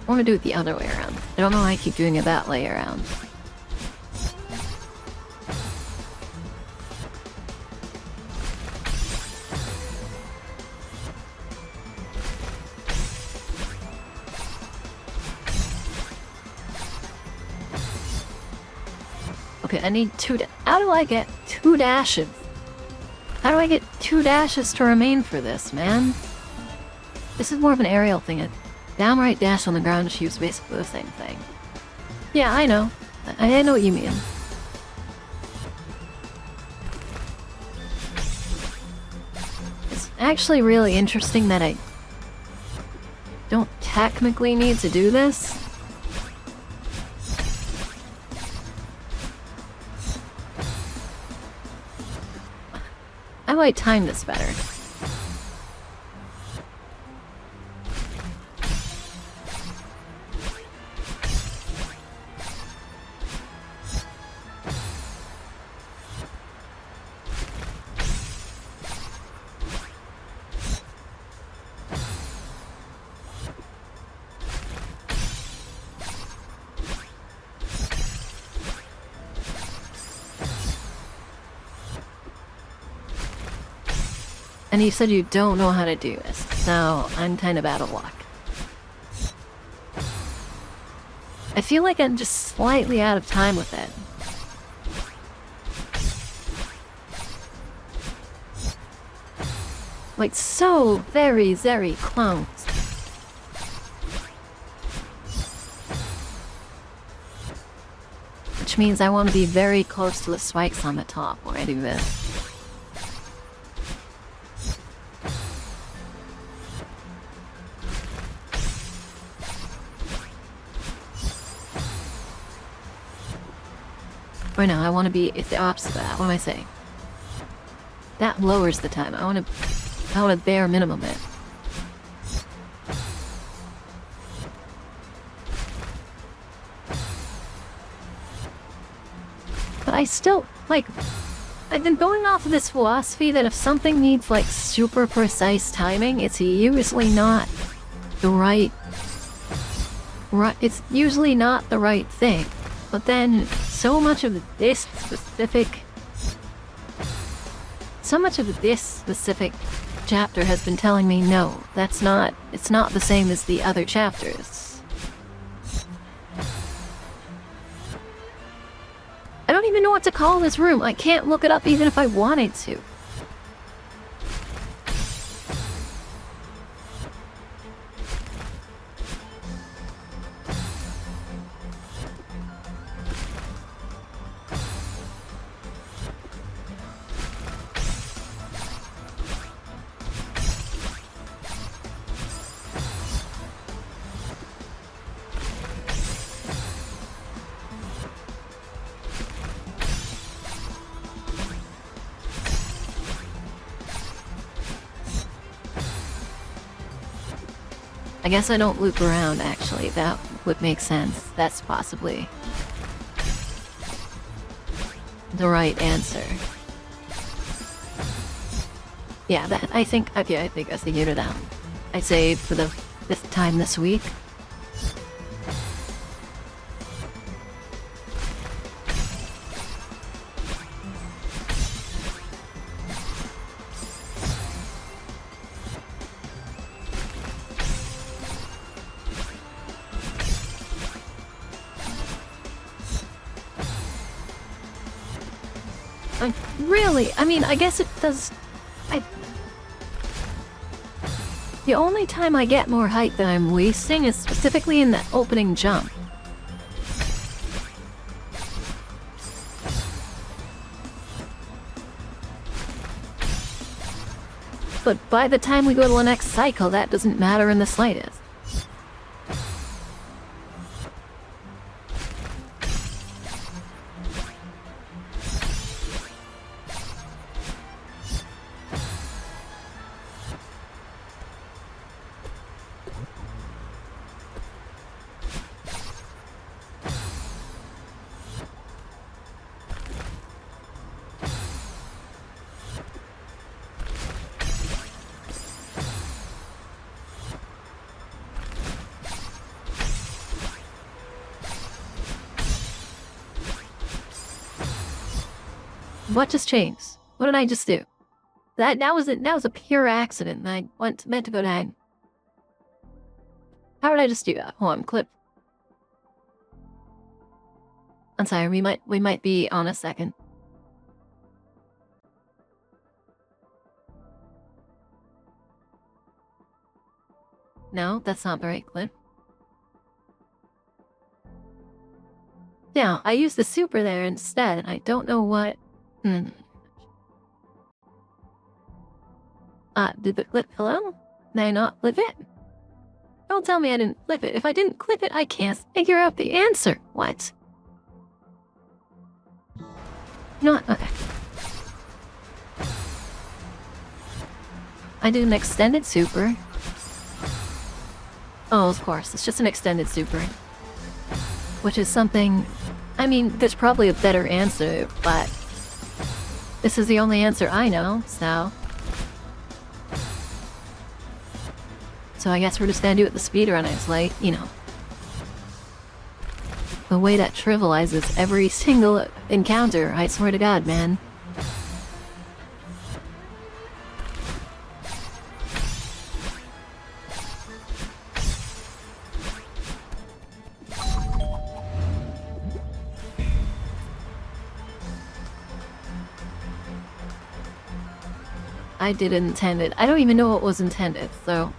I want to do it the other way around. I don't know why I keep doing it that way around. Okay, I need how do I get 2 dashes? How do I get 2 dashes to remain for this, man? This is more of an aerial thing. A downright dash on the ground shoots basically the same thing. Yeah, I know. I know what you mean. It's actually really interesting that I don't technically need to do this. I might time this better. And you said you don't know how to do this, so I'm kind of out of luck. I feel like I'm just slightly out of time with it. Like, so very, very close. Which means I want to be very close to the spikes on the top when I do this. Or no, I want to be, it's the opposite of that. What am I saying? That lowers the time. I want to bare minimum it. But I still, like, I've been going off of this philosophy that if something needs, like, super precise timing, it's usually not the right, it's usually not the right thing. But then, so much of this specific chapter has been telling me, no, it's not the same as the other chapters. I don't even know what to call this room. I can't look it up even if I wanted to. I guess I don't loop around, actually. That would make sense. That's possibly the right answer. Yeah, that I think okay, I think I figured it out. I saved for this time this week. Really? I mean, I guess it does. The only time I get more height than I'm wasting is specifically in that opening jump. But by the time we go to the next cycle, that doesn't matter in the slightest. What just changed? What did I just do? That was a pure accident. I meant to go down. How did I just do that? Hold on, clip. I'm sorry, we might be on a second. No, that's not the right clip. Yeah, I used the super there instead. I don't know what. Did the clip hello? Did I not clip it? Don't tell me I didn't clip it. If I didn't clip it, I can't figure out the answer. What? Not okay. I did an extended super. Oh, of course, it's just an extended super. Which is something... I mean, there's probably a better answer, but... this is the only answer I know, so... so I guess we're just gonna do it the speedrun. It's like, you know... the way that trivializes every single encounter, I swear to God, man. I didn't intend it. I don't even know what was intended, so...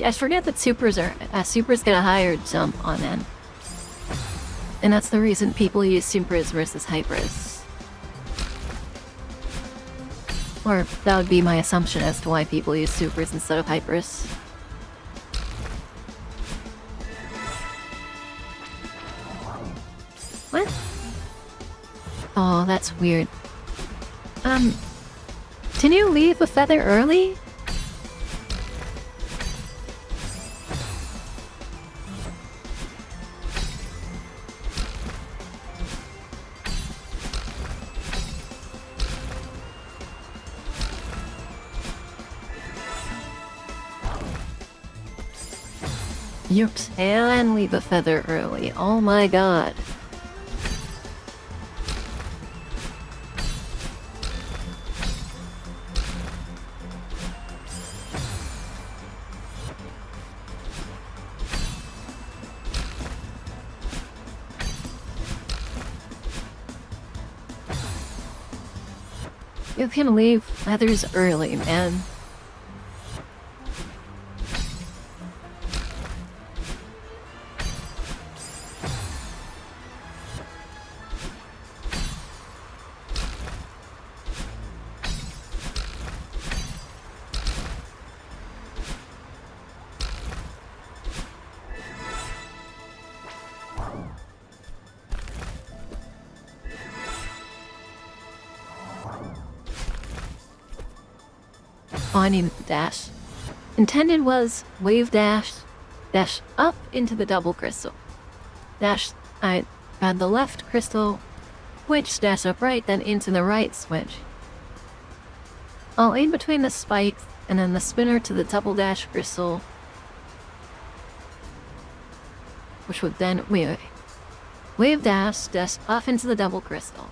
I forget that supers get a higher jump on them. And that's the reason people use supers versus hypers. Or that would be my assumption as to why people use supers instead of hypers. What? Oh, that's weird. Can you leave a feather early? You can leave a feather early. Oh my god. You can leave feathers early, man. Oh, I need to dash. intended was wave dash, dash up into the double crystal. Dash, I had the left crystal, switch, dash up right, then into the right switch. I'll aim between the spikes, and then the spinner to the double dash crystal, which would then wave dash, dash off into the double crystal.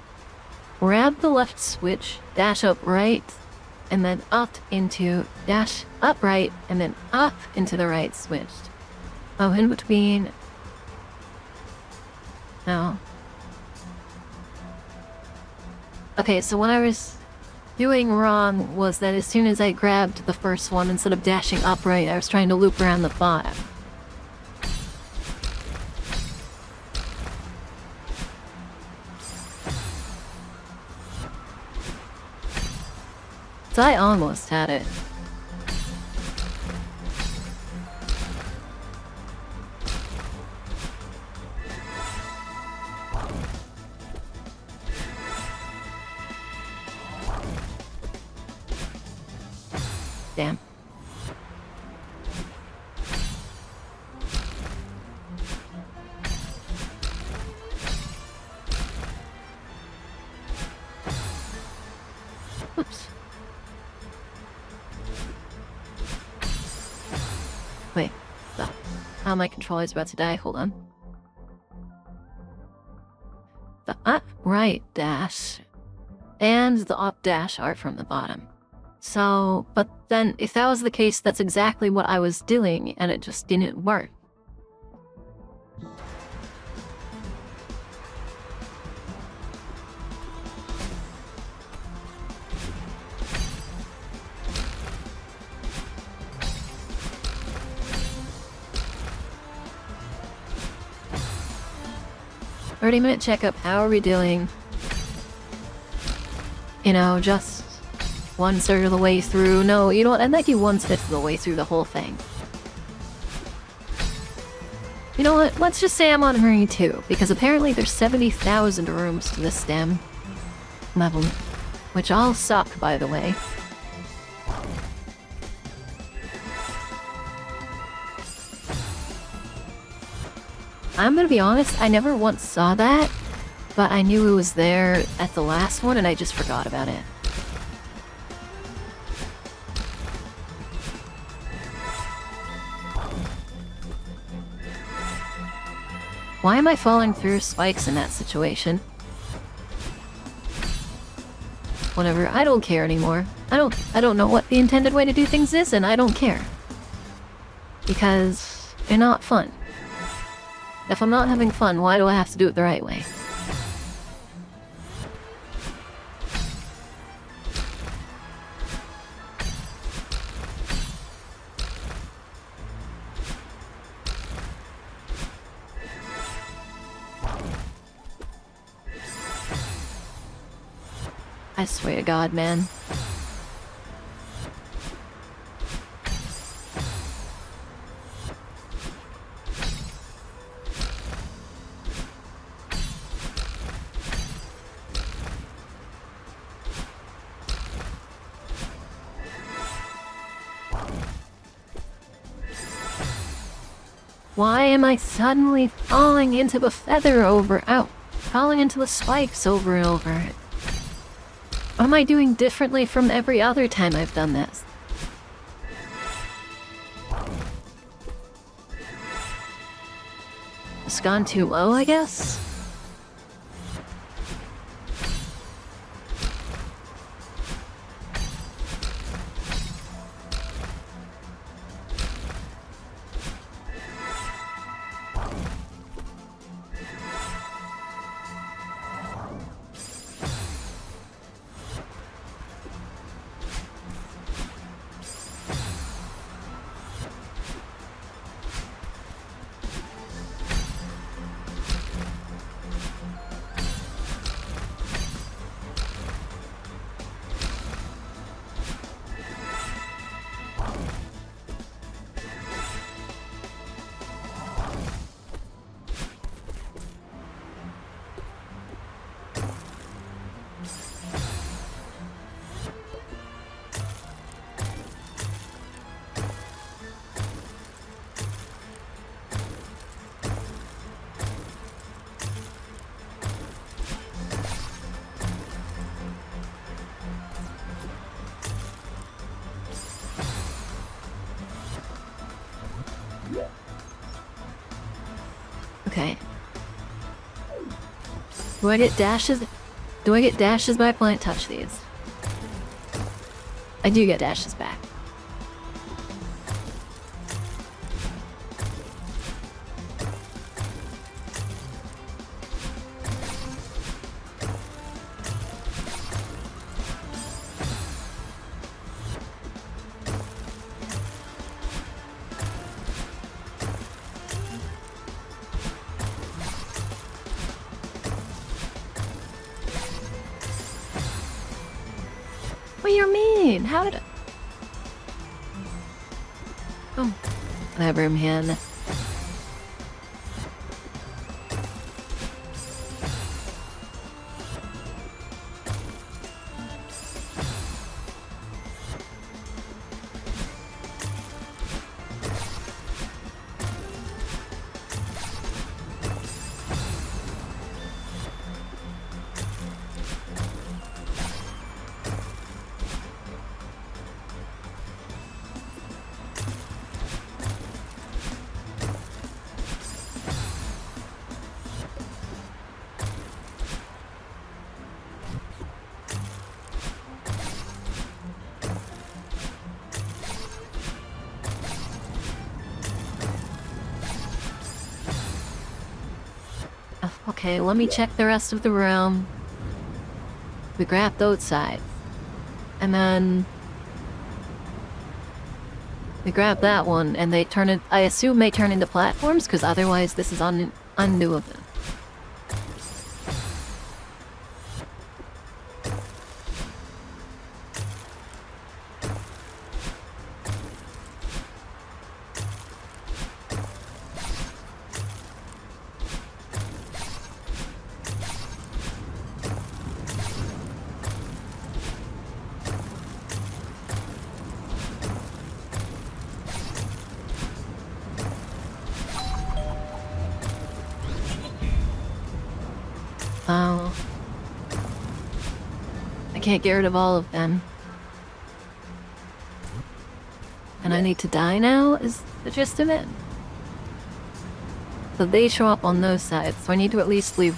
Grab the left switch, dash up right, and then up into dash up right, and then up into the right switch. Oh, in between. No. Okay, so what I was doing wrong was that as soon as I grabbed the first one, instead of dashing upright, I was trying to loop around the bottom. So I almost had it. Damn. Oops. Wait. Oh, my controller's about to die. Hold on. The up right dash and the up dash are from the bottom. So, but then if that was the case, that's exactly what I was doing, and it just didn't work. "30-minute checkup, how are we doing?" You know, just 1/3 of the way through. No, you know what? I'd like you 1/5 of the way through the whole thing. You know what? Let's just say I'm on Hurry 2, because apparently there's 70,000 rooms to this stem level, which all suck, by the way. I'm gonna be honest, I never once saw that, but I knew it was there at the last one and I just forgot about it. Why am I falling through spikes in that situation? Whatever, I don't care anymore. I don't know what the intended way to do things is, and I don't care. Because they're not fun. If I'm not having fun, why do I have to do it the right way? I swear to God, man. Why am I suddenly falling into the feather falling into the spikes over and over? What am I doing differently from every other time I've done this? It's gone too low, I guess? Do I get dashes? Do I get dashes back when I touch these? I do get dashes back. What do you mean? How did I... Oh, whatever, man. Okay, let me check the rest of the room. We grab those sides. And then... we grab that one, and they turn it... I assume they turn into platforms, because otherwise this is undoable. Oh. I can't get rid of all of them. And I need to die now, is the gist of it? So they show up on those sides, so I need to at least leave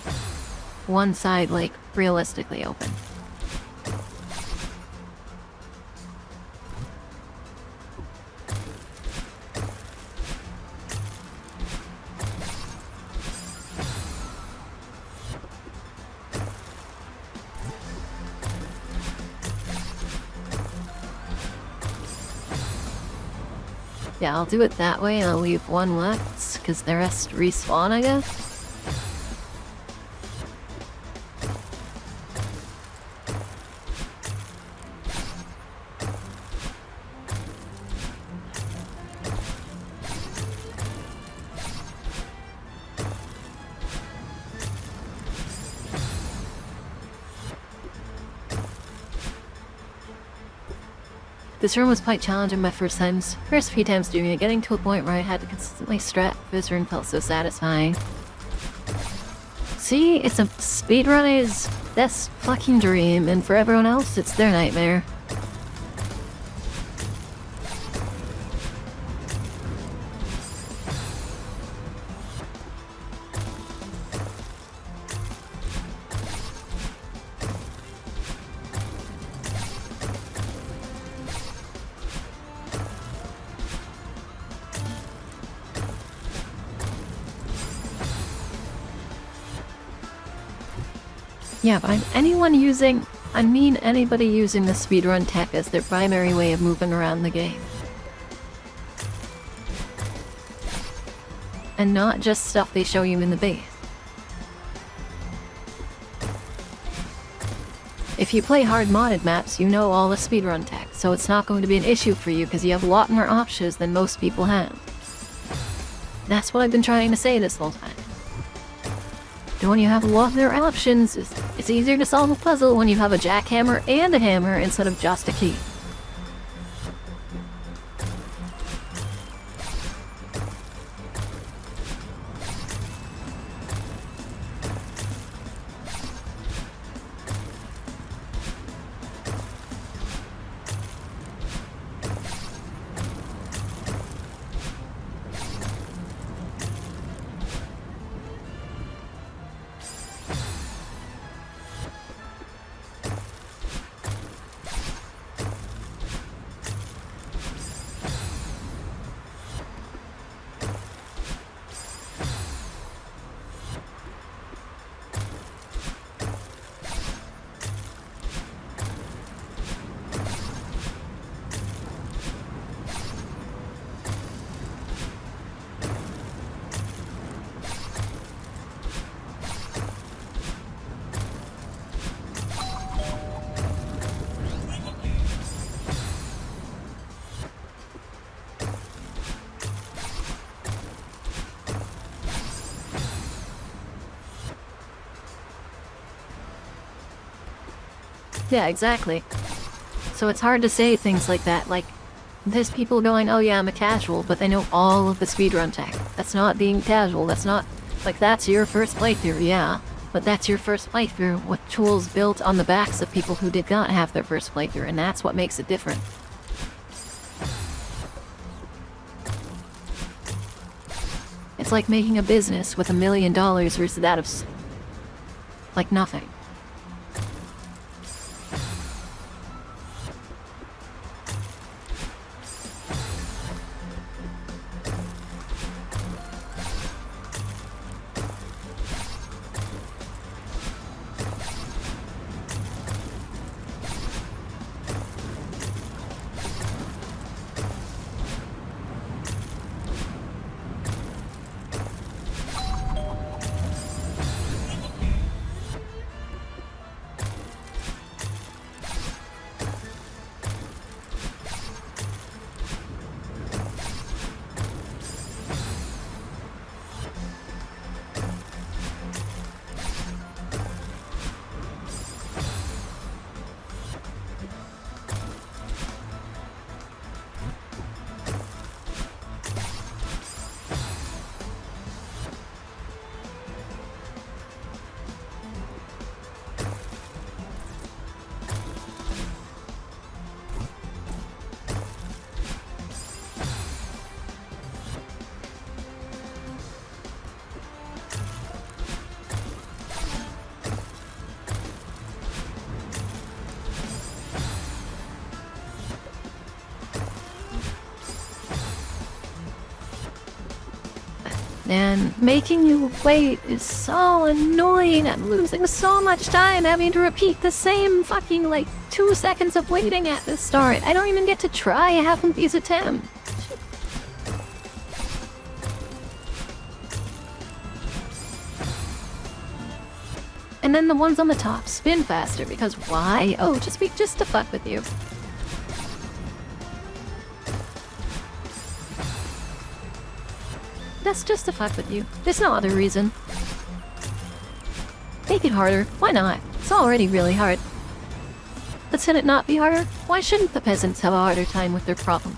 one side, like, realistically open. Yeah, I'll do it that way, and I'll leave one left, because the rest respawn, I guess? This room was quite challenging my first few times doing it, getting to a point where I had to consistently strat this room felt so satisfying. See, it's a speedrunner's best fucking dream, and for everyone else, it's their nightmare. Yeah, but anybody using the speedrun tech as their primary way of moving around the game. And not just stuff they show you in the base. If you play hard modded maps, you know all the speedrun tech, so it's not going to be an issue for you because you have a lot more options than most people have. That's what I've been trying to say this whole time. And when you have a lot of their options, it's easier to solve a puzzle when you have a jackhammer and a hammer instead of just a key. Yeah, exactly. So it's hard to say things like that, like, there's people going, oh yeah, I'm a casual, but they know all of the speedrun tech. That's not being casual, that's not... Like, that's your first playthrough, yeah. But that's your first playthrough with tools built on the backs of people who did not have their first playthrough, and that's what makes it different. It's like making a business with $1 million versus that of... like, nothing. And making you wait is so annoying. I'm losing so much time having to repeat the same fucking, like, 2 seconds of waiting at the start. I don't even get to try half of these attempts. And then the ones on the top spin faster, because why? Oh, just to fuck with you. That's just to fuck with you. There's no other reason. Make it harder. Why not? It's already really hard. But should it not be harder? Why shouldn't the peasants have a harder time with their problems?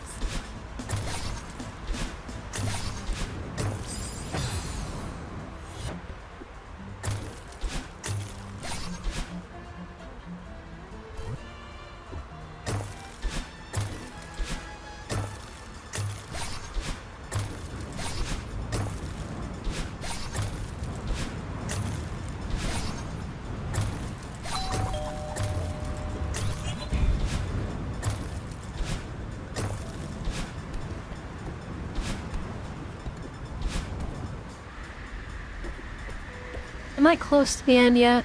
Am I close to the end yet?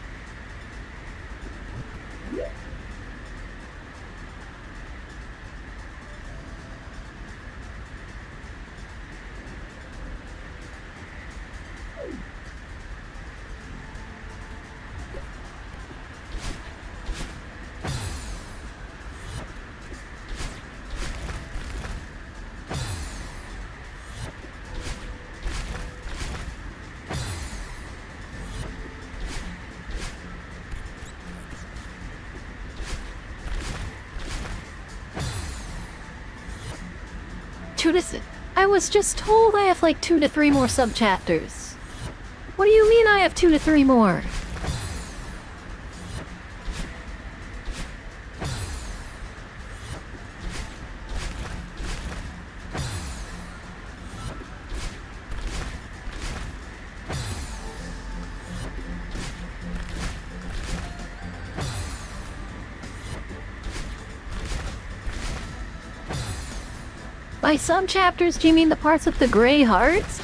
I was just told I have like 2 to 3 more sub-chapters. What do you mean I have 2 to 3 more? By sub-chapters, do you mean the parts with the gray hearts?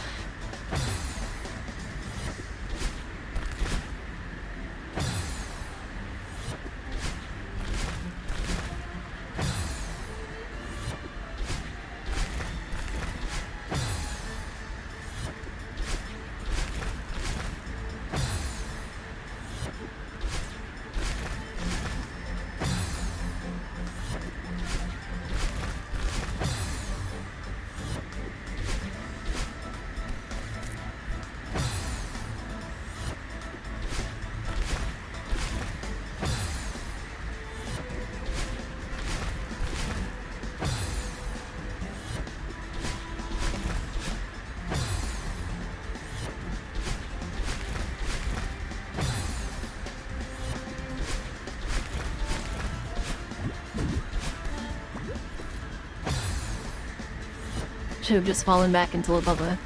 Should have just fallen back into the bubble.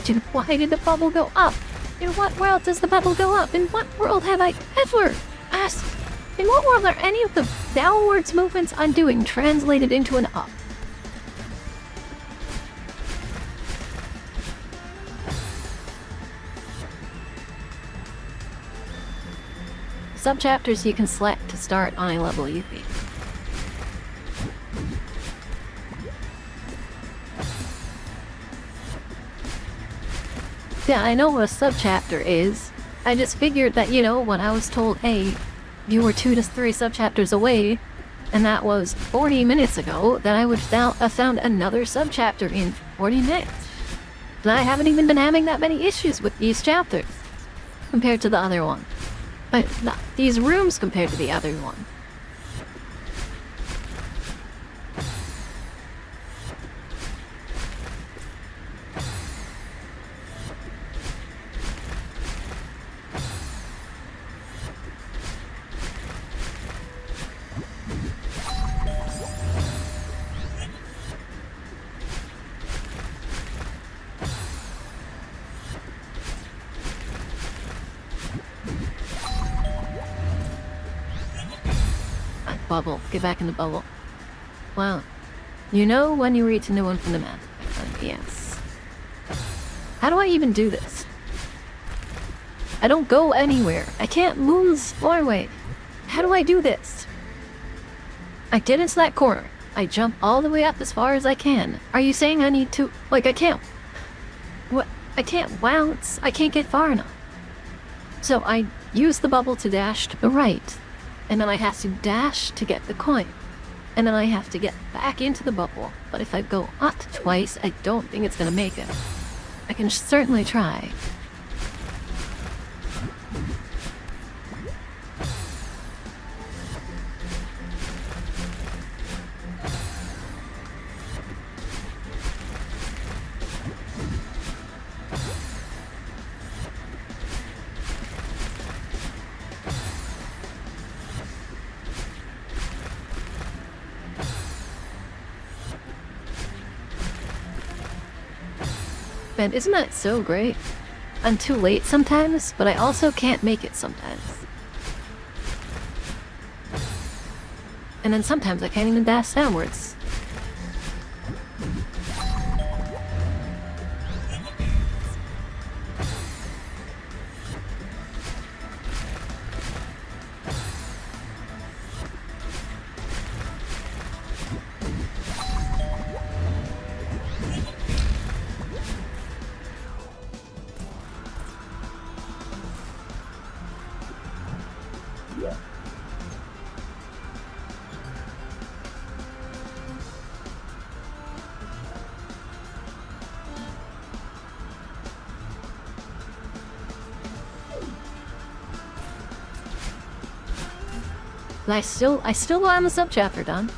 Dude, why did the bubble go up? In what world does the bubble go up? In what world have I ever asked? In what world are any of the downwards movements I'm doing translated into an up? Subchapters you can select to start on a level easy. Yeah, I know what a subchapter is. I just figured that, you know, when I was told, hey, you were 2 to 3 subchapters away, and that was 40 minutes ago, that I would have found another subchapter in 40 minutes. And I haven't even been having that many issues with these chapters, compared to the other one. But these rooms compared to the other one. Bubble. Get back in the bubble. Well, you know when you reach a new one from the map. Yes. How do I even do this? I don't go anywhere. I can't move forward. How do I do this? I get into that corner. I jump all the way up as far as I can. Are you saying I need to... Like, I can't... What? I can't bounce. I can't get far enough. So I use the bubble to dash to the right. And then I have to dash to get the coin. And then I have to get back into the bubble. But if I go up twice, I don't think it's gonna make it. I can certainly try. Man, isn't that so great? I'm too late sometimes, but I also can't make it sometimes. And then sometimes I can't even dash downwards. But I still don't have the subchapter done.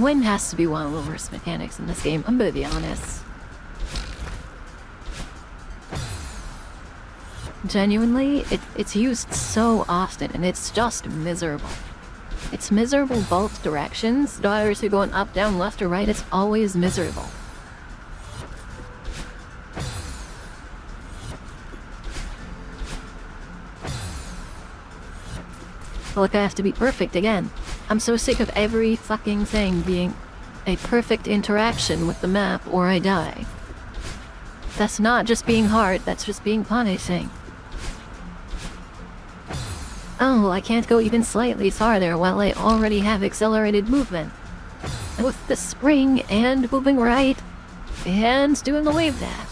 Wind has to be one of the worst mechanics in this game, I'm gonna be honest. Genuinely, it's used so often, and it's just miserable. It's miserable both directions. No matter if you're going up, down, left, or right, it's always miserable. Like I have to be perfect again. I'm so sick of every fucking thing being a perfect interaction with the map or I die. That's not just being hard, that's just being punishing. Oh, I can't go even slightly farther while I already have accelerated movement. With the spring and moving right, and doing the wave dash.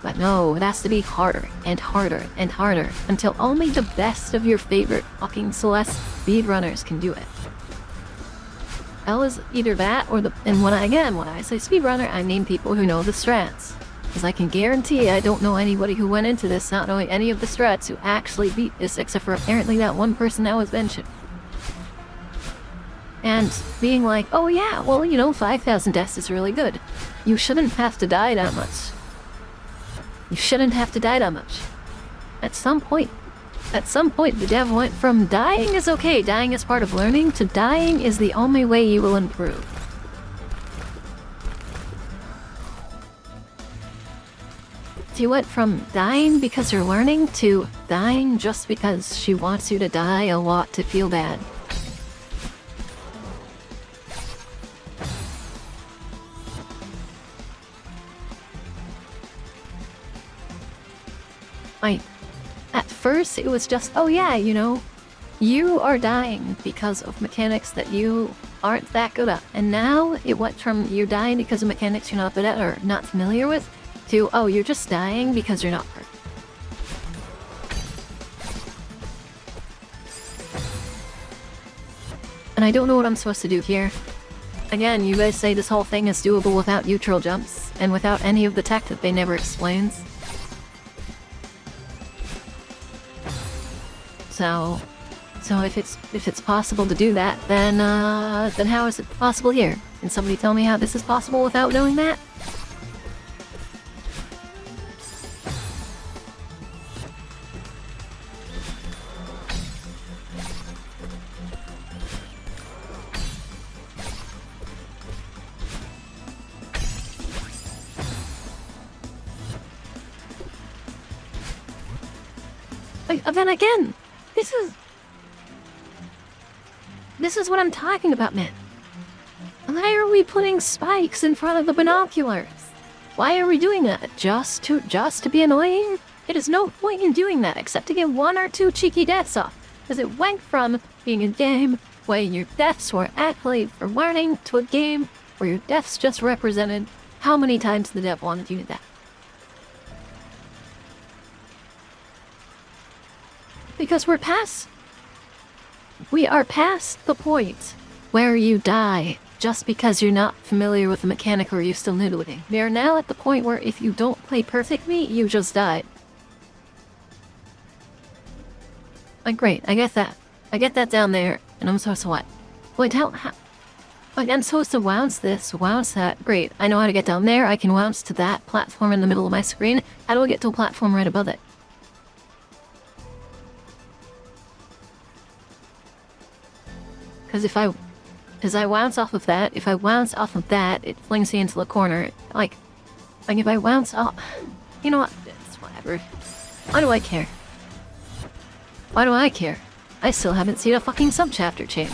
But no, it has to be harder and harder and harder until only the best of your favorite fucking Celeste speedrunners can do it. L is either that or the... And when I say speedrunner, I mean people who know the strats. Because I can guarantee I don't know anybody who went into this not knowing any of the strats who actually beat this except for apparently that one person that was mentioned. And being like, oh yeah, well, you know, 5,000 deaths is really good. You shouldn't have to die that much. You shouldn't have to die that much. At some point, the dev went from dying is okay, dying is part of learning, to dying is the only way you will improve. So you went from dying because you're learning to dying just because she wants you to die a lot to feel bad. Like, at first it was just, oh yeah, you know, you are dying because of mechanics that you aren't that good at. And now it went from you're dying because of mechanics you're not good at or not familiar with, to, oh, you're just dying because you're not perfect. And I don't know what I'm supposed to do here. Again, you guys say this whole thing is doable without neutral jumps, and without any of the tech that they never explains. So if it's possible to do that, then how is it possible here? Can somebody tell me how this is possible without knowing that? Then again, this is what I'm talking about, man. Why are we putting spikes in front of the binoculars? Why are we doing that? Just to be annoying? It is no point in doing that except to get 1 or 2 cheeky deaths off. Because it went from being a game where your deaths were actually for learning to a game where your deaths just represented how many times the dev wanted you to die. Because we are past the point where you die just because you're not familiar with the mechanic or you're still new to it. We are now at the point where if you don't play perfectly, you just died. Like, great, I get that. I get that down there, and I'm supposed to what? Wait, like, I'm supposed to bounce this, bounce that. Great, I know how to get down there. I can bounce to that platform in the middle of my screen. How do I get to a platform right above it? Because as I bounce off of that, if I bounce off of that, it flings me into the corner. Like if I bounce off... You know what? It's whatever. Why do I care? Why do I care? I still haven't seen a fucking subchapter change.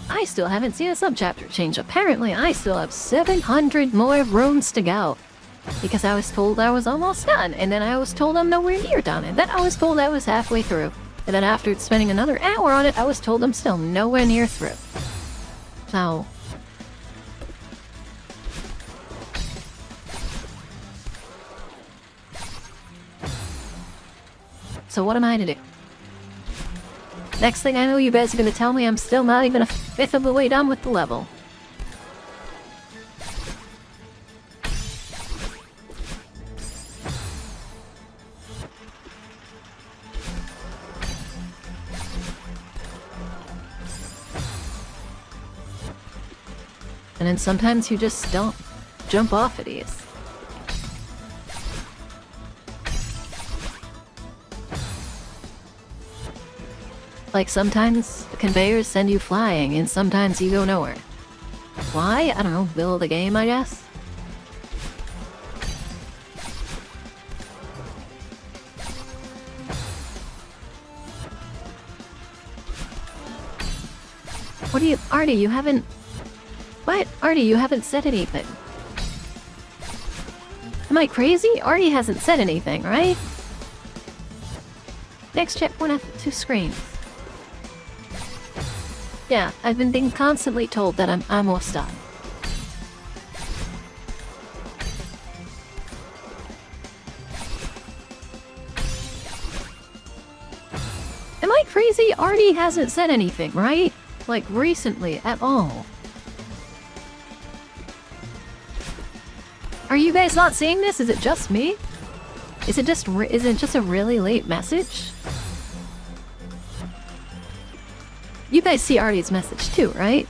I still haven't seen a subchapter change. Apparently, I still have 700 more rooms to go. Because I was told I was almost done, and then I was told I'm nowhere near done, and then I was told I was halfway through. And then after spending another hour on it, I was told I'm still nowhere near through. So... So what am I to do? Next thing I know, you guys are gonna tell me I'm still not even a fifth of the way done with the level. And then sometimes you just don't jump off of these. Like sometimes the conveyors send you flying and sometimes you go nowhere. Why? I don't know, middle of the game, I guess? What do you... Artie, you haven't... What? Artie, you haven't said anything. Am I crazy? Artie hasn't said anything, right? Next checkpoint after 2 screens. Yeah, I've been being constantly told that I'm almost done. Am I crazy? Artie hasn't said anything, right? Like, recently, at all. Are you guys not seeing this? Is it just me? Is it just a really late message? You guys see Artie's message too, right?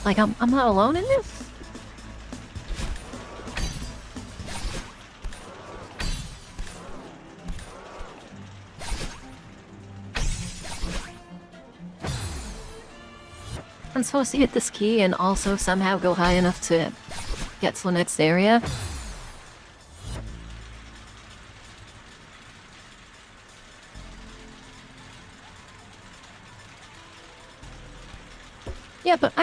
Like, I'm not alone in this? I'm supposed to hit this key and also somehow go high enough to get to the next area. Yeah, but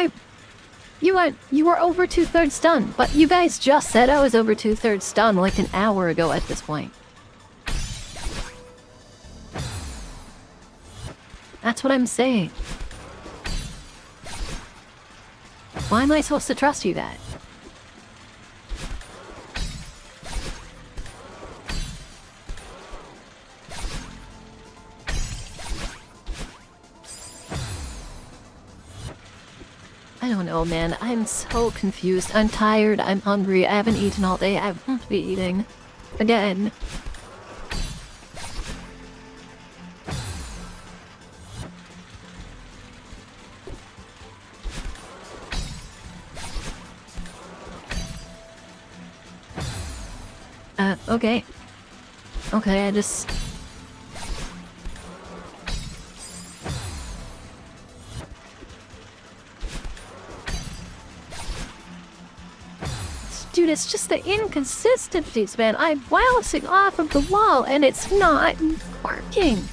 you were over 2/3 done, but you guys just said I was over 2/3 done like an hour ago at this point. That's what I'm saying. Why am I supposed to trust you that? I don't know, man. I'm so confused. I'm tired. I'm hungry. I haven't eaten all day. I won't be eating. Again. Okay. Okay, I just... Dude, it's just the inconsistencies, man. I'm bouncing off of the wall and it's not working.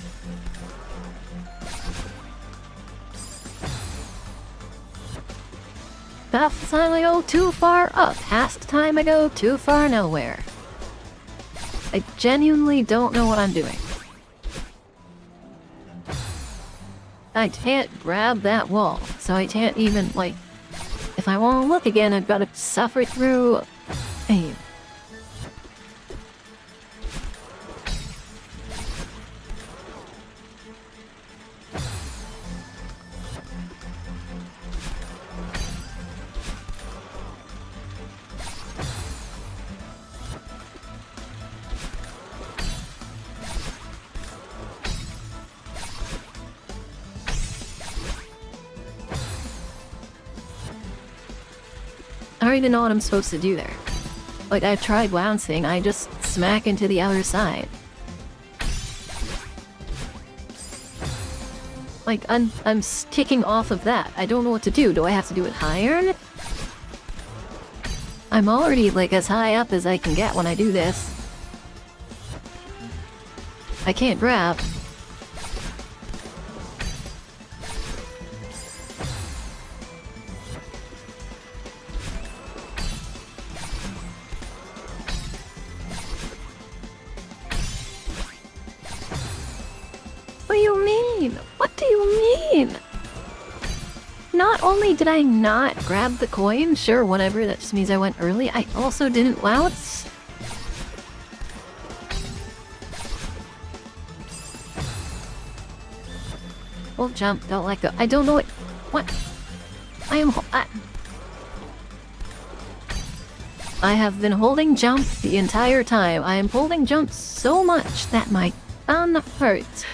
Half the time I go too far up, half the time I go too far nowhere. I genuinely don't know what I'm doing. I can't grab that wall, so I can't even, like... If I want to look again, I've got to suffer through... Hey. I don't even know what I'm supposed to do there. Like, I've tried bouncing, I just smack into the other side. Like, I'm kicking off of that. I don't know what to do. Do I have to do it higher? I'm already, like, as high up as I can get when I do this. I can't grab. What do you mean? What do you mean? Not only did I not grab the coin, sure, whatever, that just means I went early, I also didn't bounce. Well, jump, don't let go. I don't know what? I am... I have been holding jump the entire time. I am holding jump so much that my thumb hurts.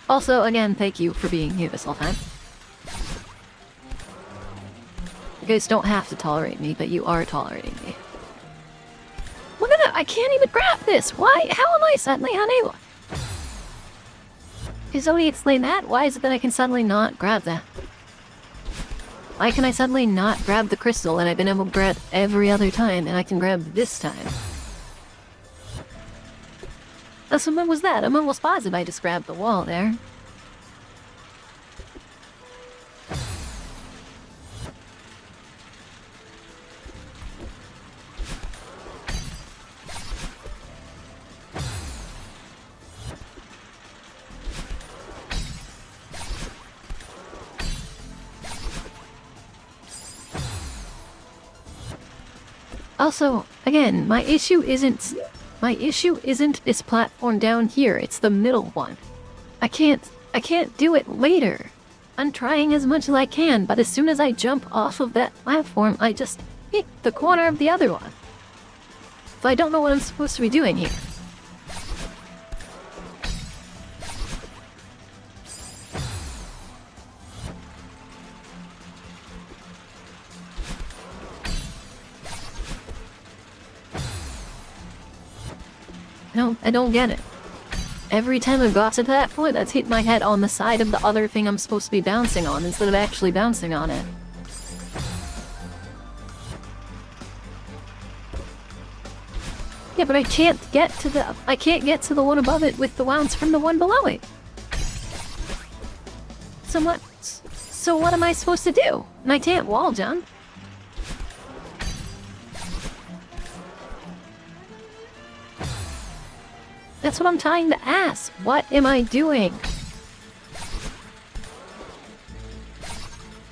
Also, again, thank you for being here this whole time. You guys don't have to tolerate me, but you are tolerating me. Look at that! I can't even grab this! Why? How am I suddenly unable? Can somebody explain that? Why is it that I can suddenly not grab that? Why can I suddenly not grab the crystal that I've been able to grab every other time, and I can grab this time? What was that? I'm almost positive I just grabbed the wall there. Also, again, my issue isn't this platform down here, it's the middle one. I can't do it later. I'm trying as much as I can, but as soon as I jump off of that platform, I just hit the corner of the other one. So I don't know what I'm supposed to be doing here. I don't get it. Every time I've got to that point, that's hit my head on the side of the other thing I'm supposed to be bouncing on instead of actually bouncing on it. Yeah, but I can't get to the one above it with the bounce from the one below it. So what am I supposed to do? And I can't wall jump. That's what I'm trying to ask. What am I doing?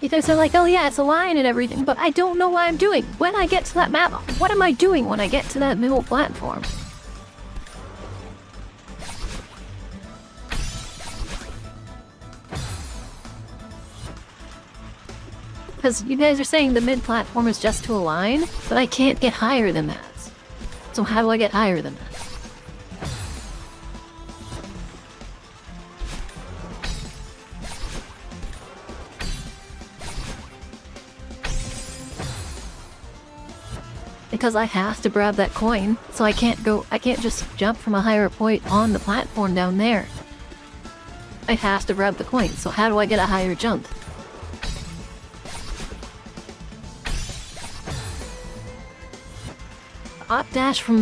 You guys are like, oh yeah, it's a line and everything, but I don't know what I'm doing. When I get to that map, what am I doing when I get to that middle platform? Because you guys are saying the mid platform is just to a line, but I can't get higher than that. So how do I get higher than that? Because I have to grab that coin, so I can't just jump from a higher point on the platform down there. I have to grab the coin, so how do I get a higher jump? The up dash from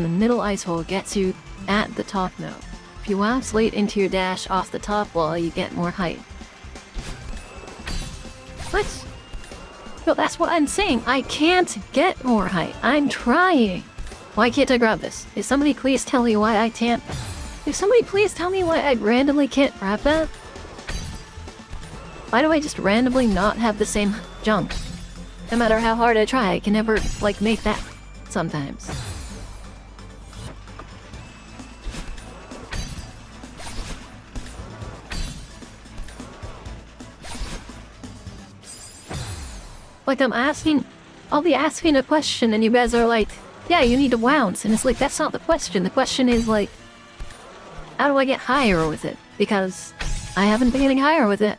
the middle ice hole gets you at the top now. If you bounce late into your dash off the top wall, you get more height. What? No, that's what I'm saying. I can't get more height. I'm trying. Why can't I grab this? Is somebody please tell me why I can't? If somebody please tell me why I randomly can't grab that? Why do I just randomly not have the same jump? No matter how hard I try, I can never, like, make that sometimes. Like, I'll be asking a question and you guys are like, yeah, you need to bounce. And it's like, that's not the question. The question is like, how do I get higher with it? Because I haven't been getting higher with it.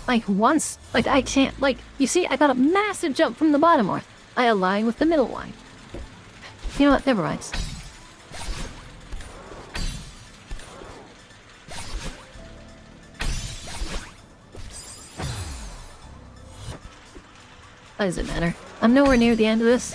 Like, once, like, I can't, like, you see, I got a massive jump from the bottom one. I align with the middle one. You know what, never mind. What does it matter? I'm nowhere near the end of this.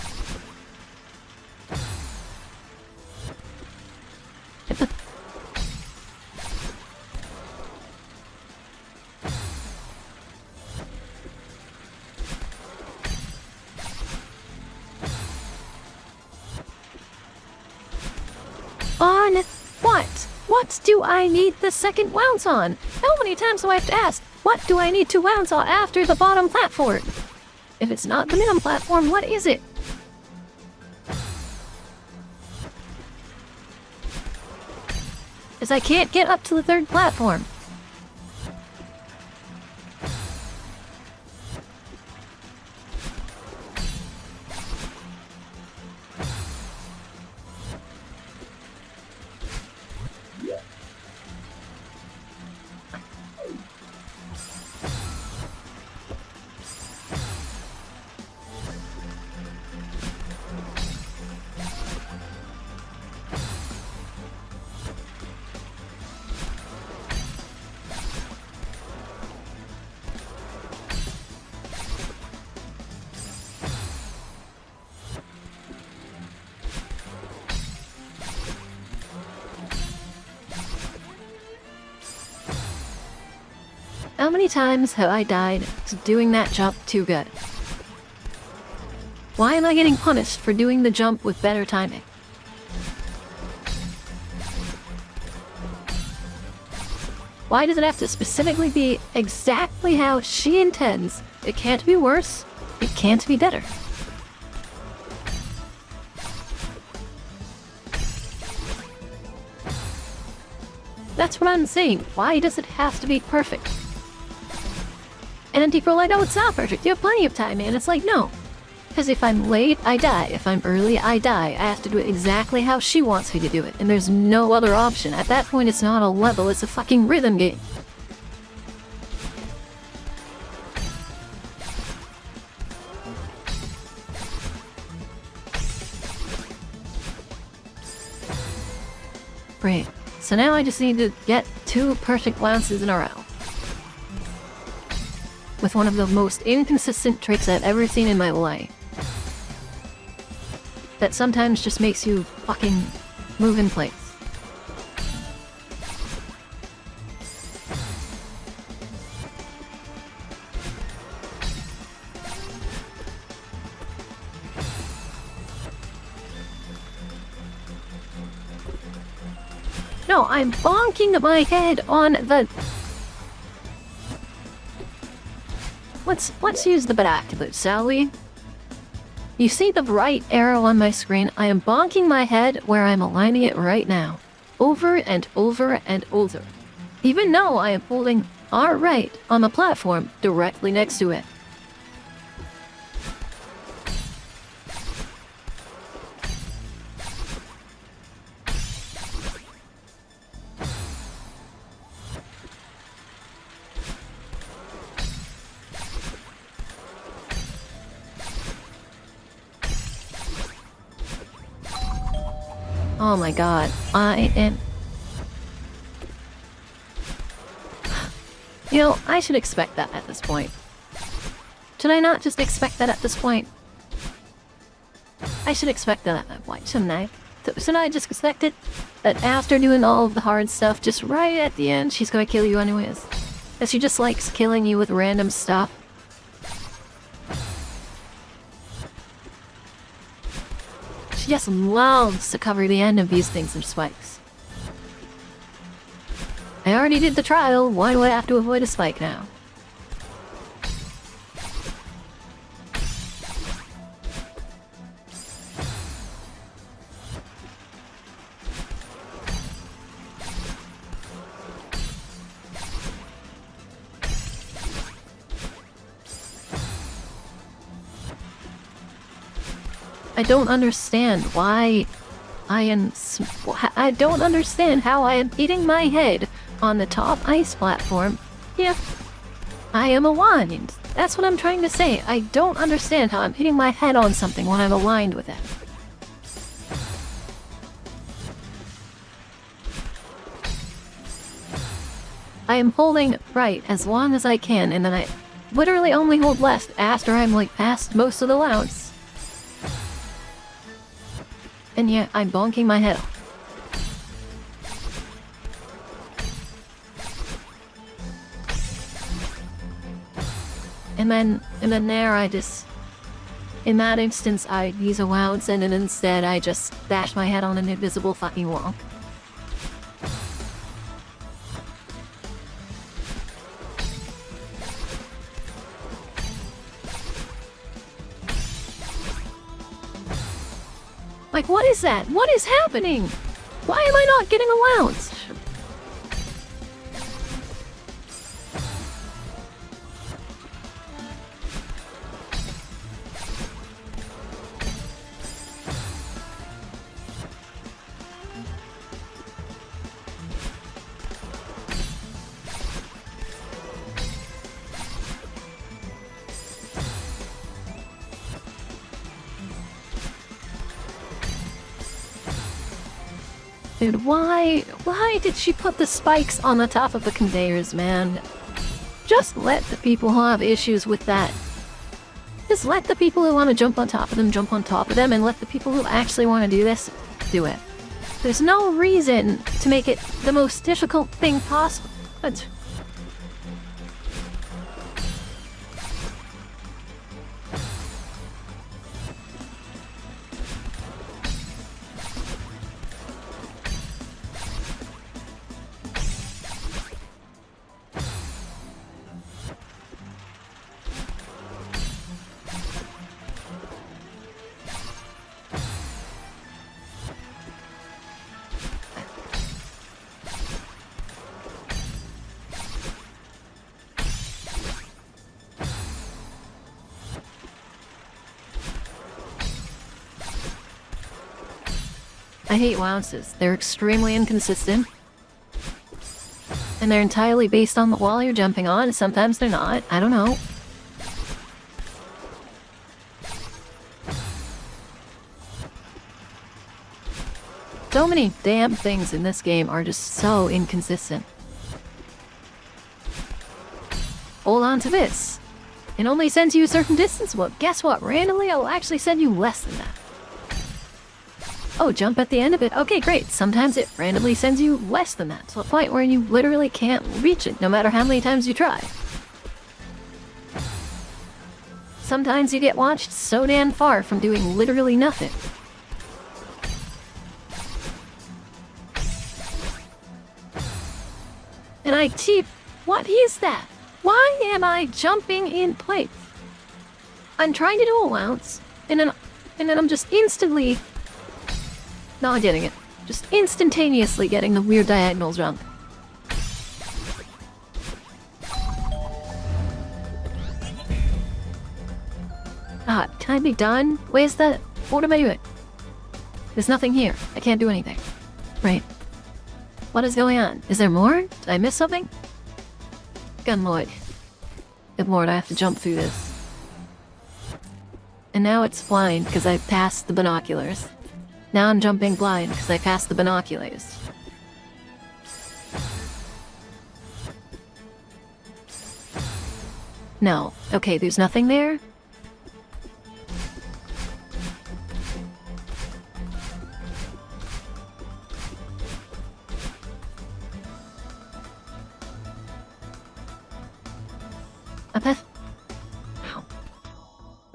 On what? What do I need the second bounce on? How many times do I have to ask? What do I need to bounce on after the bottom platform? If it's not the middle platform, what is it? Because I can't get up to the third platform. How many times have I died doing that jump too good? Why am I getting punished for doing the jump with better timing? Why does it have to specifically be exactly how she intends? It can't be worse. It can't be better. That's what I'm saying. Why does it have to be perfect? And then people are like, oh, it's not perfect. You have plenty of time, man. It's like, no. Because if I'm late, I die. If I'm early, I die. I have to do it exactly how she wants me to do it. And there's no other option. At that point, it's not a level. It's a fucking rhythm game. Great. So now I just need to get 2 perfect bounces in a row. With one of the most inconsistent tricks I've ever seen in my life. That sometimes just makes you fucking move in place. No, I'm bonking my head on the... Let's use the binoculars, shall we? You see the right arrow on my screen? I am bonking my head where I'm aligning it right now. Over and over and over. Even though I am holding our right on the platform directly next to it. Oh my god, I am... You know, I should expect that at this point. Should I not just expect that at this point? I should expect that. Why shouldn't I? Shouldn't I just expect it? That after doing all of the hard stuff, just right at the end, she's gonna kill you anyways. That she just likes killing you with random stuff. She just loves to cover the end of these things in spikes. I already did the trial, why do I have to avoid a spike now? I don't understand why I don't understand how I am hitting my head on the top ice platform. Yeah, I am aligned. That's what I'm trying to say. I don't understand how I'm hitting my head on something when I'm aligned with it. I am holding right as long as I can, and then I literally only hold left after I'm like past most of the louds. And yet, I'm bonking my head off. And then there I just... In that instance, I use a wounds and then instead I just bash my head on an invisible fucking wall. Like, what is that? What is happening? Why am I not getting allowance? Dude, why did she put the spikes on the top of the conveyors, man? Just let the people who have issues with that. Just let the people who want to jump on top of them jump on top of them, and let the people who actually want to do this, do it. There's no reason to make it the most difficult thing possible. I hate wounces. They're extremely inconsistent. And they're entirely based on the wall you're jumping on. Sometimes they're not. I don't know. So many damn things in this game are just so inconsistent. Hold on to this. It only sends you a certain distance. Well, guess what? Randomly, it'll actually send you less than that. Oh, jump at the end of it. Okay, great. Sometimes it randomly sends you less than that, to the point where you literally can't reach it, no matter how many times you try. Sometimes you get launched so damn far from doing literally nothing. And I keep... What is that? Why am I jumping in place? I'm trying to do a bounce, and then I'm just instantly... Not getting it. Just instantaneously getting the weird diagonal jump. God, can I be done? Where's that? What am I doing? There's nothing here. I can't do anything. Right. What is going on? Is there more? Did I miss something? Good lord. Good lord, I have to jump through this. And now it's blind because I passed the binoculars. Now I'm jumping blind because I passed the binoculars. No. Okay, there's nothing there?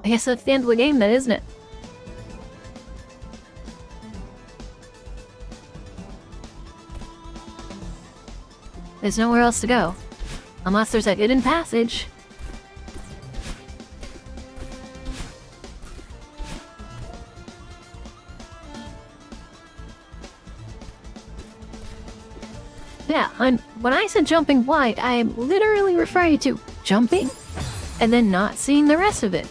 I guess that's the end of the game then, isn't it? There's nowhere else to go. Unless there's a hidden passage. Yeah, when I said jumping wide, I am literally referring to jumping and then not seeing the rest of it.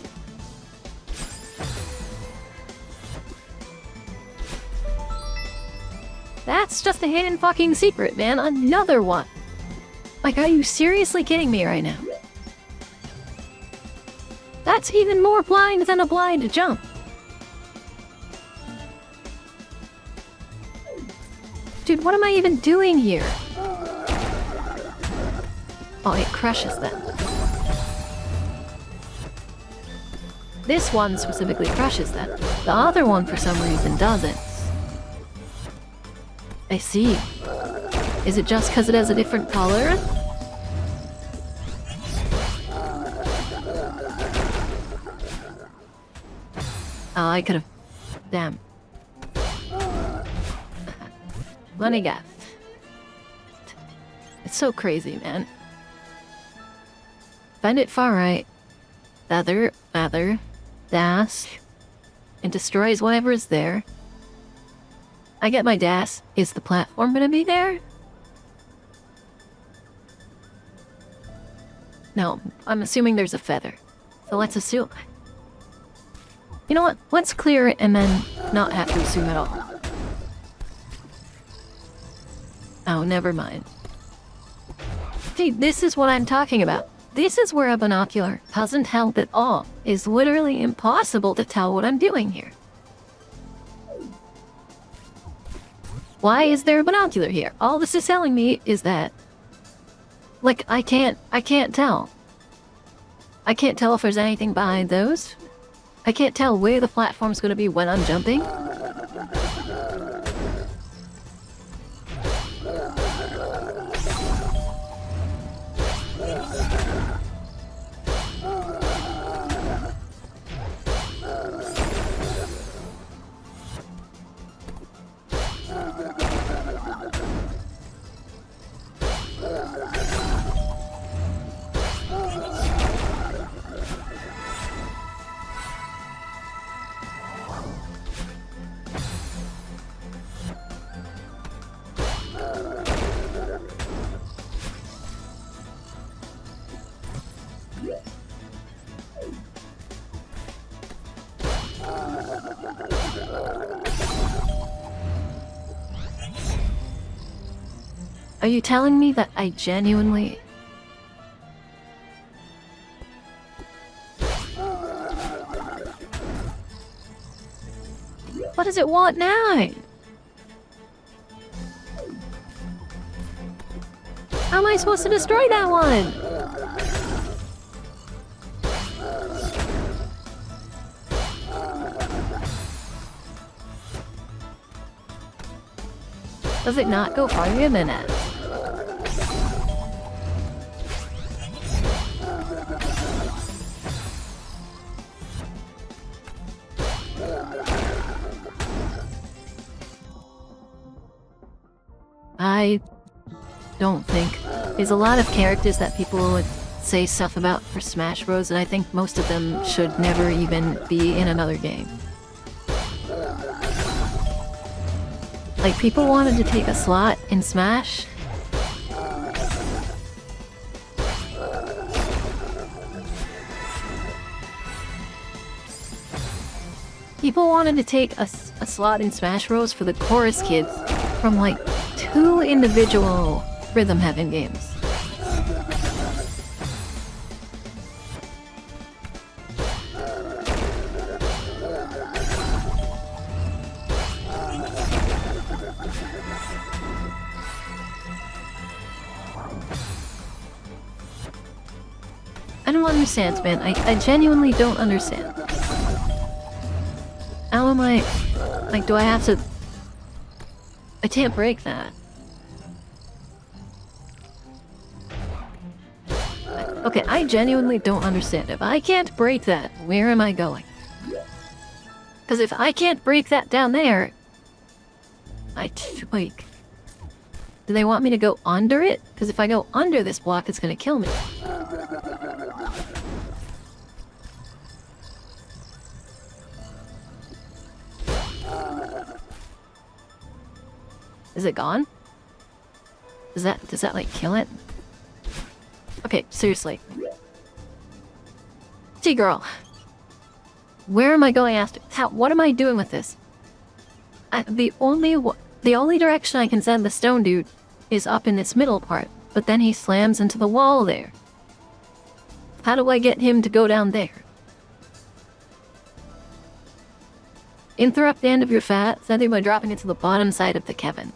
That's just a hidden fucking secret, man. Another one. Like, are you seriously kidding me right now? That's even more blind than a blind jump. Dude, what am I even doing here? Oh, it crushes them. This one specifically crushes them. The other one, for some reason, doesn't. I see. Is it just because it has a different color? Oh, I could've... Damn. Money gap. It's so crazy, man. Find it far right. Feather, dash. It destroys whatever is there. I get my dash. Is the platform gonna be there? No, I'm assuming there's a feather. So let's assume. You know what? Let's clear it and then not have to assume at all. Oh, never mind. See, this is what I'm talking about. This is where a binocular doesn't help at all. It's literally impossible to tell what I'm doing here. Why is there a binocular here? All this is telling me is that... Like, I can't tell. I can't tell if there's anything behind those. I can't tell where the platform's gonna be when I'm jumping. Are you telling me that I genuinely... What does it want now? How am I supposed to destroy that one? Does it not go farther than that? I don't think. There's a lot of characters that people would say stuff about for Smash Bros, and I think most of them should never even be in another game. Like, people wanted to take a slot in Smash. People wanted to take a slot in Smash Bros for the chorus kids from, like, 2 individual Rhythm Heaven games. I don't understand, man. I genuinely don't understand. How am I... Like, do I have to... I can't break that. Okay, I genuinely don't understand. If I can't break that, where am I going? Because if I can't break that down there... Like... Do they want me to go under it? Because if I go under this block, it's gonna kill me. Is it gone? Does that like kill it? Okay, seriously. T-girl. Where am I going after? What am I doing with this? The only direction I can send the stone dude is up in this middle part, but then he slams into the wall there. How do I get him to go down there? Interrupt the end of your fat, sending by dropping it to the bottom side of the Kevin.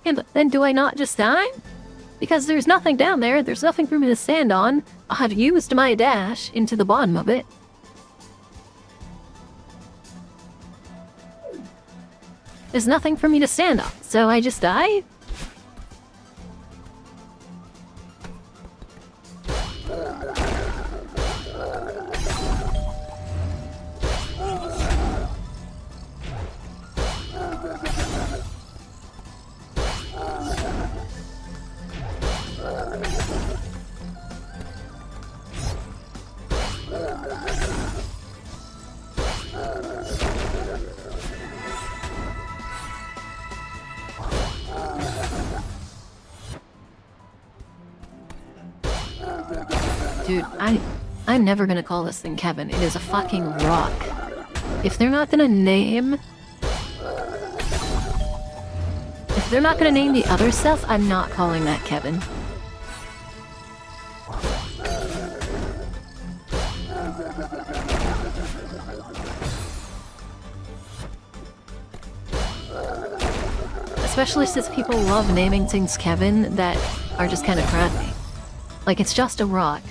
And then do I not just die? Because there's nothing down there, there's nothing for me to stand on. I've used my dash into the bottom of it. There's nothing for me to stand on, so I just die? Dude, I'm never gonna call this thing Kevin. It is a fucking rock. If they're not gonna name... If they're not gonna name the other stuff, I'm not calling that Kevin. Especially since people love naming things Kevin that are just kind of crappy. Like, it's just a rock.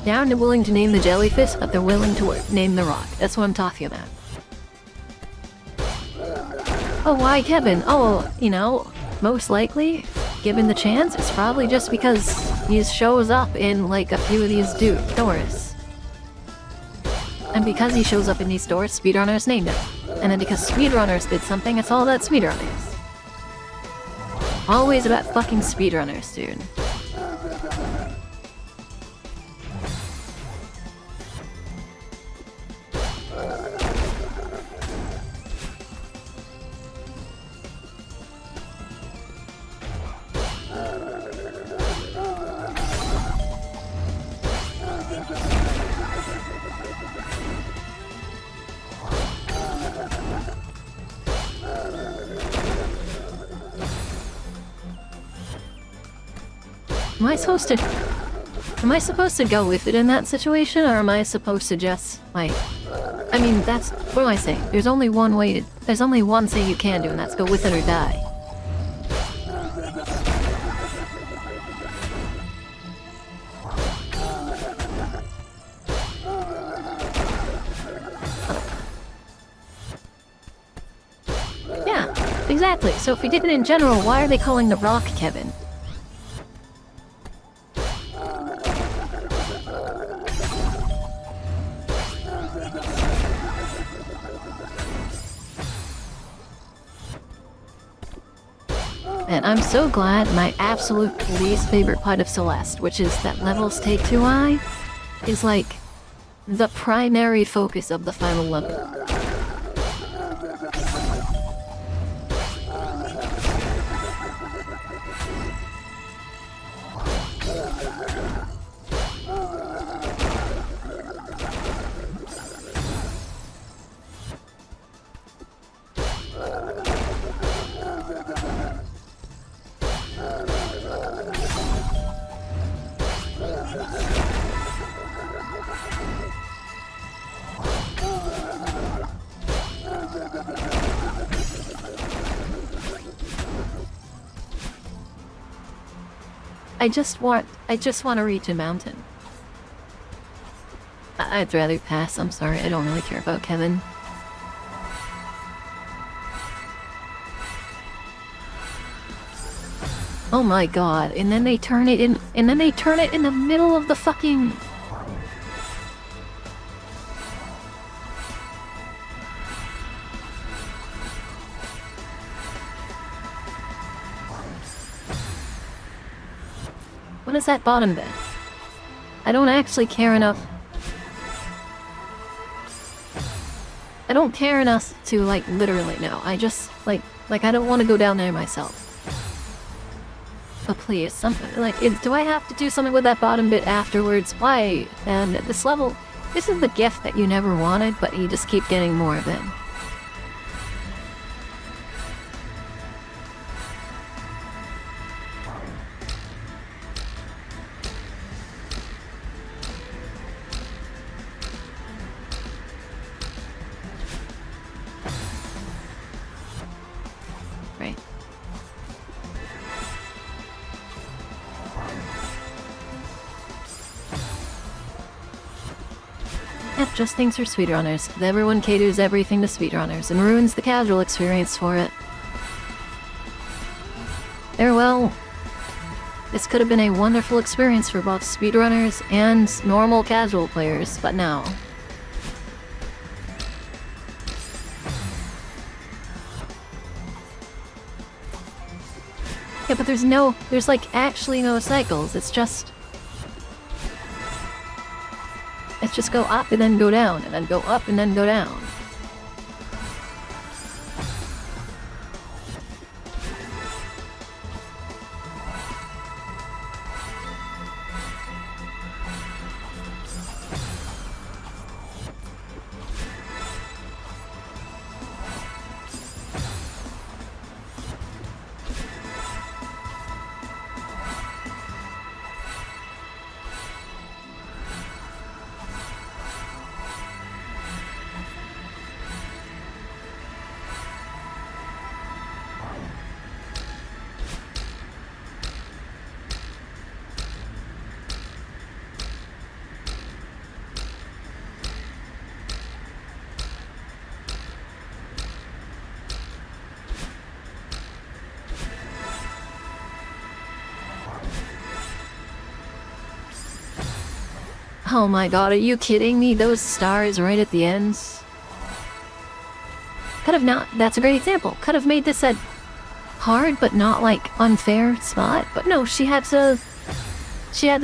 Now they're willing to name the jellyfish, but they're willing to name the rock. That's what I'm talking about. Oh, why Kevin? Oh, you know, most likely, given the chance, it's probably just because he shows up in, like, a few of these doors. And because he shows up in these doors, speedrunners named him. And then because speedrunners did something, it's all about speedrunners. Always about fucking speedrunners, dude. Am I supposed to... Am I supposed to go with it in that situation, or am I supposed to just, like... I mean, that's... What am I saying? There's only one way to... There's only one thing you can do, and that's go with it or die. Yeah, exactly. So if we did it in general, why are they calling the rock Kevin? And I'm so glad my absolute least favorite part of Celeste, which is that levels take too high, is like the primary focus of the final level. I just want to reach a mountain. I'd rather pass, I'm sorry, I don't really care about Kevin. Oh my god, and then they turn it in the middle of the fucking... What is that bottom bit? I don't actually care enough. I don't care enough to, like, literally know. I just, like, I don't want to go down there myself. But please, something, like, do I have to do something with that bottom bit afterwards? Why? And this level, this is the gift that you never wanted, but you just keep getting more of it. Right. Yep, just things for speedrunners. Everyone caters everything to speedrunners and ruins the casual experience for it. Farewell. This could have been a wonderful experience for both speedrunners and normal casual players, but no. Yeah, but there's like actually no cycles, it's just go up and then go down, and then go up and then go down. Oh my god, are you kidding me? Those stars right at the ends? Could have not. That's a great example. Could have made this a hard but not like unfair spot. But no, she had to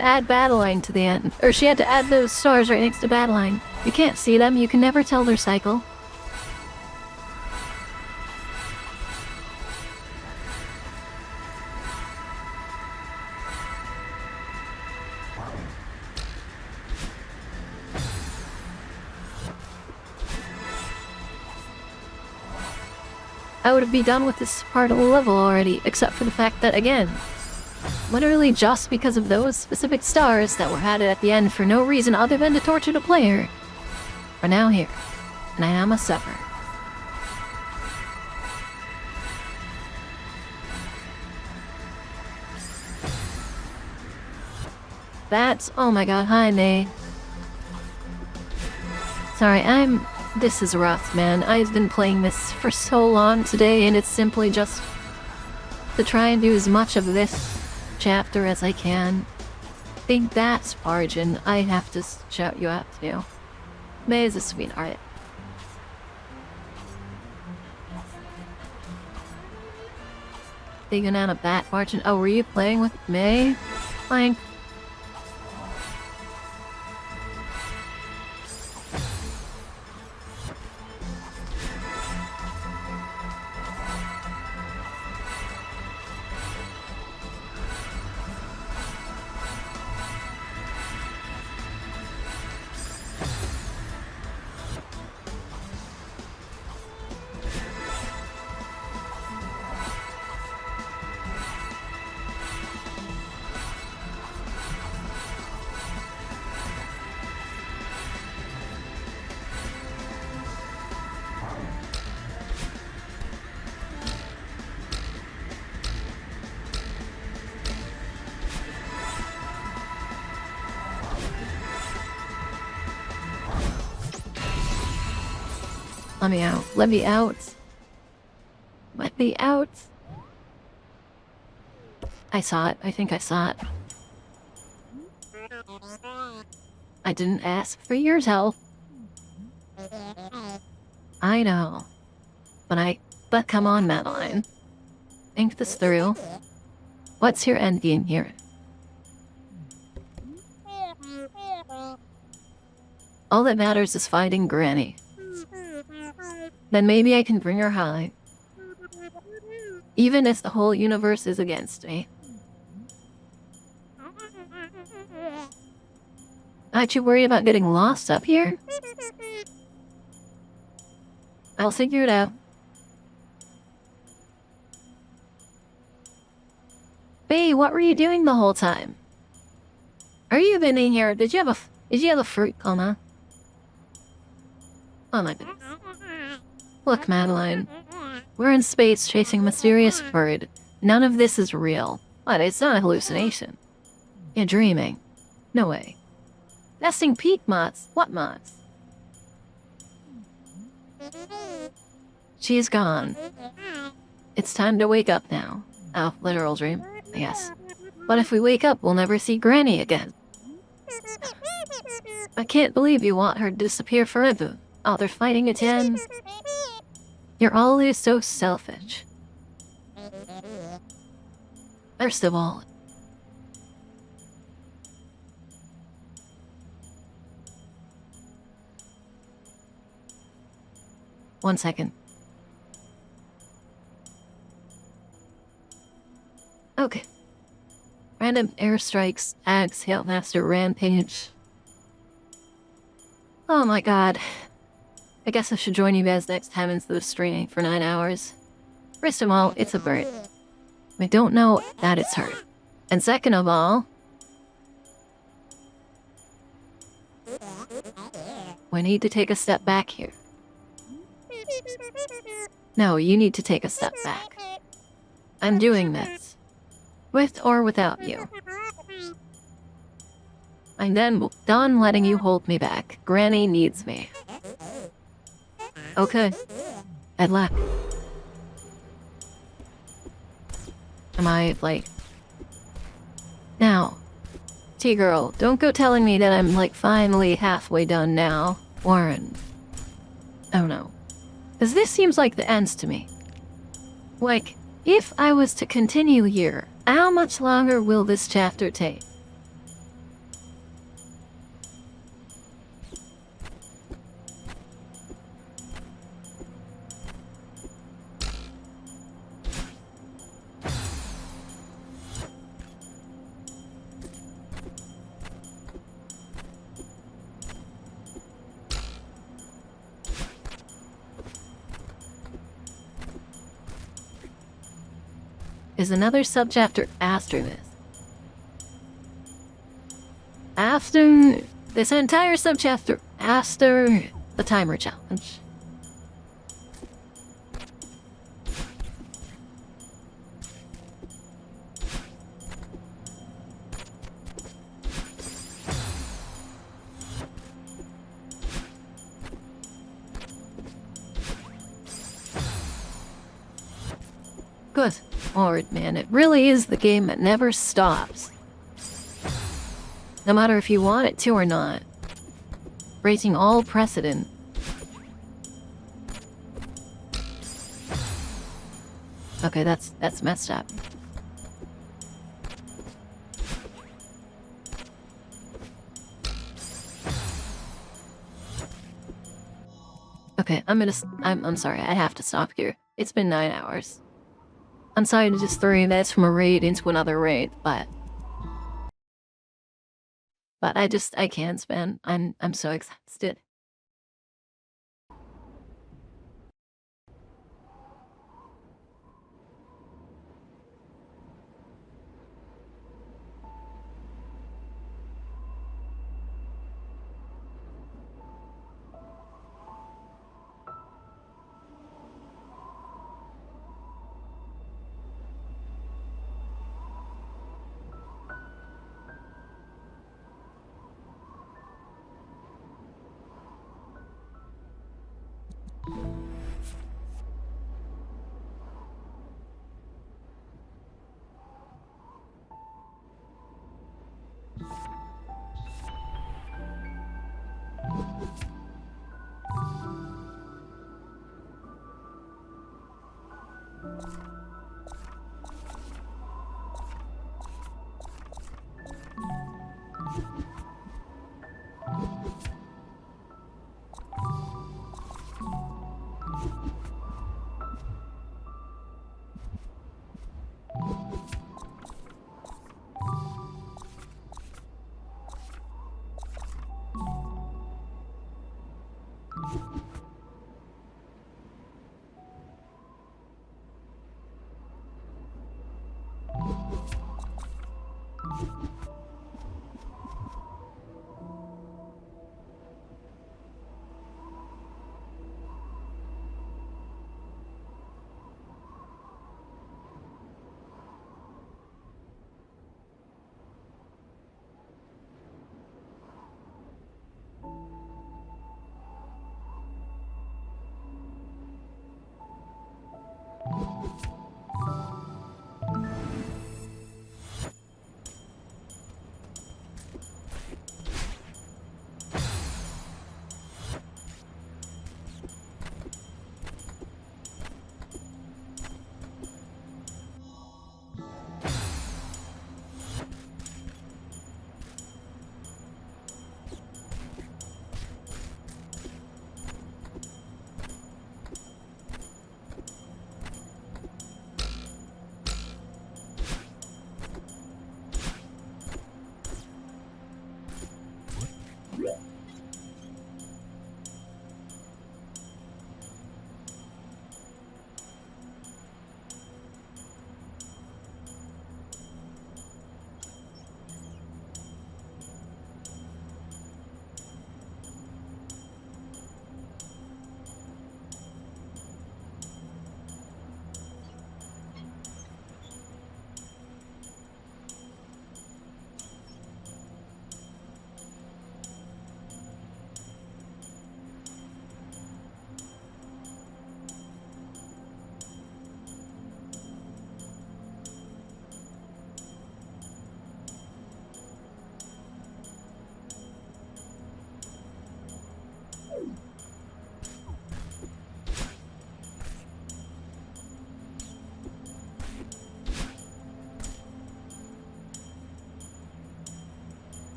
add battle line to the end. Or she had to add those stars right next to battle line. You can't see them, you can never tell their cycle. I would be done with this part of the level already, except for the fact that, again, Literally just because of those specific stars that were added at the end for no reason other than to torture the player, are now here, and I must suffer. Oh my god, hi May. Sorry, this is rough, man. I've been playing this for so long today, and it's simply just to try and do as much of this chapter as I can. I think that's Arjun. I have to shout you out to. May is a sweetheart. Digging out a bat, Arjun. Oh, were you playing with May? Fine. Let me out. Let me out. Let me out. I saw it. I think I saw it. I didn't ask for your help. I know. But come on, Madeline. Think this through. What's your end game here? All that matters is finding Granny. Then maybe I can bring her high. Even if the whole universe is against me. Aren't you worried about getting lost up here? I'll figure it out. Bae, what were you doing the whole time? Are you even in here? Did you have a fruit coma? Oh my goodness. Look, Madeline. We're in space chasing a mysterious bird. None of this is real. What? It's not a hallucination. You're dreaming. No way. Nesting peak moths? What moths? She's gone. It's time to wake up now. Oh, literal dream, I guess. But if we wake up, we'll never see Granny again. I can't believe you want her to disappear forever. Oh, they're fighting again. You're always so selfish. First of all, one second. Okay. Random airstrikes, Axe, Hailmaster, Rampage. Oh my god. I guess I should join you guys next time instead of streaming for 9 hours. First of all, it's a bird. We don't know that it's her. And second of all, we need to take a step back here. No, you need to take a step back. I'm doing this. With or without you. I'm then done letting you hold me back. Granny needs me. Okay. Good luck. Am I, like... Now, T-girl, don't go telling me that I'm, like, finally halfway done now. Warren. Oh no. Because this seems like the ends to me. Like, if I was to continue here, how much longer will this chapter take? Is another subchapter after this. after this entire subchapter, after the timer challenge. Good Lord, man, it really is the game that never stops. No matter if you want it to or not. Breaking all precedent. Okay, that's messed up. Okay, I'm sorry, I have to stop here. It's been 9 hours. I'm sorry to just throw you guys from a raid into another raid, but I can't spend. I'm so exhausted.